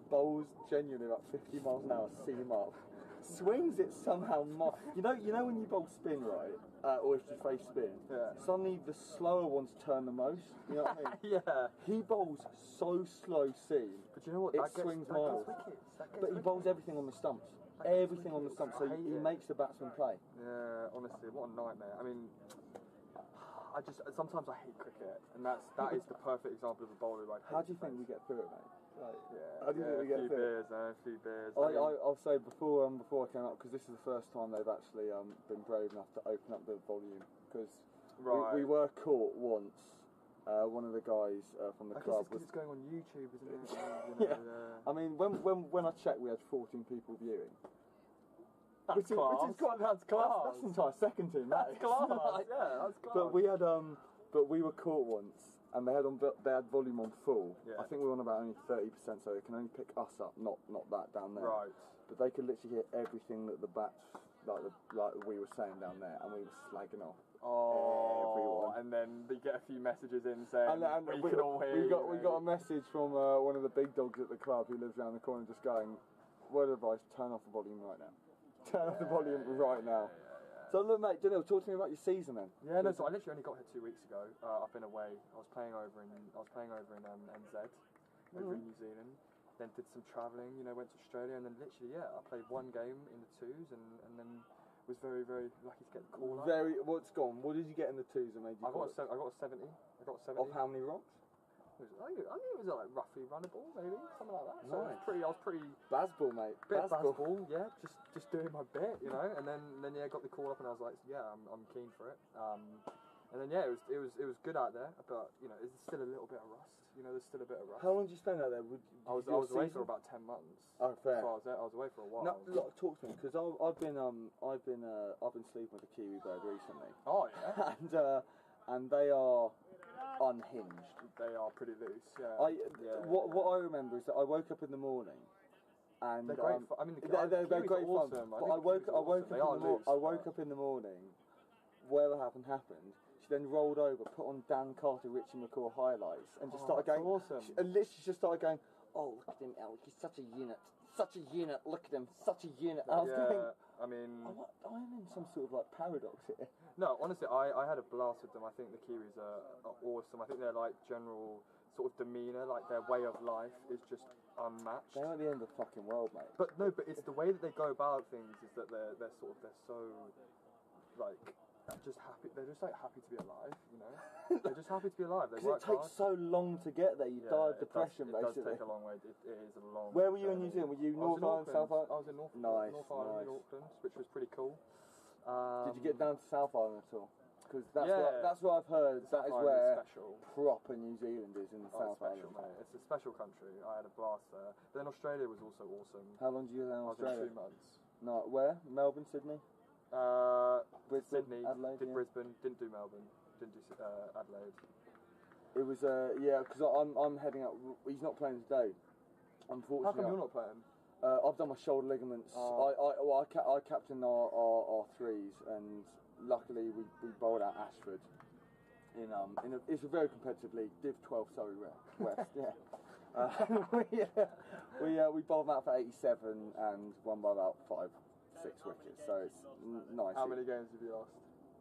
Bowls genuinely about 50 miles an hour, seam up. Swings it somehow. You know when you bowl spin, right? Or if you face spin, suddenly the slower ones turn the most. You know what I mean? Yeah. He bowls so slow seam. But you know what? It swings miles. But he bowls everything on the stumps. Everything on the stumps. So he makes the batsman play. Yeah, honestly, what a nightmare. I mean, sometimes I hate cricket, and that is the perfect example of a bowler. How do you think we get through it, mate? A few beers. I'll say before I came up, because this is the first time they've actually been brave enough to open up the volume, because we were caught once. One of the guys from the club was. It's going on YouTube, isn't it? I mean, when I checked, we had 14 people viewing. That's class. That's class. That's the entire second team. That's class. Yeah, that's class. But we had But we were caught once, and they had volume on full. Yeah. I think we were on about only 30%, so they can only pick us up, not that down there. Right. But they could literally hear everything that the bats, like we were saying down there, and we were slagging off. Oh, and then they get a few messages in saying we can all hear. We got a message from one of the big dogs at the club who lives around the corner, just going, "Word of advice: turn off the volume right now. Turn off the volume right now." So look, mate, Daniel, talk to me about your season then. Yeah, no, so I literally only got here 2 weeks ago. I've been away. I was playing over in NZ, over in New Zealand. Then did some travelling. Went to Australia, and then literally, I played one game in the twos, and then was very, very lucky to get the call up. What's gone? What did you get in the twos that made you? I got a 70. I got a 70. Of how many rocks? I think it was like roughly runnable, maybe something like that. So Nice. I was pretty. Bazball, mate. Bit Bazball, yeah. Just doing my bit, And then got the call up, and I was like, I'm keen for it. And then it was good out there, but it's still a little bit of rust. There's still a bit of rust. How long did you spend out there? I was away for about 10 months. Oh, fair. So I was away for a while. No, look, talk to me, because I've been sleeping with a kiwi bird recently. Oh yeah. and they are unhinged. They are pretty loose. Yeah. What I remember is that I woke up in the morning, and they're great fun. I mean, they're great fun. Awesome. But I woke up in the morning. Whatever happened. She then rolled over, put on Dan Carter, Richie McCaw highlights, and just started going. Awesome. And literally just started going. Oh, look at him, Alec. He's such a unit. Such a unit. Look at him. Such a unit. I was going. I mean, I'm in some sort of paradox here. No, honestly, I had a blast with them. I think the Kiwis are awesome. I think their general sort of demeanour, their way of life is just unmatched. They're at the end of the fucking world, mate. But it's the way that they go about things is that they're so just happy. They're just happy to be alive, They're just happy to be alive. They work hard. It takes so long to get there. You die of depression, basically. It does take a long way. It is a long. Where were you in New Zealand? Were you North Island, South Island? I was in North Island, Auckland, which was pretty cool. Did you get down to South Island at all? Because that's what I've heard. That is where proper New Zealand is, in the South Island. Mate. It's a special country. I had a blast there. But then Australia was also awesome. How long did you go in Australia? I was 2 months. No, where? Melbourne, Sydney? Brisbane, Sydney, Adelaide, did Brisbane, didn't do Melbourne, didn't do Adelaide. It was because I'm heading up. He's not playing today, unfortunately. How come you're not playing? I've done my shoulder ligaments. I captained our threes, and luckily we bowled out Ashford. It's a very competitive league. Div 12 Surrey West. We bowled them out for 87 and won by about 5-6 wickets. So it's nice. How many games have you lost?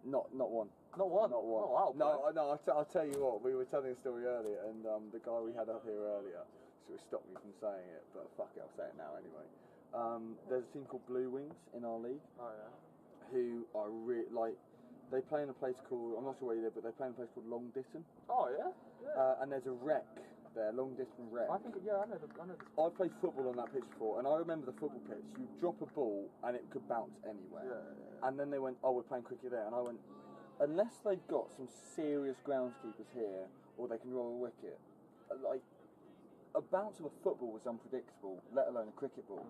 Not one. Not one? Not one. Oh, wow. No. I'll tell you what. We were telling a story earlier, and the guy we had up here earlier sort of stopped me from saying it, but fuck it, I'll say it now anyway. There's a team called Blue Wings in our league. Oh yeah. Who are they play in a place called, I'm not sure where you live, but they play in a place called Long Ditton. Oh yeah. And there's a wreck there, Long Ditton wreck. I think I know. I've played football on that pitch before, and I remember the football pitch. You drop a ball and it could bounce anywhere. Yeah. And then they went, "Oh, we're playing cricket there," and I went, unless they've got some serious groundskeepers here, or they can roll a wicket, a bounce of a football was unpredictable, let alone a cricket ball.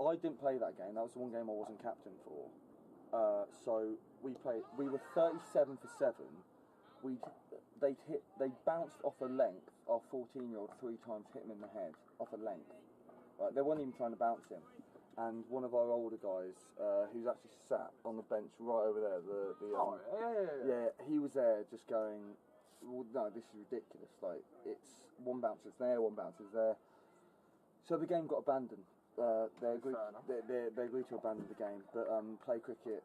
I didn't play that game. That was the one game I wasn't captain for. So we were 37 for 7. They bounced off a length. Our 14-year-old 3 times hit him in the head off a length. Right, they weren't even trying to bounce him. And one of our older guys, who's actually sat on the bench right over there, he was there just going, well, no, this is ridiculous. It's one bouncer's there, one bouncer's there. So the game got abandoned. They agreed to abandon the game, but Play Cricket,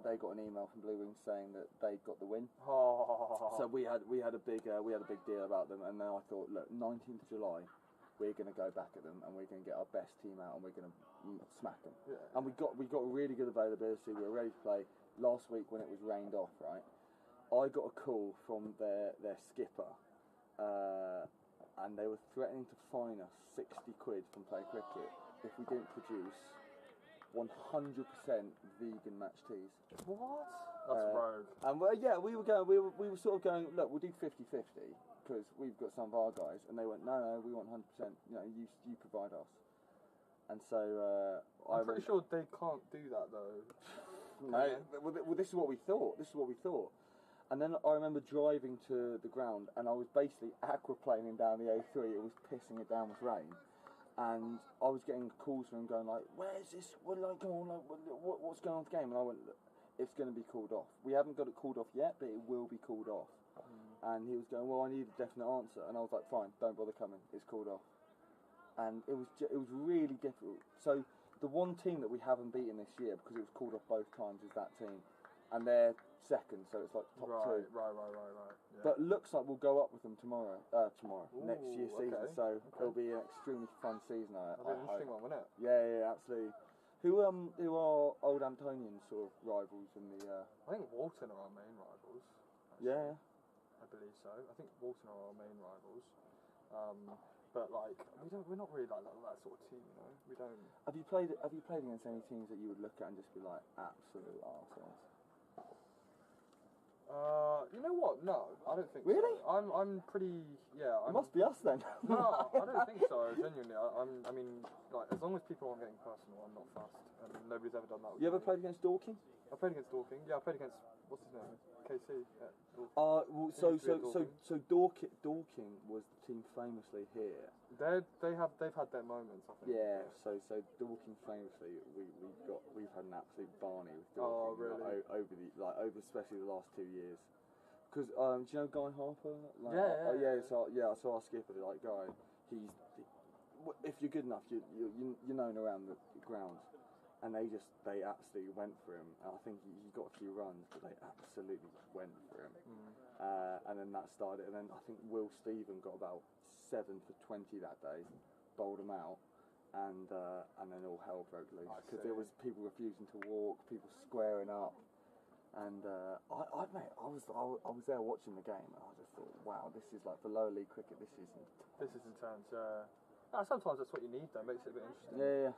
they got an email from Blue Wings saying that they got the win. So we had a big deal about them, and then I thought, look, 19th of July, we're going to go back at them, and we're going to get our best team out, and we're going to smack them. Yeah. And we got really good availability. We were ready to play. Last week when it was rained off, right, I got a call from their skipper, and they were threatening to fine us 60 quid from Play Cricket if we didn't produce 100% vegan match teas. What? That's rogue. And we were sort of going, look, we'll do 50-50 because we've got some of our guys, and they went, no, we want 100%. You provide us. And so I'm pretty sure they can't do that though. No, well, this is what we thought. And then I remember driving to the ground, and I was basically aquaplaning down the A3. It was pissing it down with rain, and I was getting calls from him going like, "Where's this? What like going on? Like, what's going on with the game?" And I went, "Look, it's going to be called off. We haven't got it called off yet, but it will be called off." And he was going, "Well, I need a definite answer," and I was like, "Fine, don't bother coming. It's called off." And it was really difficult. So the one team that we haven't beaten this year because it was called off both times is that team, and they're second, so it's like top two. Right. Yeah. But looks like we'll go up with them tomorrow. Ooh, Next year's season. okay. So it'll be an extremely fun season. That'll be an interesting one, won't it? Yeah, absolutely. Who are old Hamptonians sort of rivals in the? I think Walton are our main rivals. Actually. Yeah. I believe so. I think Walton are our main rivals. But like we're not really like that sort of team, you know. We don't. Have you played against any teams that you would look at and just be like absolute arseholes? You know what? No, I don't think Really? so. I'm pretty. Yeah. It must be us then. No, I don't think so. Genuinely, I mean, like as long as people aren't getting personal, I'm not fussed. And nobody's ever done that. With You ever me. played against Dorking? I played against Dorking. Yeah, I played against what's his name? KC. Yeah, Dorking. Well, so Dorking. Dorking was the team famously here. They've had their moments, I think. Yeah, so Dorking famously, we've had an absolute barney with Dorking. Oh, really? Over especially the last 2 years. Because do you know Guy Harper? Like, Yeah. So our skipper, like Guy, if you're good enough, you're known around the grounds, and they absolutely went for him. And I think he got a few runs, but they absolutely went for him. And then that started, and then I think Will Stephen got about 7 for 20 that day, bowled him out, and then all hell broke loose because there was people refusing to walk, people squaring up, and I was there watching the game, and I just thought, wow, this is like for lower league cricket, this is intense. Sometimes that's what you need, though. Makes it a bit interesting. Yeah.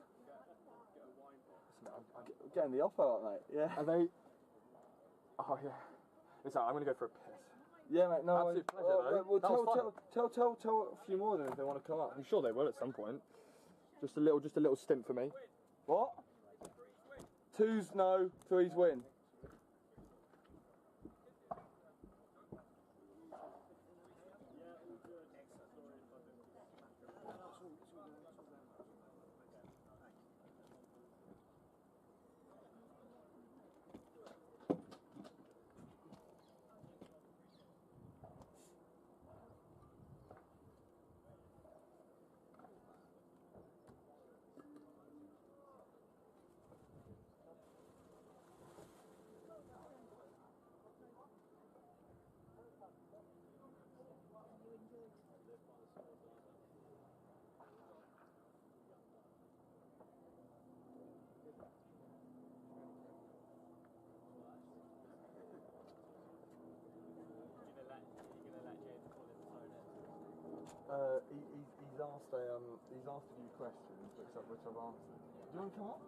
Listen, Getting the offer out, mate. Yeah. Are they? Oh yeah. Listen, I'm gonna go for a piss. Yeah, mate. No. Absolute pleasure, though. Tell a few more then if they want to come up. I'm sure they will at some point. Just a little stint for me. What? 2's no, 3's win. He's asked a few questions, which I've answered. Do you want to come up?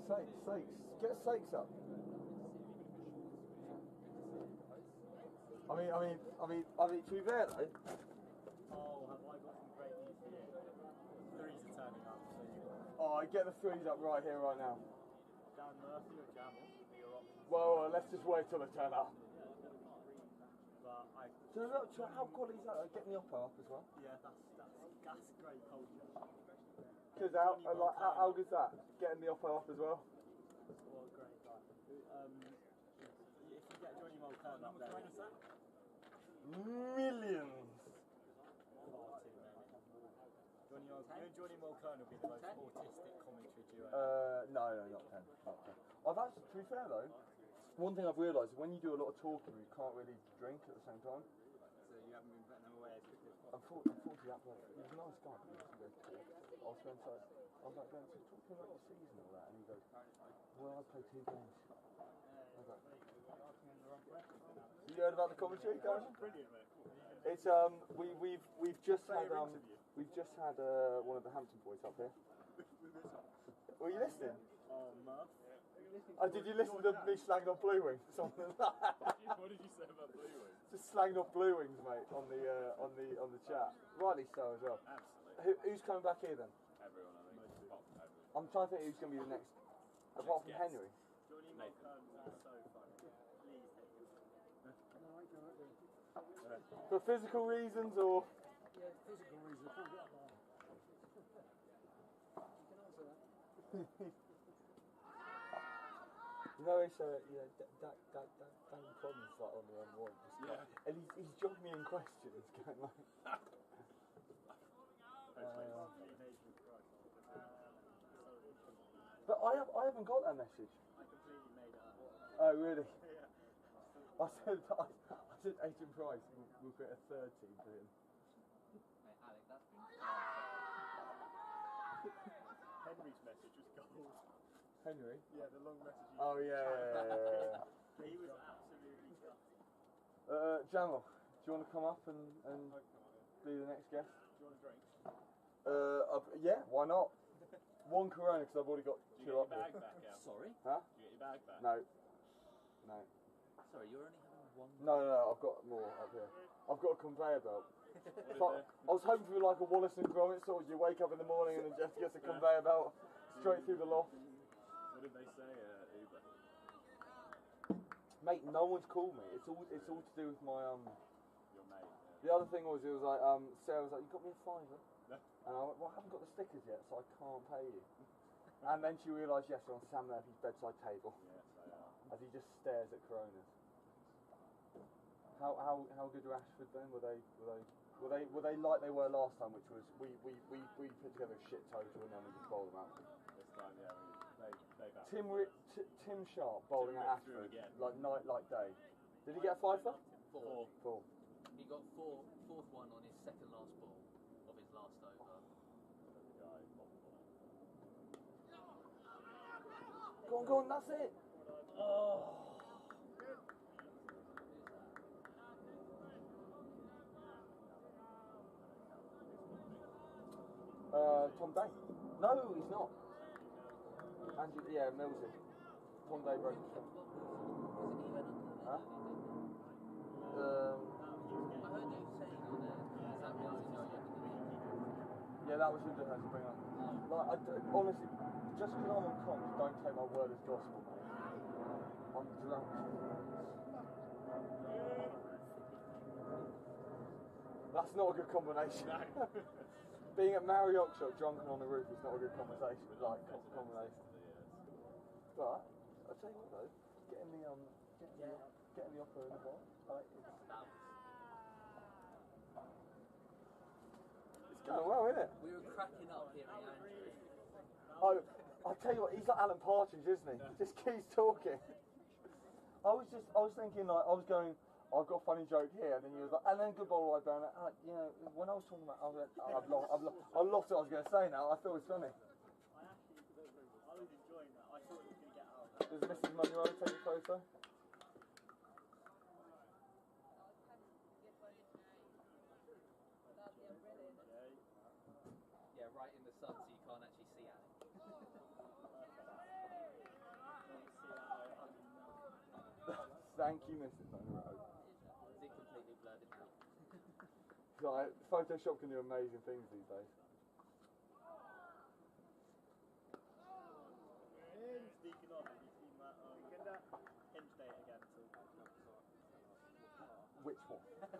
Sakes. Get Sakes up. I mean, to be fair though. Oh, have I got some great news for you? Threes are turning up, so you Oh, I get the threes up right here, right now. Dan Murphy or Jamal would be your options. Well, let's just wait till they turn up. But So how quality is that? Getting the upper up as well? yeah, that's great culture. Because how good's that? Getting the upper up as well? What a great guy. If you get Johnny Mulcahy up there, Millions. far too many. Johnny Mulcahy will be the most autistic commentary duo. No, not 10. I've actually, to be fair though, one thing I've realised is when you do a lot of talking, you can't really drink at the same time. So you haven't been putting them away as quickly as possible. Unfortunately, that bloke, he was a nice guy, but he wasn't very talk. I was like, talk to me about your season and all that, and he goes, well, I played 2 games. I was like, you heard about the commentary, guys? Brilliant, mate. It's we've just had one of the Hampton boys up here. Were you listening? Oh, Murph. Did you listen to me slag on Blue Wing? Something like that. What did you say about Blue Wing? So Just slanging off Blue Wings, mate, on the chat. Rightly so as well. Absolutely. Who's coming back here then? Everyone, I think. Everyone. I'm trying to think who's going to be the next, apart from guest. Henry. Johnny Nathan. That's so funny. Please take it. For physical reasons or? Yeah, physical reasons. I can't get up there. You can answer that. You know, it's Danny Collins like on the M1, just and he's jogging me in questions, going like. But I haven't got that message. I completely made it up. Oh really? Yeah. I said Adrian Price will put a 13 for him. Mate, Alec, that's been Henry's message was gold. Henry? Yeah, the long message. Oh yeah. He was absolutely gutted. Jamal, do you want to come up and be the next guest? Do you want a drink? Yeah, why not? One Corona because I've already got Do you two get your up there. bag back out? Sorry? Huh? Do you get your bag back? No. Sorry, you're only having one. No, I've got more up here. I've got a conveyor belt. What is it? I was hoping for like a Wallace and Gromit sort of, you wake up in the morning and then Jeff gets a conveyor belt straight through the loft. What did they say, Uber? Mate, no one's called me. It's all to do with my Your mate. The other thing was, it was like Sarah was like, you got me a fiver? No. And I went, well, I haven't got the stickers yet, so I can't pay you. And then she realised, yes, we're on Sam Murphy's bedside table. Yes, I am. As he just stares at Coronas. How good were Ashford then? Were they like they were last time, which was we put together a shit total and then we just bowled them out. This time, yeah, they back. Tim Sharp bowling Tim at Rick through Ashford again. like night like day. Did he get a fiver? Four. 4. He got fourth one on his second last ball of his last over. Go on, that's it. Oh. Tom Day. No, he's not. Andrew, yeah, Millsy. Tom Day broke his foot. Huh? I heard you saying on there, is that means you know you have to do Yeah, that was Hindu has to bring up. Like, honestly, just because I'm on comms, don't take my word as gospel, mate. I'm drunk. That's not a good combination. Being at Maori Oxshott drunk and on the roof is not a good conversation, combination. But I'll tell you what though, getting the offer in the bar, it's going well, isn't it? We were cracking up hearing Andrew. Oh, I'll tell you what, he's like Alan Partridge, isn't he? He just keeps talking. I was thinking like, I was going, I've got a funny joke here, and then he was like, and then good ball right down. You know, when I was talking about, I've lost what I was going to say now. I thought it was funny. I was enjoying that. I thought it was going to get out of that. Does Mrs. Monroe take a photo? Yeah, right in the sun so you can't actually see Alec. Thank you, Mrs. Monroe. Is it completely blurred in out? Like, Photoshop can do amazing things these days. Sneaking on, have you seen that hinge date again? Which one? The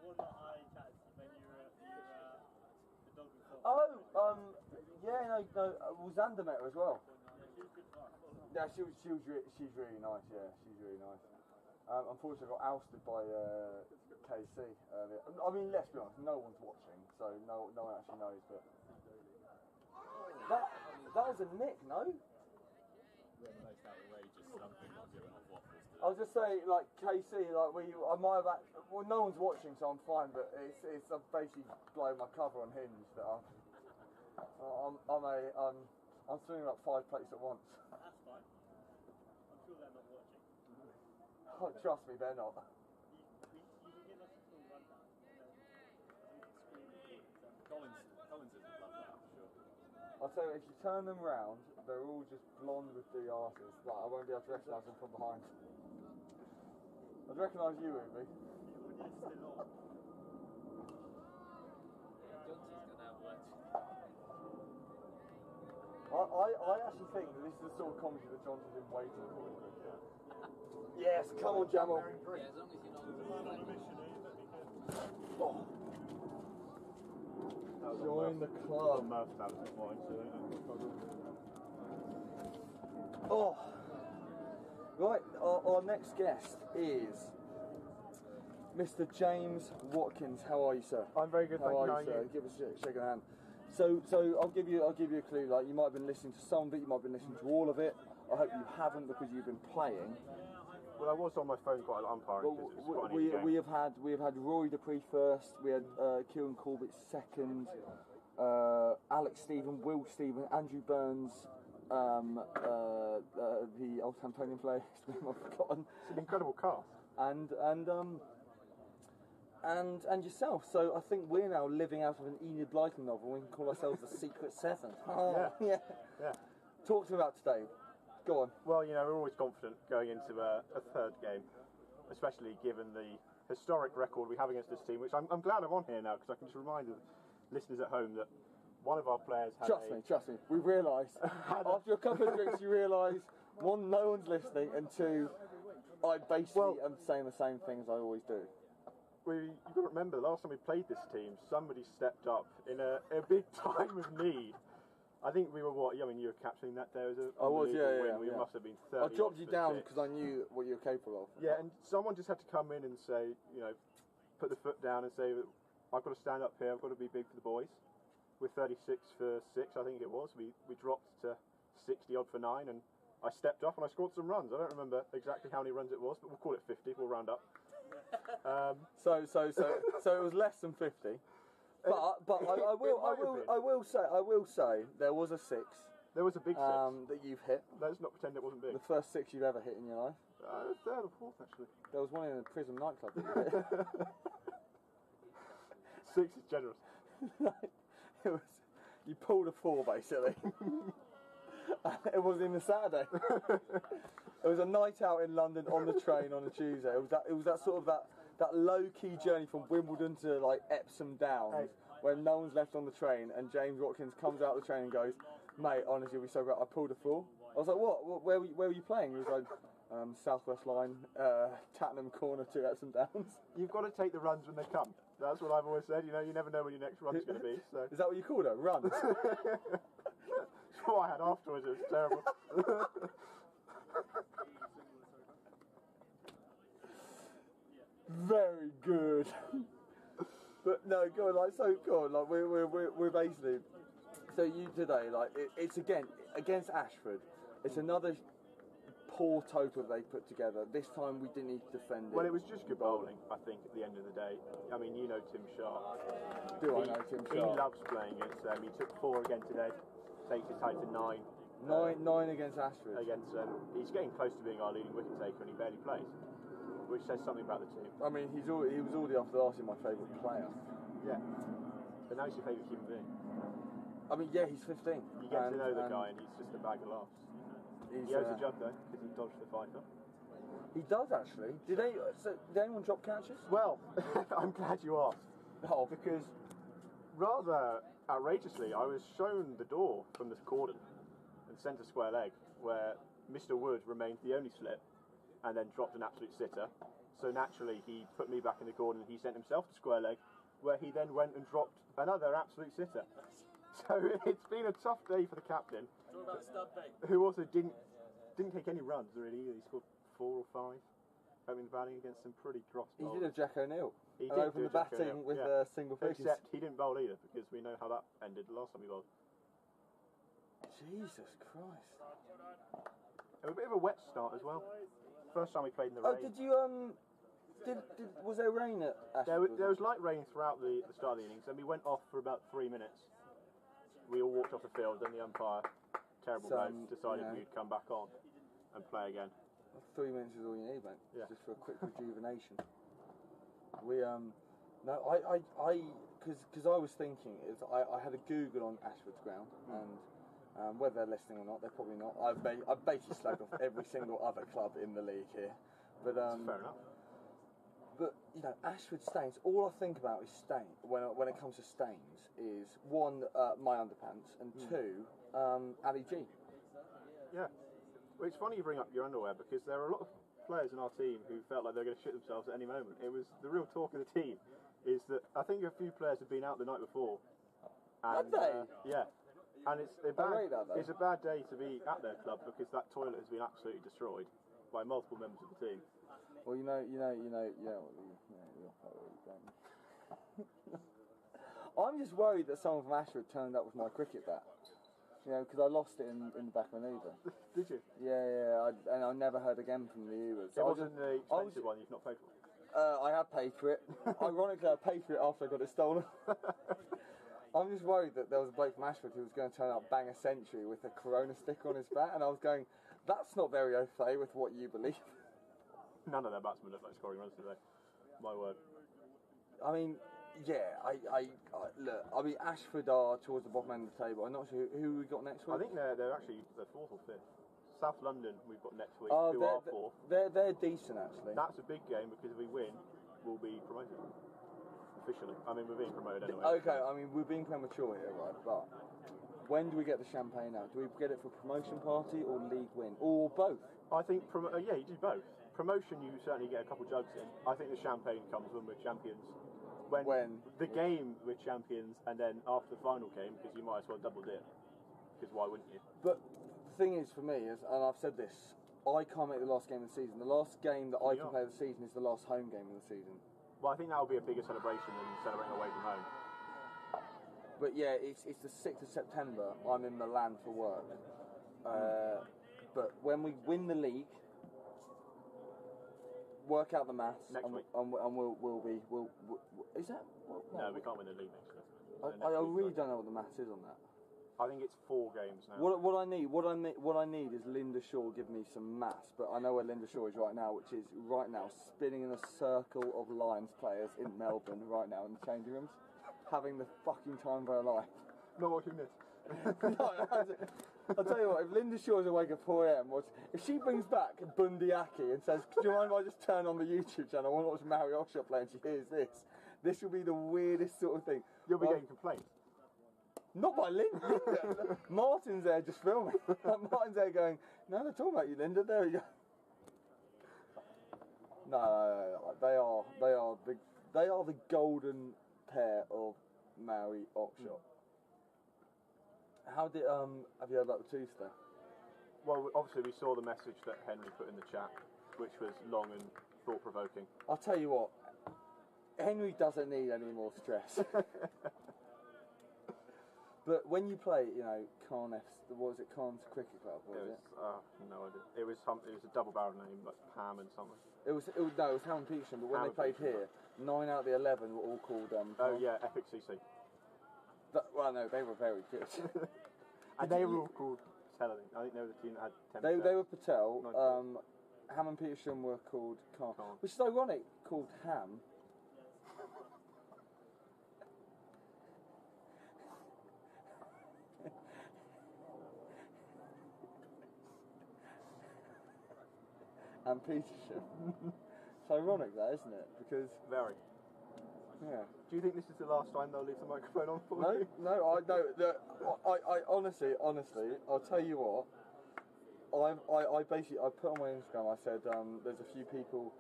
one that I chatted to when you were at the dog and fox. Oh, yeah, no, well, Xander met her as well. Yeah, she was good fun. Yeah, she's really nice. Yeah, she's really nice. Unfortunately, I got ousted by KC earlier. I mean, let's be honest, no one's watching, so no one actually knows. But that was a nick, no? The most outrageous something I'm doing off waffles. I was just saying, like KC, like I might have. Well, no one's watching, so I'm fine. But it's I've basically blown my cover on Hinge that I'm swinging up 5 plates at once. That's fine. I'm sure they're not watching. Oh, trust me, they're not. You can give us a full rundown. Collins isn't love that, for sure. I'll tell you, if you turn them round, they're all just blonde with big arses. Like, I won't be able to recognise them from behind. I'd recognise you, Ubi. think that this is the sort of comedy that Johnson's been waiting for. Yes, come on, Jamal. Yeah, as long as you're not. Oh. Join the club. Oh. Right, our next guest is Mr. James Watkins. How are you, sir? I'm very good, thank you. How are you, sir? Give us a shake of hand. So I'll give you a clue. Like, you might have been listening to some of it, you might have been listening to all of it. I hope you haven't, because you've been playing. Well, I was on my phone quite a lot umpiring. We have had Rory Dupree first. We had Kieran Corbett second. Alex Stephen, Will Stephen, Andrew Burns, the old Hamptonian player. I've forgotten. It's an incredible cast. And yourself. So I think we're now living out of an Enid Blyton novel. We can call ourselves the Secret Seven. Yeah. Talk to me about today. Go on. Well, you know, we're always confident going into a third game, especially given the historic record we have against this team, which I'm glad I'm on here now, because I can just remind the listeners at home that one of our players had Trust me, we realised, after a couple of drinks, you realise, one, no one's listening, and two, I basically am saying the same things I always do. You've got to remember, the last time we played this team, somebody stepped up in a big time of need. I think we were you were captaining that day. It was I was, yeah. We must have been 30. I dropped you down because I knew what you were capable of. Yeah, and someone just had to come in and say, you know, put the foot down and say, I've got to stand up here, I've got to be big for the boys. We're 36 for 6, I think it was. We dropped to 60 odd for 9, and I stepped up and I scored some runs. I don't remember exactly how many runs it was, but we'll call it 50. We'll round up. So it was less than 50. But I will say there was a 6. There was a big 6 that you've hit. Let's not pretend it wasn't big. The first 6 you've ever hit in your life. Third or fourth, actually. There was one in a Prism nightclub that you hit. 6 is generous. It was, you pulled a 4 basically. It wasn't even a Saturday. It was a night out in London on the train on a Tuesday. It was that sort of that low-key journey from Wimbledon to like Epsom Downs, where no one's left on the train, and James Watkins comes out of the train and goes, "Mate, honestly, we're so great. I pulled a 4." I was like, "What? Where were you playing?" He was like, "Southwest Line, Tattenham Corner to Epsom Downs." You've got to take the runs when they come. That's what I've always said. You know, you never know when your next run's going to be. So. Is that what you called it? Runs? That's what I had afterwards. It was terrible. Very good. But no, go on, like we're basically. So you today, like it's again against Ashford. It's another poor total they put together. This time we didn't need to defend it. Well, it was just good bowling, I think, at the end of the day. I mean, you know Tim Sharp. I know Tim Sharp? He loves playing against them. He took 4 again today. Takes his tie to 9. 9 against Ashford. Against he's getting close to being our leading wicket taker, and he barely plays, which says something about the team. I mean, he was already after last year my favourite player. Yeah. But now he's your favourite human being. I mean, yeah, he's 15. You get to know the guy, and he's just a bag of laughs. He owes a job though, because he dodged the fifer. He does actually. Did anyone drop catches? Well, I'm glad you asked. Oh, because rather outrageously, I was shown the door from the cordon and sent a square leg where Mr. Wood remained the only slip and then dropped an absolute sitter. So naturally, he put me back in the cordon and he sent himself to square leg, where he then went and dropped another absolute sitter. So it's been a tough day for the captain. Talk about stud bait. Who also didn't take any runs really either. He scored 4 or 5, opening the batting against some pretty cross bowlers. He did a Jack O'Neill. He did opened the batting with a single figures. Except he didn't bowl either, because we know how that ended the last time he bowled. Jesus Christ. A bit of a wet start as well. First time we played in the rain. Oh, did you was there rain at Ashford? There was light rain throughout the start of the innings, and we went off for about 3 minutes. We all walked off the field, then the umpire, terrible guy, decided we'd come back on and play again. 3 minutes is all you need, mate. Yeah. Just for a quick rejuvenation. We because I was thinking I had a Google on Ashford's ground, and whether they're listening or not, they're probably not. I've basically slagged off every single other club in the league here, but that's fair enough. But you know, Ashford stains. All I think about is stain when it comes to stains is 1, my underpants, and 2, Ali G. Yeah. Well, it's funny you bring up your underwear because there are a lot of players in our team who felt like they were going to shit themselves at any moment. It was the real talk of the team. Is that I think a few players have been out the night before. And, yeah. And it's a bad day to be at their club because that toilet has been absolutely destroyed by multiple members of the team. Well, I'm just worried that someone from Ashford turned up with my cricket bat. You know, because I lost it in the back of an Uber. Did you? Yeah. And I never heard again from the Ubers. It wasn't the expensive one you've not paid for? I have paid for it. Ironically, I paid for it after I got it stolen. I'm just worried that there was a bloke from Ashford who was going to turn up, bang a century with a Corona sticker on his bat, and I was going, that's not very au fait with what you believe. None of their batsmen look like scoring runs today. My word. I mean, yeah, look, I mean, Ashford are towards the bottom end of the table. I'm not sure who we got next week. I think they're actually the 4th or 5th. South London we've got next week, who are 4th. They're decent, actually. That's a big game because if we win, we'll be promoted. Officially. I mean, we're being promoted anyway. Okay, I mean, we're being premature here, right? But when do we get the champagne out? Do we get it for promotion party or league win? Or both? I think, yeah, you do both. Promotion, you certainly get a couple jugs in. I think the champagne comes when we're champions. When the game we're champions, and then after the final game, because you might as well double dip. Because why wouldn't you? But the thing is, for me, and I've said this, I can't make the last game of the season. The last game that I can play of the season is the last home game of the season. Well, I think that will be a bigger celebration than celebrating away from home. But yeah, it's the 6th of September. I'm in Milan for work. But when we win the league, work out the maths, next week. And we'll be. Is that? No, we can't win the league next week. I really don't know what the maths is on that. I think it's 4 games now. What I need is Linda Shaw give me some maths, but I know where Linda Shaw is right now, which is right now spinning in a circle of Lions players in Melbourne right now in the changing rooms, having the fucking time of her life. Not watching this. I'll tell you what, if Linda Shaw's awake at 4 a.m, if she brings back Bundyaki and says, do you mind if I just turn on the YouTube channel, I want to watch Maori Oxshott play, and she hears this will be the weirdest sort of thing. You'll be getting complaints. Not by Linda. Martin's there just filming. Martin's there going, no, they're talking about you, Linda. There we go. No, they are the golden pair of Maori Oxshott. How did have you heard about the tooth there? Well, obviously we saw the message that Henry put in the chat, which was long and thought-provoking. I'll tell you what, Henry doesn't need any more stress. But when you play, you know, Carneff's, what was it, Carn's Cricket Club, was it? No idea. It was a double-barrel name, like Pam and something. It was Ham and Petersham, but when they played here, 9 out of the 11 were all called oh yeah, Epic CC. Well, no, they were very good. And they were all called Patel, I think they were the team that had 10 They were Patel. Ham and Petersham were called Carn. Which is ironic, called Ham. And Petersham. It's ironic that, isn't it? Because very. Yeah. Do you think this is the last time they'll leave the microphone on for you? No, I honestly, I'll tell you what. I basically put on my Instagram. I said there's a few people.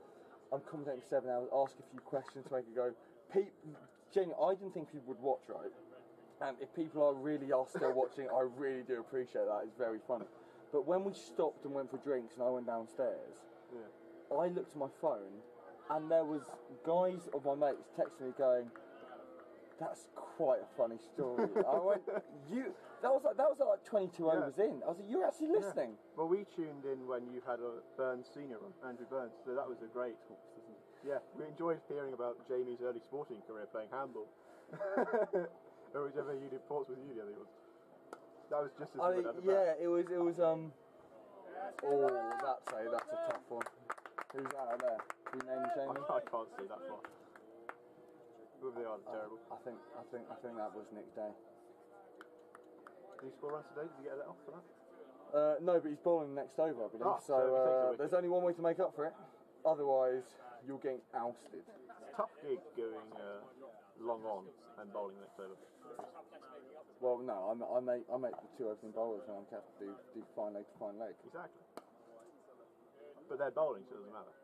I'm commentating for 7 hours. Ask a few questions to make it go. Genuinely, I didn't think people would watch, right? And if people are still watching, I really do appreciate that. It's very funny. But when we stopped and went for drinks and I went downstairs, I looked at my phone and there was guys of my mates texting me going, "That's quite a funny story." I went, That was like 22 overs in. I was like, "You're actually listening." Yeah. Well, we tuned in when you had a Burns senior on, Andrew Burns, so that was a great talk. Yeah, we enjoyed hearing about Jamie's early sporting career playing handball. Or whichever you did Portsmouth Uni, I think it was. That was just as it was oh, that's a tough one. Who's out of there? Can we name Jamie? I can't see that far. Whoever they are, they're terrible. I think that was Nick Day. Did he score runs today? Did he get a let off for that? No, but he's bowling next over, I believe. So there's only one way to make up for it. Otherwise, you're getting ousted. tough gig going long on and bowling the next over. Well, no, I make the two opening bowlers and I'm kept to do fine leg to fine leg. Exactly. But they're bowling, so it doesn't matter.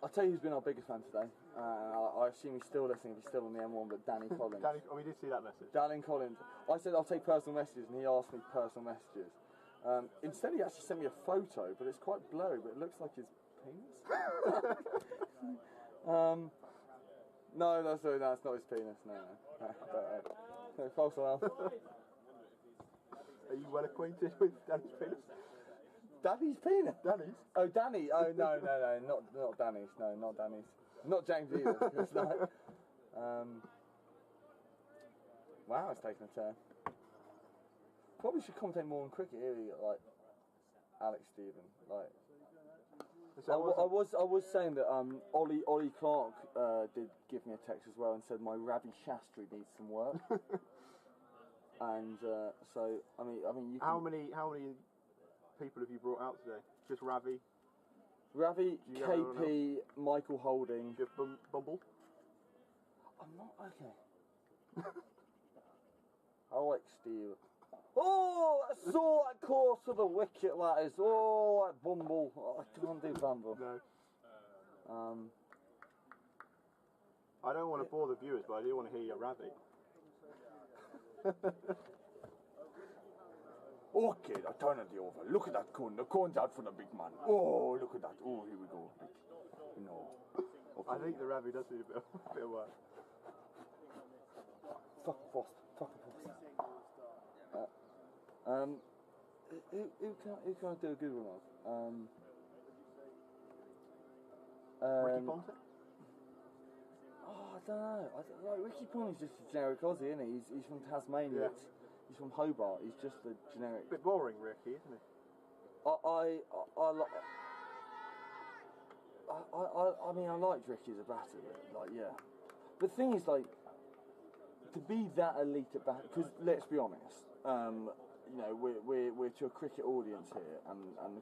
I'll tell you who's been our biggest fan today. I assume he's still listening if he's still on the M1, but Danny Collins. We did see that message. Danny Collins. I said I'll take personal messages and he asked me personal messages. Instead he actually sent me a photo, but it's quite blurry, but it looks like his penis. No, that's not his penis, no. False alarm. Are you well acquainted with Danny's penis? Danny's penis? Danny's? Oh, Danny. Oh, no, not Danny's. No, not Danny's. Not James either. It's like, wow, it's taken a turn. Probably should commentate more on cricket. Here we got, like, Alex Stephen. Like, I was saying that Ollie Clark did give me a text as well and said my Ravi Shastri needs some work. And so I mean you can, how many people have you brought out today? Just Ravi, KP, Michael Holding. Do you have Bumble? I'm not okay. I like Steve. Oh, I saw that course to the wicket, that is. Oh, that Bumble. Oh, I can't do Bumble. No. I don't want to bore the viewers, but I do want to hear your Ravi. Okay, I turn it over. Look at that cone. The cone's out for the big man. Oh, look at that. Oh, here we go. No. Okay. I think the Ravi does need a bit of work. Fuck first. Who can I do a good one of? Ricky Ponting? Oh, I don't know. Ricky Ponting's just a generic Aussie, isn't he? He's from Tasmania. Yeah. He's from Hobart. He's just a generic. Bit boring, Ricky, isn't he? I mean, I liked Ricky as a batter, but, like, yeah. But the thing is, like, to be that elite at bat, because let's be honest, you know, we're to a cricket audience here, and the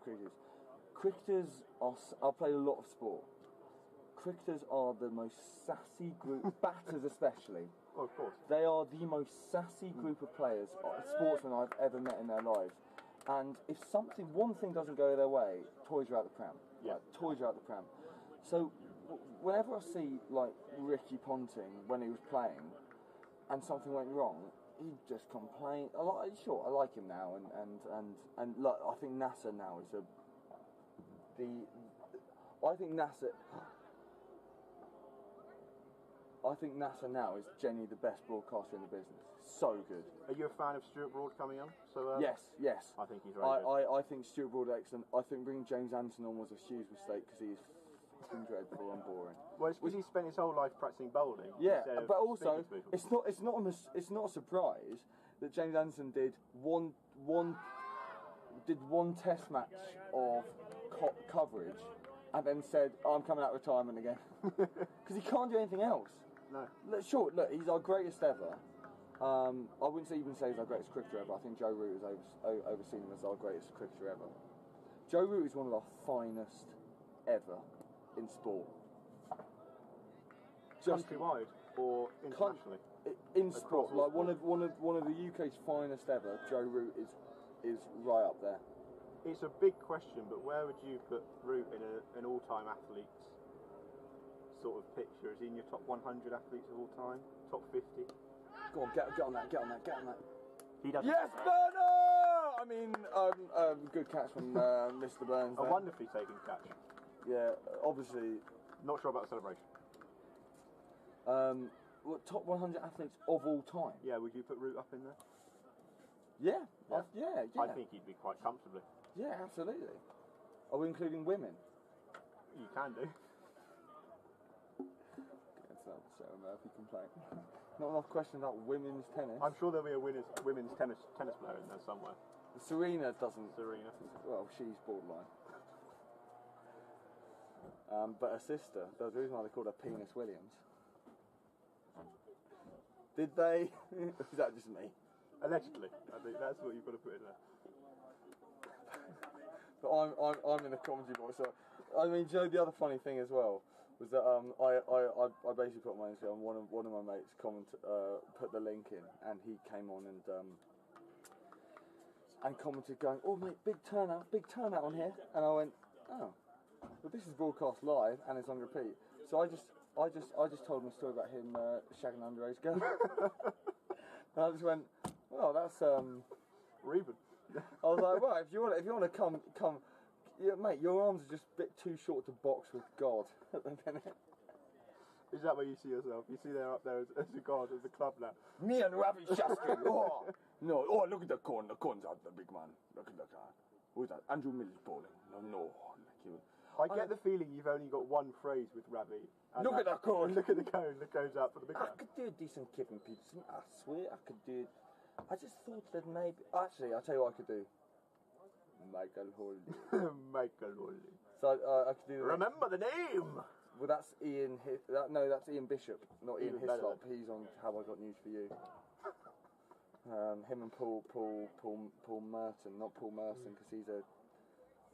cricketers are. I've played a lot of sport. Cricketers are the most sassy group, batters especially. Oh, of course. They are the most sassy group of players, sportsmen I've ever met in their lives. And if one thing doesn't go their way, toys are out the pram. Yeah. Like, toys are out the pram. So whenever I see like Ricky Ponting when he was playing, and something went wrong, he'd just complain. I like him now, and look, I think NASA now is I think NASA now is genuinely the best broadcaster in the business. So good. Are you a fan of Stuart Broad coming on? Yes. I think he's very good. I think Stuart Broad is excellent. I think bringing James Anderson on was a huge mistake because he's fucking dreadful and boring. Well, it's because he spent his whole life practicing bowling. Yeah, but also it's not a surprise that James Anderson did one test match of coverage and then said, I'm coming out of retirement again because he can't do anything else. No. Sure, look, he's our greatest ever. I wouldn't even say he's our greatest cricketer ever. I think Joe Root has overseen him as our greatest cricketer ever. Joe Root is one of our finest ever in sport. Countrywide or internationally? In sport, like one of the UK's finest ever. Joe Root is right up there. It's a big question, but where would you put Root in an all-time athlete's sort of picture? Is he in your top 100 athletes of all time? Top 50? Go on, get on that. He doesn't. Yes, Burner! I mean, good catch from Mr. Burns. A wonderfully taken catch. Yeah, obviously. Not sure about the celebration. Top 100 athletes of all time? Yeah, would you put Root up in there? Yeah. I think he'd be quite comfortably. Yeah, absolutely. Are we including women? You can do. It's not the Sarah Murphy complaint. Not enough question about women's tennis. I'm sure there'll be a women's tennis player in there somewhere. Serena doesn't. Serena. Well, she's borderline. But her sister, there's a reason why they called her Penis Williams. Did they? Is that just me? Allegedly. I think that's what you've got to put in there. But I'm in the comedy box. So, I mean, do you know the other funny thing as well? was that I basically put my Instagram. One of my mates put the link in, and he came on and commented going, "Oh mate, big turnout on here," and I went, "Oh, but this is broadcast live and it's on repeat." So I just told him a story about him shagging an underage girl. And I just went, "Well, that's Reuben." I was like, "Well, if you want to come, yeah, mate, your arms are just a bit too short to box with God at the minute." Is that where you see yourself? You see there up there as a god, as a club now. Me and Ravi Shastri. Oh no! Oh, look at the corn. The corn's out, the big man. Look at that. Who's that? Andrew Mills bowling. No. I get the feeling you've only got one phrase with Ravi. Look at that cone. Look at the cone that goes out for the big man. I could do a decent Kevin Peterson. I swear I could do it. I just thought that maybe. Actually, I'll tell you what I could do. Michael Holding. Michael Holding. So I could do. Remember the name. Well, that's Ian. That's Ian Bishop, not Ian Even Hislop. better. He's on Have I Got News for You. Him and Paul Merton, not Paul Merson, because he's a.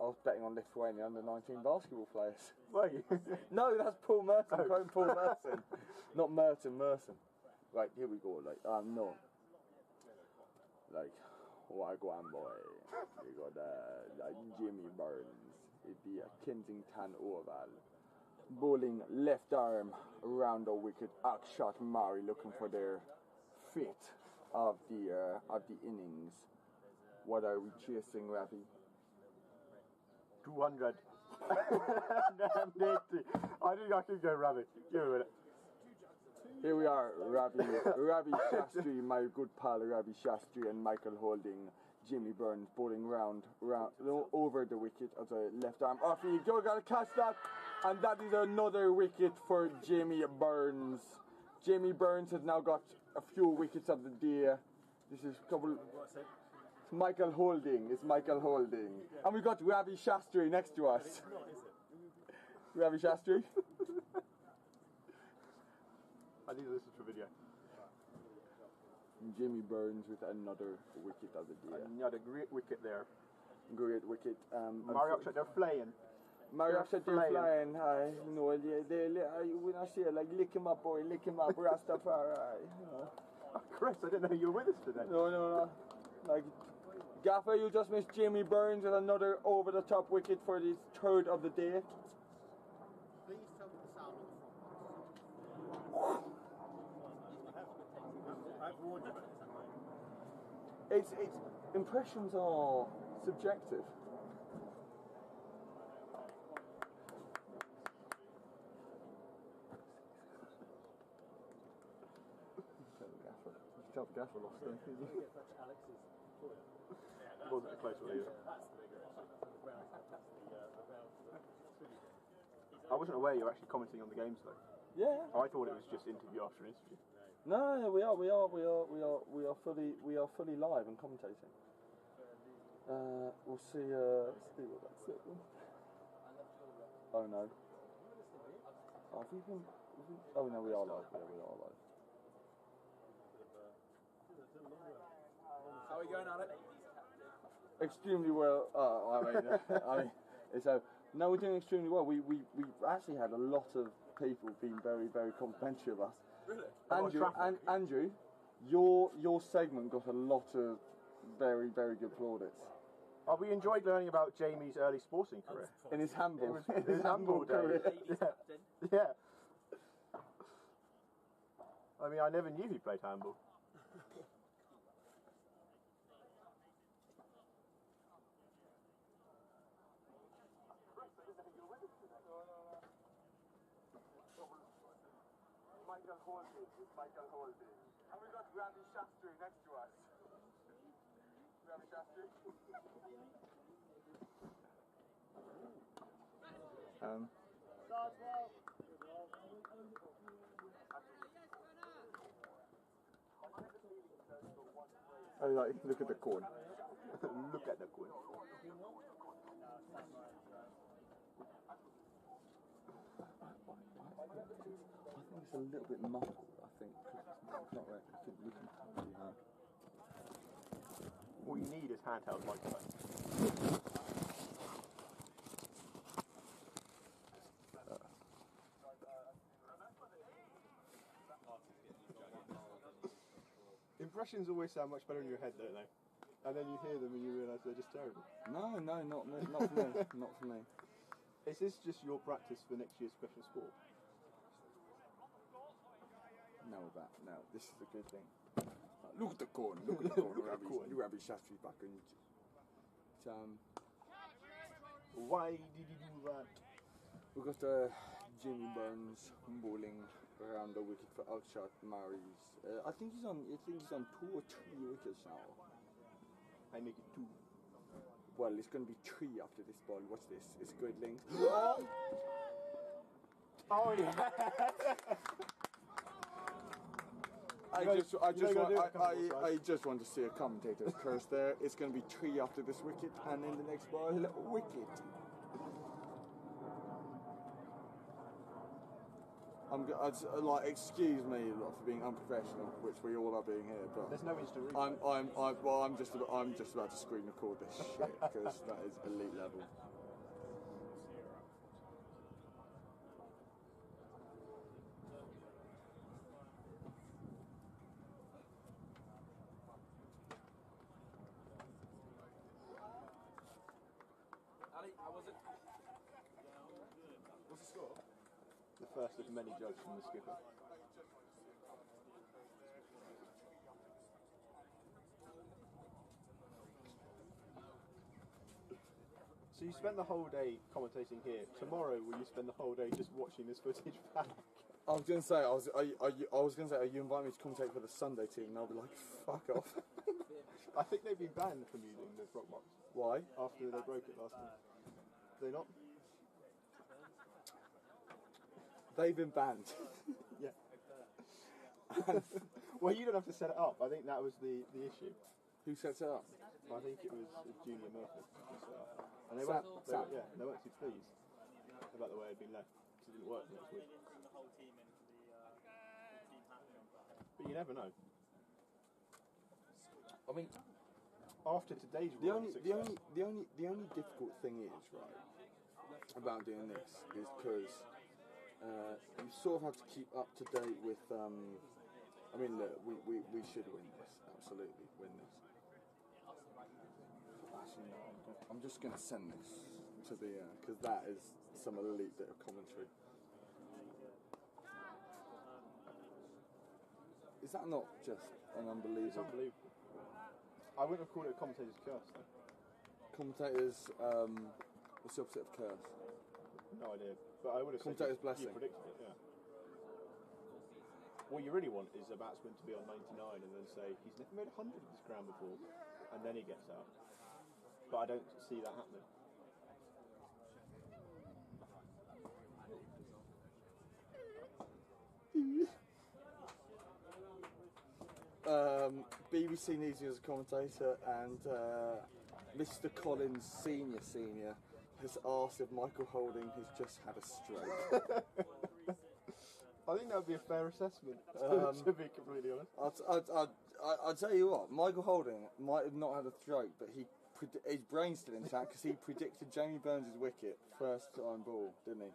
I was betting on Lithuania under-19 basketball players. Were you? No, that's Paul Merton. Quoting Paul Merson, not Merton. Right, here we go. No. Wagwan boy. You got Jimmy Burns. It'd be a Kensington Oval. Bowling left arm around the wicket. Oxshott Maori looking for their fifth of the innings. What are we chasing, Ravi? 200. I think I could go Ravi. Give me a minute. Here we are, Ravi Shastri, my good pal Ravi Shastri, and Michael Holding. Jimmy Burns bowling round over the wicket as a left arm. Off you go, gotta catch that. And that is another wicket for Jimmy Burns. Jimmy Burns has now got a few wickets of the day. This is a couple. It's Michael Holding. And we've got Ravi Shastri next to us. Ravi Shastri. I need to listen to a video. Jimmy Burns with another wicket of the day. Another great wicket there. Great wicket. Maori Oxshott, they're flying. Maori Oxshott, they're flying. When I say like, lick him up, boy, lick him up, Rastafari. Oh, Chris, I didn't know you were with us today. No. Like, Gaffer, you just missed Jimmy Burns with another over-the-top wicket for the third of the day. Please tell me the sound of the front box. I've warned you about this, haven't I? It's impressions are subjective. Tell the Gaffer lost it. It wasn't a close one either. I wasn't aware you were actually commenting on the games though. Yeah. I thought it was just interview after interview. No, we are fully live and commentating. We'll see what that's it. Oh no. Oh no, we are live. Yeah, we are live. How are we going, Alex? Extremely well. I mean, so no, we're doing extremely well. We actually had a lot of people being very, very complimentary of us. Really? Andrew, your segment got a lot of very, very good plaudits. Oh, we enjoyed learning about Jamie's early sporting career. In his handball. His handball career. Yeah. I mean, I never knew he played handball. Michael Holding. And we got Ravi Shastri next to us. Ravi Shastri. Oh, like, look at the corn. Look at the corn. It's a little bit muffled, I think, because it's not right. We can What you need is handheld microphone. impressions always sound much better in your head, don't they? And then you hear them and you realise they're just terrible. No, not for me. Not for me. Is this just your practice for next year's special sport? No, this is a good thing. Look at the corn, Rabbi Shastri's back on YouTube. Why did you do that? We've got Jimmy Burns bowling around the wicket for Oxshott Maoris. I think he's on 2 or 3 wickets now. I make it 2. Well, it's going to be 3 after this ball. Watch this. It's good length. Oh yeah. I just want to see a commentator's curse there. It's going to be 3 after this wicket, and then the next ball, wicket. Excuse me for being unprofessional, which we all are being here, but there's no instant replay. I'm just about to screen record this shit because that is elite level. Ali, how was it? What's the score? The first of many judged from the skipper. So you spent the whole day commentating here. Tomorrow, will you spend the whole day just watching this footage back? I was going to say, are you inviting me to commentate for the Sunday team? And I'll be like, fuck off. I think they've been banned from using the prop box. Why? After they broke it last time. They not? They've been banned. Yeah. Well, you don't have to set it up. I think that was the issue. Who sets it up? I think it was Junior Murphy who set it up. And they Sam. weren't too pleased about the way it had been left because it didn't work next week. But you never know. I mean, after today's the only difficult thing is, right, about doing this is because you sort of have to keep up to date with. I mean, look, we should win this. Absolutely win this. Actually, no, I'm just going to send this to the because that is some elite bit of commentary. Is that not just an unbelievable? It's unbelievable. I wouldn't have called it a commentator's curse, though. Commentators, what's the opposite of curse? No idea. But I would have said commentator's blessing. You predicted it, yeah. What you really want is a batsman to be on 99 and then say, he's never made 100 of this ground before, and then he gets out. But I don't see that happening. BBC needs you as a commentator, and Mr. Collins Senior has asked if Michael Holding has just had a stroke. I think that would be a fair assessment, to be completely honest. I'll tell you what, Michael Holding might have not had a stroke, but his brain's still intact because he predicted Jamie Burns' wicket first time ball, didn't he?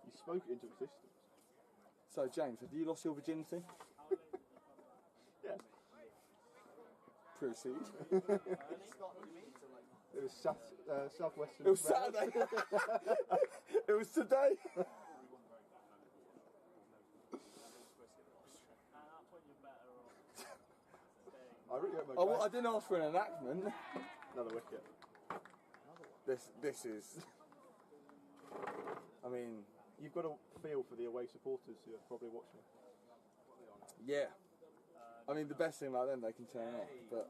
He spoke it into existence. So, James, have you lost your virginity? Yes. Proceed. It was southwestern. It was Saturday. It was today. I really hope I didn't ask for an enactment. Another wicket. This is. I mean, you've got to feel for the away supporters who are probably watching. Yeah. I mean, the best thing about them, they can turn off. But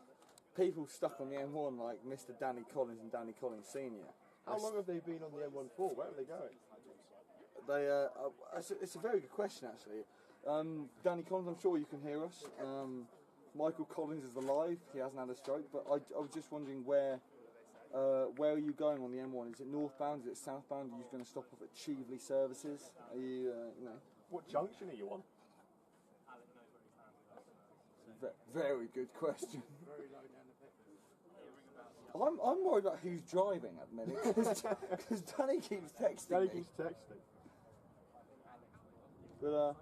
people stuck on the M1 like Mr. Danny Collins and Danny Collins Senior. How long have they been on the M1 for? Where are they going? It's a very good question, actually. Danny Collins, I'm sure you can hear us. Michael Collins is alive. He hasn't had a stroke. But I was just wondering where are you going on the M1? Is it northbound? Is it southbound? Are you going to stop off at Cheveley Services? Are you, What junction are you on? Very good question. I'm worried about who's driving at the minute because Danny keeps texting Danny me. keeps texting. But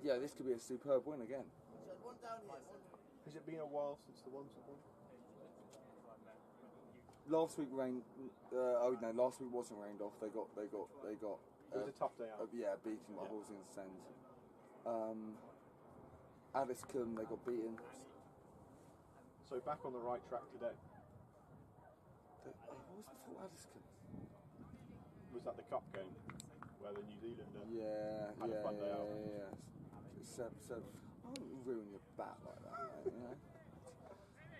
yeah, this could be a superb win again. Has it been a while since the ones have won? Last week rained. Last week wasn't rained off. They got. It was a tough day out. Yeah, beaten by Horsey and Sens. Addiscombe, they got beaten. So back on the right track today. What was before Addiscombe? Was that the cup game where the New Zealander had a fun day out? Yeah. Seb, I wouldn't ruin your bat like that, mate, you know?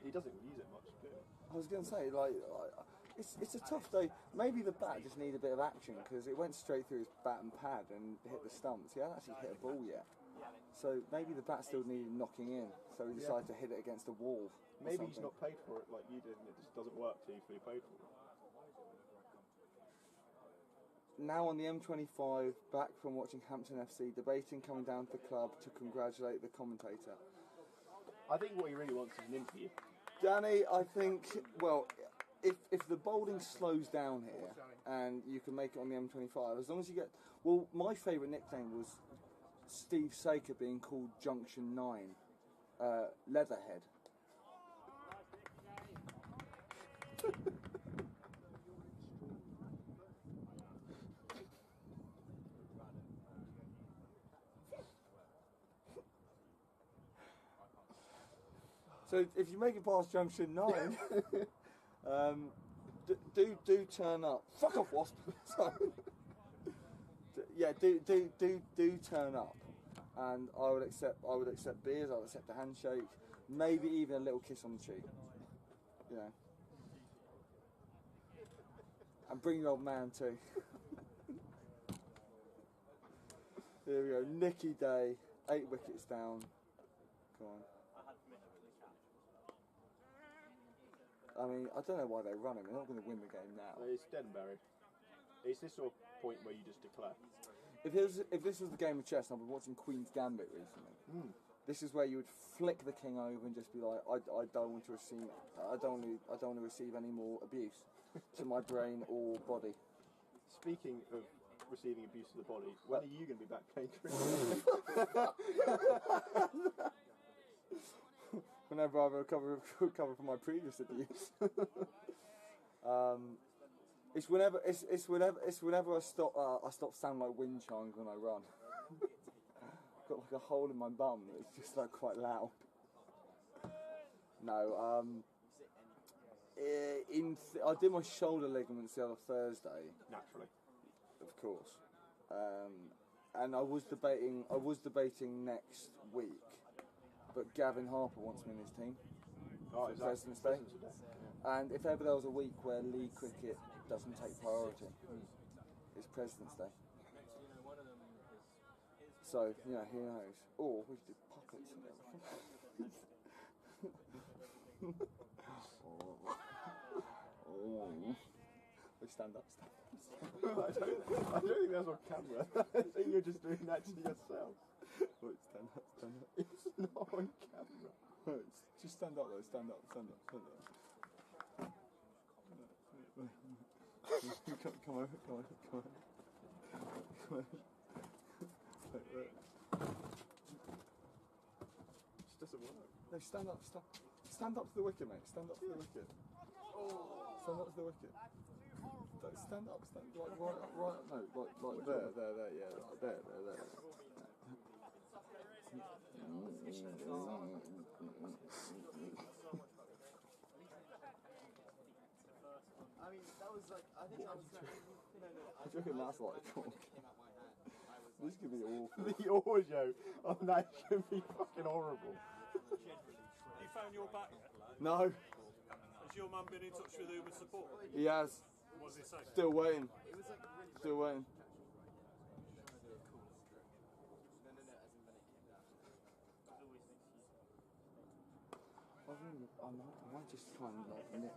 He doesn't use it much, do he? I was going to say, it's a tough day. Maybe the bat just needed a bit of action because it went straight through his bat and pad and hit the stumps. He hadn't actually hit a ball yet. So maybe the bat still needed knocking in. So he decided to hit it against a wall. Maybe he's not paid for it like you did and it just doesn't work till you fully paid for it. Now on the M25, back from watching Hampton FC, debating coming down to the club to congratulate the commentator. I think what he really wants is an interview. Danny, I think, well, if the bowling slows down here and you can make it on the M25, as long as you get... Well, my favourite nickname was Steve Saker being called Junction 9, Leatherhead. So if you make it past Junction 9, do turn up. Fuck off, Wasp. Sorry. Do turn up, and I would accept beers. I would accept a handshake, maybe even a little kiss on the cheek. You know, and bring your old man too. Here we go. Nicky Day, 8 wickets down. Come on. I mean, I don't know why they're running. They're not going to win the game now. It's dead and buried. It's this sort of point where you just declare. If this was the game of chess, and I've been watching Queen's Gambit recently. This is where you would flick the king over and just be like, I don't want to receive any more abuse to my brain or body. Speaking of receiving abuse to the body, when are you going to be back playing cricket? Whenever I recover from my previous abuse. It's whenever I stop sounding like wind chimes when I run. Got like a hole in my bum that's just like quite loud. No, I did my shoulder ligaments the other Thursday. Naturally, of course. And I was debating next week. But Gavin Harper wants me in his team for President's Day. And if ever there was a week where league cricket doesn't take priority, it's President's Day. So, you know, who knows? Or we could do puppets and everything. We stand up. I don't think that's on camera. I think you're just doing that to yourself. Wait, stand up. It's not on camera. Wait, just stand up though, stand up. Come on. Wait. It doesn't work. No, stand up to the wicket, mate. Stand up to the wicket. Stand up to the wicket. Stand up, like right, no, like there, yeah, like there. I mean, that was like, I think I was Do you reckon that's like talk? This could be awful. The audio on that should be fucking horrible. Have you found your back yet? No. Has your man been in touch with Uber support? He has. What does he say? Still waiting. Still waiting. I might just try and like nip.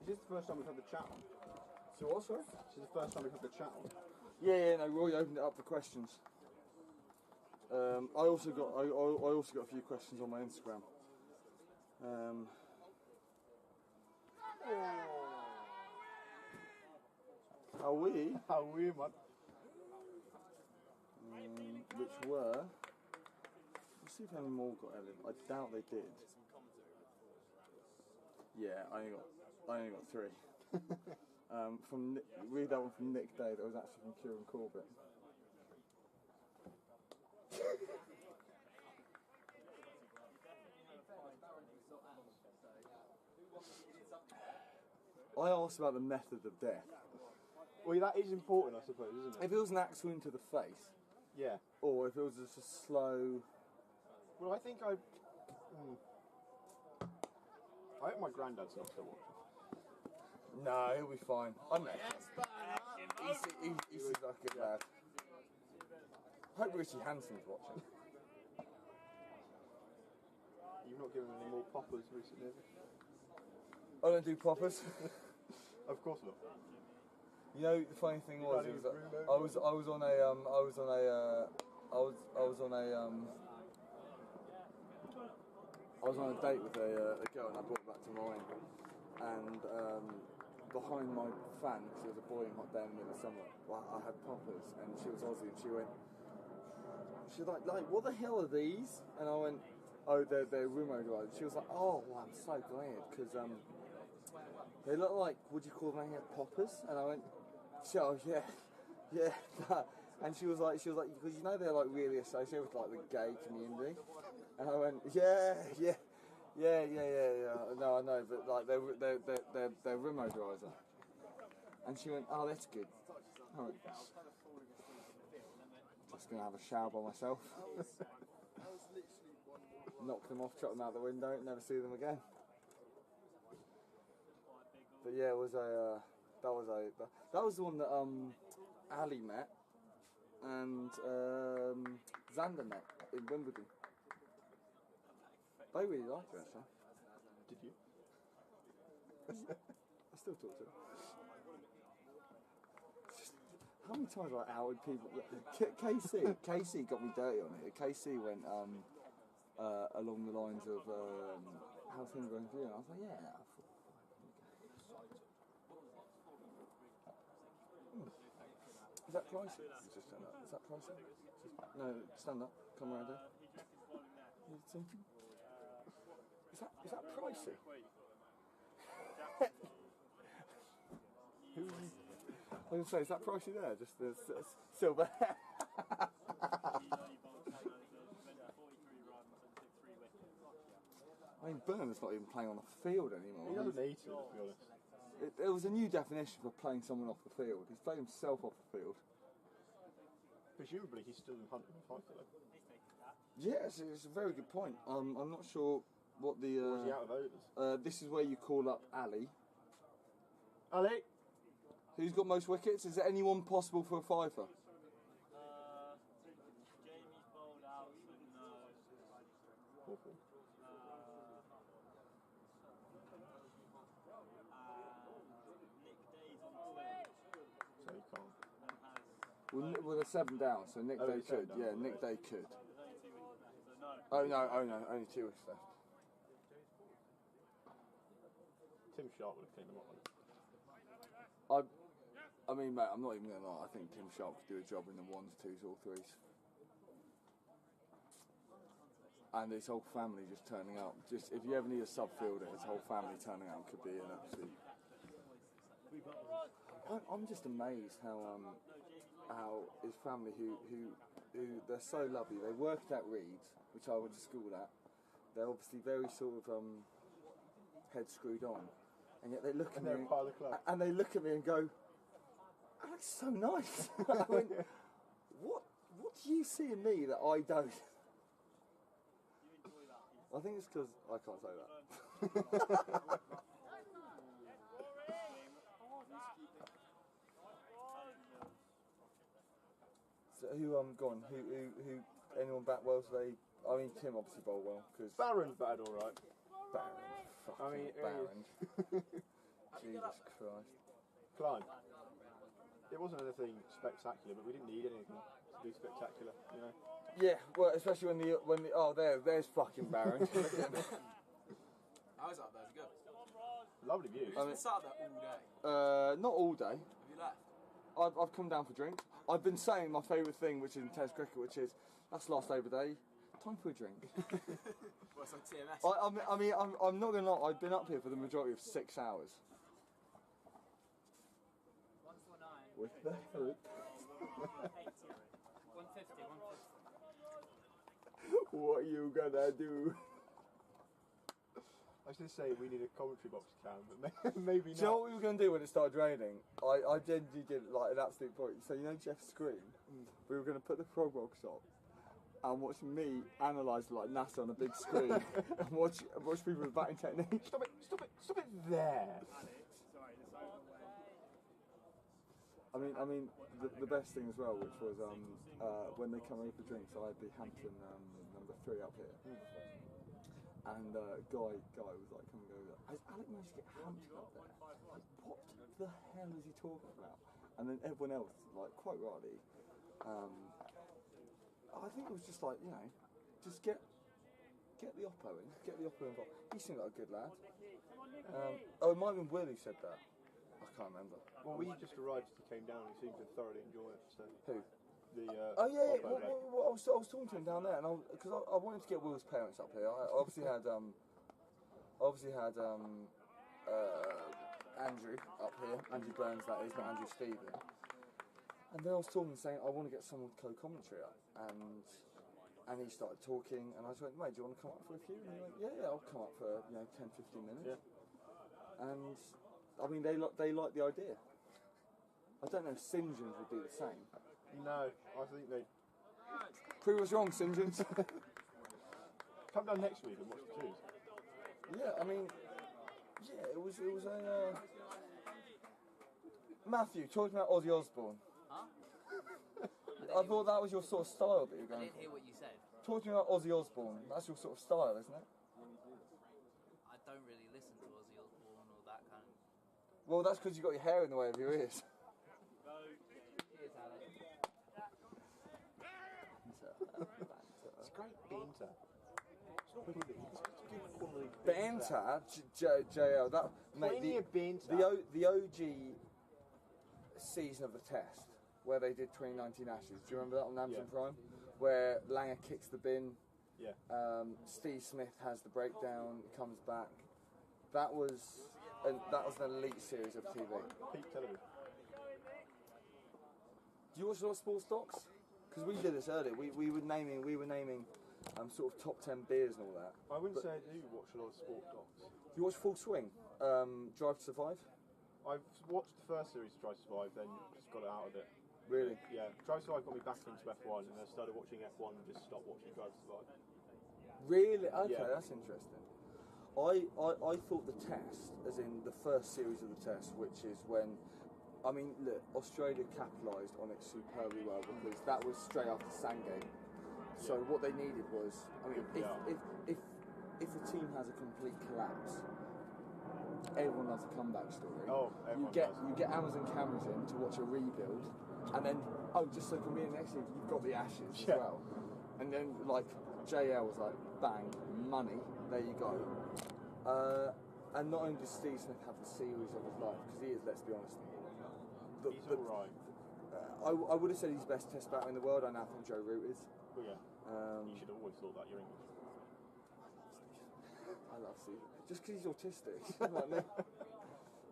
Is this the first time we've had the chat on? So what, sorry? This is the first time we've had the chat on. Yeah, no, Roy opened it up for questions. I also got a few questions on my Instagram. How we, man. Which were. Let's see if any more got edited. I doubt they did. Yeah, I only got 3. From read that one from Nick Day. That was actually from Kieran Corbett. I asked about the method of death. Well, that is important, I suppose, isn't it? If it was an axe wound to the face, yeah, or if it was just a slow. Well, I think I hope my granddad's not still watching. No, he'll be fine. I met him. He seems like a good lad. I hope Richie Hanson's watching. You've not given any more poppers recently, have you? I don't do poppers. Of course not. You know, the funny thing was that I was on a date with a girl, and I brought her back to mine, and behind my fan, because there was a boiling hot day in the middle of summer, I had poppers, and she was Aussie, and she was like, what the hell are these? And I went, oh, they're Rumo guys. She was like, oh, well, I'm so glad, because they look like, would you call them poppers? And I went, oh, yeah. And she was like, because you know they're like really associated with like the gay community. And I went, yeah. No, I know, but like they're Rumo driver. And she went, oh, that's good. I went, just gonna have a shower by myself. Knock them off, chuck them out the window, never see them again. But yeah, it was that was the one that Ali met and Xander met in Wimbledon. They really liked her, actually. Did you? I still talk to her. How many times have I outed people? KC got me dirty on it. KC went along the lines of how's things going for you? And I was like, yeah. Is that pricey? Just stand up. Is that pricey? No, stand up. Come around here. Is that pricey? Who? I was going to say, is that pricey there? Just the silver. I mean, Burnham's not even playing on the field anymore. He doesn't need to be honest. There was a new definition for playing someone off the field. He's played himself off the field. Presumably he's still in Hunt and Fighter though. Yes, it's a very good point. I'm not sure what the... was he out of overs? This is where you call up Ali. Ali! Who's got most wickets? Is there anyone possible for a fifer? Jamie's bowled out, so no. Awful. Nick Day's on 2. So he can't. Well, they're 7 down, so Nick Day could. Yeah, Nick Day could. Oh no, only 2 wickets left. Tim Sharp would have cleaned them up. I mean, mate, I'm not even going to lie. I think Tim Sharp could do a job in the 1s, 2s, or 3s. And his whole family just turning up. Just if you ever need a sub fielder, his whole family turning out could be an absolute. I'm just amazed how his family, who they're so lovely. They worked at Reeds, which I went to school at. They're obviously very sort of head screwed on, and yet they look at me and they look at me and go, "Oh, that's so nice." I went, "What do you see in me that I don't?" I think it's because I can't say that. So who go on? Who anyone bat well today? I mean, Tim obviously bowled well because Barron's batted all right. Barron, fucking Barron. Jesus Christ. Climb. It wasn't anything spectacular, but we didn't need anything to be spectacular, you know. Yeah, well, especially when the there's fucking Baron. How is it up there? Is it good? Lovely view. You've been sat there all day. Not all day. Have you left? I've come down for drinks. I've been saying my favourite thing, which is in Test cricket, which is that's last Labour Day. Time for a drink. What's like TMS? I mean, I'm not gonna lie. I've been up here for the majority of 6 hours. 149. With the help. 150. What are you gonna do? I was going to say we need a commentary box cam, but maybe not. Do you know what we were going to do when it started raining? I genuinely did like an absolute point. So you know Jeff's screen? We were going to put the Frog Oxshott and watch me analyse like NASA on a big screen and watch people with batting technique. Stop it there. I mean, the best thing as well, which was when they come over for drinks, I had the Hampton number 3 up here. And guy was like, "Come and go." Has Alec managed to get Hampton up there? Like, what the hell is he talking about? And then everyone else, like, quite rightly, I think it was just like, you know, just get the oppo in, get the oppo involved. He seemed like a good lad. It might have been Will who said that. I can't remember. Well, we just arrived as he came down. He seemed to thoroughly enjoy it. So. Who? The, oh yeah, oppo day. I was talking to him down there, and because I wanted to get Will's parents up here. I obviously had Andrew up here, Andrew Burns, that is, not Andrew Stephen. And then I was talking, saying I want to get someone co-commentary up, and he started talking, and I just went, "Mate, do you want to come up for a few?" And he went, "Yeah, I'll come up for 10-15 minutes." Yeah. And I mean, they like the idea. I don't know if St John's would do the same. No, I think they prove us wrong, St John's. Come down next week and watch the twos. Yeah, I mean, yeah, it was a Matthew talking about Ozzy Osbourne. Huh? I thought that was your sort of style that you were I going. didn't hear what you said. Talking about Ozzy Osbourne, that's your sort of style, isn't it? I don't really listen to Ozzy Osbourne or that kind of. Well, that's because you got your hair in the way of your ears. Cheers, Alex. It's great banter. It's not really, it's good quality Banter, JL. That mate, Plenty of banter. the OG season of the Test, where they did 2019 Ashes. Do you remember that on Amazon Prime? Where Langer kicks the bin. Yeah. Steve Smith has the breakdown, comes back. That was an elite series of TV. Peak television. Do you watch a lot of sports docs? Because we did this earlier. We were naming sort of top 10 beers and all that. I wouldn't say I do watch a lot of sport docs. Do you watch Full Swing? Drive to Survive? I've watched the first series of Drive to Survive, then just got out of it. Really? Yeah. Drive to Survive got me back into F1, and I started watching F1 and just stopped watching Drive to Survive. Really? Okay, Yeah. That's interesting. I thought the Test, as in the first series of the Test, which is when, I mean, look, Australia capitalised on it superbly well because that was straight after Sandgate. So what they needed was, I mean, if a team has a complete collapse, everyone loves a comeback story. Oh, you get Amazon cameras in to watch a rebuild, and then just so convenient next year you've got the Ashes as well, and then like JL was like bang money, there you go. And not only does Steve Smith have the series of his life, because he is, let's be honest, he's alright. I would have said he's the best Test batter in the world. I now think Joe Root is. Well, yeah. You should have always thought that. You're English. I love Steve. Just because he's autistic. You know what I mean?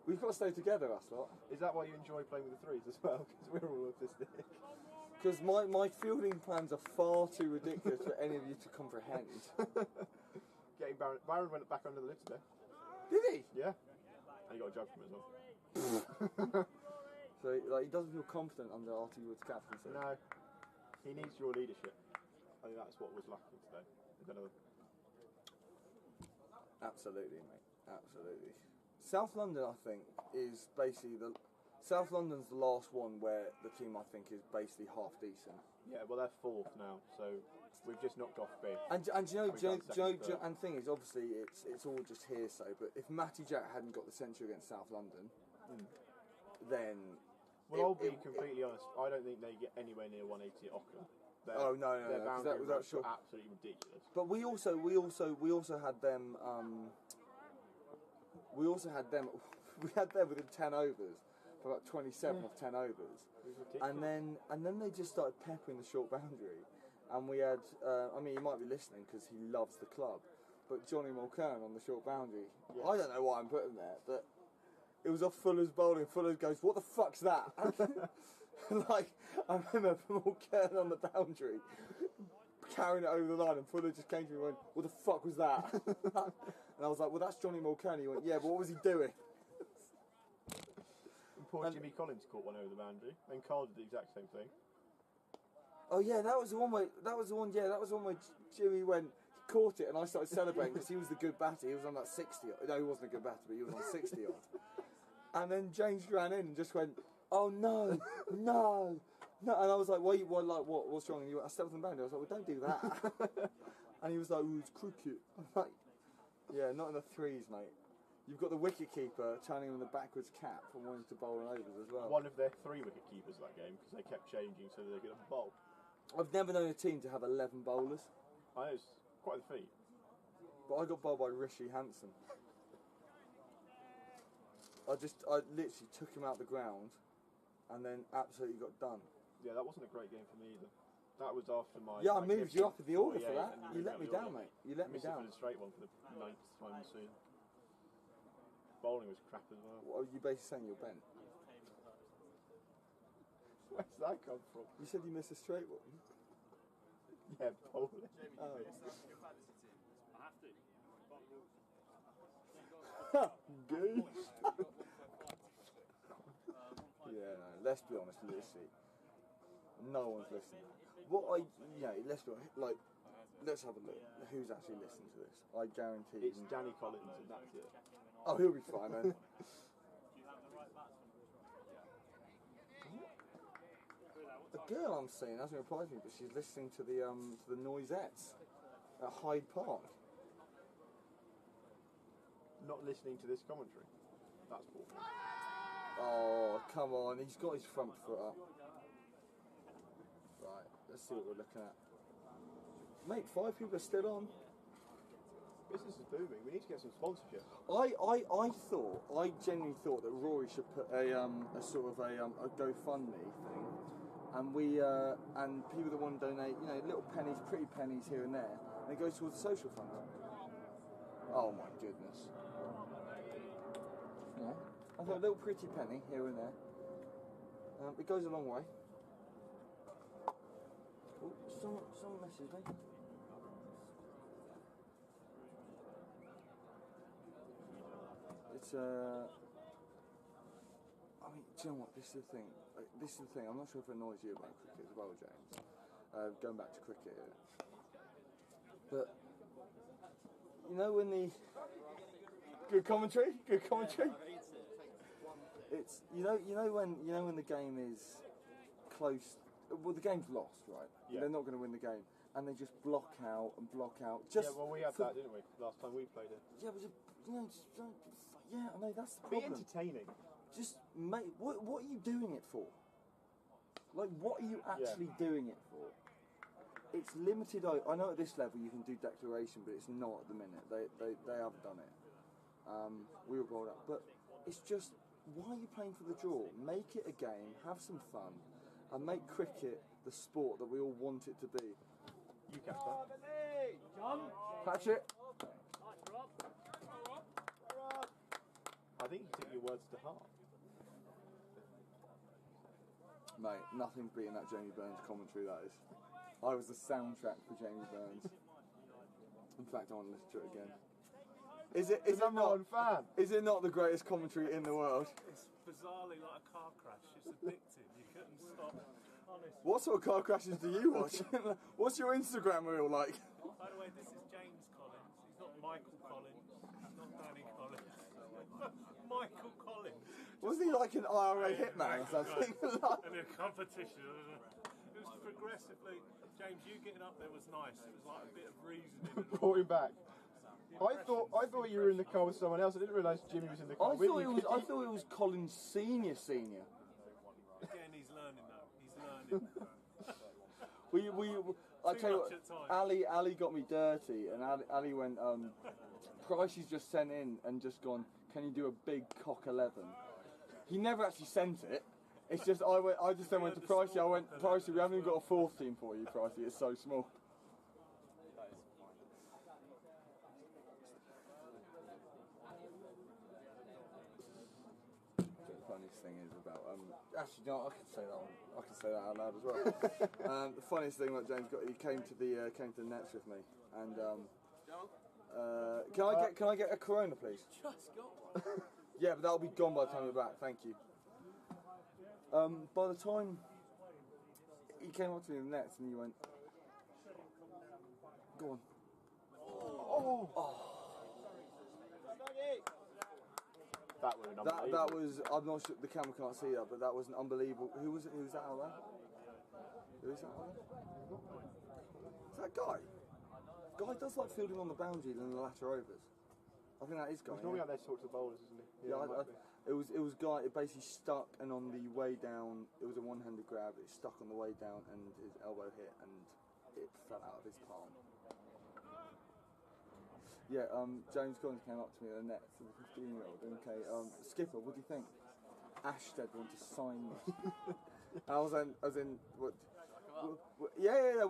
We've got to stay together, us lot. Is that why you enjoy playing with the threes as well? Because we're all autistic. Because my fielding plans are far too ridiculous for any of you to comprehend. Getting Byron went back under the lid today. Did he? Yeah. And he got a jug from it as well. So like, he doesn't feel confident under RT Wood's captaincy. No. He needs your leadership. I think that's what was lacking today. Absolutely, mate. Absolutely. South London, I think, is basically South London's the last one where the team, I think, is basically half decent. Yeah, well they're fourth now, so we've just knocked off fifth. And do you know, We've done second, third. and the thing is, obviously, it's all just hearsay. But if Matty Jack hadn't got the century against South London, then Well, I'll be completely honest. I don't think they get anywhere near 180 at Ockham. No, Their boundary that was runs were absolutely ridiculous. But we also had them. We had them within 10 overs for about 27 of 10 overs, and then they just started peppering the short boundary, and we had. I mean, he might be listening because he loves the club, but Johnny Mulcairn on the short boundary. Yes. I don't know why I'm putting there, but it was off Fuller's bowling. Fuller goes, "What the fuck's that?" Like, I remember Mulcairn on the boundary carrying it over the line, and Fuller just came to me and went, "What the fuck was that?" And I was like, "Well, that's Johnny Mulcairn." He went, "Yeah, but what was he doing?" And poor Jimmy Collins caught one over the boundary, and Carl did the exact same thing. Oh yeah, that was the one where Jimmy went, he caught it, and I started celebrating because he was the good batter. He was on that 60. No, he wasn't a good batter, but he was on 60 odd. And then James ran in and just went, "Oh no, no, no!" And I was like, "What's wrong?" And he went, "I stepped on the boundary." I was like, "Well, don't do that." And he was like, "Oh, it's cricket." I'm like, "Yeah, not in the threes, mate. You've got the wicket keeper turning on the backwards cap and wanting to bowl on overs as well." One of their 3 wicket keepers that game because they kept changing so that they could bowl. I've never known a team to have 11 bowlers. I know, it's quite the feat. But I got bowled by Rishi Hansen. I literally took him out the ground and then absolutely got done. Yeah, that wasn't a great game for me either. That was after my... Yeah, I moved you up in the order for that. You let me down, mate. You let me down. Missed a straight one for the 9th time in the season. Bowling was crap as well. What are you basically saying? You're bent? Where's that come from? You said you missed a straight one. Yeah, bowling. Oh. Goose. Yeah, no, let's be honest, Lucy. No one's listening. Let's be honest, like, let's have a look. Who's actually listening to this? I guarantee. It's Danny Collins, and that's it. Oh, he'll be fine then. The girl I'm seeing hasn't replied to me, but she's listening to the Noisettes at Hyde Park. Not listening to this commentary. That's awful. Oh, come on. He's got his front foot up. Right, let's see what we're looking at. Mate, 5 people are still on. Business is booming. We need to get some sponsorship. I genuinely thought that Rory should put a sort of a GoFundMe thing, and and people that want to donate, little pennies, pretty pennies here and there, and it goes towards the social fund. Oh my goodness. Yeah, I thought a little pretty penny here and there. It goes a long way. Oh, someone messaged me. It's I mean, do you know what? This is the thing. I'm not sure if it annoys you about cricket as well, James. Going back to cricket here. But when the good commentary. It's when the game is close. Well, the game's lost, right? Yeah. They're not going to win the game, and they just block out. We had that, didn't we? Last time we played it. Yeah, but I know that's the Be problem. entertaining. Just mate, what are you doing it for? Like, what are you actually doing it for? It's limited. I know at this level you can do declaration, but it's not at the minute. They have done it. We were brought up, but it's just, why are you playing for the draw? Make it a game, have some fun, and make cricket the sport that we all want it to be. You catch that. John, catch it. I think you took your words to heart. Mate, nothing's beating that Jamie Burns commentary, that is. I was the soundtrack for Jamie Burns. In fact, I want to listen to it again. Is it not the greatest commentary in the world? It's bizarrely like a car crash. It's addictive. You couldn't stop. Honestly. What sort of car crashes do you watch? What's your Instagram reel like? By the way, this is James Collins. He's not Michael Collins. He's not Danny Collins. Michael Collins. Wasn't he like an IRA hitman or something? In a competition. It was progressively. James, you getting up there was nice. It was like a bit of reasoning. And Brought him back. I thought you were in the car with someone else. I didn't realise Jimmy was in the car with you. I thought it was Colin's senior. Again, he's learning though. He's learning. I tell you what, Ali got me dirty, and Ali went, Pricey's just sent in and just gone, can you do a big cock 11? He never actually sent it. It's just, I just then went to Pricey, I went, Pricey, we haven't even got a fourth team for you, Pricey, it's so small. The funniest thing is about, actually, no, I can say that out loud as well. The funniest thing about James got, he came to the nets with me, and can I get a Corona, please? Just got one. Yeah, but that'll be gone by the time you're back. Thank you. By the time he came up to me in the nets, and he went, "Go on." Oh. That was. I'm not sure the camera can't see that, but that was an unbelievable. Who was it? Who's that out there? Who is that out there? Is that Guy? Guy does like fielding on the boundary than the latter overs. I think that is Guy. He's normally out there to talk to the bowlers, isn't he? Yeah, it was Guy. It basically stuck, and on the way down, it was a one-handed grab. It stuck on the way down, and his elbow hit, and it fell out of his palm. Yeah, James Collins came up to me at the net for the 15-year-old. Okay, Skipper, what do you think? Ashted want to sign me. I was in what? Yeah.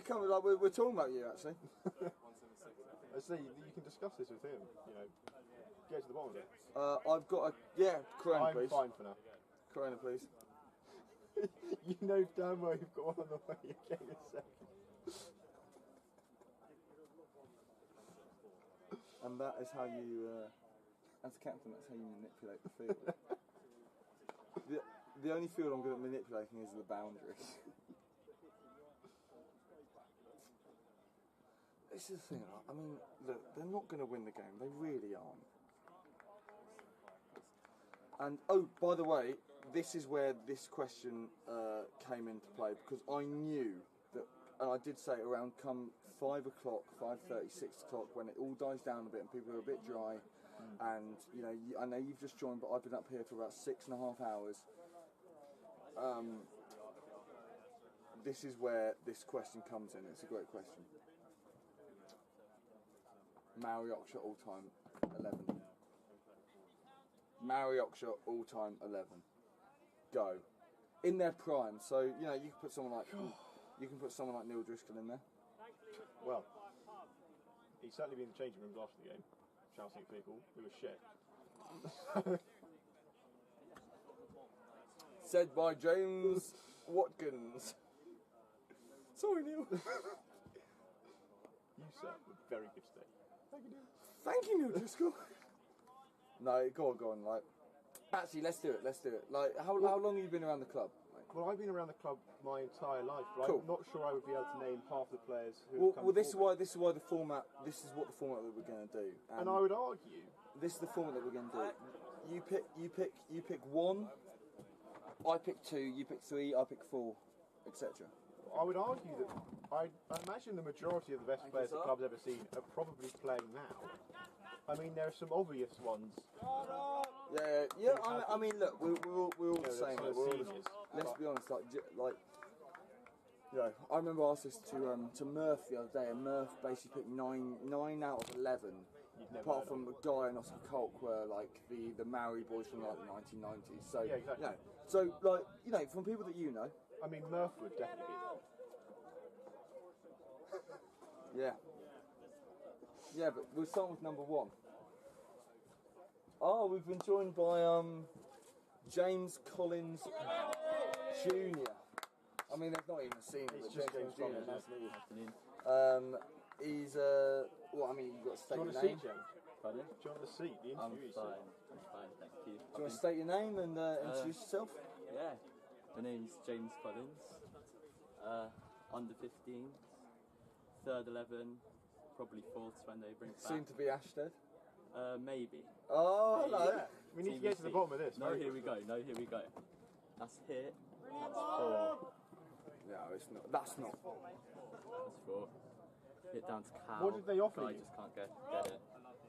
Come on, like we're talking about you actually. I see. You can discuss this with him. You know, get to the bottom of it. I've got Corona, please. I'm fine for now. Corona, please. You know damn well you've got one on the way. You're getting a second. And that is how you, as captain, that's how you manipulate the field. The only field I'm good at manipulating is the boundaries. This is the thing, I mean, look, they're not going to win the game, they really aren't. And, oh, by the way, this is where this question came into play, because I knew that, and I did say around come 5 o'clock, 5:30, 6 o'clock, when it all dies down a bit and people are a bit dry, and, you know, I know you've just joined, but I've been up here for about 6.5 hours. This is where this question comes in. It's a great question. Maori Oxshott all-time 11. Maori Oxshott all-time 11. Go. In their prime. So, you know, you can put someone like Neil Driscoll in there. Well, he's certainly been in the changing rooms after the game, shouting at people who were shit. Said by James Watkins. Sorry, Neil. You, sir, were very good today. Thank you, Neil Driscoll. No, go on. Like, actually, let's do it. Like, how long have you been around the club? Well, I've been around the club my entire life, but cool. I'm not sure I would be able to name half the players who have come this is what the format that we're going to do. And I would argue this is the format that we're going to do. You pick one. I pick 2. You pick 3. I pick 4, etc. I would argue that I imagine the majority of the best players the club's ever seen are probably playing now. I mean, there are some obvious ones. Yeah. I mean, look, we're all the same. Let's be honest. Like, you know, I remember I asked this to Murph the other day, and Murph basically picked 9 out of 11. Apart from Guy and Oscar Colk were like the Maori boys from like the 1990s. So yeah, exactly. You know, so like, you know, from people that you know. I mean, Murph would definitely be there. Yeah, but we'll start with number 1. Oh, we've been joined by James Collins Jr. I mean, they've not even seen it. It's just James Collins. He's well, I mean, you've got to state your name. Pardon? Do you want the seat? The interview I'm fine, thank you. Do you want to state your name and introduce yourself? Yeah, my name's James Collins. Under 15s, 3rd 11, probably 4th when they bring it back. Soon to be Ashted. Maybe. Oh, hello. Yeah. We need to get to the bottom of this. No, here we go. That's hit. That's 4. No, it's not. That's not. That's 4. Hit down to Cal. What did they offer Guy you? just can't get it.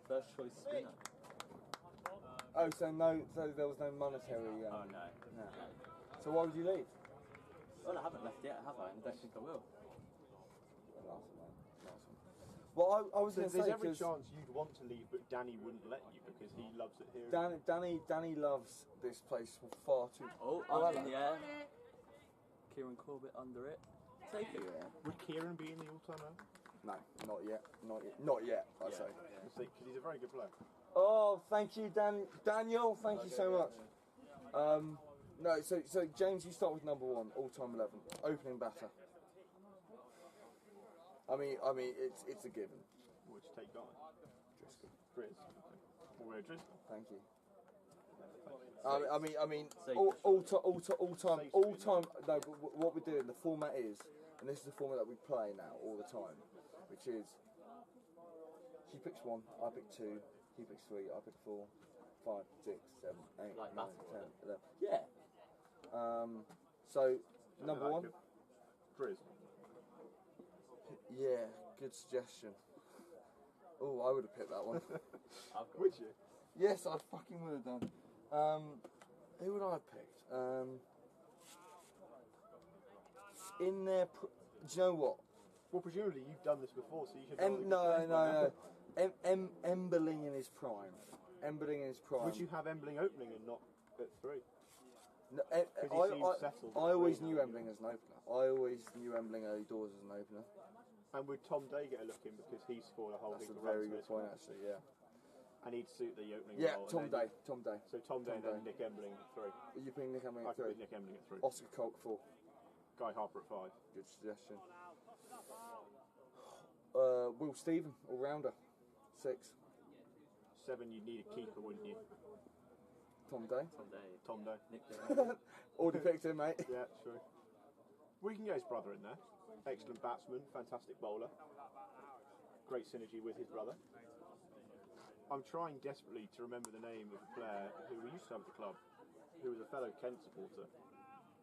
First choice spinner. Oh, so there was no monetary. Oh no. No. So why would you leave? Well, I haven't left yet, have I? And I don't think I will. Last one. Well, I was So going to say there's every 'cause chance you'd want to leave, but Danny wouldn't let you because he loves it here. Danny loves this place far too. Oh, hello. in the air. Kieran Corbett under it. Take it. Would Kieran be in the all-time earner? No, not yet. Not yet. I say. Because he's a very good player. Oh, thank you, Daniel. Thank you so much. No, so James, you start with number 1, all-time 11, opening batter. I mean, it's a given. Which take guy? Driscoll. Grizz. We're Driscoll. Thank you. I mean, all time. No, but what we're doing, the format is, and this is the format that we play now all the time, which is he picks 1, I pick 2, he picks 3, I pick 4, 5, 6, 7, 8, Like 9, basketball. 10, 11. Yeah. So number 1. Grizz. Yeah, good suggestion. Oh, I would have picked that one. Would you? Yes, I fucking would have done. Who would I have picked? In there, do you know what? Well, presumably you've done this before, so you should. No. Emberling in his prime. Emberling in his prime. Would you have Emberling opening and not at 3? No, I always knew Emberling as an opener. I always knew Emberling early doors as an opener. And would Tom Day get a look in because he scored a whole That's heap a of very runs good point, actually. Yeah. And he'd suit the opening Yeah, role. Tom Day. So Tom Day and then Nick Emberling at 3. You putting Nick Emberling I at could 3? put Nick Emberling at 3. Oscar Colk 4. Guy Harper at 5. Good suggestion. Will Stephen, all rounder, 6. 7, you'd need a keeper, wouldn't you? Tom Day. Tom Day. Nick Day. Already picked him, mate. Yeah, true. We can get his brother in there. Excellent batsman, fantastic bowler. Great synergy with his brother. I'm trying desperately to remember the name of a player who we used to have at the club, who was a fellow Kent supporter,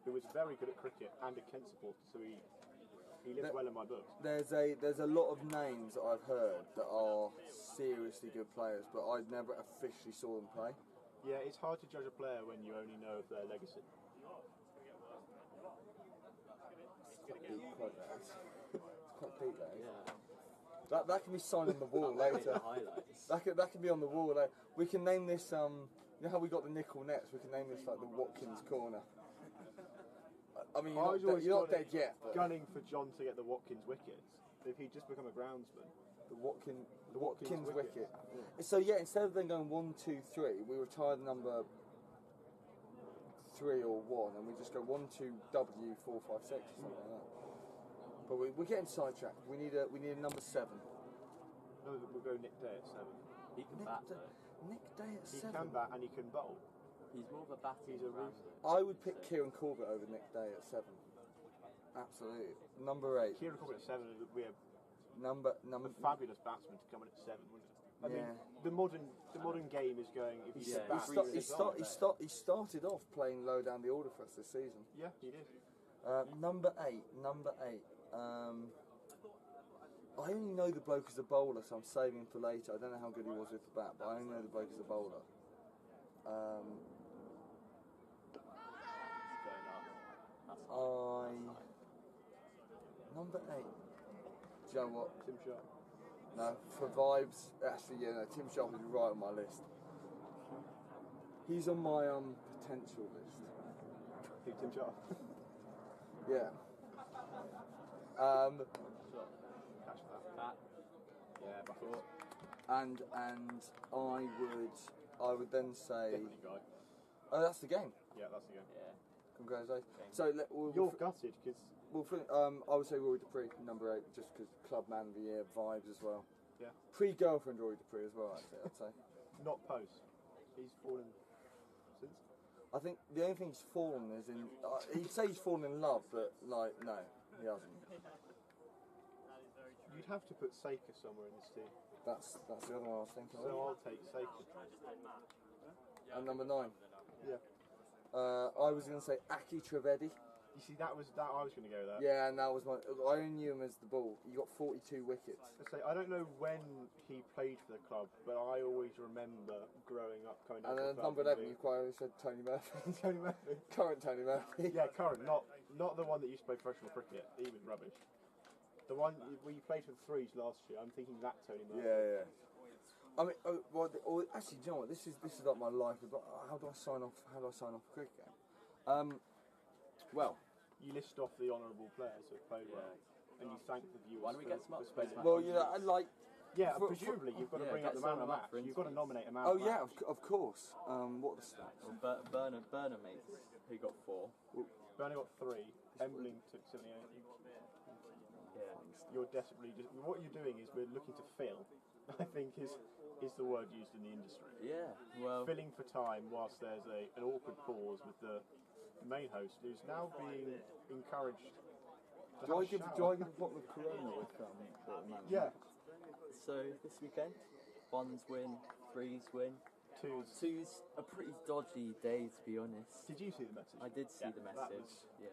who was very good at cricket and a Kent supporter, so he lives well in my books. There's a lot of names that I've heard that are seriously good players, but I never officially saw them play. Yeah, it's hard to judge a player when you only know of their legacy. It's quite deep, that is. Yeah. That can be signed on the wall later. That can be on the wall later. We can name this. You know how we got the nickel nets? We can name this like the Watkins corner. I mean, you're not dead yet. But Gunning for John to get the Watkins wickets. If he'd just become a groundsman. The Watkins wicket. Yeah. So yeah, instead of then going 1, 2, 3, we retired number 3 or 1, and we just go 1, 2, W, 4, 5, 6 or something like that. But we're getting sidetracked. We need a number 7. No, we'll go Nick Day at 7. He can bat though. Nick Day at 7. He can bat and he can bowl. He's more of a batter. He's a rooster. I would pick Kieran Corbett over Nick Day at 7. Absolutely. Number 8. Kieran Corbett at 7 would be a fabulous batsman to come in at 7, wouldn't it? I mean, the modern game is going. If he started off playing low down the order for us this season. Yeah, he did. Number 8. I only know the bloke as a bowler, so I'm saving him for later. I don't know how good he was with the bat, but I only know the bloke as a bowler. Number 8. Do you know what? Tim Sharp. No, for vibes. Actually, yeah, no, Tim Sharp is right on my list. He's on my potential list. Who, Tim Sharp? Yeah. Catch that. Yeah, back and I would then say. Definitely Guy. Oh, that's the game. Yeah, that's the game. Yeah. Congratulations. So you're gutted because. I would say Rory Dupree, number 8, just because Club Man of the Year vibes as well. Yeah. Pre-girlfriend Rory Dupree as well, actually, I'd say. Not post. He's fallen since. I think the only thing he's fallen is in. He'd say he's fallen in love, but like no, he hasn't. You'd have to put Saker somewhere in this team. That's the other one I was thinking. So I'll take Saker. And number 9. Yeah. I was going to say Aki Trivedi. You see, that was that I was going to go there. Yeah, and that was my. I only knew him as the Bull. He got 42 wickets. I don't know when he played for the club, but I always remember growing up coming down And to then the club. number 11, you quite always said Tony Murphy. Tony Murphy. Current Tony Murphy. Yeah, current, not the one that used to play professional cricket. He was rubbish. The one where you played for the Threes last year, I'm thinking that Tony Murphy. Yeah, yeah. I mean, actually, do you know what? This is like my life. How do I sign off? How do I sign off a cricket game? Well, you list off the honourable players who have played well, and you thank the viewers. Why don't we get some spending. Well, you know, I like. Yeah, presumably you've got to bring up the man of the match. You've got to nominate a man. Oh yeah, of course. What are the stats? Well, Burner mates, who got 4. Burner got 3. Embling took 78. Yeah, you're desperately. What you're doing is we're looking to fill. I think is the word used in the industry. Yeah, well, filling for time whilst there's an awkward pause with the main host who's now being encouraged. Do I give a bottle of Corona with the man? Yeah. So this weekend, 1s win, 3s win. 2s a pretty dodgy day, to be honest. Did you see the message? I did see the message. Yeah,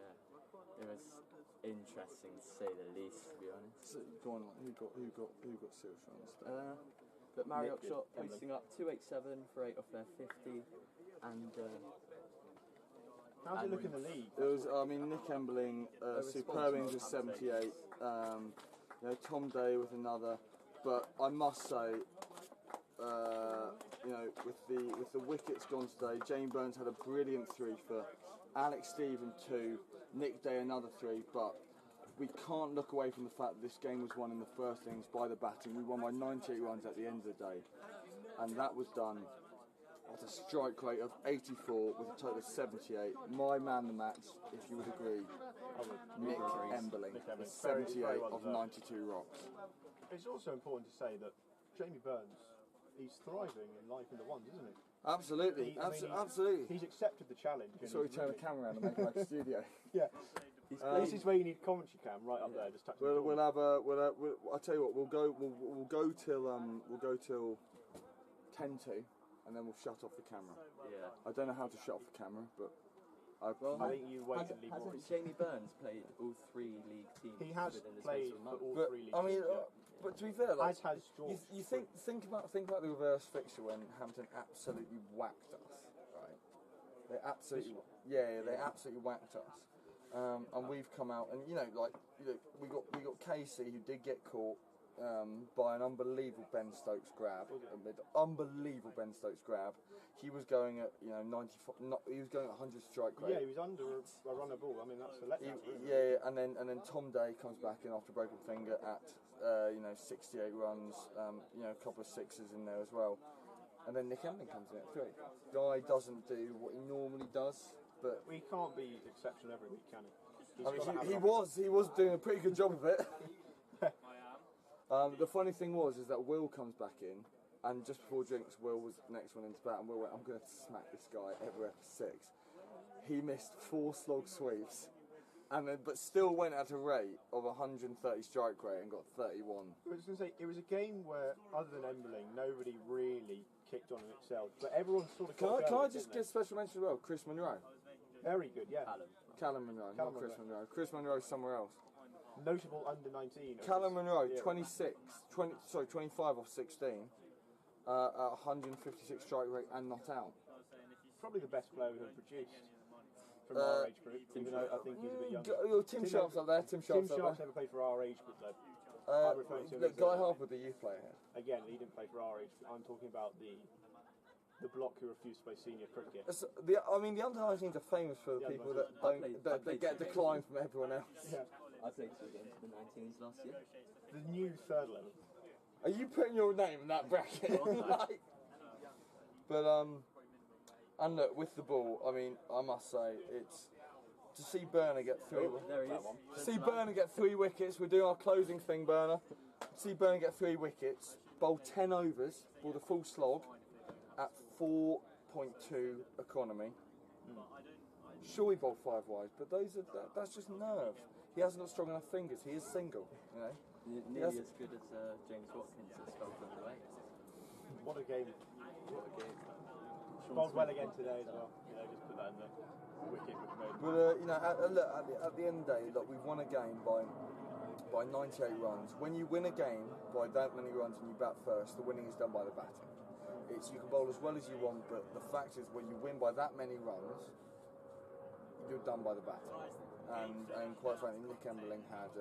it was interesting to say the least, to be honest. So, go on, who got serious runs? But Maori Oxshott posting up 287 for 8 off their 50, and. How's it look in the league? It was, I mean, Nick Embling, superb innings with 78. You know, Tom Day with another, but I must say, you know, with the wickets gone today, Jamie Burns had a brilliant 3 for Alex Stephen 2, Nick Day another 3, but we can't look away from the fact that this game was won in the first innings by the batting. We won by 98 runs at the end of the day, and that was done at a strike rate of 84 with a total of 78. My man the match, if you would agree, Nick Embling, with 78 of 92 rocks. It's also important to say that Jamie Burns, he's thriving in life in the ones, isn't he? Absolutely, absolutely. He's accepted the challenge. Sorry, turn the camera around and make it like a studio. Yeah. This is where you need commentary cam right up there. Just touching. We'll have a. I'll tell you what. We'll go till 10 to, and then we'll shut off the camera. Yeah. I don't know how to shut off the camera, but I think you wait and leave. Hasn't Jamie Burns played all 3 league teams? He has played for all 3 league teams. I mean, but to be fair, like, as has George. You think about the reverse fixture when Hampton absolutely whacked us, right? They absolutely whacked us. And we've come out, and we got Casey, who did get caught by an unbelievable Ben Stokes grab. Unbelievable Ben Stokes grab. He was going at 95. He was going at 100 strike rate. Yeah, he was under a runner ball. I mean, that's a letdown. And then Tom Day comes back in after a broken finger at 68 runs. A couple of 6s in there as well. And then Nick Embling comes in at 3. Guy doesn't do what he normally does. But we can't be exceptional every week, can he? He was doing a pretty good job of it. The funny thing is that Will comes back in, and just before drinks, Will was the next one into bat, and Will went, "I'm going to smack this guy everywhere for 6." He missed 4 slog sweeps, but still went at a rate of 130 strike rate and got 31. I was going to say, it was a game where, other than Embling, nobody really kicked on and excelled, but everyone sort of. Can I just give special mention as well? Chris Monroe. Very good, yeah. Callum Monroe, not Chris Monroe. Chris Monroe's somewhere else. Notable under 19. Callum Monroe, 25 off 16, at 156 strike rate and not out. Probably the best player we've produced from our age group, even though I think he's a bit younger. Tim Sharp's up there. Tim Sharp's never played for our age group, though. Guy Harper, the youth player here. Again, he didn't play for our age group. I'm talking about the block who refused to play senior cricket. The under-19s are famous for the people that get declined from everyone else. Yeah. I played 2 games for the 19s last year. The new 3rd level. Are you putting your name in that bracket? And look, with the ball, I mean, I must say, it's to see Burner get 3. There he is. To see Burner get 3 wickets. We're doing our closing thing, Burner. To see Burner get 3 wickets, bowl 10 overs, bowled a full slog at 4.2 economy. Sure, he bowled 5 wides, but that's just nerves. He hasn't got strong enough fingers. He is single, Nearly as good as James Watkins at Scotland away. What a game! bowled well again today as well. You know, just put that in the wicket which made. But you know, at the end of the day, look, we've won a game by 98 runs. When you win a game by that many runs and you bat first, the winning is done by the batting. You can bowl as well as you want, but the fact is, when you win by that many runs, you're done by the batting. And quite frankly, Nick Emberling had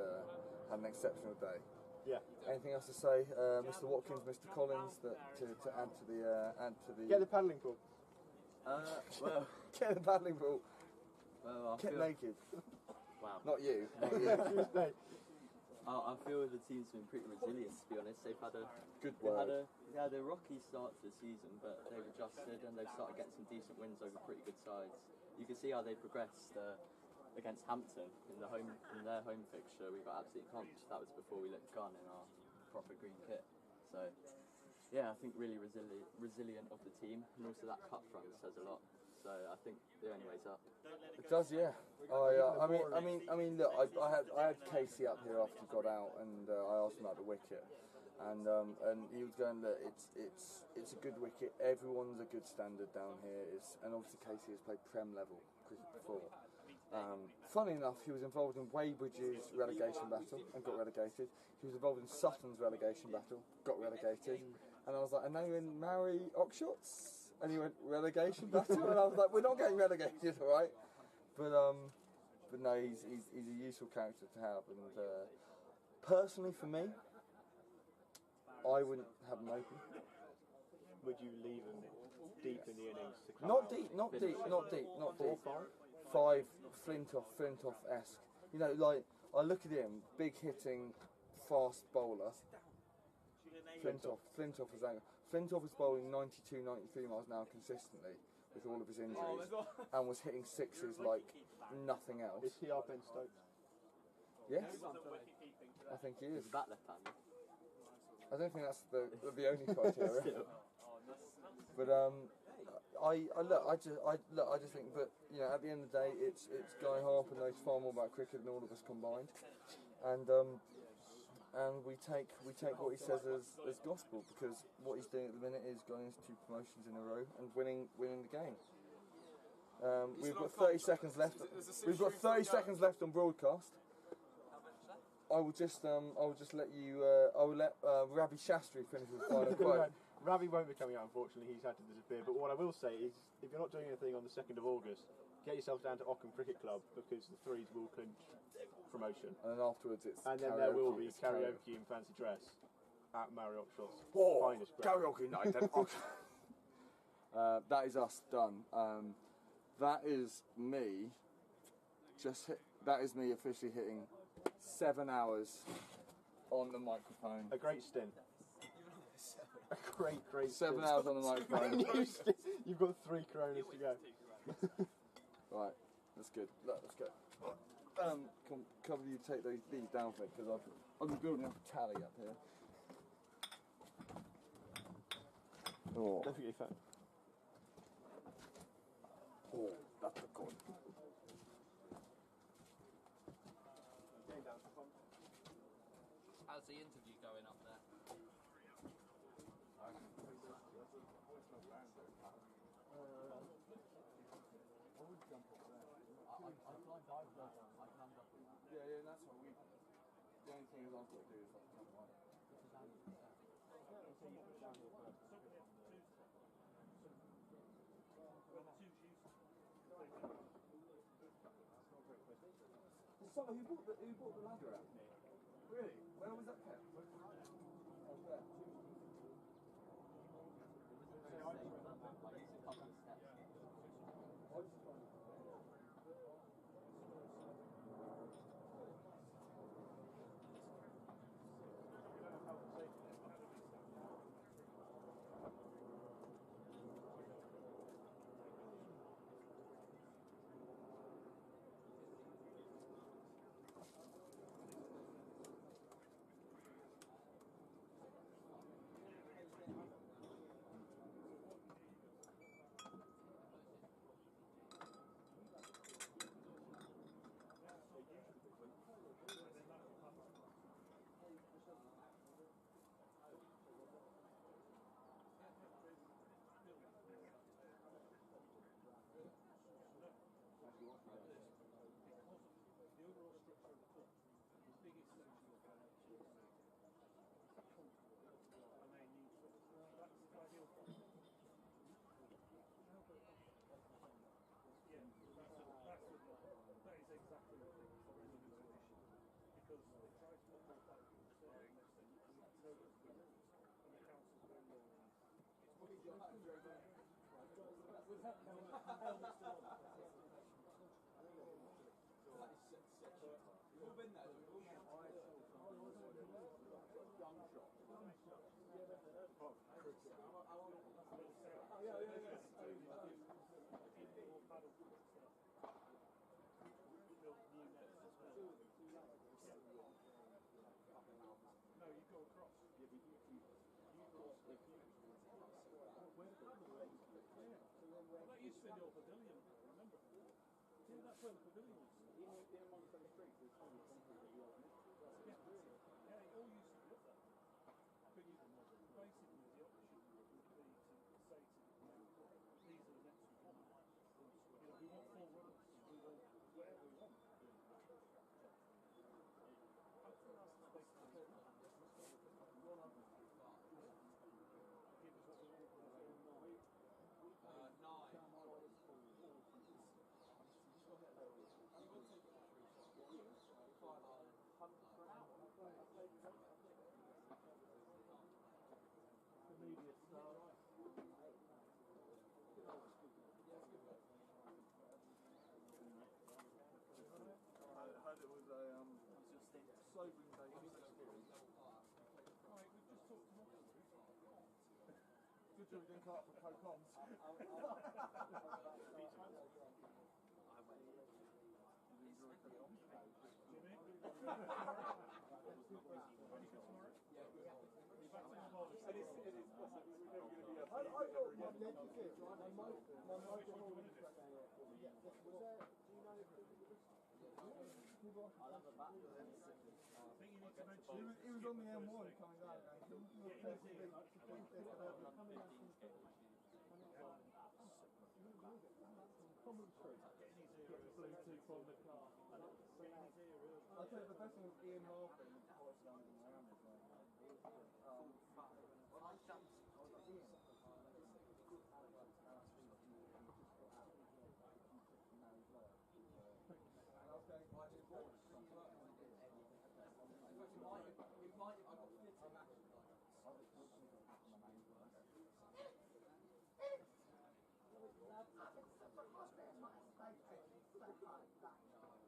an exceptional day. Yeah. Anything else to say, Mr. Watkins, Mr. Collins, to add to the Get the paddling pool. Well, get the paddling pool. Well, Get naked. Wow. Not you. Not you. I feel the team's been pretty resilient, to be honest. They've had a good they had a rocky start to the season, but they've adjusted and they've started getting some decent wins over pretty good sides. You can see how they progressed against Hampton in their home fixture. We got absolutely pumped. That was before we lit the gun in our proper green kit. So yeah, I think really resilient of the team, and also that cup run says a lot. So I think the only way's up. It does, yeah. I mean, look, I had Casey up here after he got out, and I asked him about the wicket, and he was going, look, it's a good wicket. Everyone's a good standard down here. And obviously Casey has played Prem level cricket before. Funny enough, he was involved in Weybridge's relegation battle and got relegated. He was involved in Sutton's relegation battle, got relegated, and I was like, and now you're in Maori Oxshott's. And he went, relegation battle? And I was like, we're not getting relegated, all right? But no, he's a useful character to have. And personally, for me, I wouldn't have him open. Would you leave him deep in the innings? To Not deep. 5, Flintoff-esque. You know, like, I look at him, big hitting, fast bowler. Flintoff is that. Flintoff was bowling 92, 93 miles an hour consistently with all of his injuries and was hitting sixes like nothing else. Is he our Ben Stokes? Yes, I think he is. Is that left-handed? I don't think that's the only criteria. But I just think that, you know, at the end of the day, it's Guy Harper knows far more about cricket than all of us combined, and we take what he says as gospel, because what he's doing at the minute is going into 2 promotions in a row and winning the game. We've got 30 seconds left. We've got 30 seconds left on broadcast. I will just let you. I will let Ravi Shastri finish with the final quote. Ravi won't be coming out, unfortunately. He's had to disappear. But what I will say is, if you're not doing anything on the 2nd of August, get yourself down to Ockham Cricket Club, because the Threes will clinch promotion. And then afterwards it's and then karaoke. There will be karaoke in fancy dress at Maori Oxshott's finest breakfast. Karaoke night at Oxford. That is us done. That is me. That is me officially hitting 7 hours on the microphone. A great stint. A great 7 hours on the microphone. You've got 3 coronas to go. Right, that's good. Let's go. Cover you take these down for me, because I've been building up a tally up here. Oh. Don't forget your phone. Oh, that's a good. How's the interview going up there? Yeah, that's what we. The only thing is I've got to do is like come on. Who bought the ladder out? Really? Where was that kept? Over there. because they tried to put more back in the stadium and they said nobody's doing it. And the council's been more than We've all been there. We've all been No, you go across. You cross the well, that used to be the old pavilion, remember? Yeah, that's where the pavilion was. Yeah, it all used to be up there. But you, basically the option would be to say to these are the next one. You know, we want full runners, we want whatever we want. Immediate start. I heard it was a sobering day. Right, we've just talked to Moxley. Good job you didn't cut up for co-coms. He was on the M1 coming out. Bluetooth on the car. I'll tell you the best thing was Ian Harper in Post-innings in Miami.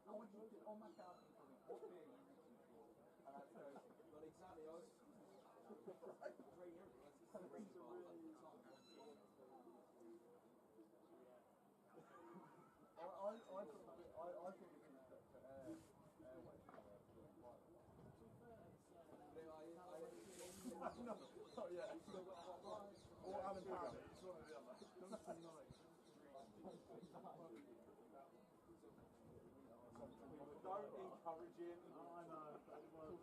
I want you to get on my couch and tell me what beer you're reaching for. And I'd go, well, exactly, I was... I think it's to airway. No, not yet. Or Alan Powell. It's one or the other. Jonathan Knight. Don't encourage him. I know. It's like leg.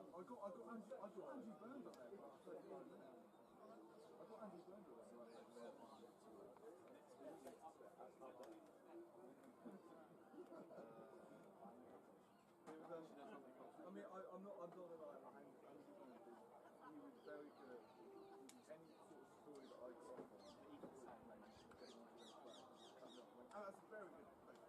I got Angie Burns up there for 35 minutes. I got Angie Burns up there. I mean, I'm not gonna lie, Angie Burns, he was very good. Any sort of story that I got from him, even and that's a very good place to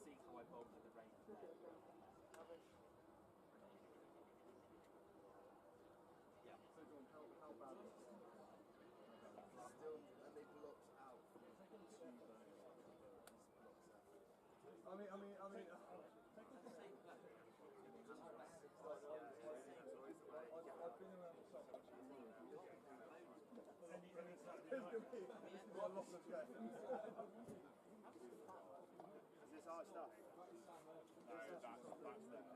See how I bowled with the rain. Yeah. So John, how bad was it? Still, and they blocked out from the I mean, I've been around the shop. This is a lot of gas. Is this our stuff? No, that's theirs.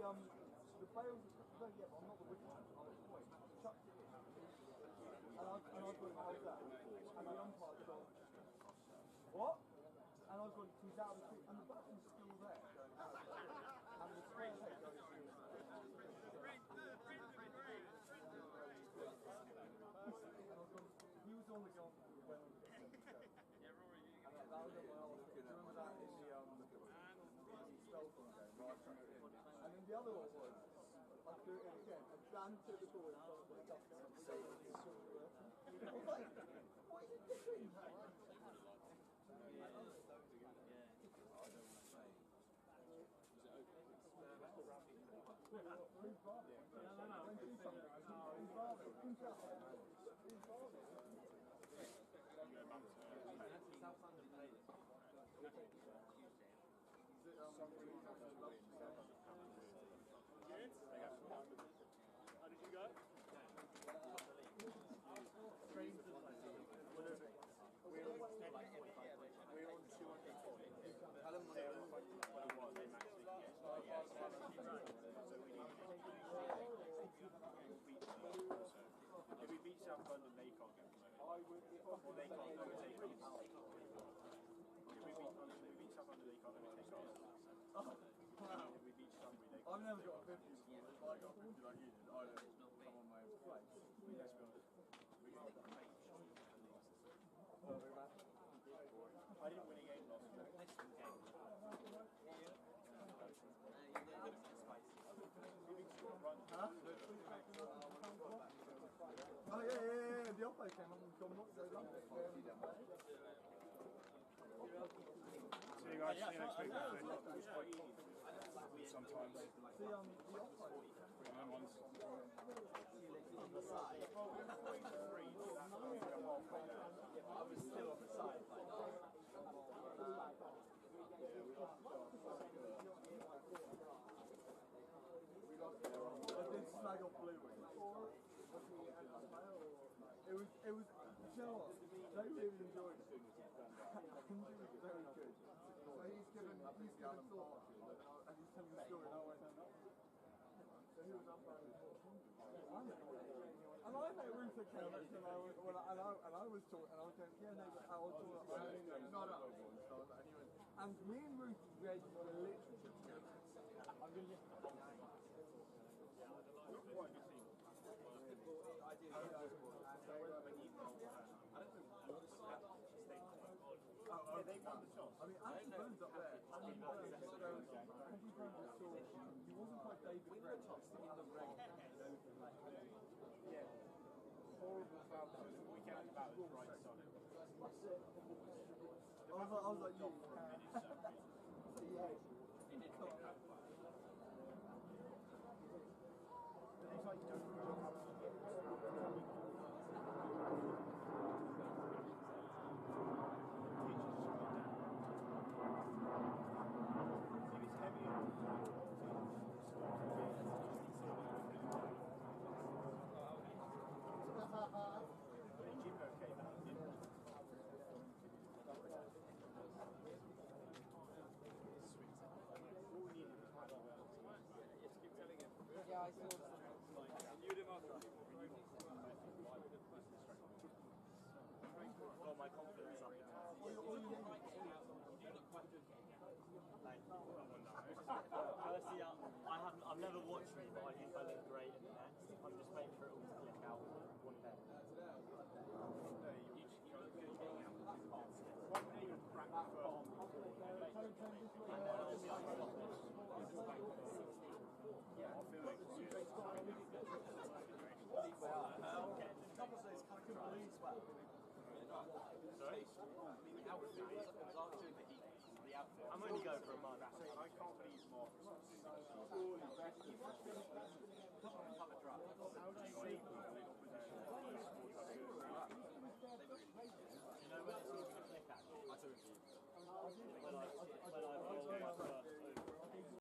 the bail, no, yeah, but I'm not the wicket. I chucked it in. And I got it held down. And the umpire goes, what? And I got it, he's out of the field. And the batsman's still there. And the square leg goes through. He was on the goal when that was at my old, do you remember that in the Spelthorne game, right? And then the other one was, I'd do it again, and banter the ball in front of the duck and say it's sort of I was like, what are you doing? How did you go? We're on 200 points. They're on 21. They maxed it. If we beat South London, they can't get promoted. Or they can't overtake us. If we beat South London, they can't overtake us. If we beat Sunbury, they can't. I've never got a 50 before. If I got 50 like you did, I'd have come on my own place. Let's be honest. I didn't win a game last year. Huh? Oh yeah, the oppo came up and gone not so long. See you guys, see you next week. It's quite easy. Sometimes. See, the oppo. I'm on I was still on the side. I did slag off Blue Wing. It was, you know what? They really enjoyed it. Andy was very good. So he's given thought, and he's telling the story, and I went, so he was up there. And I met Ruth Kelly, and I was talking, and I was going, yeah, no, but I was talking, not up. And me and Ruth read the literature together. I'm going to they won the toss. I mean, Andy Burns up there. Andy Burns was he wasn't quite David Brett in the ring. Yeah. Horrible foul. We came about the right side. I was like, you. Yeah, I saw some. Got my confidence up. Firstly, I've never watched me, but I think I look great in the nets. I'm just waiting for it all to click out one day. One day you'll crack the first one. And then I'll be unstoppable. Yeah, I feel like it's A couple of days, I couldn't believe as well. Sorry? I'm only going for a month. I can't believe Marcus.